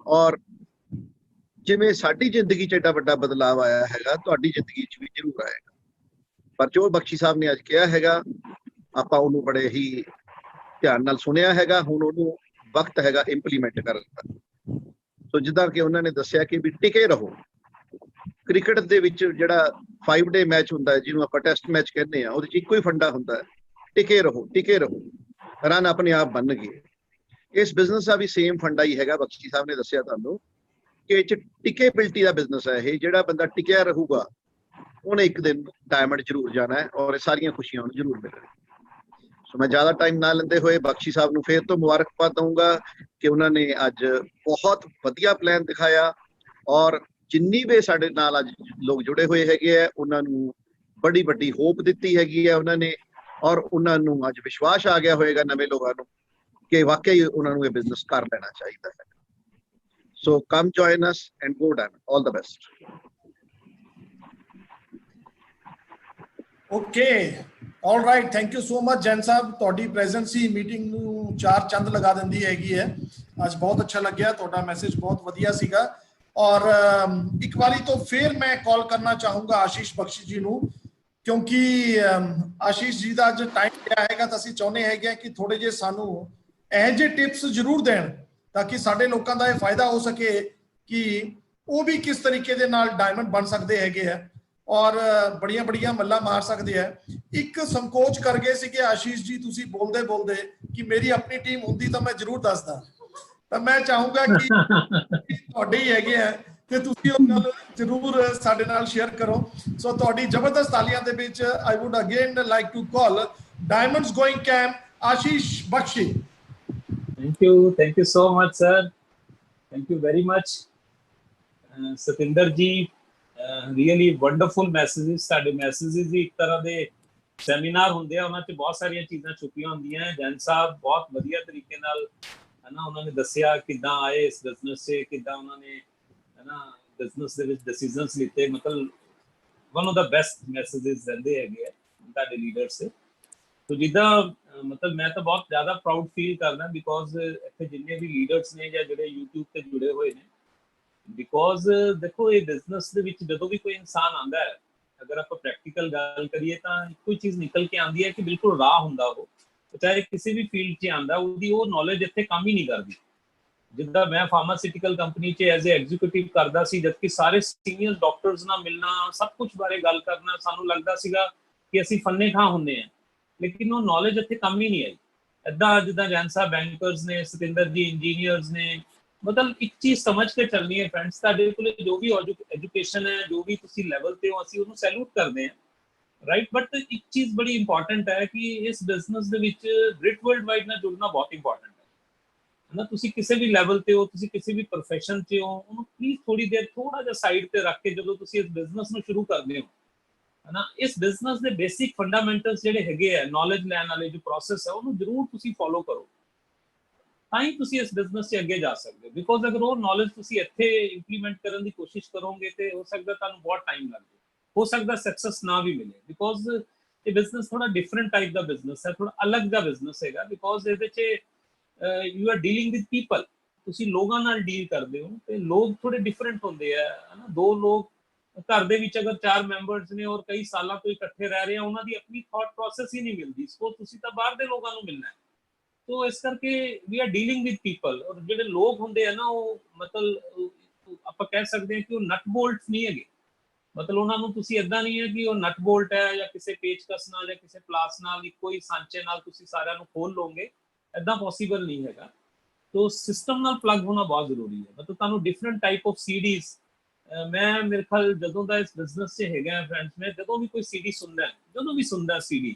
[SPEAKER 15] ਔਰ ਜਿਵੇਂ ਸਾਡੀ ਜ਼ਿੰਦਗੀ 'ਚ ਏਡਾ ਵੱਡਾ ਬਦਲਾਅ ਆਇਆ ਹੈਗਾ, ਤੁਹਾਡੀ ਜ਼ਿੰਦਗੀ 'ਚ ਵੀ ਜ਼ਰੂਰ ਆਏਗਾ। ਪਰ ਜੋ ਬਖਸ਼ੀ ਸਾਹਿਬ ਨੇ ਅੱਜ ਕਿਹਾ ਹੈਗਾ, ਆਪਾਂ ਉਹਨੂੰ ਬੜੇ ਹੀ ਧਿਆਨ ਨਾਲ ਸੁਣਿਆ ਹੈਗਾ। ਹੁਣ ਉਹਨੂੰ ਵਕਤ ਹੈਗਾ ਇੰਪਲੀਮੈਂਟ ਕਰਨ ਦਾ। ਸੋ ਜਿੱਦਾਂ ਕਿ ਉਹਨਾਂ ਨੇ ਦੱਸਿਆ ਕਿ ਵੀ ਟਿਕੇ ਰਹੋ। ਕ੍ਰਿਕਟ ਦੇ ਵਿੱਚ ਜਿਹੜਾ 5 ਡੇ ਮੈਚ ਹੁੰਦਾ ਹੈ, ਜਿਹਨੂੰ ਆਪਾਂ ਟੈਸਟ ਮੈਚ ਕਹਿੰਦੇ ਆ, ਉਹਦੇ 'ਚ ਇੱਕੋ ਹੀ ਫੰਡਾ ਹੁੰਦਾ ਹੈ, ਟਿਕੇ ਰਹੋ, ਟਿਕੇ ਰਹੋ, ਰਨ ਆਪਣੇ ਆਪ ਬਣਨਗੇ। ਇਸ ਬਿਜ਼ਨਸ ਦਾ ਵੀ ਸੇਮ ਫੰਡਾ ਹੀ ਹੈਗਾ। ਬਖਸ਼ੀ ਸਾਹਿਬ ਨੇ ਦੱਸਿਆ ਤੁਹਾਨੂੰ ਕਿ ਇਹ 'ਚ ਟਿਕੇਬਿਲਿਟੀ ਦਾ ਬਿਜ਼ਨਸ ਹੈ ਇਹ। ਜਿਹੜਾ ਬੰਦਾ ਟਿਕਿਆ ਰਹੂਗਾ ਉਹਨੇ ਇੱਕ ਦਿਨ ਡਾਇਮੰਡ ਜ਼ਰੂਰ ਜਾਣਾ ਹੈ ਔਰ ਇਹ ਸਾਰੀਆਂ ਖੁਸ਼ੀਆਂ ਉਹਨੂੰ ਜ਼ਰੂਰ ਮਿਲਣਗੀਆਂ। ਸੋ ਮੈਂ ਜ਼ਿਆਦਾ ਟਾਈਮ ਨਾ ਲੈਂਦੇ ਹੋਏ ਬਖਸ਼ੀ ਸਾਹਿਬ ਨੂੰ ਫੇਰ ਤੋਂ ਮੁਬਾਰਕਬਾਦ ਦਊਂਗਾ ਕਿ ਉਹਨਾਂ ਨੇ ਅੱਜ ਬਹੁਤ ਵਧੀਆ ਪਲਾਨ ਦਿਖਾਇਆ ਔਰ ਜਿੰਨੀ ਵੀ ਸਾਡੇ ਨਾਲ ਅੱਜ ਲੋਕ ਜੁੜੇ ਹੋਏ ਹੈਗੇ ਆ, ਉਹਨਾਂ ਨੂੰ ਬੜੀ ਵੱਡੀ ਹੋਪ ਦਿੱਤੀ ਹੈਗੀ ਹੈ ਉਹਨਾਂ ਨੇ। ਔਰ ਉਹਨਾਂ ਨੂੰ ਅੱਜ ਵਿਸ਼ਵਾਸ ਆ ਗਿਆ ਹੋਏਗਾ ਨਵੇਂ ਲੋਕਾਂ ਨੂੰ ਕਿ ਵਾਕਈ ਉਹਨਾਂ ਨੂੰ ਇਹ ਬਿਜ਼ਨਸ ਕਰ ਲੈਣਾ ਚਾਹੀਦਾ ਹੈ। So come join us and go diamond. All the best.
[SPEAKER 14] Okay, all right, thank you so much Jain Sahib. ਤੁਹਾਡੀ ਪ੍ਰੈਜ਼ੈਂਸ ਹੀ ਮੀਟਿੰਗ ਨੂੰ 4 ਚੰਦ ਲਗਾ ਦਿੰਦੀ ਹੈਗੀ ਹੈ। ਅੱਜ ਬਹੁਤ ਅੱਛਾ ਲੱਗਿਆ, ਤੁਹਾਡਾ ਮੈਸੇਜ ਬਹੁਤ ਵਧੀਆ ਸੀਗਾ। ਔਰ ਇੱਕ ਵਾਰੀ ਤੋਂ ਫਿਰ ਮੈਂ ਕਾਲ ਕਰਨਾ ਚਾਹੂੰਗਾ ਆਸ਼ੀਸ਼ ਬਖਸ਼ੀ ਜੀ ਨੂੰ, ਕਿਉਂਕਿ ਆਸ਼ੀਸ਼ ਜੀ ਦਾ ਅੱਜ ਟਾਈਮ ਪਿਆ ਹੈਗਾ ਤਾਂ ਅਸੀਂ ਚਾਹੁੰਦੇ ਹੈਗੇ ਕਿ ਥੋੜੇ ਜਿਹੇ ਸਾਨੂੰ ਇਹੋ ਜਿਹੇ ਟਿਪਸ ਜ਼ਰੂਰ ਦੇਣ ਤਾਂ ਕਿ ਸਾਡੇ ਲੋਕਾਂ ਦਾ ਇਹ ਫਾਇਦਾ ਹੋ ਸਕੇ ਕਿ ਉਹ ਵੀ ਕਿਸ ਤਰੀਕੇ ਦੇ ਨਾਲ ਡਾਇਮੰਡ ਬਣ ਸਕਦੇ ਹੈਗੇ ਆ ਔਰ ਬੜੀਆਂ ਬੜੀਆਂ ਮੱਲਾਂ ਮਾਰ ਸਕਦੇ ਆ। ਇੱਕ ਸੰਕੋਚ ਕਰ ਗਏ ਸੀ ਕਿ ਆਸ਼ੀਸ਼ ਜੀ ਤੁਸੀਂ ਬੋਲਦੇ ਬੋਲਦੇ ਕਿ ਮੇਰੀ ਆਪਣੀ ਟੀਮ ਹੁੰਦੀ ਤਾਂ ਮੈਂ ਜ਼ਰੂਰ ਦੱਸਦਾ। ਤਾਂ ਮੈਂ ਚਾਹੂੰਗਾ ਕਿ ਤੁਹਾਡੇ ਹੀ ਹੈਗੇ ਆ ਤੇ ਤੁਸੀਂ ਉਹ ਗੱਲ ਜ਼ਰੂਰ ਸਾਡੇ ਨਾਲ ਸ਼ੇਅਰ ਕਰੋ। ਸੋ ਤੁਹਾਡੀ ਜ਼ਬਰਦਸਤ ਤਾਲੀਆਂ ਦੇ ਵਿੱਚ I would again like to call diamonds going camp Ashish Bakshi.
[SPEAKER 2] Thank you so much, sir. Thank you very much, Satinder ji. Really wonderful messages. ਸਾਡੇ ਮੈਸੇजेस ਹੀ ਇੱਕ ਤਰ੍ਹਾਂ ਦੇ ਸੈਮੀਨਾਰ ਹੁੰਦੇ ਆ, ਉਹਨਾਂ 'ਚ ਬਹੁਤ ਸਾਰੀਆਂ ਚੀਜ਼ਾਂ ਛੁਪੀਆਂ ਹੁੰਦੀਆਂ। ਜੈਨ ਸਾਹਿਬ ਬਹੁਤ ਵਧੀਆ ਤਰੀਕੇ ਨਾਲ ਹੈ ਨਾ ਉਹਨਾਂ ਨੇ ਦੱਸਿਆ ਕਿੱਦਾਂ ਆਏ ਇਸ ਬਿਜ਼ਨਸ 'ਚ, ਕਿੱਦਾਂ ਉਹਨਾਂ ਨੇ ਹੈ ਨਾ ਬਿਜ਼ਨਸ ਦੇ ਵਿੱਚ ਡਿਸੀਜਨਸ ਲਿੱਤੇ। ਮਤਲਬ one of the best messages ਰਹਿੰਦੇ ਹੈਗੇ ਆ ਤੁਹਾਡੇ ਲੀਡਰਸ 'ਤੇ। तो जिदा मतलब मैं तो बहुत ज़्यादा प्राउड फील करना बिकॉज इतने जिन्ने भी लीडर्स ने या जो यूट्यूब से जुड़े हुए हैं, बिकॉज देखो ये बिजनेस जो भी कोई इंसान आता है, अगर आप प्रैक्टिकल गल करिए तो कोई चीज़ निकल के आती है कि बिल्कुल राह होंदा हो, चाहे किसी भी फील्ड से आता उसकी वो नॉलेज इतने काम ही नहीं करती। जिदा मैं फार्मासिटिकल कंपनी च एज ए एग्जीक्यूटिव करता सी, जबकि सारे सीनियर डॉक्टर्स ना मिलना, सब कुछ बारे गल करना, सानू लगता सीगा कि असीं फन्ने खां हुंदे हैं, लेकिन वो नॉलेज इतने कम ही नहीं आई। इदा जिदा जैन साहब बैंकर्स ने, सतिंदर जी इंजीनियर्स ने, मतलब एक चीज़ समझ के चलनी है फ्रेंड्स। तुहाडे कोल जो भी एजुकेशन है, जो भी तुसी लैवल ते हो, असीं उहनूं सैल्यूट करते हैं, राइट। बट एक चीज़ बड़ी इंपॉर्टेंट है कि इस बिजनेस दे विच ग्रेट वर्ल्ड वाइड नाल जुड़ना बहुत इंपॉर्टेंट है ना। तुसी किसी भी लैवल ते हो, तुसी किसी भी प्रोफैशन च हो, उहनूं प्लीज़ थोड़ी देर थोड़ा जिहा साइड ते रख के जदों तुसी इस बिजनेस नूं शुरू करदे हो है ना, इस बिजनेस के बेसिक फंडामेंटल्स जिहड़े हैगे आ, नॉलेज लैण वाले जो प्रोसैस है उहनूं जरूर तुसी फॉलो करो, तां ही तुसी इस बिजनेस से अगे जा सकते हो। बिकॉज अगर वो नॉलेज तुसी इत्थे इंप्लीमेंट करने की कोशिश करोगे तो हो सकता तुहानूं बहुत टाइम लग जाए, हो सकता सक्सेस ना भी मिले। बिकॉज ये बिजनेस थोड़ा डिफरेंट टाइप का बिजनेस है, थोड़ा अलग का बिजनेस है। बिकॉज ये you are dealing with people, तुसी लोगों नाल डील करते हो तो लोग थोड़े डिफरेंट होंगे है ना। दो लोग घर दे विच अगर 4 मैंबर्स ने और कई सालों तो इकट्ठे रह रहे हैं, उन्होंने अपनी थॉट प्रोसेस ही नहीं मिलती, इसको तुसी तो बाहर दे लोगों को मिलना है। तो इस करके we are dealing with people, और जो लोग होंगे है ना वो मतलब आप कह सकते हैं कि वो नट बोल्ट नहीं है, ਮਤਲਬ ਉਹਨਾਂ ਨੂੰ ਤੁਸੀਂ ਇਦਾਂ ਨਹੀਂ ਹੈ ਕਿ ਉਹ ਨਟ ਬੋਲਟ ਹੈ ਜਾਂ ਕਿਸੇ ਪੇਚਕਸ ਨਾਲ ਜਾਂ ਕਿਸੇ ਪਲਾਸ ਨਾਲ ਇੱਕੋ ਹੀ ਸਾਂਚੇ ਨਾਲ ਤੁਸੀਂ ਸਾਰਿਆਂ ਨੂੰ ਖੋਲ ਲਓਗੇ, ਇਦਾਂ ਪੋਸੀਬਲ ਨਹੀਂ ਹੈਗਾ। ਤੋ ਸਿਸਟਮ ਨਾਲ ਪਲੱਗ ਹੋਣਾ ਬਹੁਤ ਜ਼ਰੂਰੀ ਹੈ। ਮਤਲਬ ਤੁਹਾਨੂੰ ਡਿਫਰੈਂਟ ਟਾਈਪ ਆਫ ਸੀਡੀਜ਼, ਮੈਂ ਮੇਰੇ ਖਿਆਲ ਜਦੋਂ ਦਾ ਇਸ ਬਿਜ਼ਨਸ 'ਚ ਹੈਗਾ ਫਰੈਂਡਸ, ਮੈਂ ਜਦੋਂ ਵੀ ਕੋਈ ਸੀਡੀ ਸੁਣਦਾ, ਜਦੋਂ ਵੀ ਸੁਣਦਾ ਸੀਡੀ,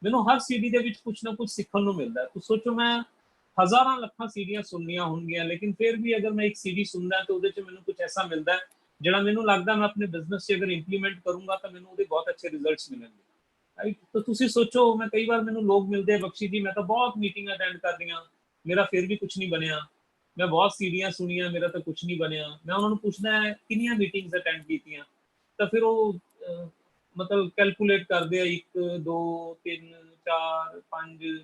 [SPEAKER 2] ਮੈਨੂੰ ਹਰ ਸੀਡੀ ਦੇ ਵਿੱਚ ਕੁਝ ਨਾ ਕੁਝ ਸਿੱਖਣ ਨੂੰ ਮਿਲਦਾ। ਤੋ ਸੋਚੋ ਮੈਂ ਹਜ਼ਾਰਾਂ ਲੱਖਾਂ ਸੀਡੀਆਂ ਸੁਣਨੀਆਂ ਹੋਣਗੀਆਂ, ਲੇਕਿਨ ਫਿਰ ਵੀ ਅਗਰ ਮੈਂ ਇੱਕ ਸੀਡੀ ਸੁਣਦਾ ਤਾਂ ਉਹਦੇ 'ਚ ਮੈਨੂੰ ਕੁਝ ਐਸਾ ਮਿਲਦਾ ਜਿਹੜਾ ਮੈਨੂੰ ਲੱਗਦਾ ਮੈਂ ਆਪਣੇ ਬਿਜ਼ਨਸ 'ਚ ਅਗਰ ਇੰਪਲੀਮੈਂਟ ਕਰੂੰਗਾ ਤਾਂ ਮੈਨੂੰ ਉਹਦੇ ਬਹੁਤ ਅੱਛੇ ਰਿਜ਼ਲਟਸ ਮਿਲਣਗੇ, ਰਾਈਟ। ਤਾਂ ਤੁਸੀਂ ਸੋਚੋ, ਮੈਂ ਕਈ ਵਾਰ ਮੈਨੂੰ ਲੋਕ ਮਿਲਦੇ, ਬਖਸ਼ੀ ਜੀ ਮੈਂ ਤਾਂ ਬਹੁਤ ਮੀਟਿੰਗ ਅਟੈਂਡ ਕਰਦੀਆਂ, ਮੇਰਾ ਫਿਰ ਵੀ ਕੁਝ ਨਹੀਂ ਬਣਿਆ, ਮੈਂ ਬਹੁਤ ਸੀਡੀਆਂ ਸੁਣੀਆਂ, ਮੇਰਾ ਤਾਂ ਕੁਝ ਨਹੀਂ ਬਣਿਆ। ਮੈਂ ਉਹਨਾਂ ਨੂੰ ਪੁੱਛਦਾ ਹੈ ਕਿੰਨੀਆਂ ਮੀਟਿੰਗਸ ਅਟੈਂਡ ਕੀਤੀਆਂ, ਤਾਂ ਫਿਰ ਉਹ ਮਤਲਬ ਕੈਲਕੂਲੇਟ ਕਰਦੇ ਆ 1 2 3 4 5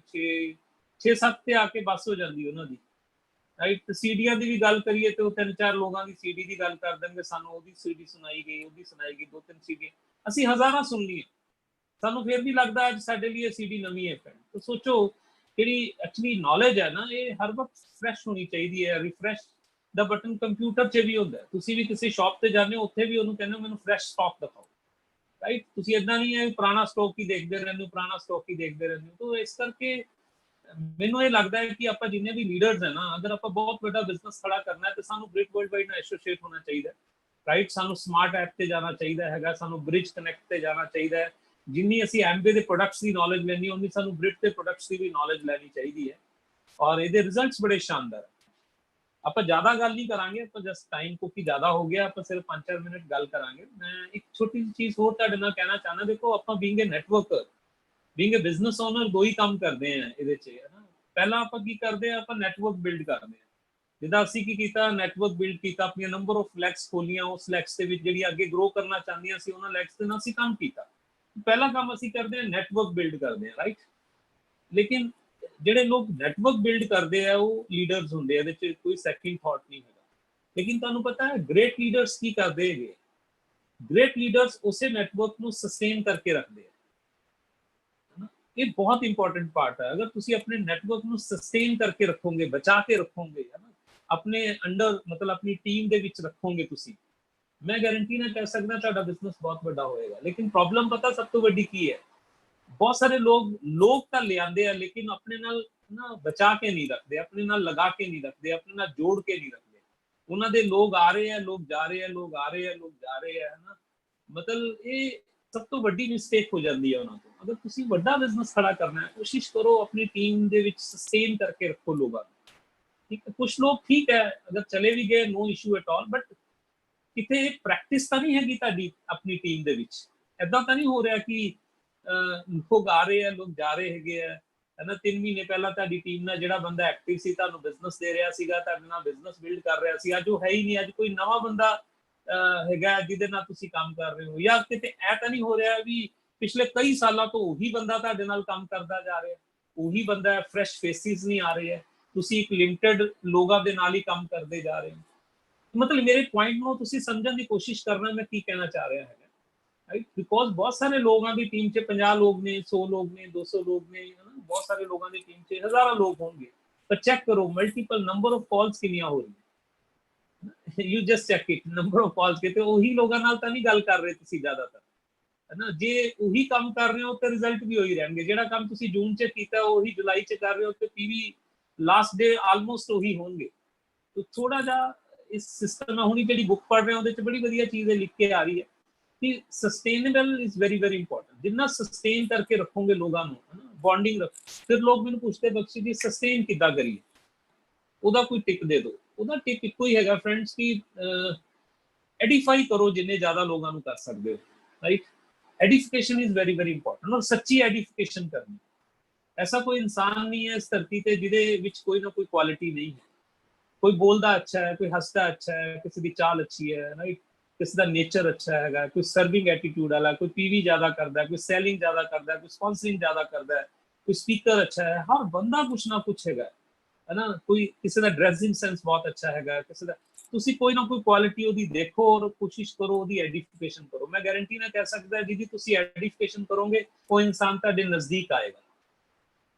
[SPEAKER 2] 6 7 ਤੇ ਆ ਕੇ ਬਸ ਹੋ ਜਾਂਦੀ ਉਹਨਾਂ ਦੀ, ਰਾਈਟ। ਸੀਡੀਆਂ ਦੀ ਵੀ ਗੱਲ ਕਰੀਏ ਤੇ ਉਹ 3-4 ਲੋਕਾਂ ਦੀ ਸੀਡੀ ਦੀ ਗੱਲ ਕਰ ਦੇਣਗੇ, ਸਾਨੂੰ ਉਹਦੀ ਸੀਡੀ ਸੁਣਾਈ ਗਈ, ਉਹਦੀ ਸੁਣਾਈ ਗਈ, 2-3 ਸੀਡੀ ਅਸੀਂ ਹਜ਼ਾਰਾਂ ਸੁਣ ਲਈਆਂ, ਸਾਨੂੰ ਫਿਰ ਵੀ ਲੱਗਦਾ ਅੱਜ ਸਾਡੇ ਲਈ ਇਹ ਸੀਡੀ ਨਵੀਂ ਹੈ। ਫਰੈਂਡ ਤਾਂ ਸੋਚੋ ਜਿਹੜੀ ਐਕਚੁਅਲੀ ਨੌਲੇਜ ਹੈ ਨਾ, ਇਹ ਹਰ ਵਕਤ ਫਰੈਸ਼ ਹੋਣੀ ਚਾਹੀਦੀ ਹੈ। ਰਿਫਰੈਸ਼ ਦਾ ਬਟਨ ਕੰਪਿਊਟਰ 'ਚ ਵੀ ਹੁੰਦਾ, ਤੁਸੀਂ ਵੀ ਕਿਸੇ ਸ਼ਾਪ ਤੇ ਜਾਂਦੇ ਹੋ ਉੱਥੇ ਵੀ ਉਹਨੂੰ ਕਹਿੰਦੇ ਹੋ ਮੈਨੂੰ ਫਰੈਸ਼ ਸਟਾਕ ਦਿਖਾਓ, ਰਾਈਟ। ਤੁਸੀਂ ਇਦਾਂ ਨਹੀਂ ਹੈ ਪੁਰਾਣਾ ਸਟਾਕ ਹੀ ਦੇਖਦੇ ਰਹਿੰਦੇ ਹੋ, ਪੁਰਾਣਾ ਸਟਾਕ ਹੀ ਦੇਖਦੇ ਰਹਿੰਦੇ ਹੋ। ਤਾਂ ਇਸ ਕਰਕੇ ਮੈਨੂੰ ਇਹ ਲੱਗਦਾ ਹੈ ਕਿ ਆਪਾਂ ਜਿੰਨੇ ਵੀ ਲੀਡਰਸ ਹੈ ਨਾ, ਅਗਰ ਆਪਾਂ ਬਹੁਤ ਵੱਡਾ ਬਿਜ਼ਨਸ ਖੜਾ ਕਰਨਾ ਹੈ ਤਾਂ ਸਾਨੂੰ ਬ੍ਰਿਕ ਵਰਲਡ ਵਾਈਡ ਨਾਲ ਐਸੋਸੀਏਟ ਹੋਣਾ ਚਾਹੀਦਾ, ਰਾਈਟ। ਸਾਨੂੰ ਸਮਾਰਟ ਐਪ ਤੇ ਜਾਣਾ ਚਾਹੀਦਾ ਹੈਗਾ, ਸਾਨੂੰ ਬ੍ਰਿਜ ਕਨੈਕਟ ਤੇ ਜਾਣਾ ਚਾਹੀਦਾ ਹੈ। ਜਿੰਨੀ ਅਸੀਂ ਐਮਵੇ ਦੇ ਪ੍ਰੋਡਕਟਸ ਦੀ ਨੌਲੇਜ ਲੈਣੀ, ਉਨੀ ਸਾਨੂੰ ਬ੍ਰਿਜ ਦੇ ਪ੍ਰੋਡਕਟਸ ਦੀ ਵੀ ਨੌਲੇਜ ਲੈਣੀ ਚਾਹੀਦੀ ਹੈ, ਔਰ ਇਹਦੇ ਰਿਜ਼ਲਟਸ ਬੜੇ ਸ਼ਾਨਦਾਰ। ਆਪਾਂ ਜ਼ਿਆਦਾ ਗੱਲ ਨਹੀਂ ਕਰਾਂਗੇ, ਆਪਾਂ ਜਸਟ ਟਾਈਮ ਕਿਉਂਕਿ ਜ਼ਿਆਦਾ ਹੋ ਗਿਆ, ਆਪਾਂ ਸਿਰਫ 5-4 ਮਿੰਟ ਗੱਲ ਕਰਾਂਗੇ। ਮੈਂ ਇੱਕ ਛੋਟੀ ਜਿਹੀ ਚੀਜ਼ ਹੋਰ ਤੁਹਾਡੇ ਨਾਲ ਕਹਿਣਾ ਚਾਹੁੰਦਾ। ਦੇਖੋ ਆਪਾਂ ਬੀਇੰਗ ਏ ਨੈਟਵਰਕਰ, ਬੀਇੰਗ ਏ ਬਿਜ਼ਨਸ ਓਨਰ, ਦੋ ਹੀ ਕੰਮ ਕਰਦੇ ਆ ਇਹਦੇ 'ਚ, ਹੈ ਨਾ। ਪਹਿਲਾਂ ਆਪਾਂ ਕੀ ਕਰਦੇ ਆ, ਆਪਾਂ ਨੈਟਵਰਕ ਬਿਲਡ ਕਰਦੇ ਆ। ਜਿੱਦਾਂ ਅਸੀਂ ਕੀ ਕੀਤਾ, ਨੈਟਵਰਕ ਬਿਲਡ ਕੀਤਾ, ਆਪਣੀਆਂ ਨੰਬਰ ਆਫ ਲੈਗਸ ਖੋਲੀਆਂ, ਉਸ ਲੈਗਸ ਦੇ ਵਿੱਚ ਜਿਹੜੀ ਅੱਗੇ ਗਰੋ ਕਰਨਾ ਚਾਹੁੰਦੀਆਂ ਸੀ ਉਹਨਾਂ ਲੈਗਸ ਦੇ ਨਾਲ ਅਸੀਂ ਕੰਮ ਕੀਤਾ। ਪਹਿਲਾ ਕੰਮ ਅਸੀਂ ਕਰਦੇ ਆ ਨੈਟਵਰਕ ਬਿਲਡ ਕਰਦੇ ਆ, ਰਾਈਟ। ਲੇਕਿਨ ਜਿਹੜੇ ਲੋਕ ਨੈਟਵਰਕ ਬਿਲਡ ਕਰਦੇ ਆ ਉਹ ਲੀਡਰਸ ਹੁੰਦੇ ਆ, ਇਹਦੇ 'ਚ ਕੋਈ ਸੈਕਿੰਡ ਥਾਟ ਨਹੀਂ ਹੈਗਾ। ਲੇਕਿਨ ਤੁਹਾਨੂੰ ਪਤਾ ਹੈ ਗ੍ਰੇਟ ਲੀਡਰਸ ਕੀ ਕਰਦੇ ਹੈਗੇ, ਗ੍ਰੇਟ ਲੀਡਰਸ ਉਸੇ ਨੈਟਵਰਕ ਨੂੰ ਸਸਟੇਨ ਕਰਕੇ ਰੱਖਦੇ ਆ। ਇਹ ਬਹੁਤ ਇੰਪੋਰਟੈਂਟ ਪਾਰਟ ਹੈ। ਅਗਰ ਤੁਸੀਂ ਆਪਣੇ ਨੈਟਵਰਕ ਨੂੰ ਸਸਟੇਨ ਕਰਕੇ ਰੱਖੋਗੇ, ਬਚਾ ਕੇ ਰੱਖੋਗੇ, ਹੈ ਨਾ, ਆਪਣੇ ਅੰਡਰ ਮਤਲਬ ਆਪਣੀ ਟੀਮ ਦੇ ਵਿੱਚ ਰੱਖੋਗੇ ਤੁਸੀਂ, ਮੈਂ ਗਾਰੰਟੀ ਨਾਲ ਕਹਿ ਸਕਦਾ ਤੁਹਾਡਾ ਬਿਜ਼ਨਸ ਬਹੁਤ ਵੱਡਾ ਹੋਏਗਾ। ਲੇਕਿਨ ਪ੍ਰੋਬਲਮ ਪਤਾ ਸਭ ਤੋਂ ਵੱਡੀ ਕੀ ਹੈ, ਬਹੁਤ ਸਾਰੇ ਲੋਕ ਤਾਂ ਲਿਆਂਦੇ ਆ ਲੇਕਿਨ ਆਪਣੇ ਨਾਲ ਨਾ ਬਚਾ ਕੇ ਨਹੀਂ ਰੱਖਦੇ, ਆਪਣੇ ਨਾਲ ਲਗਾ ਕੇ ਨਹੀਂ ਰੱਖਦੇ, ਆਪਣੇ ਨਾਲ ਜੋੜ ਕੇ ਨਹੀਂ ਰੱਖਦੇ। ਉਹਨਾਂ ਦੇ ਲੋਕ ਆ ਰਹੇ ਆ, ਲੋਕ ਜਾ ਰਹੇ ਆ, ਲੋਕ ਆ ਰਹੇ ਆ, ਲੋਕ ਜਾ ਰਹੇ ਆ, ਹੈ ਨਾ। ਮਤਲਬ ਇਹ ਸਭ ਤੋਂ ਵੱਡੀ ਮਿਸਟੇਕ ਹੋ ਜਾਂਦੀ ਹੈ ਉਹਨਾਂ ਤੋਂ। ਅਗਰ ਤੁਸੀਂ ਵੱਡਾ ਬਿਜ਼ਨਸ ਖੜਾ ਕਰਨਾ ਹੈ, ਕੋਸ਼ਿਸ਼ ਕਰੋ ਆਪਣੀ ਟੀਮ ਦੇ ਵਿੱਚ ਸਸਟੇਨ ਕਰਕੇ ਰੱਖੋ ਲੋਕਾਂ ਨੂੰ, ਠੀਕ ਹੈ। ਕੁਝ ਲੋਕ ਠੀਕ ਹੈ ਅਗਰ ਚਲੇ ਵੀ ਗਏ, no issue at all, but ਕਿਤੇ ਪ੍ਰੈਕਟਿਸ ਤਾਂ ਨਹੀਂ ਹੈਗੀ ਤੁਹਾਡੀ ਆਪਣੀ ਟੀਮ ਦੇ ਵਿੱਚ। ਏਦਾਂ ਤਾਂ ਨਹੀਂ ਹੋ ਰਿਹਾ ਕਿ ਲੋਕ ਆ ਰਹੇ ਆ, ਲੋਕ ਜਾ ਰਹੇ ਹੈਗੇ ਆ, ਹੈ ਨਾ। 3 ਮਹੀਨੇ ਪਹਿਲਾਂ ਤੁਹਾਡੀ ਟੀਮ ਨਾਲ ਜਿਹੜਾ ਬੰਦਾ ਐਕਟਿਵ ਸੀ, ਤੁਹਾਨੂੰ ਬਿਜ਼ਨਸ ਦੇ ਰਿਹਾ ਸੀਗਾ, ਤੁਹਾਡੇ ਨਾਲ ਬਿਜ਼ਨਸ ਬਿਲਡ ਕਰ ਰਿਹਾ ਸੀ, ਅੱਜ ਉਹ ਹੈ ਹੀ ਨਹੀਂ। ਅੱਜ ਕੋਈ ਨਵਾਂ ਬੰਦਾ ਹੈਗਾ ਜਿਹਦੇ ਨਾਲ ਤੁਸੀਂ ਕੰਮ ਕਰ ਰਹੇ ਹੋ। ਜਾਂ ਕਿਤੇ ਇਹ ਤਾਂ ਨਹੀਂ ਹੋ ਰਿਹਾ ਵੀ ਪਿਛਲੇ ਕਈ ਸਾਲਾਂ ਤੋਂ ਉਹੀ ਬੰਦਾ ਤੁਹਾਡੇ ਨਾਲ ਕੰਮ ਕਰਦਾ ਜਾ ਰਿਹਾ, ਉਹੀ ਬੰਦਾ, ਫਰੈਸ਼ ਫੇਸਿਸ ਨਹੀਂ ਆ ਰਹੇ ਹੈ, ਤੁਸੀਂ ਇੱਕ ਲਿਮਟਿਡ ਲੋਕਾਂ ਦੇ ਨਾਲ ਹੀ ਕੰਮ ਕਰਦੇ ਜਾ ਰਹੇ ਹੋ। ਮਤਲਬ ਮੇਰੇ ਪੁਆਇੰਟ ਨੂੰ ਤੁਸੀਂ ਸਮਝਣ ਦੀ ਕੋਸ਼ਿਸ਼ ਕਰਨਾ ਮੈਂ ਕੀ ਕਹਿਣਾ ਚਾਹ ਰਿਹਾ ਹੈਗਾ, ਰਾਈਟ। ਬਿਕੋਜ਼ ਬਹੁਤ ਸਾਰੇ ਲੋਕਾਂ ਦੀ ਟੀਮ 'ਚ 50 ਲੋਕ ਨੇ, 100 ਲੋਕ ਨੇ, 200 ਲੋਕ ਨੇ, ਹੈ ਨਾ। ਬਹੁਤ ਸਾਰੇ ਲੋਕਾਂ ਦੀ ਟੀਮ 'ਚ ਹਜ਼ਾਰਾਂ ਲੋਕ ਹੋਣਗੇ, ਪਰ ਚੈੱਕ ਕਰੋ ਮਲਟੀਪਲ ਨੰਬਰ ਆਫ ਕਾਲਸ ਕਿੰਨੀਆਂ ਹੋ ਰਹੀਆਂ। You just check it, number of calls ਕਿਤੇ ਉਹੀ ਲੋਕਾਂ ਨਾਲ ਤਾਂ ਨਹੀਂ ਗੱਲ ਕਰ ਰਹੇ ਤੁਸੀਂ ਜ਼ਿਆਦਾਤਰ, ਹੈ ਨਾ। ਜੇ ਉਹੀ ਕੰਮ ਕਰ ਰਹੇ ਹੋ ਤਾਂ ਰਿਜ਼ਲਟ ਵੀ ਉਹੀ ਰਹਿਣਗੇ। ਜਿਹੜਾ ਕੰਮ ਤੁਸੀਂ ਜੂਨ 'ਚ ਕੀਤਾ ਉਹੀ ਜੁਲਾਈ 'ਚ ਕਰ ਰਹੇ ਹੋ ਤੇ ਪੀਵੀ ਲਾਸਟ ਡੇ ਆਲਮੋਸਟ ਉਹੀ ਹੋਣਗੇ। ਤਾਂ ਥੋੜਾ ਜਿਹਾ ਇਸ ਸਿਸਟਮ ਨਾਲ, ਹੁਣੀ ਜਿਹੜੀ ਬੁੱਕ ਪੜ੍ਹ ਰਹੇ ਉਹਦੇ 'ਚ ਬੜੀ ਵਧੀਆ ਚੀਜ਼ ਲਿਖ ਕੇ ਆ ਰਹੀ ਹੈ ਕਿ sustainable is very very important. ਜਿੰਨਾ ਸਸਟੇਨ ਕਰਕੇ ਰੱਖੋਗੇ ਲੋਕਾਂ ਨੂੰ, ਹੈ ਨਾ, ਬੌਂਡਿੰਗ ਰੱਖੋ। ਫਿਰ ਲੋਕ ਮੈਨੂੰ ਪੁੱਛਦੇ ਬਖਸ਼ੀ ਜੀ ਸਸਟੇਨ ਕਿੱਦਾਂ ਕਰੀਏ, ਉਹਦਾ ਕੋਈ ਟਿਪ ਦੇ ਦਿਓ। ਉਹਦਾ ਟਿਪ ਇੱਕੋ ਹੀ ਹੈਗਾ ਫਰੈਂਡਸ ਕਿ ਐਡੀਫਾਈ ਕਰੋ ਜਿੰਨੇ ਜ਼ਿਆਦਾ ਲੋਕਾਂ ਨੂੰ ਕਰ ਸਕਦੇ ਹੋ, right. Edification is very very important, ਔਰ ਸੱਚੀ ਐਡੀਫਿਕੇਸ਼ਨ ਕਰਨੀ। ਐਸਾ ਕੋਈ ਇਨਸਾਨ ਨਹੀਂ ਹੈ ਇਸ ਧਰਤੀ ਤੇ ਜਿਹਦੇ ਵਿੱਚ ਕੋਈ ਨਾ ਕੋਈ ਕੁਆਲਿਟੀ ਨਹੀਂ ਹੈ। ਕੋਈ ਬੋਲਦਾ ਅੱਛਾ ਹੈ, ਕੋਈ ਹੱਸਦਾ ਅੱਛਾ ਹੈ, ਕਿਸੇ ਦੀ ਚਾਲ ਅੱਛੀ ਹੈ, ਰਾਈਟ, ਕਿਸੇ ਦਾ ਨੇਚਰ ਅੱਛਾ ਹੈਗਾ, ਕੋਈ ਸਰਵਿੰਗ ਐਟੀਟਿਊਡ ਵਾਲਾ, ਕੋਈ ਪੀਵੀ ਜ਼ਿਆਦਾ ਕਰਦਾ, ਕੋਈ ਸੈਲਿੰਗ ਜ਼ਿਆਦਾ ਕਰਦਾ, ਕੋਈ ਸਪਾਂਸਰਿੰਗ ਜ਼ਿਆਦਾ ਕਰਦਾ, ਕੋਈ ਸਪੀਕਰ ਅੱਛਾ ਹੈ। ਹਰ ਬੰਦਾ ਕੁਛ ਨਾ ਕੁਛ ਹੈਗਾ, ਹੈ ਨਾ। ਕੋਈ ਕਿਸੇ ਦਾ ਡਰੈਸਿੰਗ ਸੈਂਸ ਬਹੁਤ ਅੱਛਾ ਹੈਗਾ, ਕਿਸੇ ਦਾ, ਤੁਸੀਂ ਕੋਈ ਨਾ ਕੋਈ ਕੁਆਲਿਟੀ ਉਹਦੀ ਦੇਖੋ ਔਰ ਕੋਸ਼ਿਸ਼ ਕਰੋ ਉਹਦੀ ਐਡੀਫਿਕੇਸ਼ਨ ਕਰੋ। ਮੈਂ ਗਾਰੰਟੀ ਨਾਲ ਕਹਿ ਸਕਦਾ ਜਿਹਦੀ ਤੁਸੀਂ ਐਡੀਫਿਕੇਸ਼ਨ ਕਰੋਗੇ ਉਹ ਇਨਸਾਨ ਤੁਹਾਡੇ ਨਜ਼ਦੀਕ ਆਏਗਾ।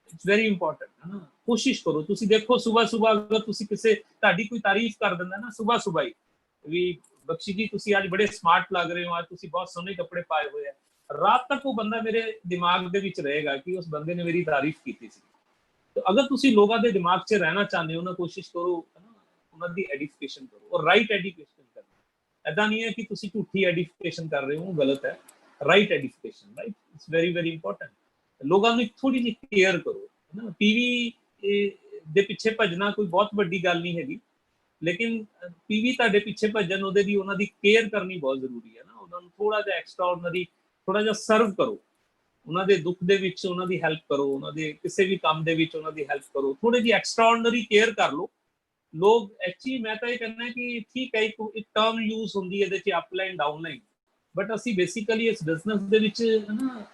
[SPEAKER 2] ਇਟਸ ਵੈਰੀ ਇੰਪੋਰਟੈਂਟ, ਹੈ ਨਾ। ਕੋਸ਼ਿਸ਼ ਕਰੋ ਤੁਸੀਂ ਦੇਖੋ ਸੁਬਹ ਅਗਰ ਤੁਸੀਂ ਕਿਸੇ ਤੁਹਾਡੀ ਕੋਈ ਤਾਰੀਫ ਕਰ ਦਿੰਦਾ ਨਾ ਸੁਬਹ ਹੀ ਵੀ बख्शी जी तुसी आज बड़े स्मार्ट लग रहे हो, आज तुसी बहुत सोहने कपड़े पाए हुए हैं, रात तक वो बंदा मेरे दिमाग दे विच रहेगा कि उस बंदे ने मेरी तारीफ की थी। तो अगर तुसी लोगों के दिमाग च रहना चाहते हो ना, कोशिश करो उन्हां दी एडिफिकेशन करो और राइट एडिफिकेशन करो। ऐसा नहीं है कि तुसी झूठी एडिफिकेशन कर रहे हो, गलत है। Right edification, right, it's very very important. लोगों ने थोड़ी जी केयर करो, है ना। टीवी दे पिछे भजना कोई बहुत बड़ी गल नहीं हैगी, लेकिन टीवी तुहाडे पिछे भजन ओहदे दी उन्हां दी केयर करनी बहुत जरूरी है ना। उन्हां नूं थोड़ा जिहा एक्स्ट्रा ऑर्डनरी थोड़ा जिहा सर्व करो, उन्हां दे दुख दे विच उन्हां दी हेल्प करो, उन्हां दे किसी भी काम दे विच उन्हां दी हेल्प करो, थोड़ी जी एक्स्ट्रा ऑर्डनरी केयर कर लो। लोग एक्चुअली मैं तो ये कहना है कि ठीक है एक टर्म यूज होंदी है इहदे अपलाइन डाउनलाइन, बट असी बेसिकली इस बिजनेस दे विच है ना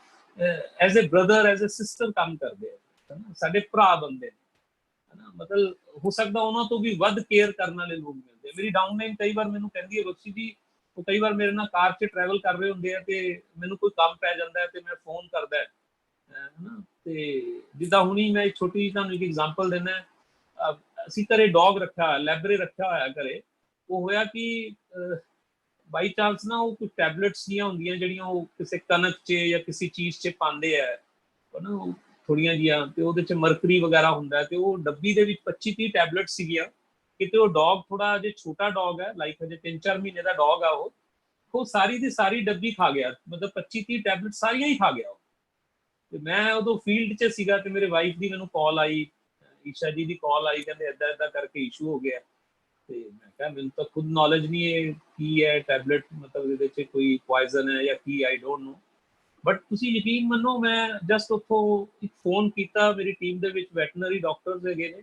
[SPEAKER 2] as a brother as a sister काम करते हैं, है ना, साडे भरा बंदे है ना। मतलब हो सकता उन्होंने तो भी वध केयर करने वाले लोग मिलते। मेरी डाउनलाइन कई बार मैनू कहती है बख्शी जी, वो कई बार मेरे ना कार च ट्रैवल कर रहे होंगे हैं ते मैनू कोई काम पै जाता है तो मैं फोन करदा है ना। ते जिद्दां हुणी मैं छोटी जी तुहानूं एक एग्जांपल देना है, असीं घरे डॉग रखा, लैबरे रखा होया घरे। वो होया कि बाई चांस ना वो कुछ टैबलेट्स जिहियां हुंदियां जिहड़ियां वो किसी कनक च या किसी चीज़ च पांदे है ना, थोड़ियां जिहियां ते ओहदे च मरकरी वगैरह हुंदा है, ते वो डब्बी दे विच 25-30 टैबलेट्स सीगियां। किते वो डॉग थोड़ा अजे छोटा डॉग है, लाइक अजे 3-4 महीने का डॉग है, वो सारी दी सारी डब्बी खा गया, मतलब 25-30 टैबलेट सारियां ही खा गया। ते मैं उदों फील्ड च सीगा ते मेरे वाइफ दी मैनूं कॉल आई, ईशा जी दी कॉल आई, कहंदे इदां इदां करके इशू हो गया। ते मैं कहा मैनूं तो खुद नॉलेज नहीं है की है टैबलेट, मतलब इहदे च कोई पॉइजन है या की, आई डोंट नो। बट तुसीं यकीन मनो मैं जस्ट उत्थों एक फोन किया, मेरी टीम दे विच वैटनरी डॉक्टर्स हैगे ने,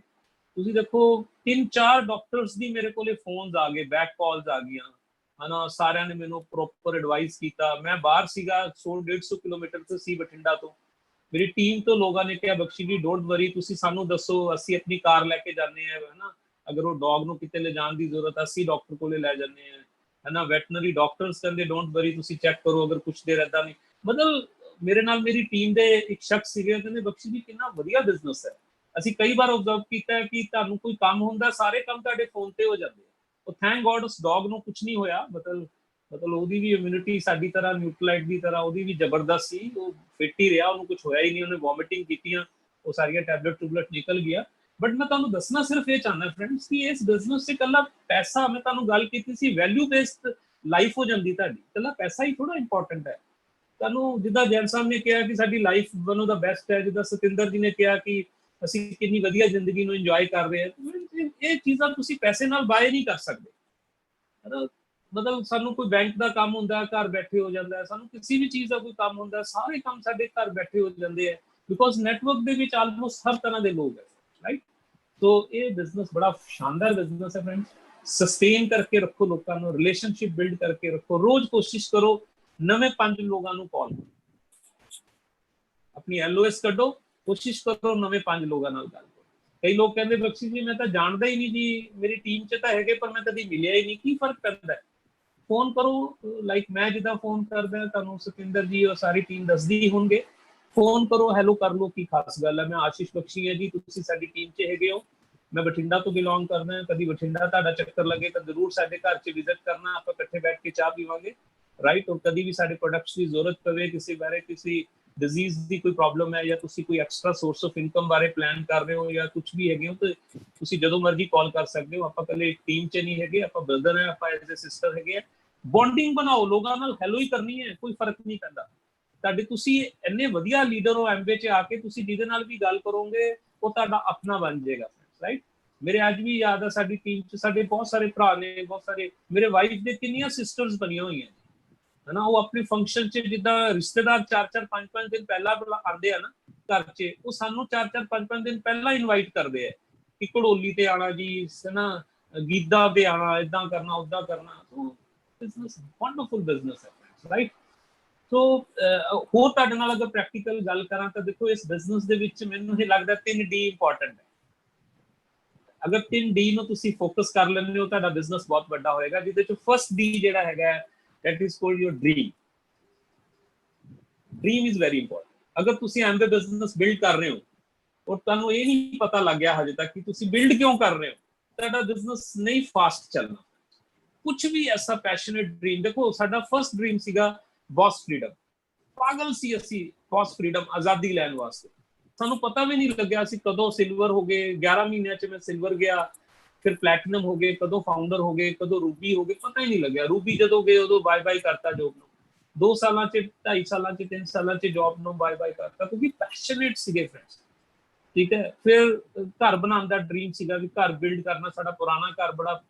[SPEAKER 2] तुसीं देखो 3-4 डॉक्टर्स दी मेरे कोले फोन्स आ गए, बैक कॉल्स आ गईयां, है ना। सारियां ने मैनूं प्रॉपर एडवाइस किया। मैं बाहर सीगा 100-150 किलोमीटर से सी बठिंडा तो, मेरी टीम तो लोगों ने कहा बख्शी जी डोंट वरी, तुसीं सानूं दसो, असीं अपनी कार लैके जाने हैं, है ना। अगर वो डॉग नूं किते ले जाण दी जरूरत असीं डॉक्टर कोले लै जाने हैं, है ना। वैटनरी डॉक्टर्स कहंदे डोंट वरी, तुसीं चैक करो अगर कुछ देर इदां नहीं। मतलब मेरे नाल मेरी टीम दे एक शख्स सीगे, कहंदे बख्शी जी कितना वधिया बिजनेस है। ਅਸੀਂ कई बार ऑब्जर्व किया कि ਤੁਹਾਨੂੰ कोई काम ਹੁੰਦਾ ਸਾਰੇ ਕੰਮ ਤੁਹਾਡੇ ਫੋਨ ਤੇ ਹੋ ਜਾਂਦੇ ਆ। ਉਹ ਥੈਂਕ ਗॉड ਉਸ ਡੌਗ ਨੂੰ ਕੁਝ ਨਹੀਂ ਹੋਇਆ, ਮਤਲਬ ਉਹਦੀ ਵੀ ਇਮਿਊਨਿਟੀ ਸਾਡੀ ਤਰ੍ਹਾਂ ਨਿਊਟਰਲਾਈਟ ਦੀ ਤਰ੍ਹਾਂ ਉਹਦੀ ਵੀ ਜ਼ਬਰਦਸਤ ਸੀ, ਉਹ ਫਿੱਟ ਹੀ ਰਿਹਾ, ਉਹਨੂੰ ਕੁਝ ਹੋਇਆ ਹੀ ਨਹੀਂ, ਉਹਨੇ ਵੋਮਿਟਿੰਗ ਕੀਤੀਆਂ, ਉਹ ਸਾਰੀਆਂ ਟੈਬਲੇਟ ਨਿਕਲ ਗਿਆ। ਬਟ ਮੈਂ ਤੁਹਾਨੂੰ ਦੱਸਣਾ ਸਿਰਫ ਇਹ ਚਾਹੁੰਦਾ ਫਰੈਂਡਸ ਕਿ ਇਸ ਬਿਜ਼ਨਸ 'ਚ ਇਕੱਲਾ ਪੈਸਾ, ਮੈਂ ਤੁਹਾਨੂੰ ਗੱਲ ਕੀਤੀ ਸੀ ਵੈਲਿਊ ਬੇਸਡ ਲਾਈਫ ਹੋ ਜਾਂਦੀ ਤੁਹਾਡੀ, ਇਕੱਲਾ ਪੈਸਾ ਹੀ ਥੋੜਾ ਇੰਪੋਰਟੈਂਟ ਹੈ। ਤੁਹਾਨੂੰ ਜਿੱਦਾਂ ਜੈਨ ਸਾਹਿਬ ਨੇ ਕਿਹਾ ਕਿ ਸਾਡੀ life one of the best ਹੈ, ਜਿੱਦਾਂ ਸਤਿੰਦਰ ਜੀ ਨੇ ਕਿਹਾ ਕਿ ਅਸੀਂ ਕਿੰਨੀ ਵਧੀਆ ਜ਼ਿੰਦਗੀ ਨੂੰ ਇੰਜੋਏ ਕਰ ਰਹੇ ਹਾਂ, ਇਹ ਚੀਜ਼ਾਂ ਤੁਸੀਂ ਪੈਸੇ ਨਾਲ ਬਾਏ ਨਹੀਂ ਕਰ ਸਕਦੇ, ਹੈ ਨਾ। ਮਤਲਬ ਸਾਨੂੰ ਕੋਈ ਬੈਂਕ ਦਾ ਕੰਮ ਹੁੰਦਾ ਘਰ ਬੈਠੇ ਹੋ ਜਾਂਦਾ, ਸਾਨੂੰ ਕਿਸੇ ਵੀ ਚੀਜ਼ ਦਾ ਕੋਈ ਕੰਮ ਹੁੰਦਾ ਸਾਰੇ ਕੰਮ ਸਾਡੇ ਘਰ ਬੈਠੇ ਹੋ ਜਾਂਦੇ ਹੈ, ਬਿਕੋਜ਼ ਨੈਟਵਰਕ ਦੇ ਵਿੱਚ ਆਲਮੋਸਟ ਹਰ ਤਰ੍ਹਾਂ ਦੇ ਲੋਕ ਹੈ, ਰਾਈਟ। तो ये बिजनेस बड़ा शानदार बिजनेस है फ्रेंड्स, सस्टेन करके रखो, लोगों को रिलेशनशिप बिल्ड करके रखो, रोज कोशिश करो नवे 5 लोगों को कॉल करो, अपनी LOS कढो, कोशिश करो नवे 5 लोगों नाल गल करो। कई लोग कहते बख्शी जी मैं तो जानता ही नहीं जी, मेरी टीम च तो है पर मैं कभी मिलिया ही नहीं, की फर्क पैंदा है, फोन करो। लाइक मैं जिदा फोन करदा तुहानूं सतिंदर जी और सारी टीम दसदी होणगे, फोन करो, हैलो कर लो, की खास गल है। मैं आशीष बख्शी है जी, तुसीं साडी टीम च हैगे हो, मैं बठिंडा तो बिलोंग करदा हां, कभी बठिंडा तुहाडा चक्कर लगे तो जरूर साडे घर च विजिट करना, आपां इकट्ठे बैठ के चाह पीवांगे, राइट। और कभी भी साडे प्रोडक्ट्स की जरूरत पवे, किसी बारे किसी डिजीज की कोई प्रॉब्लम है या तुसीं कोई एक्स्ट्रा सोर्स ऑफ इनकम बारे प्लान कर रहे हो या कुछ भी हैगे हो, तो तुसीं जदों मर्जी कॉल कर सकते हो। आपां कल्ले टीम च नहीं हैगे, आपां ब्रदर है, आपां एज ए सिस्टर हैगे। बॉन्डिंग बनाओ, लोगों नाल हैलो ही करनी है, कोई फर्क नहीं पैंदा। ਤੁਹਾਡੇ ਤੁਸੀਂ ਇੰਨੇ ਵਧੀਆ ਲੀਡਰ ਹੋ ਐਮਵੇ 'ਚ ਆ ਕੇ, ਤੁਸੀਂ ਜਿਹਦੇ ਨਾਲ ਵੀ ਗੱਲ ਕਰੋਗੇ ਉਹ ਤੁਹਾਡਾ ਆਪਣਾ ਬਣ ਜਾਏਗਾ, ਰਾਈਟ। ਮੇਰੇ ਅੱਜ ਵੀ ਯਾਦ ਆ ਸਾਡੀ ਟੀਮ 'ਚ ਸਾਡੇ ਬਹੁਤ ਸਾਰੇ ਭਰਾ ਨੇ, ਬਹੁਤ ਸਾਰੇ ਮੇਰੇ ਵਾਈਫ ਦੇ ਕਿੰਨੀਆਂ ਸਿਸਟਰਸ ਬਣੀਆਂ ਹੋਈਆਂ ਹੈ ਨਾ। ਉਹ ਆਪਣੇ ਫੰਕਸ਼ਨ 'ਚ ਜਿੱਦਾਂ ਰਿਸ਼ਤੇਦਾਰ 4-4 5-5 ਦਿਨ ਪਹਿਲਾਂ ਆਉਂਦੇ ਆ ਨਾ ਘਰ 'ਚ, ਉਹ ਸਾਨੂੰ 4-4 5-5 ਦਿਨ ਪਹਿਲਾਂ ਇਨਵਾਈਟ ਕਰਦੇ ਆ ਕਿ ਘੜੋਲੀ ਤੇ ਆਣਾ ਜੀ, ਹੈ ਨਾ, ਗੀਦਾ ਤੇ ਆਣਾ, ਇਦਾਂ ਕਰਨਾ ਉੱਦਾਂ ਕਰਨਾ। ਬਿਜ਼ਨਸ ਵੰਡਰਫੁਲ ਬਿਜ਼ਨਸ ਹੈ, ਰਾਈਟ। ਸੋ ਹੋਰ ਤੁਹਾਡੇ ਨਾਲ ਅਗਰ ਪ੍ਰੈਕਟੀਕਲ ਗੱਲ ਕਰਾਂ ਤਾਂ ਦੇਖੋ ਇਸ ਬਿਜ਼ਨਸ ਦੇ ਵਿੱਚ ਮੈਨੂੰ ਇਹ ਲੱਗਦਾ 3D ਇੰਪੋਰਟੈਂਟ ਹੈ। ਅਗਰ 3D ਨੂੰ ਤੁਸੀਂ ਫੋਕਸ ਕਰ ਲੈਂਦੇ ਹੋ ਤੁਹਾਡਾ ਬਿਜ਼ਨਸ ਬਹੁਤ ਵੱਡਾ ਹੋਏਗਾ, ਜਿਹਦੇ ਚ ਫਸਟ D ਜਿਹੜਾ ਹੈਗਾ that is called your dream. Dream is very important. ਅਗਰ ਤੁਸੀਂ ਐਮਵੇ ਬਿਜ਼ਨਸ ਬਿਲਡ ਕਰ ਰਹੇ ਹੋ ਔਰ ਤੁਹਾਨੂੰ ਇਹ ਨਹੀਂ ਪਤਾ ਲੱਗ ਗਿਆ ਹਜੇ ਤੱਕ ਕਿ ਤੁਸੀਂ ਬਿਲਡ ਕਿਉਂ ਕਰ ਰਹੇ ਹੋ, ਤੁਹਾਡਾ ਬਿਜ਼ਨਸ ਨਹੀਂ ਫਾਸਟ ਚੱਲਣਾ। कुछ भी ऐसा पैशनेट ड्रीम, देखो साडा फर्स्ट ड्रीम सीगा बॉस फ्रीडम, पागल सी असी बॉस फ्रीडम आजादी लैन वास्ते, सानू पता भी नहीं लग्या असी कदों सिल्वर हो गए, 11 महीनों च मैं सिल्वर गया, फिर प्लैटिनम हो गए, कदों फाउंडर हो गए, कदों रूबी हो गए, पता ही नहीं लग्या। रूबी जदों गए उदों बाय बाय करता जॉब नूं, 2 सालां च 2.5 सालां च 3 सालां च जॉब नूं बाय बाय करता, क्योंकि पैशनेट सीगे फ्रेंड्स। ठीक है, फिर घर बनाने का ड्रीम सीगा भी घर बिल्ड करना, साडा पुराना घर बड़ा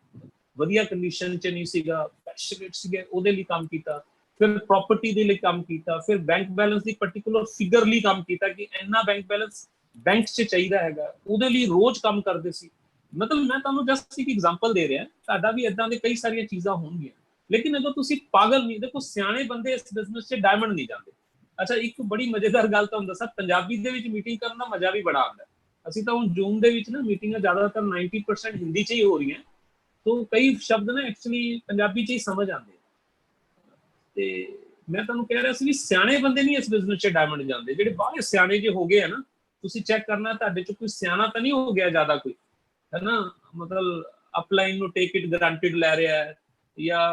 [SPEAKER 2] वधिया कंडीशन च नहीं सीगा, पैशनेट सीगे, ओदे लई काम कीता। फिर प्रॉपर्टी दे लई काम कीता, फिर bank balance the particular figure लई काम कीता कि इन्ना बैंक बैलेंस बैंक च चाहिदा हैगा, ओदे लई रोज काम करदे सी। मतलब मैं तुहानू जस्ट एक एग्जांपल दे रहा, तुहाडा भी इदां दे कई सारियां चीज़ां होणगियां, लेकिन अगर तुसी पागल नहीं, देखो सियाणे बंदे इस बिजनेस च डायमंड नहीं जाते। अच्छा, एक बड़ी मजेदार गल तुहानू दसां, पंजाबी दे विच मीटिंग करन दा मजा भी बड़ा आंदा है। ਅਸੀਂ ਤਾਂ ਹੁਣ ਜੂਮ ਦੇ ਵਿੱਚ ਨਾ ਮੀਟਿੰਗਾਂ ਜ਼ਿਆਦਾਤਰ 90% ਹਿੰਦੀ 'ਚ ਹੀ ਹੋ ਰਹੀਆਂ, तो कई शब्द ना एक्चुअली पंजाबी 'ਚ ਹੀ ਸਮਝ ਆਉਂਦੇ ਤੇ ਮੈਂ ਤੁਹਾਨੂੰ ਕਹਿ ਰਿਹਾ ਸੀ ਵੀ ਸਿਆਣੇ ਬੰਦੇ ਨਹੀਂ ਇਸ ਬਿਜ਼ਨਸ 'ਚ ਡਾਇਮੰਡ ਜਾਂਦੇ, ਜਿਹੜੇ ਬਾਹਲੇ ਸਿਆਣੇ ਜੇ ਹੋ ਗਏ ਆ ਨਾ, ਤੁਸੀਂ ਚੈੱਕ ਕਰਨਾ ਤੁਹਾਡੇ 'ਚ ਕੋਈ ਸਿਆਣਾ ਤਾਂ ਨਹੀਂ ਹੋ ਗਿਆ ਜ਼ਿਆਦਾ ਕੋਈ, ਹੈ ਨਾ, ਮਤਲਬ ਅਪਲਾਈਨ ਨੂੰ ਟੇਕ ਇਟ ਗਰੰਟਡ ਲੈ ਰਿਹਾ ਹੈ, ਜਾਂ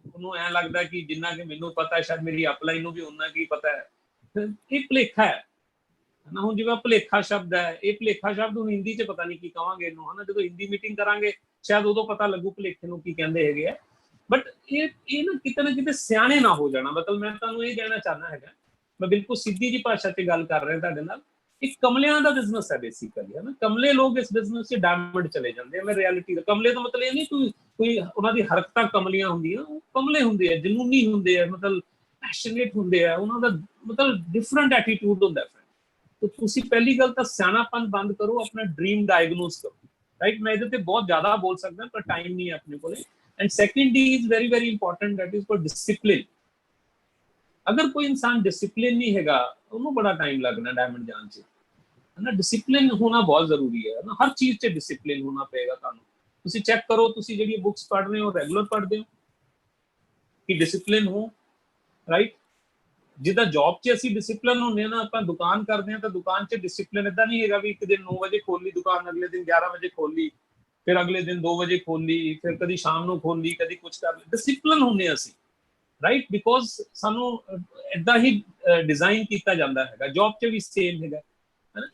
[SPEAKER 2] ਉਹਨੂੰ ਐਂ ਲੱਗਦਾ ਕਿ ਜਿੰਨਾ ਕਿ ਮੈਨੂੰ ਪਤਾ ਸ਼ਾਇਦ ਮੇਰੀ ਅਪਲਾਈਨ ਨੂੰ ਵੀ ਉਨਾ ਕੀ ਪਤਾ ਹੈ। ਇਹ ਭੁਲੇਖਾ ਹੈ ਨਾ। ਹੁਣ ਜਿਵੇਂ ਭੁਲੇਖਾ ਸ਼ਬਦ ਹੈ, ਇਹ ਭੁਲੇਖਾ ਸ਼ਬਦ ਹੁਣ ਹਿੰਦੀ 'ਚ ਪਤਾ ਨਹੀਂ ਕੀ ਕਹਾਂਗੇ ਇਹਨੂੰ, ਹੈ ਨਾ, ਜਦੋਂ ਹਿੰਦੀ ਮੀਟਿੰਗ ਕਰਾਂਗੇ ਸ਼ਾਇਦ ਉਦੋਂ ਪਤਾ ਲੱਗੂ ਭੁਲੇਖੇ ਨੂੰ ਕੀ ਕਹਿੰਦੇ ਹੈਗੇ ਆ। ਬਟ ਇਹ ਨਾ ਕਿਤੇ ਸਿਆਣੇ ਨਾ ਹੋ ਜਾਣਾ। ਮਤਲਬ ਮੈਂ ਤੁਹਾਨੂੰ ਇਹ ਕਹਿਣਾ ਚਾਹੁੰਦਾ ਹੈਗਾ, ਮੈਂ ਬਿਲਕੁਲ ਸਿੱਧੀ ਜੀ ਭਾਸ਼ਾ 'ਚ ਗੱਲ ਕਰ ਰਿਹਾ ਤੁਹਾਡੇ ਨਾਲ, ਇੱਕ ਕਮਲਿਆਂ ਦਾ ਬਿਜ਼ਨਸ ਹੈ ਬੇਸਿਕਲੀ, ਹੈ ਨਾ। ਕਮਲੇ ਲੋਕ ਇਸ ਬਿਜ਼ਨਸ 'ਚ ਡਾਇਮੰਡ ਚਲੇ ਜਾਂਦੇ ਆ। ਮੈਂ ਰਿਐਲਿਟੀ ਦਾ ਕਮਲੇ ਦਾ ਮਤਲਬ ਇਹ ਨਹੀਂ ਕੋਈ ਉਹਨਾਂ ਦੀ ਹਰਕਤਾਂ ਕਮਲੀਆਂ ਹੁੰਦੀਆਂ, ਉਹ ਕਮਲੇ ਹੁੰਦੇ ਆ, ਜਨੂਨੀ ਹੁੰਦੇ ਆ, ਮਤਲਬ ਪੈਸ਼ਨੇਟ ਹੁੰਦੇ ਆ, ਉਹਨਾਂ ਦਾ ਮਤਲਬ ਡਿਫਰੈਂਟ ਐਟੀਟਿਊਡ ਹੁੰਦਾ ਹੈ। तो ਤੁਸੀਂ ਪਹਿਲੀ ਗੱਲ ਤਾਂ ਸਿਆਣਾਪਨ ਬੰਦ ਕਰੋ, ਆਪਣਾ ਡ੍ਰੀਮ ਡਾਇਗਨੋਸ ਕਰੋ, ਰਾਈਟ। ਮੈਂ ਇਹਦੇ ਤੇ ਬਹੁਤ ਜ਼ਿਆਦਾ ਬੋਲ ਸਕਦਾ ਪਰ ਟਾਈਮ ਨਹੀਂ ਹੈ ਆਪਣੇ ਕੋਲੇ। And second is very very important, that is for discipline. ਅਗਰ ਕੋਈ ਇਨਸਾਨ ਡਿਸਪਲਿਨ ਨਹੀਂ ਹੈਗਾ, ਉਹਨੂੰ ਬੜਾ ਟਾਈਮ ਲੱਗਣਾ ਡਾਇਮੰਡ ਜਾਣ 'ਚ, ਹੈ ਨਾ। ਡਿਸਪਲਿਨ ਹੋਣਾ ਬਹੁਤ ਜ਼ਰੂਰੀ ਹੈ ਨਾ, ਹਰ ਚੀਜ਼ 'ਚ ਡਿਸਪਲਿਨ ਹੋਣਾ ਪਏਗਾ ਤੁਹਾਨੂੰ। ਤੁਸੀਂ ਚੈੱਕ ਕਰੋ, ਤੁਸੀਂ ਜਿਹੜੀ ਬੁੱਕਸ ਪੜ੍ਹ ਰਹੇ ਹੋ ਰੈਗੂਲਰ ਪੜ੍ਹਦੇ ਹੋ ਕਿ ਡਿਸਪਲਿਨ ਹੋ, ਰਾਈਟ। ਜਿੱਦਾਂ ਜੌਬ 'ਚ ਅਸੀਂ ਡਿਸਪਲਿਨ ਹੁੰਦੇ ਆ ਨਾ, ਆਪਾਂ ਦੁਕਾਨ ਕਰਦੇ ਹਾਂ ਤਾਂ ਦੁਕਾਨ 'ਚ ਡਿਸਪਲਿਨ ਇਦਾਂ ਨਹੀਂ ਹੈਗਾ ਵੀ ਇੱਕ ਦਿਨ 9 ਵਜੇ ਖੋਲੀ ਦੁਕਾਨ, ਅਗਲੇ ਦਿਨ 11 ਵਜੇ ਖੋਲੀ, ਫਿਰ ਅਗਲੇ ਦਿਨ 2 ਵਜੇ ਖੋਲੀ, ਫਿਰ ਕਦੀ ਸ਼ਾਮ ਨੂੰ ਖੋਲੀ, ਕਦੀ ਕੁਝ ਕਰ ਲਈ। ਡਿਸਪਲਿਨ ਹੁੰਦੇ ਆ ਅਸੀਂ, ਰਾਈਟ, ਬਿਕੋਜ਼ ਸਾਨੂੰ ਇਦਾਂ ਹੀ ਡਿਜ਼ਾਈਨ ਕੀਤਾ ਜਾਂਦਾ ਹੈਗਾ। ਜੌਬ 'ਚ ਵੀ ਸੇਮ ਹੈਗਾ।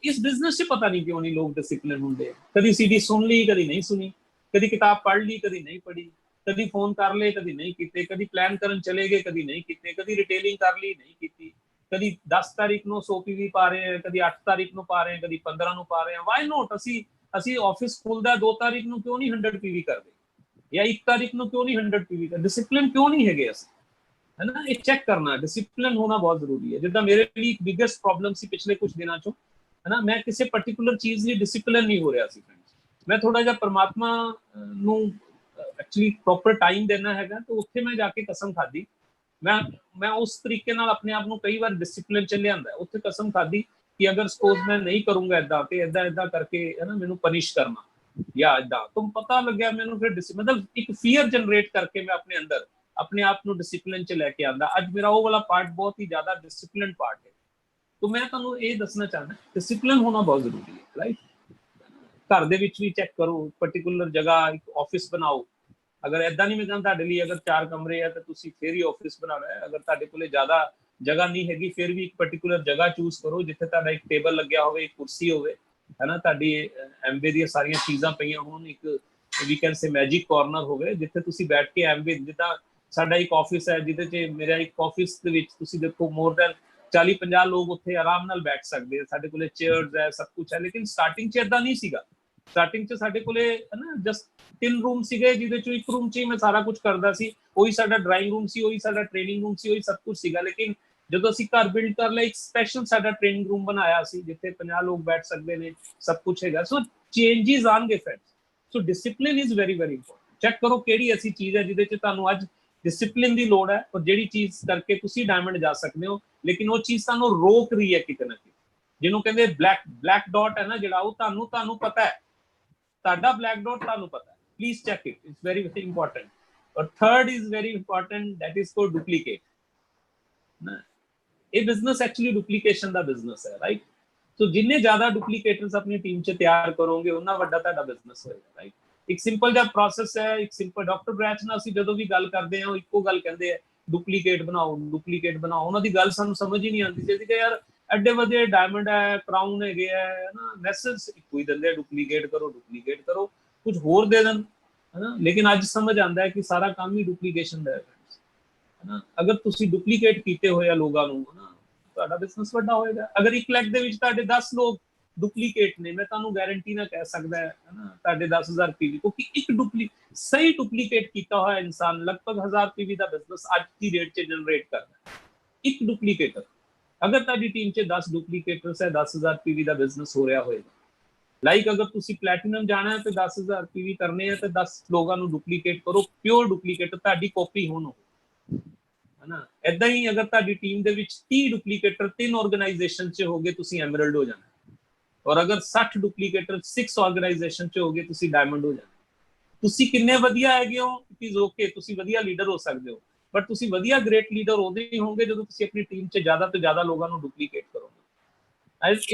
[SPEAKER 2] ਇਸ ਬਿਜ਼ਨਸ 'ਚ ਪਤਾ ਨਹੀਂ ਕਿਉਂ ਨਹੀਂ ਲੋਕ ਡਿਸਪਲਿਨ ਹੁੰਦੇ। ਕਦੀ CD ਸੁਣ ਲਈ, ਕਦੀ ਨਹੀਂ ਸੁਣੀ, ਕਦੀ ਕਿਤਾਬ ਪੜ੍ਹ ਲਈ, ਕਦੀ ਨਹੀਂ ਪੜ੍ਹੀ, कभी फोन कर ले कभी नहीं कीते, कभी प्लान करन चले गए कभी नहीं कीते, कभी रिटेलिंग कर ली नहीं कीती, कभी 10 तारीख ਨੂੰ 100 PV ਪਾ ਰਹੇ हैं, कभी 8 तारीख ਨੂੰ ਪਾ ਰਹੇ हैं, कभी 15 ਨੂੰ ਪਾ ਰਹੇ हैं। Why not? ਅਸੀਂ ਆਫਿਸ ਖੁੱਲਦਾ 2 ਤਾਰੀਖ ਨੂੰ ਕਿਉਂ ਨਹੀਂ 100 PV ਕਰਦੇ, ਜਾਂ 1 ਤਾਰੀਖ ਨੂੰ ਕਿਉਂ ਨਹੀਂ 100 PV ਕਰਦੇ? ਡਿਸਪਲਿਨ ਕਿਉਂ ਨਹੀਂ ਹੈਗੇ ਅਸੀਂ, है ना। ये चेक करना, डिसिप्लिन होना बहुत जरूरी है। जिदा मेरे लिए बिगेस्ट प्रॉब्लम सी पिछले कुछ दिनों चो, है ना, मैं किसी पर्टिकुलर चीज़ ਲਈ डिसिप्लिन नहीं हो रहा सी फ्रेंड्स। मैं थोड़ा ਜਿਹਾ परमात्मा ਨੂੰ एक्चुअली प्रॉपर टाइम देना हैगा, तो उत्थे मैं जाके कसम खाधी, मैं उस तरीके नाल अपने आप ਨੂੰ कई बार डिसिप्लिन च लियांदा। उत्थे कसम खाधी कि अगर सपोज मैं नहीं करूंगा इदा ते इदा करके, है ना, मैनू पनिश करना या इदा, तो पता लग्या मैनू फिर मतलब एक फियर जनरेट करके मैं अपने अंदर अपने आप ਨੂੰ डिसिप्लिन ਚ ਲੈ ਕੇ ਆਂਦਾ। ਅੱਜ ਮੇਰਾ ਉਹ ਵਾਲਾ ਪਾर्ट बहुत ही ज्यादा डिसिप्लिन पार्ट है। तो मैं ਤੁਹਾਨੂੰ ਇਹ ਦੱਸਣਾ ਚਾਹੁੰਦਾ, डिसिप्लिन होना बहुत जरूरी है, राइट। घर ਦੇ ਵਿੱਚ ਵੀ ਚੈੱਕ ਕਰੋ, पर्टिकुलर जगह एक ऑफिस बनाओ। अगर इदा नहीं मैं कहता ਤੁਹਾਡੇ ਲਈ अगर 4 कमरे है तो ਤੁਸੀਂ ਫਿਰ ਹੀ ऑफिस बनाना है। अगर ਤੁਹਾਡੇ ਕੋਲੇ ਜ਼ਿਆਦਾ जगह नहीं हैगी, फिर भी एक पर्टिकुलर जगह चूज करो जिथे ਤੁਹਾਡਾ एक टेबल ਲੱਗਿਆ ਹੋਵੇ, एक कुर्सी होवे, है ना, ਤੁਹਾਡੀ एमवे ਦੀਆਂ ਸਾਰੀਆਂ ਚੀਜ਼ਾਂ ਪਈਆਂ ਹੋਣ, एक we can say magic corner ਹੋਵੇ ਜਿੱਥੇ ਤੁਸੀਂ ਬੈਠ ਕੇ एमवे, ਜਿੱਦਾਂ ਸਾਡਾ ਇੱਕ ਆਫਿਸ ਹੈ ਜਿਹਦੇ 'ਚ ਮੇਰਾ ਇੱਕ ਆਫਿਸ ਦੇ ਵਿੱਚ ਤੁਸੀਂ ਦੇਖੋ ਮੋਰ ਦੈਨ 40-50 ਲੋਕ ਉੱਥੇ ਆਰਾਮ ਨਾਲ ਬੈਠ ਸਕਦੇ ਆ। ਸਾਡੇ ਕੋਲੇ ਚੇਅਰਸ ਹੈ, ਸਭ ਕੁਝ ਹੈ, ਲੇਕਿਨ ਸਟਾਰਟਿੰਗ 'ਚ ਇਦਾਂ ਨਹੀਂ ਸੀਗਾ। ਸਟਾਰਟਿੰਗ 'ਚ ਸਾਡੇ ਕੋਲੇ, ਹੈ ਨਾ, ਜਸਟ 3 ਰੂਮ ਸੀਗੇ ਜਿਹਦੇ 'ਚੋਂ ਇੱਕ ਰੂਮ 'ਚ ਹੀ ਮੈਂ ਸਾਰਾ ਕੁਝ ਕਰਦਾ ਸੀ। ਉਹੀ ਸਾਡਾ ਡਰਾਇੰਗ ਰੂਮ ਸੀ, ਉਹੀ ਸਾਡਾ ਟ੍ਰੇਨਿੰਗ ਰੂਮ ਸੀ, ਉਹੀ ਸਭ ਕੁਝ ਸੀਗਾ। ਲੇਕਿਨ ਜਦੋਂ ਅਸੀਂ ਘਰ ਬਿਲਡ ਕਰ ਲਿਆ, ਇੱਕ ਸਪੈਸ਼ਲ ਸਾਡਾ ਟ੍ਰੇਨਿੰਗ ਰੂਮ ਬਣਾਇਆ ਸੀ ਜਿੱਥੇ 50 ਲੋਕ ਬੈਠ ਸਕਦੇ ਨੇ, ਸਭ ਕੁਝ ਹੈਗਾ। ਸੋ ਚੇਂਜਸ ਆਣਗੇ friends. So discipline is very very important. Check ਕਰੋ ਕਿਹੜੀ ਐਸੀ ਚੀਜ਼ ਹੈ ਜਿਹਦੇ 'ਚ ਤੁਹਾਨੂੰ ਅੱਜ डिसिप्लिन की लोड़ है, और ਜਿਹੜੀ चीज़ करके तुसी डायमंड जा सकते हो, लेकिन वो चीज़ ਤੁਹਾਨੂੰ रोक रही है किते ना किते। ਜਿਹਨੂੰ ਕਹਿੰਦੇ ब्लैक डॉट है ना, ਜਿਹੜਾ ਉਹ ਤੁਹਾਨੂੰ पता है, ਤੁਹਾਡਾ ब्लैक डॉट ਤੁਹਾਨੂੰ पता है। Please check it, it's very very important. और third is very important, that is for duplicate ना। ये बिजनेस एक्चुअली डुप्लीकेशन का बिजनेस है, राइट। तो जिन्ने ज्यादा डुप्लीकेटर्स अपनी टीम च तैयार करोगे उन्ना वड्डा ਤੁਹਾਡਾ बिजनेस होएगा, राइट। ਇੱਕ ਸਿੰਪਲ ਜਿਹਾ ਪ੍ਰੋਸੈਸ ਹੈ, ਇੱਕ ਸਿੰਪਲ ਡਾਕਟਰ ਬ੍ਰੈਚ ਨਾਲ ਅਸੀਂ ਜਦੋਂ ਵੀ ਗੱਲ ਕਰਦੇ ਹਾਂ ਉਹ ਇੱਕੋ ਗੱਲ ਕਹਿੰਦੇ ਆ, ਡੁਪਲੀਕੇਟ ਬਣਾਓ, ਡੁਪਲੀਕੇਟ ਬਣਾਓ। ਉਹਨਾਂ ਦੀ ਗੱਲ ਸਾਨੂੰ ਸਮਝ ਹੀ ਨਹੀਂ ਆਉਂਦੀ ਸੀ ਕਿ ਯਾਰ ਐਡੇ ਵਧੀਆ ਡਾਇਮੰਡ ਹੈ, ਕਰਾਊਨ ਹੈਗੇ ਹੈ ਨਾ, ਮੈਸੇਜ ਇੱਕੋ ਹੀ ਦਿੰਦੇ, ਡੁਪਲੀਕੇਟ ਕਰੋ, ਡੁਪਲੀਕੇਟ ਕਰੋ, ਕੁਝ ਹੋਰ ਦੇ ਦੇਣ, ਹੈ ਨਾ। ਲੇਕਿਨ ਅੱਜ ਸਮਝ ਆਉਂਦਾ ਹੈ ਕਿ ਸਾਰਾ ਕੰਮ ਹੀ ਡੁਪਲੀਕੇਸ਼ਨ ਦਾ ਹੈ ਨਾ। ਅਗਰ ਤੁਸੀਂ ਡੁਪਲੀਕੇਟ ਕੀਤੇ ਹੋਏ ਆ ਲੋਕਾਂ ਨੂੰ, ਹੈ ਨਾ, ਤੁਹਾਡਾ ਬਿਜ਼ਨਸ ਵੱਡਾ ਹੋਏਗਾ। ਅਗਰ 1 ਲੱਖ ਦੇ ਵਿੱਚ ਤੁਹਾਡੇ 10 ਲੋਕ ਡੁਪਲੀਕੇਟ ਨੇ, ਮੈਂ ਤੁਹਾਨੂੰ ਗਾਰੰਟੀ ਨਾਲ ਕਹਿ ਸਕਦਾ ਹੈ ਨਾ, ਤੁਹਾਡੇ 10,000 PV, ਕਿਉਂਕਿ ਇੱਕ ਸਹੀ ਡੁਪਲੀਕੇਟ ਕੀਤਾ ਹੋਇਆ ਇਨਸਾਨ ਲਗਭਗ 1000 PV ਦਾ ਬਿਜ਼ਨਸ ਅੱਜ ਦੀ ਰੇਟ 'ਚ ਜਨਰੇਟ ਕਰਦਾ ਹੈ। ਇੱਕ ਡੁਪਲੀਕੇਟਰ, ਅਗਰ ਤੁਹਾਡੀ ਟੀਮ 'ਚ 10 ਡੁਪਲੀਕੇਟਰਸ ਹੈ, 10,000 PV ਦਾ ਬਿਜ਼ਨਸ ਹੋ ਰਿਹਾ ਹੋਏਗਾ। ਲਾਈਕ ਅਗਰ ਤੁਸੀਂ ਪਲੈਟੀਨਮ ਜਾਣਾ ਹੈ ਤੇ 10,000 PV ਕਰਨੇ ਹੈ ਤੇ 10 ਲੋਕਾਂ ਨੂੰ ਡੁਪਲੀਕੇਟ ਕਰੋ, ਪਿਓਰ ਡੁਪਲੀਕੇਟਰ, ਤੁਹਾਡੀ ਕਾਪੀ ਹੋਣ, ਹੈ ਨਾ। ਏਦਾਂ ਹੀ ਅਗਰ ਤੁਹਾਡੀ ਟੀਮ ਦੇ ਵਿੱਚ 30 ਡੁਪਲੀਕੇਟਰ 3 ਆਰਗੇਨਾਈਜੇਸ਼ਨ 'ਚ ਹੋਗੇ, ਤੁਸੀਂ ਐਮਰਲਡ ਹੋ ਜਾਣਾ। ਔਰ ਅਗਰ 60 ਡੁਪਲੀਕੇਟਰ 6 ਆਰਗੇਨਾਈਜੇਸ਼ਨ 'ਚ ਹੋਗੇ, ਤੁਸੀਂ ਡਾਇਮੰਡ ਹੋ ਜਾਣਾ। ਤੁਸੀਂ ਕਿੰਨੇ ਵਧੀਆ ਹੈਗੇ ਹੋ, ਇਟ ਇਜ਼ ਓਕੇ, ਤੁਸੀਂ ਵਧੀਆ ਲੀਡਰ ਹੋ ਸਕਦੇ ਹੋ, ਬਟ ਤੁਸੀਂ ਵਧੀਆ ਗ੍ਰੇਟ ਲੀਡਰ ਉਦੋਂ ਹੀ ਹੋਗੇ ਜਦੋਂ ਤੁਸੀਂ ਆਪਣੀ ਟੀਮ 'ਚ ਜ਼ਿਆਦਾ ਤੋਂ ਜ਼ਿਆਦਾ ਲੋਕਾਂ ਨੂੰ ਡੁਪਲੀਕੇਟ ਕਰੋਗੇ।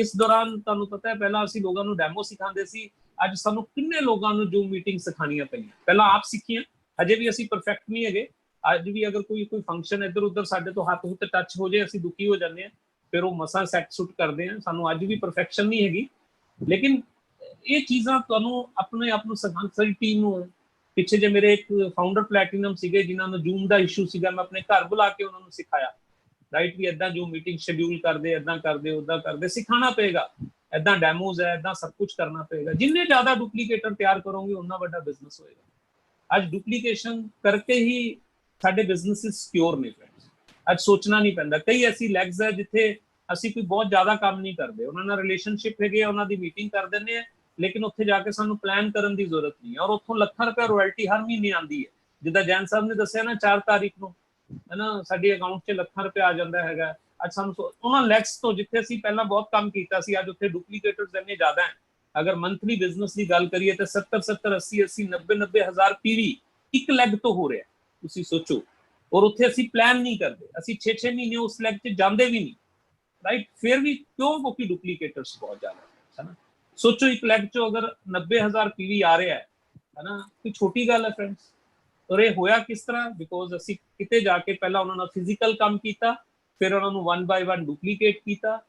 [SPEAKER 2] ਇਸ ਦੌਰਾਨ ਤੁਹਾਨੂੰ ਪਤਾ ਹੈ, ਪਹਿਲਾਂ ਅਸੀਂ ਲੋਕਾਂ ਨੂੰ ਡੈਮੋ ਸਿਖਾਉਂਦੇ ਸੀ, ਅੱਜ ਸਾਨੂੰ ਕਿੰਨੇ ਲੋਕਾਂ ਨੂੰ ਜ਼ੂਮ ਮੀਟਿੰਗ ਸਿਖਾਉਣੀਆਂ ਪਈਆਂ। ਪਹਿਲਾਂ ਆਪ ਸਿੱਖੀਆਂ, ਹਜੇ ਵੀ ਅਸੀਂ ਪਰਫੈਕਟ ਨਹੀਂ ਹੈਗੇ। ਅੱਜ ਵੀ ਅਗਰ ਕੋਈ ਫੰਕਸ਼ਨ ਇੱਧਰ ਉੱਧਰ ਸਾਡੇ ਤੋਂ ਹੱਥ ਹੁੱਥ ਟੱਚ ਹੋ ਜਾਏ, ਅਸੀਂ ਦੁਖੀ ਹੋ ਜਾਂਦੇ ਹਾਂ, ਫਿਰ ਉਹ ਮਸਾਂ ਸੈੱਟ ਸੁੱਟ ਕਰਦੇ ਹਾਂ। ਸਾਨੂੰ ਅੱਜ ਵੀ ਪਰਫੈਕਸ਼ਨ ਨਹੀਂ ਹੈਗੀ, ਲੇਕਿਨ ਇਹ ਚੀਜ਼ਾਂ ਤੁਹਾਨੂੰ ਆਪਣੇ ਆਪ ਨੂੰ ਸਿਖਾਉਣ। ਸਾਡੀ ਟੀਮ ਨੂੰ, ਪਿੱਛੇ ਜੇ ਮੇਰੇ ਇੱਕ ਫਾਊਂਡਰ ਪਲੈਟੀਨਮ ਸੀਗੇ ਜਿਨ੍ਹਾਂ ਨੂੰ ਜ਼ੂਮ ਦਾ ਇਸ਼ੂ ਸੀਗਾ, ਮੈਂ ਆਪਣੇ ਘਰ ਬੁਲਾ ਕੇ ਉਹਨਾਂ ਨੂੰ ਸਿਖਾਇਆ, ਰਾਈਟ, ਵੀ ਏਦਾਂ ਜ਼ੂਮ ਮੀਟਿੰਗ ਸ਼ਡਿਊਲ ਕਰਦੇ, ਏਦਾਂ ਕਰਦੇ, ਉੱਦਾਂ ਕਰਦੇ, ਸਿਖਾਉਣਾ ਪਏਗਾ, ਏਦਾਂ ਡੈਮੋਜ਼ ਹੈ, ਏਦਾਂ ਸਭ ਕੁਝ ਕਰਨਾ ਪਏਗਾ। ਜਿੰਨੇ ਜ਼ਿਆਦਾ ਡੁਪਲੀਕੇਟਰ ਤਿਆਰ ਕਰੋਗੇ ਉਨਾ ਵੱਡਾ ਬਿਜ਼ਨਸ ਹੋਏਗਾ। ਅੱਜ ਡੁਪਲੀਕੇਸ਼ਨ ਕਰਕੇ ਹੀ ਸਾਡੇ ਬਿਜ਼ਨਸਿਸ ਸਿਕਿਉਰ ਨੇ ਫਰੈਂਡਸ। ਅੱਜ ਸੋਚਣਾ ਨਹੀਂ ਪੈਂਦਾ। ਕਈ ਐਸੀ ਲੈਗਸ ਹੈ ਜਿੱਥੇ ਅਸੀਂ ਕੋਈ ਬਹੁਤ ਜ਼ਿਆਦਾ ਕੰਮ ਨਹੀਂ ਕਰਦੇ, ਉਹਨਾਂ ਨਾਲ ਰਿਲੇਸ਼ਨਸ਼ਿਪ ਹੈਗੇ ਆ, ਉਹਨਾਂ ਦੀ ਮੀਟਿੰਗ ਕਰ ਦਿੰਦੇ ਆ, ਲੇਕਿਨ ਉੱਥੇ ਜਾ ਕੇ ਸਾਨੂੰ ਪਲਾਨ ਕਰਨ ਦੀ ਜ਼ਰੂਰਤ ਨਹੀਂ ਹੈ। ਔਰ ਉੱਥੋਂ ਲੱਖਾਂ ਰੁਪਏ ਰਾਇਲਟੀ ਹਰ ਮਹੀਨੇ ਆਉਂਦੀ ਹੈ। ਜਿੱਦਾਂ ਜੈਨ ਸਾਹਿਬ ਨੇ ਦੱਸਿਆ ਨਾ, 4 ਤਾਰੀਖ ਨੂੰ, ਹੈ ਨਾ, ਸਾਡੇ ਅਕਾਊਂਟ 'ਚ ਲੱਖਾਂ ਰੁਪਏ ਆ ਜਾਂਦਾ ਹੈਗਾ। ਅੱਜ ਸਾਨੂੰ ਉਹਨਾਂ ਲੈਗਸ ਤੋਂ, ਜਿੱਥੇ ਅਸੀਂ ਪਹਿਲਾਂ ਬਹੁਤ ਕੰਮ ਕੀਤਾ ਸੀ, ਅੱਜ ਉੱਥੇ ਡੁਪਲੀਕੇਟਰਸ ਇੰਨੇ ਜ਼ਿਆਦਾ ਹੈ। ਅਗਰ ਮੰਥਲੀ ਬਿਜ਼ਨਸ ਦੀ ਗੱਲ ਕਰੀਏ ਤਾਂ 70, 80, 90 ਹਜ਼ਾਰ PV ਇੱਕ ਲੈਗ ਤੋਂ ਹੋ ਰਿਹਾ, ਤੁਸੀਂ ਸੋਚੋ। ਔਰ ਉੱਥੇ ਅਸੀਂ ਪਲਾਨ ਨਹੀਂ ਕਰਦੇ, ਅਸੀਂ 6 ਮਹੀਨੇ ਉਸ ਲੈਗ 'ਚ ਜਾਂਦੇ ਵੀ ਨਹੀਂ, ਰਾਈਟ। ਫਿਰ ਵੀ ਕਿਉਂ? ਕਿਉਂਕਿ ਡੁਪਲੀਕੇਟਰਸ ਬਹੁਤ ਜ਼ਿਆਦਾ ਹੈ ਨਾ। ਸੋਚੋ ਇੱਕ ਲੈਗ 'ਚੋਂ ਅਗਰ 90,000 PV ਆ ਰਿਹਾ ਹੈ ਨਾ, ਕੋਈ ਛੋਟੀ ਗੱਲ ਹੈ ਫਰੈਂਡਸ। ਔਰ ਇਹ ਹੋਇਆ ਕਿਸ ਤਰ੍ਹਾਂ? ਬਿਕੋਜ਼ ਅਸੀਂ ਕਿਤੇ ਜਾ ਕੇ ਪਹਿਲਾਂ ਉਹਨਾਂ ਨਾਲ ਫਿਜ਼ੀਕਲ ਕੰਮ ਕੀਤਾ, ਫਿਰ ਉਹਨਾਂ ਨੂੰ 1 by 1 ਡੁਪਲੀਕੇਟ ਕੀਤਾ।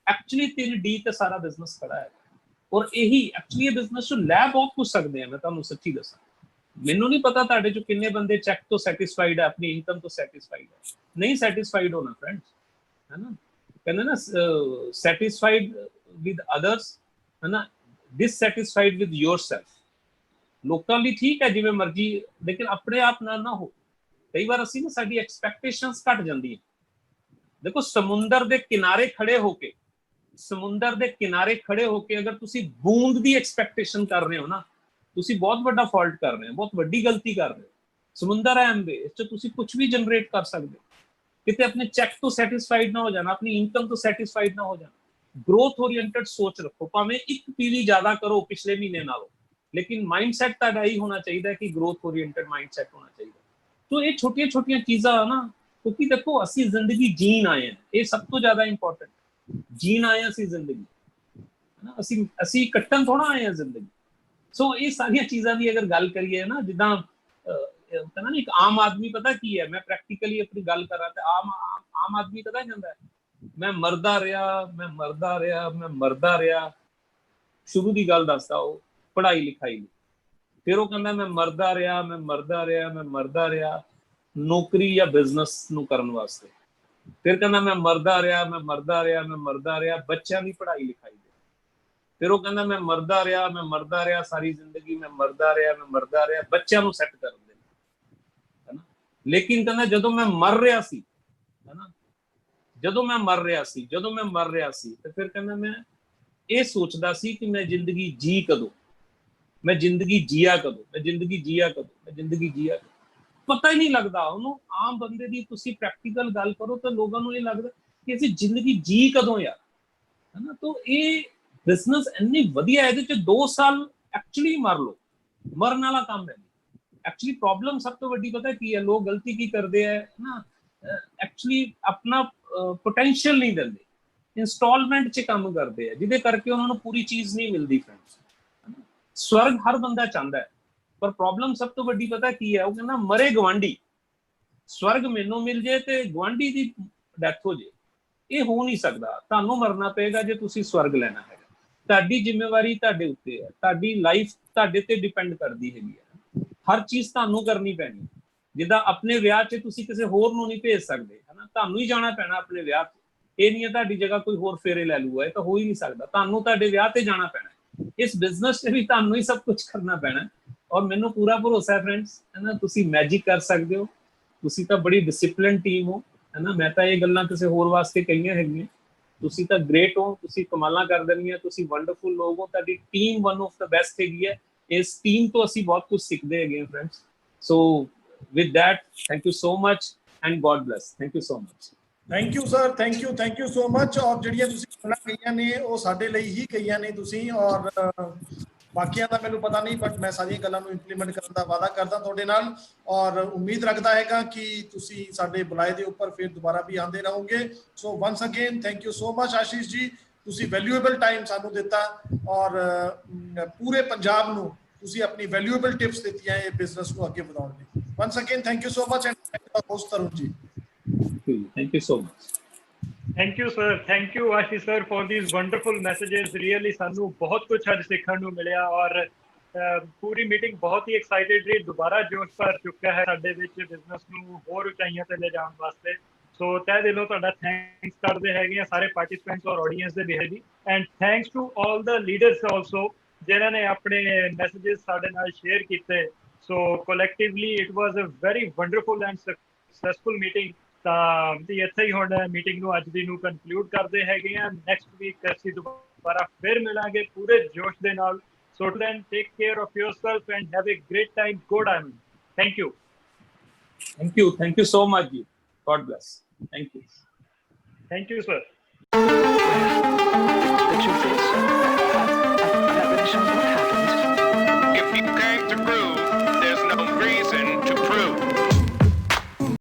[SPEAKER 2] ਐਕਚੁਅਲੀ 3D ਤੇ ਸਾਰਾ ਬਿਜ਼ਨਸ ਖੜਾ ਹੈ। ਔਰ ਇਹੀ ਐਕਚੁਅਲੀ ਇਹ ਬਿਜ਼ਨਸ ਤੋਂ ਲੈ ਬਹੁਤ ਕੁਝ ਸਕਦੇ ਆ। ਮੈਂ ਤੁਹਾਨੂੰ ਸੱਚੀ ਦੱਸਾਂ, ਮੈਨੂੰ ਨਹੀਂ ਪਤਾ ਤੁਹਾਡੇ ਚੋਂ ਕਿੰਨੇ ਬੰਦੇ ਚੈੱਕ ਤੋਂ ਸੈਟੀਸਫਾਈਡ ਹੈ, ਆਪਣੀ ਇਨਕਮ ਤੋਂ ਸੈਟੀਸਫਾਈਡ ਹੈ। ਨਹੀਂ ਸੈਟੀਸਫਾਈਡ ਹੋਣਾ ਫਰੈਂਡਸ, ਹੈ ਨਾ। ਕਹਿੰਦੇ ਨਾ, ਸੈਟੀਸਫਾਈਡ ਵਿਦ ਅਦਰਸ, ਹੈ ਨਾ, ਡਿਸਸੈਟੀਸਫਾਈਡ ਵਿਦ ਯੋਰਸੈਲਫ। ਲੋਕਾਂ ਲਈ ਠੀਕ ਹੈ ਜਿਵੇਂ ਮਰਜ਼ੀ, ਲੇਕਿਨ ਆਪਣੇ ਆਪ ਨਾਲ ਨਾ ਹੋ। ਕਈ ਵਾਰ ਅਸੀਂ ਨਾ, ਸਾਡੀ ਐਕਸਪੈਕਟੇਸ਼ਨਸ ਘਟ ਜਾਂਦੀ ਹੈ। ਦੇਖੋ, ਸਮੁੰਦਰ ਦੇ ਕਿਨਾਰੇ ਖੜੇ ਹੋ ਕੇ, ਸਮੁੰਦਰ ਦੇ ਕਿਨਾਰੇ ਖੜੇ ਹੋ ਕੇ ਅਗਰ ਤੁਸੀਂ ਬੂੰਦ ਦੀ ਐਕਸਪੈਕਟੇਸ਼ਨ ਕਰ ਰਹੇ ਹੋ ਨਾ, ਤੁਸੀਂ ਬਹੁਤ ਵੱਡਾ ਫਾਲਟ ਕਰ ਰਹੇ ਹੋ, ਬਹੁਤ ਵੱਡੀ ਗਲਤੀ ਕਰ ਰਹੇ ਹੋ। ਸਮੁੰਦਰ ਹੈ ਐਮਵੇ, ਇਸ 'ਚ ਤੁਸੀਂ ਕੁਝ ਵੀ ਜਨਰੇਟ ਕਰ ਸਕਦੇ ਹੋ। ਕਿਤੇ ਆਪਣੇ ਚੈੱਕ ਤੋਂ ਸੈਟੀਸਫਾਈਡ ਨਾ ਹੋ ਜਾਣਾ, ਆਪਣੀ ਇਨਕਮ ਤੋਂ ਸੈਟੀਸਫਾਈਡ ਨਾ ਹੋ ਜਾਣਾ। ਗ੍ਰੋਥ ਓਰੀਐਂਟਡ ਸੋਚ ਰੱਖੋ, ਭਾਵੇਂ 1 PV ਜ਼ਿਆਦਾ ਕਰੋ ਪਿਛਲੇ ਮਹੀਨੇ ਨਾਲੋਂ, ਲੇਕਿਨ ਮਾਈਂਡਸੈਟ ਤੁਹਾਡਾ ਹੀ ਹੋਣਾ ਚਾਹੀਦਾ ਕਿ ਗ੍ਰੋਥ ਓਰੀਐਂਟਡ ਮਾਈਂਡਸੈਟ ਹੋਣਾ ਚਾਹੀਦਾ। तो ये छोटिया छोटिया चीज़ा है ना, क्योंकि देखो असी जिंदगी जीन आए हैं, ये सब तो ज्यादा इंपॉर्टेंट, जीन आए असी जिंदगी, है ना, असी कट्टन थोड़ा आए हैं जिंदगी। सो ये सारिया चीज़ां की अगर गल करिए ना, जिदा कहना नहीं, एक आम आदमी पता की है, मैं प्रैक्टिकली अपनी गल कर रहा था, आम आदमी पता कहता है मैं मरदा रहा, मैं मरदा रहा, मैं मरदा रहा। शुरू की गल दसदा वो पढ़ाई लिखाई, फिर वो कहता मैं मरदा रहा, मैं मरदा रहा, मैं मरदा रहा नौकरी या बिजनेस नूं करन वास्ते, फिर कहता मैं मरदा रहा, मैं मरदा रहा, मैं मरदा रहा बच्चों की पढ़ाई लिखाई दे, फिर वो कहता मैं मरदा रहा, मैं मरदा रहा सारी जिंदगी, मैं मरदा रहा, मैं मरदा रहा बच्चों नूं सैट कर दे, है ना। लेकिन कहता जदों मैं मर रहा सी, है ना, जदों मैं मर रहा सी, जदों मैं मर रहा सी, तो फिर कहता मैं ये सोचदा सी कि मैं जिंदगी जी कदों, मैं जिंदगी जिया कदों, मैं जिंदगी जिया कदों, मैं जिंदगी जिया कदों, पता ही नहीं लगता उन्होंने। आम बंदे दी तुसी प्रैक्टिकल गल करो तो लोगों को ये लगता कि असीं जिंदगी जी कदों यार, है ना। तो ये बिजनेस इन्नी वधिया है, 2 साल एक्चुअली मर लो, मरन वाला काम है। एक्चुअली प्रॉब्लम सब तो वड्डी पता की है, लोग गलती की करते हैं ना, एक्चुअली अपना पोटेंशियल नहीं देते, इंस्टॉलमेंट च काम करते हैं, जिदे करके उन्होंने पूरी चीज़ नहीं मिलती फ्रेंड्स। स्वर्ग हर बंदा चाहता है, ਪਰ ਪ੍ਰੋਬਲਮ ਸਭ ਤੋਂ ਵੱਡੀ ਪਤਾ ਕੀ ਹੈ, ਉਹ ਕਹਿੰਦਾ ਮਰੇ ਗਵਾਂਢੀ, ਸਵਰਗ ਮੈਨੂੰ ਮਿਲ ਜੇ ਤੇ ਗਵਾਂਢੀ ਦੀ ਡੈਥ ਹੋ ਜੇ, ਇਹ ਹੋ ਨਹੀਂ ਸਕਦਾ। ਤੁਹਾਨੂੰ ਮਰਨਾ ਪਏਗਾ ਜੇ ਤੁਸੀਂ ਸਵਰਗ ਲੈਣਾ ਹੈਗਾ। ਤੁਹਾਡੀ ਜ਼ਿੰਮੇਵਾਰੀ ਤੁਹਾਡੇ ਉੱਤੇ ਹੈ, ਤੁਹਾਡੀ ਲਾਈਫ ਤੁਹਾਡੇ ਤੇ ਡਿਪੈਂਡ ਕਰਦੀ ਹੈਗੀ ਹੈ। ਹਰ ਚੀਜ਼ ਤੁਹਾਨੂੰ ਕਰਨੀ ਪੈਣੀ। ਜਿੱਦਾਂ ਆਪਣੇ ਵਿਆਹ 'ਚ ਤੁਸੀਂ ਕਿਸੇ ਹੋਰ ਨੂੰ ਨਹੀਂ ਭੇਜ ਸਕਦੇ, ਹਨਾ, ਤੁਹਾਨੂੰ ਹੀ ਜਾਣਾ ਪੈਣਾ ਆਪਣੇ ਵਿਆਹ 'ਚ। ਇਹ ਨਹੀਂ ਹੈ ਤੁਹਾਡੀ ਜਗ੍ਹਾ ਕੋਈ ਹੋਰ ਫੇਰੇ ਲੈ ਲੂਗਾ, ਇਹ ਤਾਂ ਹੋ ਹੀ ਨਹੀਂ ਸਕਦਾ। ਤੁਹਾਨੂੰ ਤੁਹਾਡੇ ਵਿਆਹ ਤੇ ਜਾਣਾ ਪੈਣਾ। ਇਸ ਬਿਜ਼ਨਸ 'ਚ ਵੀ ਤੁਹਾਨੂੰ ਹੀ ਸਭ ਕੁਝ ਕਰਨਾ ਪੈਣਾ। ਔਰ ਮੈਨੂੰ ਪੂਰਾ ਭਰੋਸਾ ਹੈ ਫਰੈਂਡਸ, ਹੈ ਨਾ, ਤੁਸੀਂ ਮੈਜਿਕ ਕਰ ਸਕਦੇ ਹੋ। ਤੁਸੀਂ ਤਾਂ ਬੜੀ ਡਿਸਿਪਲਿਨ ਟੀਮ ਹੋ, ਹੈ ਨਾ। ਮੈਂ ਤਾਂ ਇਹ ਗੱਲਾਂ ਕਿਸੇ ਹੋਰ ਵਾਸਤੇ ਕਹੀਆਂ ਹੈਗੀਆਂ। ਤੁਸੀਂ ਤਾਂ ਗ੍ਰੇਟ ਹੋ, ਤੁਸੀਂ ਕਮਾਲਾਂ ਕਰ ਦੇਣੀਆਂ, ਤੁਸੀਂ ਵੰਡਰਫੁਲ ਲੋਕ ਹੋ। ਤੁਹਾਡੀ team one of the best ਹੈਗੀ ਹੈ। ਇਸ ਟੀਮ ਤੋਂ ਅਸੀਂ ਬਹੁਤ ਕੁਝ ਸਿੱਖਦੇ ਹੈਗੇ ਹਾਂ friends. So with that, thank you so much and God bless. Thank you so much.
[SPEAKER 14] Thank you sir, thank you so much. ਔਰ ਜਿਹੜੀਆਂ ਤੁਸੀਂ ਗੱਲਾਂ ਕਹੀਆਂ ਨੇ ਉਹ ਸਾਡੇ ਲਈ ਹੀ ਕਹੀਆਂ ਨੇ ਤੁਸੀਂ, ਔਰ ਬਾਕੀਆਂ ਦਾ ਮੈਨੂੰ ਪਤਾ ਨਹੀਂ, ਬਟ ਮੈਂ ਸਾਰੀਆਂ ਗੱਲਾਂ ਨੂੰ ਇੰਪਲੀਮੈਂਟ ਕਰਨ ਦਾ ਵਾਅਦਾ ਕਰਦਾ ਤੁਹਾਡੇ ਨਾਲ, ਔਰ ਉਮੀਦ ਰੱਖਦਾ ਹੈਗਾ ਕਿ ਤੁਸੀਂ ਸਾਡੇ ਬੁਲਾਏ ਦੇ ਉੱਪਰ ਫਿਰ ਦੁਬਾਰਾ ਵੀ ਆਉਂਦੇ ਰਹੋਗੇ। So once again thank you so much Ashish ji, ਤੁਸੀਂ ਵੈਲਿਊਏਬਲ ਟਾਈਮ ਸਾਨੂੰ ਦਿੱਤਾ, ਔਰ ਪੂਰੇ ਪੰਜਾਬ ਨੂੰ ਤੁਸੀਂ ਆਪਣੀ ਵੈਲਿਊਏਬਲ ਟਿਪਸ ਦਿੱਤੀਆਂ ਇਹ ਬਿਜ਼ਨਸ ਨੂੰ ਅੱਗੇ ਵਧਾਉਣ ਲਈ। Ones again thank you so much and host Tarun ਜੀ।
[SPEAKER 2] Thank you so much.
[SPEAKER 1] Thank you sir, thank you Ashish sir for these wonderful messages. Really ਸਾਨੂੰ ਬਹੁਤ ਕੁਝ ਅੱਜ ਸਿੱਖਣ ਨੂੰ ਮਿਲਿਆ, ਔਰ ਪੂਰੀ ਮੀਟਿੰਗ ਬਹੁਤ ਹੀ ਐਕਸਾਈਟਿਡ ਰਹੀ। ਦੁਬਾਰਾ ਜੋਸ਼ ਭਰ ਚੁੱਕਾ ਹੈ ਸਾਡੇ ਵਿੱਚ ਬਿਜ਼ਨਸ ਨੂੰ ਹੋਰ ਉਚਾਈਆਂ ਤੇ ਲੈ ਜਾਣ ਵਾਸਤੇ। ਸੋ ਤਹਿ ਦਿਲੋਂ ਤੁਹਾਡਾ ਥੈਂਕਸ ਕਰਦੇ ਹੈਗੇ ਆ ਸਾਰੇ ਪਾਰਟਿਸਿਪੈਂਟਸ ਔਰ ਆਡੀਅנס ਦੇ ਵੀ। And thanks to all the leaders also ਜਿਨ੍ਹਾਂ ਨੇ ਆਪਣੇ ਮੈਸੇजेस ਸਾਡੇ ਨਾਲ ਸ਼ੇਅਰ ਕੀਤੇ। So collectively it was a very wonderful and successful meeting. ਤਾਂ ਇੱਥੇ ਹੀ ਹੁਣ ਮੀਟਿੰਗ ਨੂੰ ਅੱਜ ਦੀ ਨੂੰ ਕਨਕਲੂਡ ਕਰਦੇ ਹੈਗੇ ਆ। ਨੈਕਸਟ ਵੀਕ ਅਸੀਂ ਦੁਬਾਰਾ ਫਿਰ ਮਿਲਾਂਗੇ ਪੂਰੇ ਜੋਸ਼ ਦੇ ਨਾਲ। So then take care of yourself and have a great time. Go Diamond. Thank you.
[SPEAKER 2] Thank you so much ji. God bless. Thank you.
[SPEAKER 1] Thank you sir.
[SPEAKER 16] If you came to groove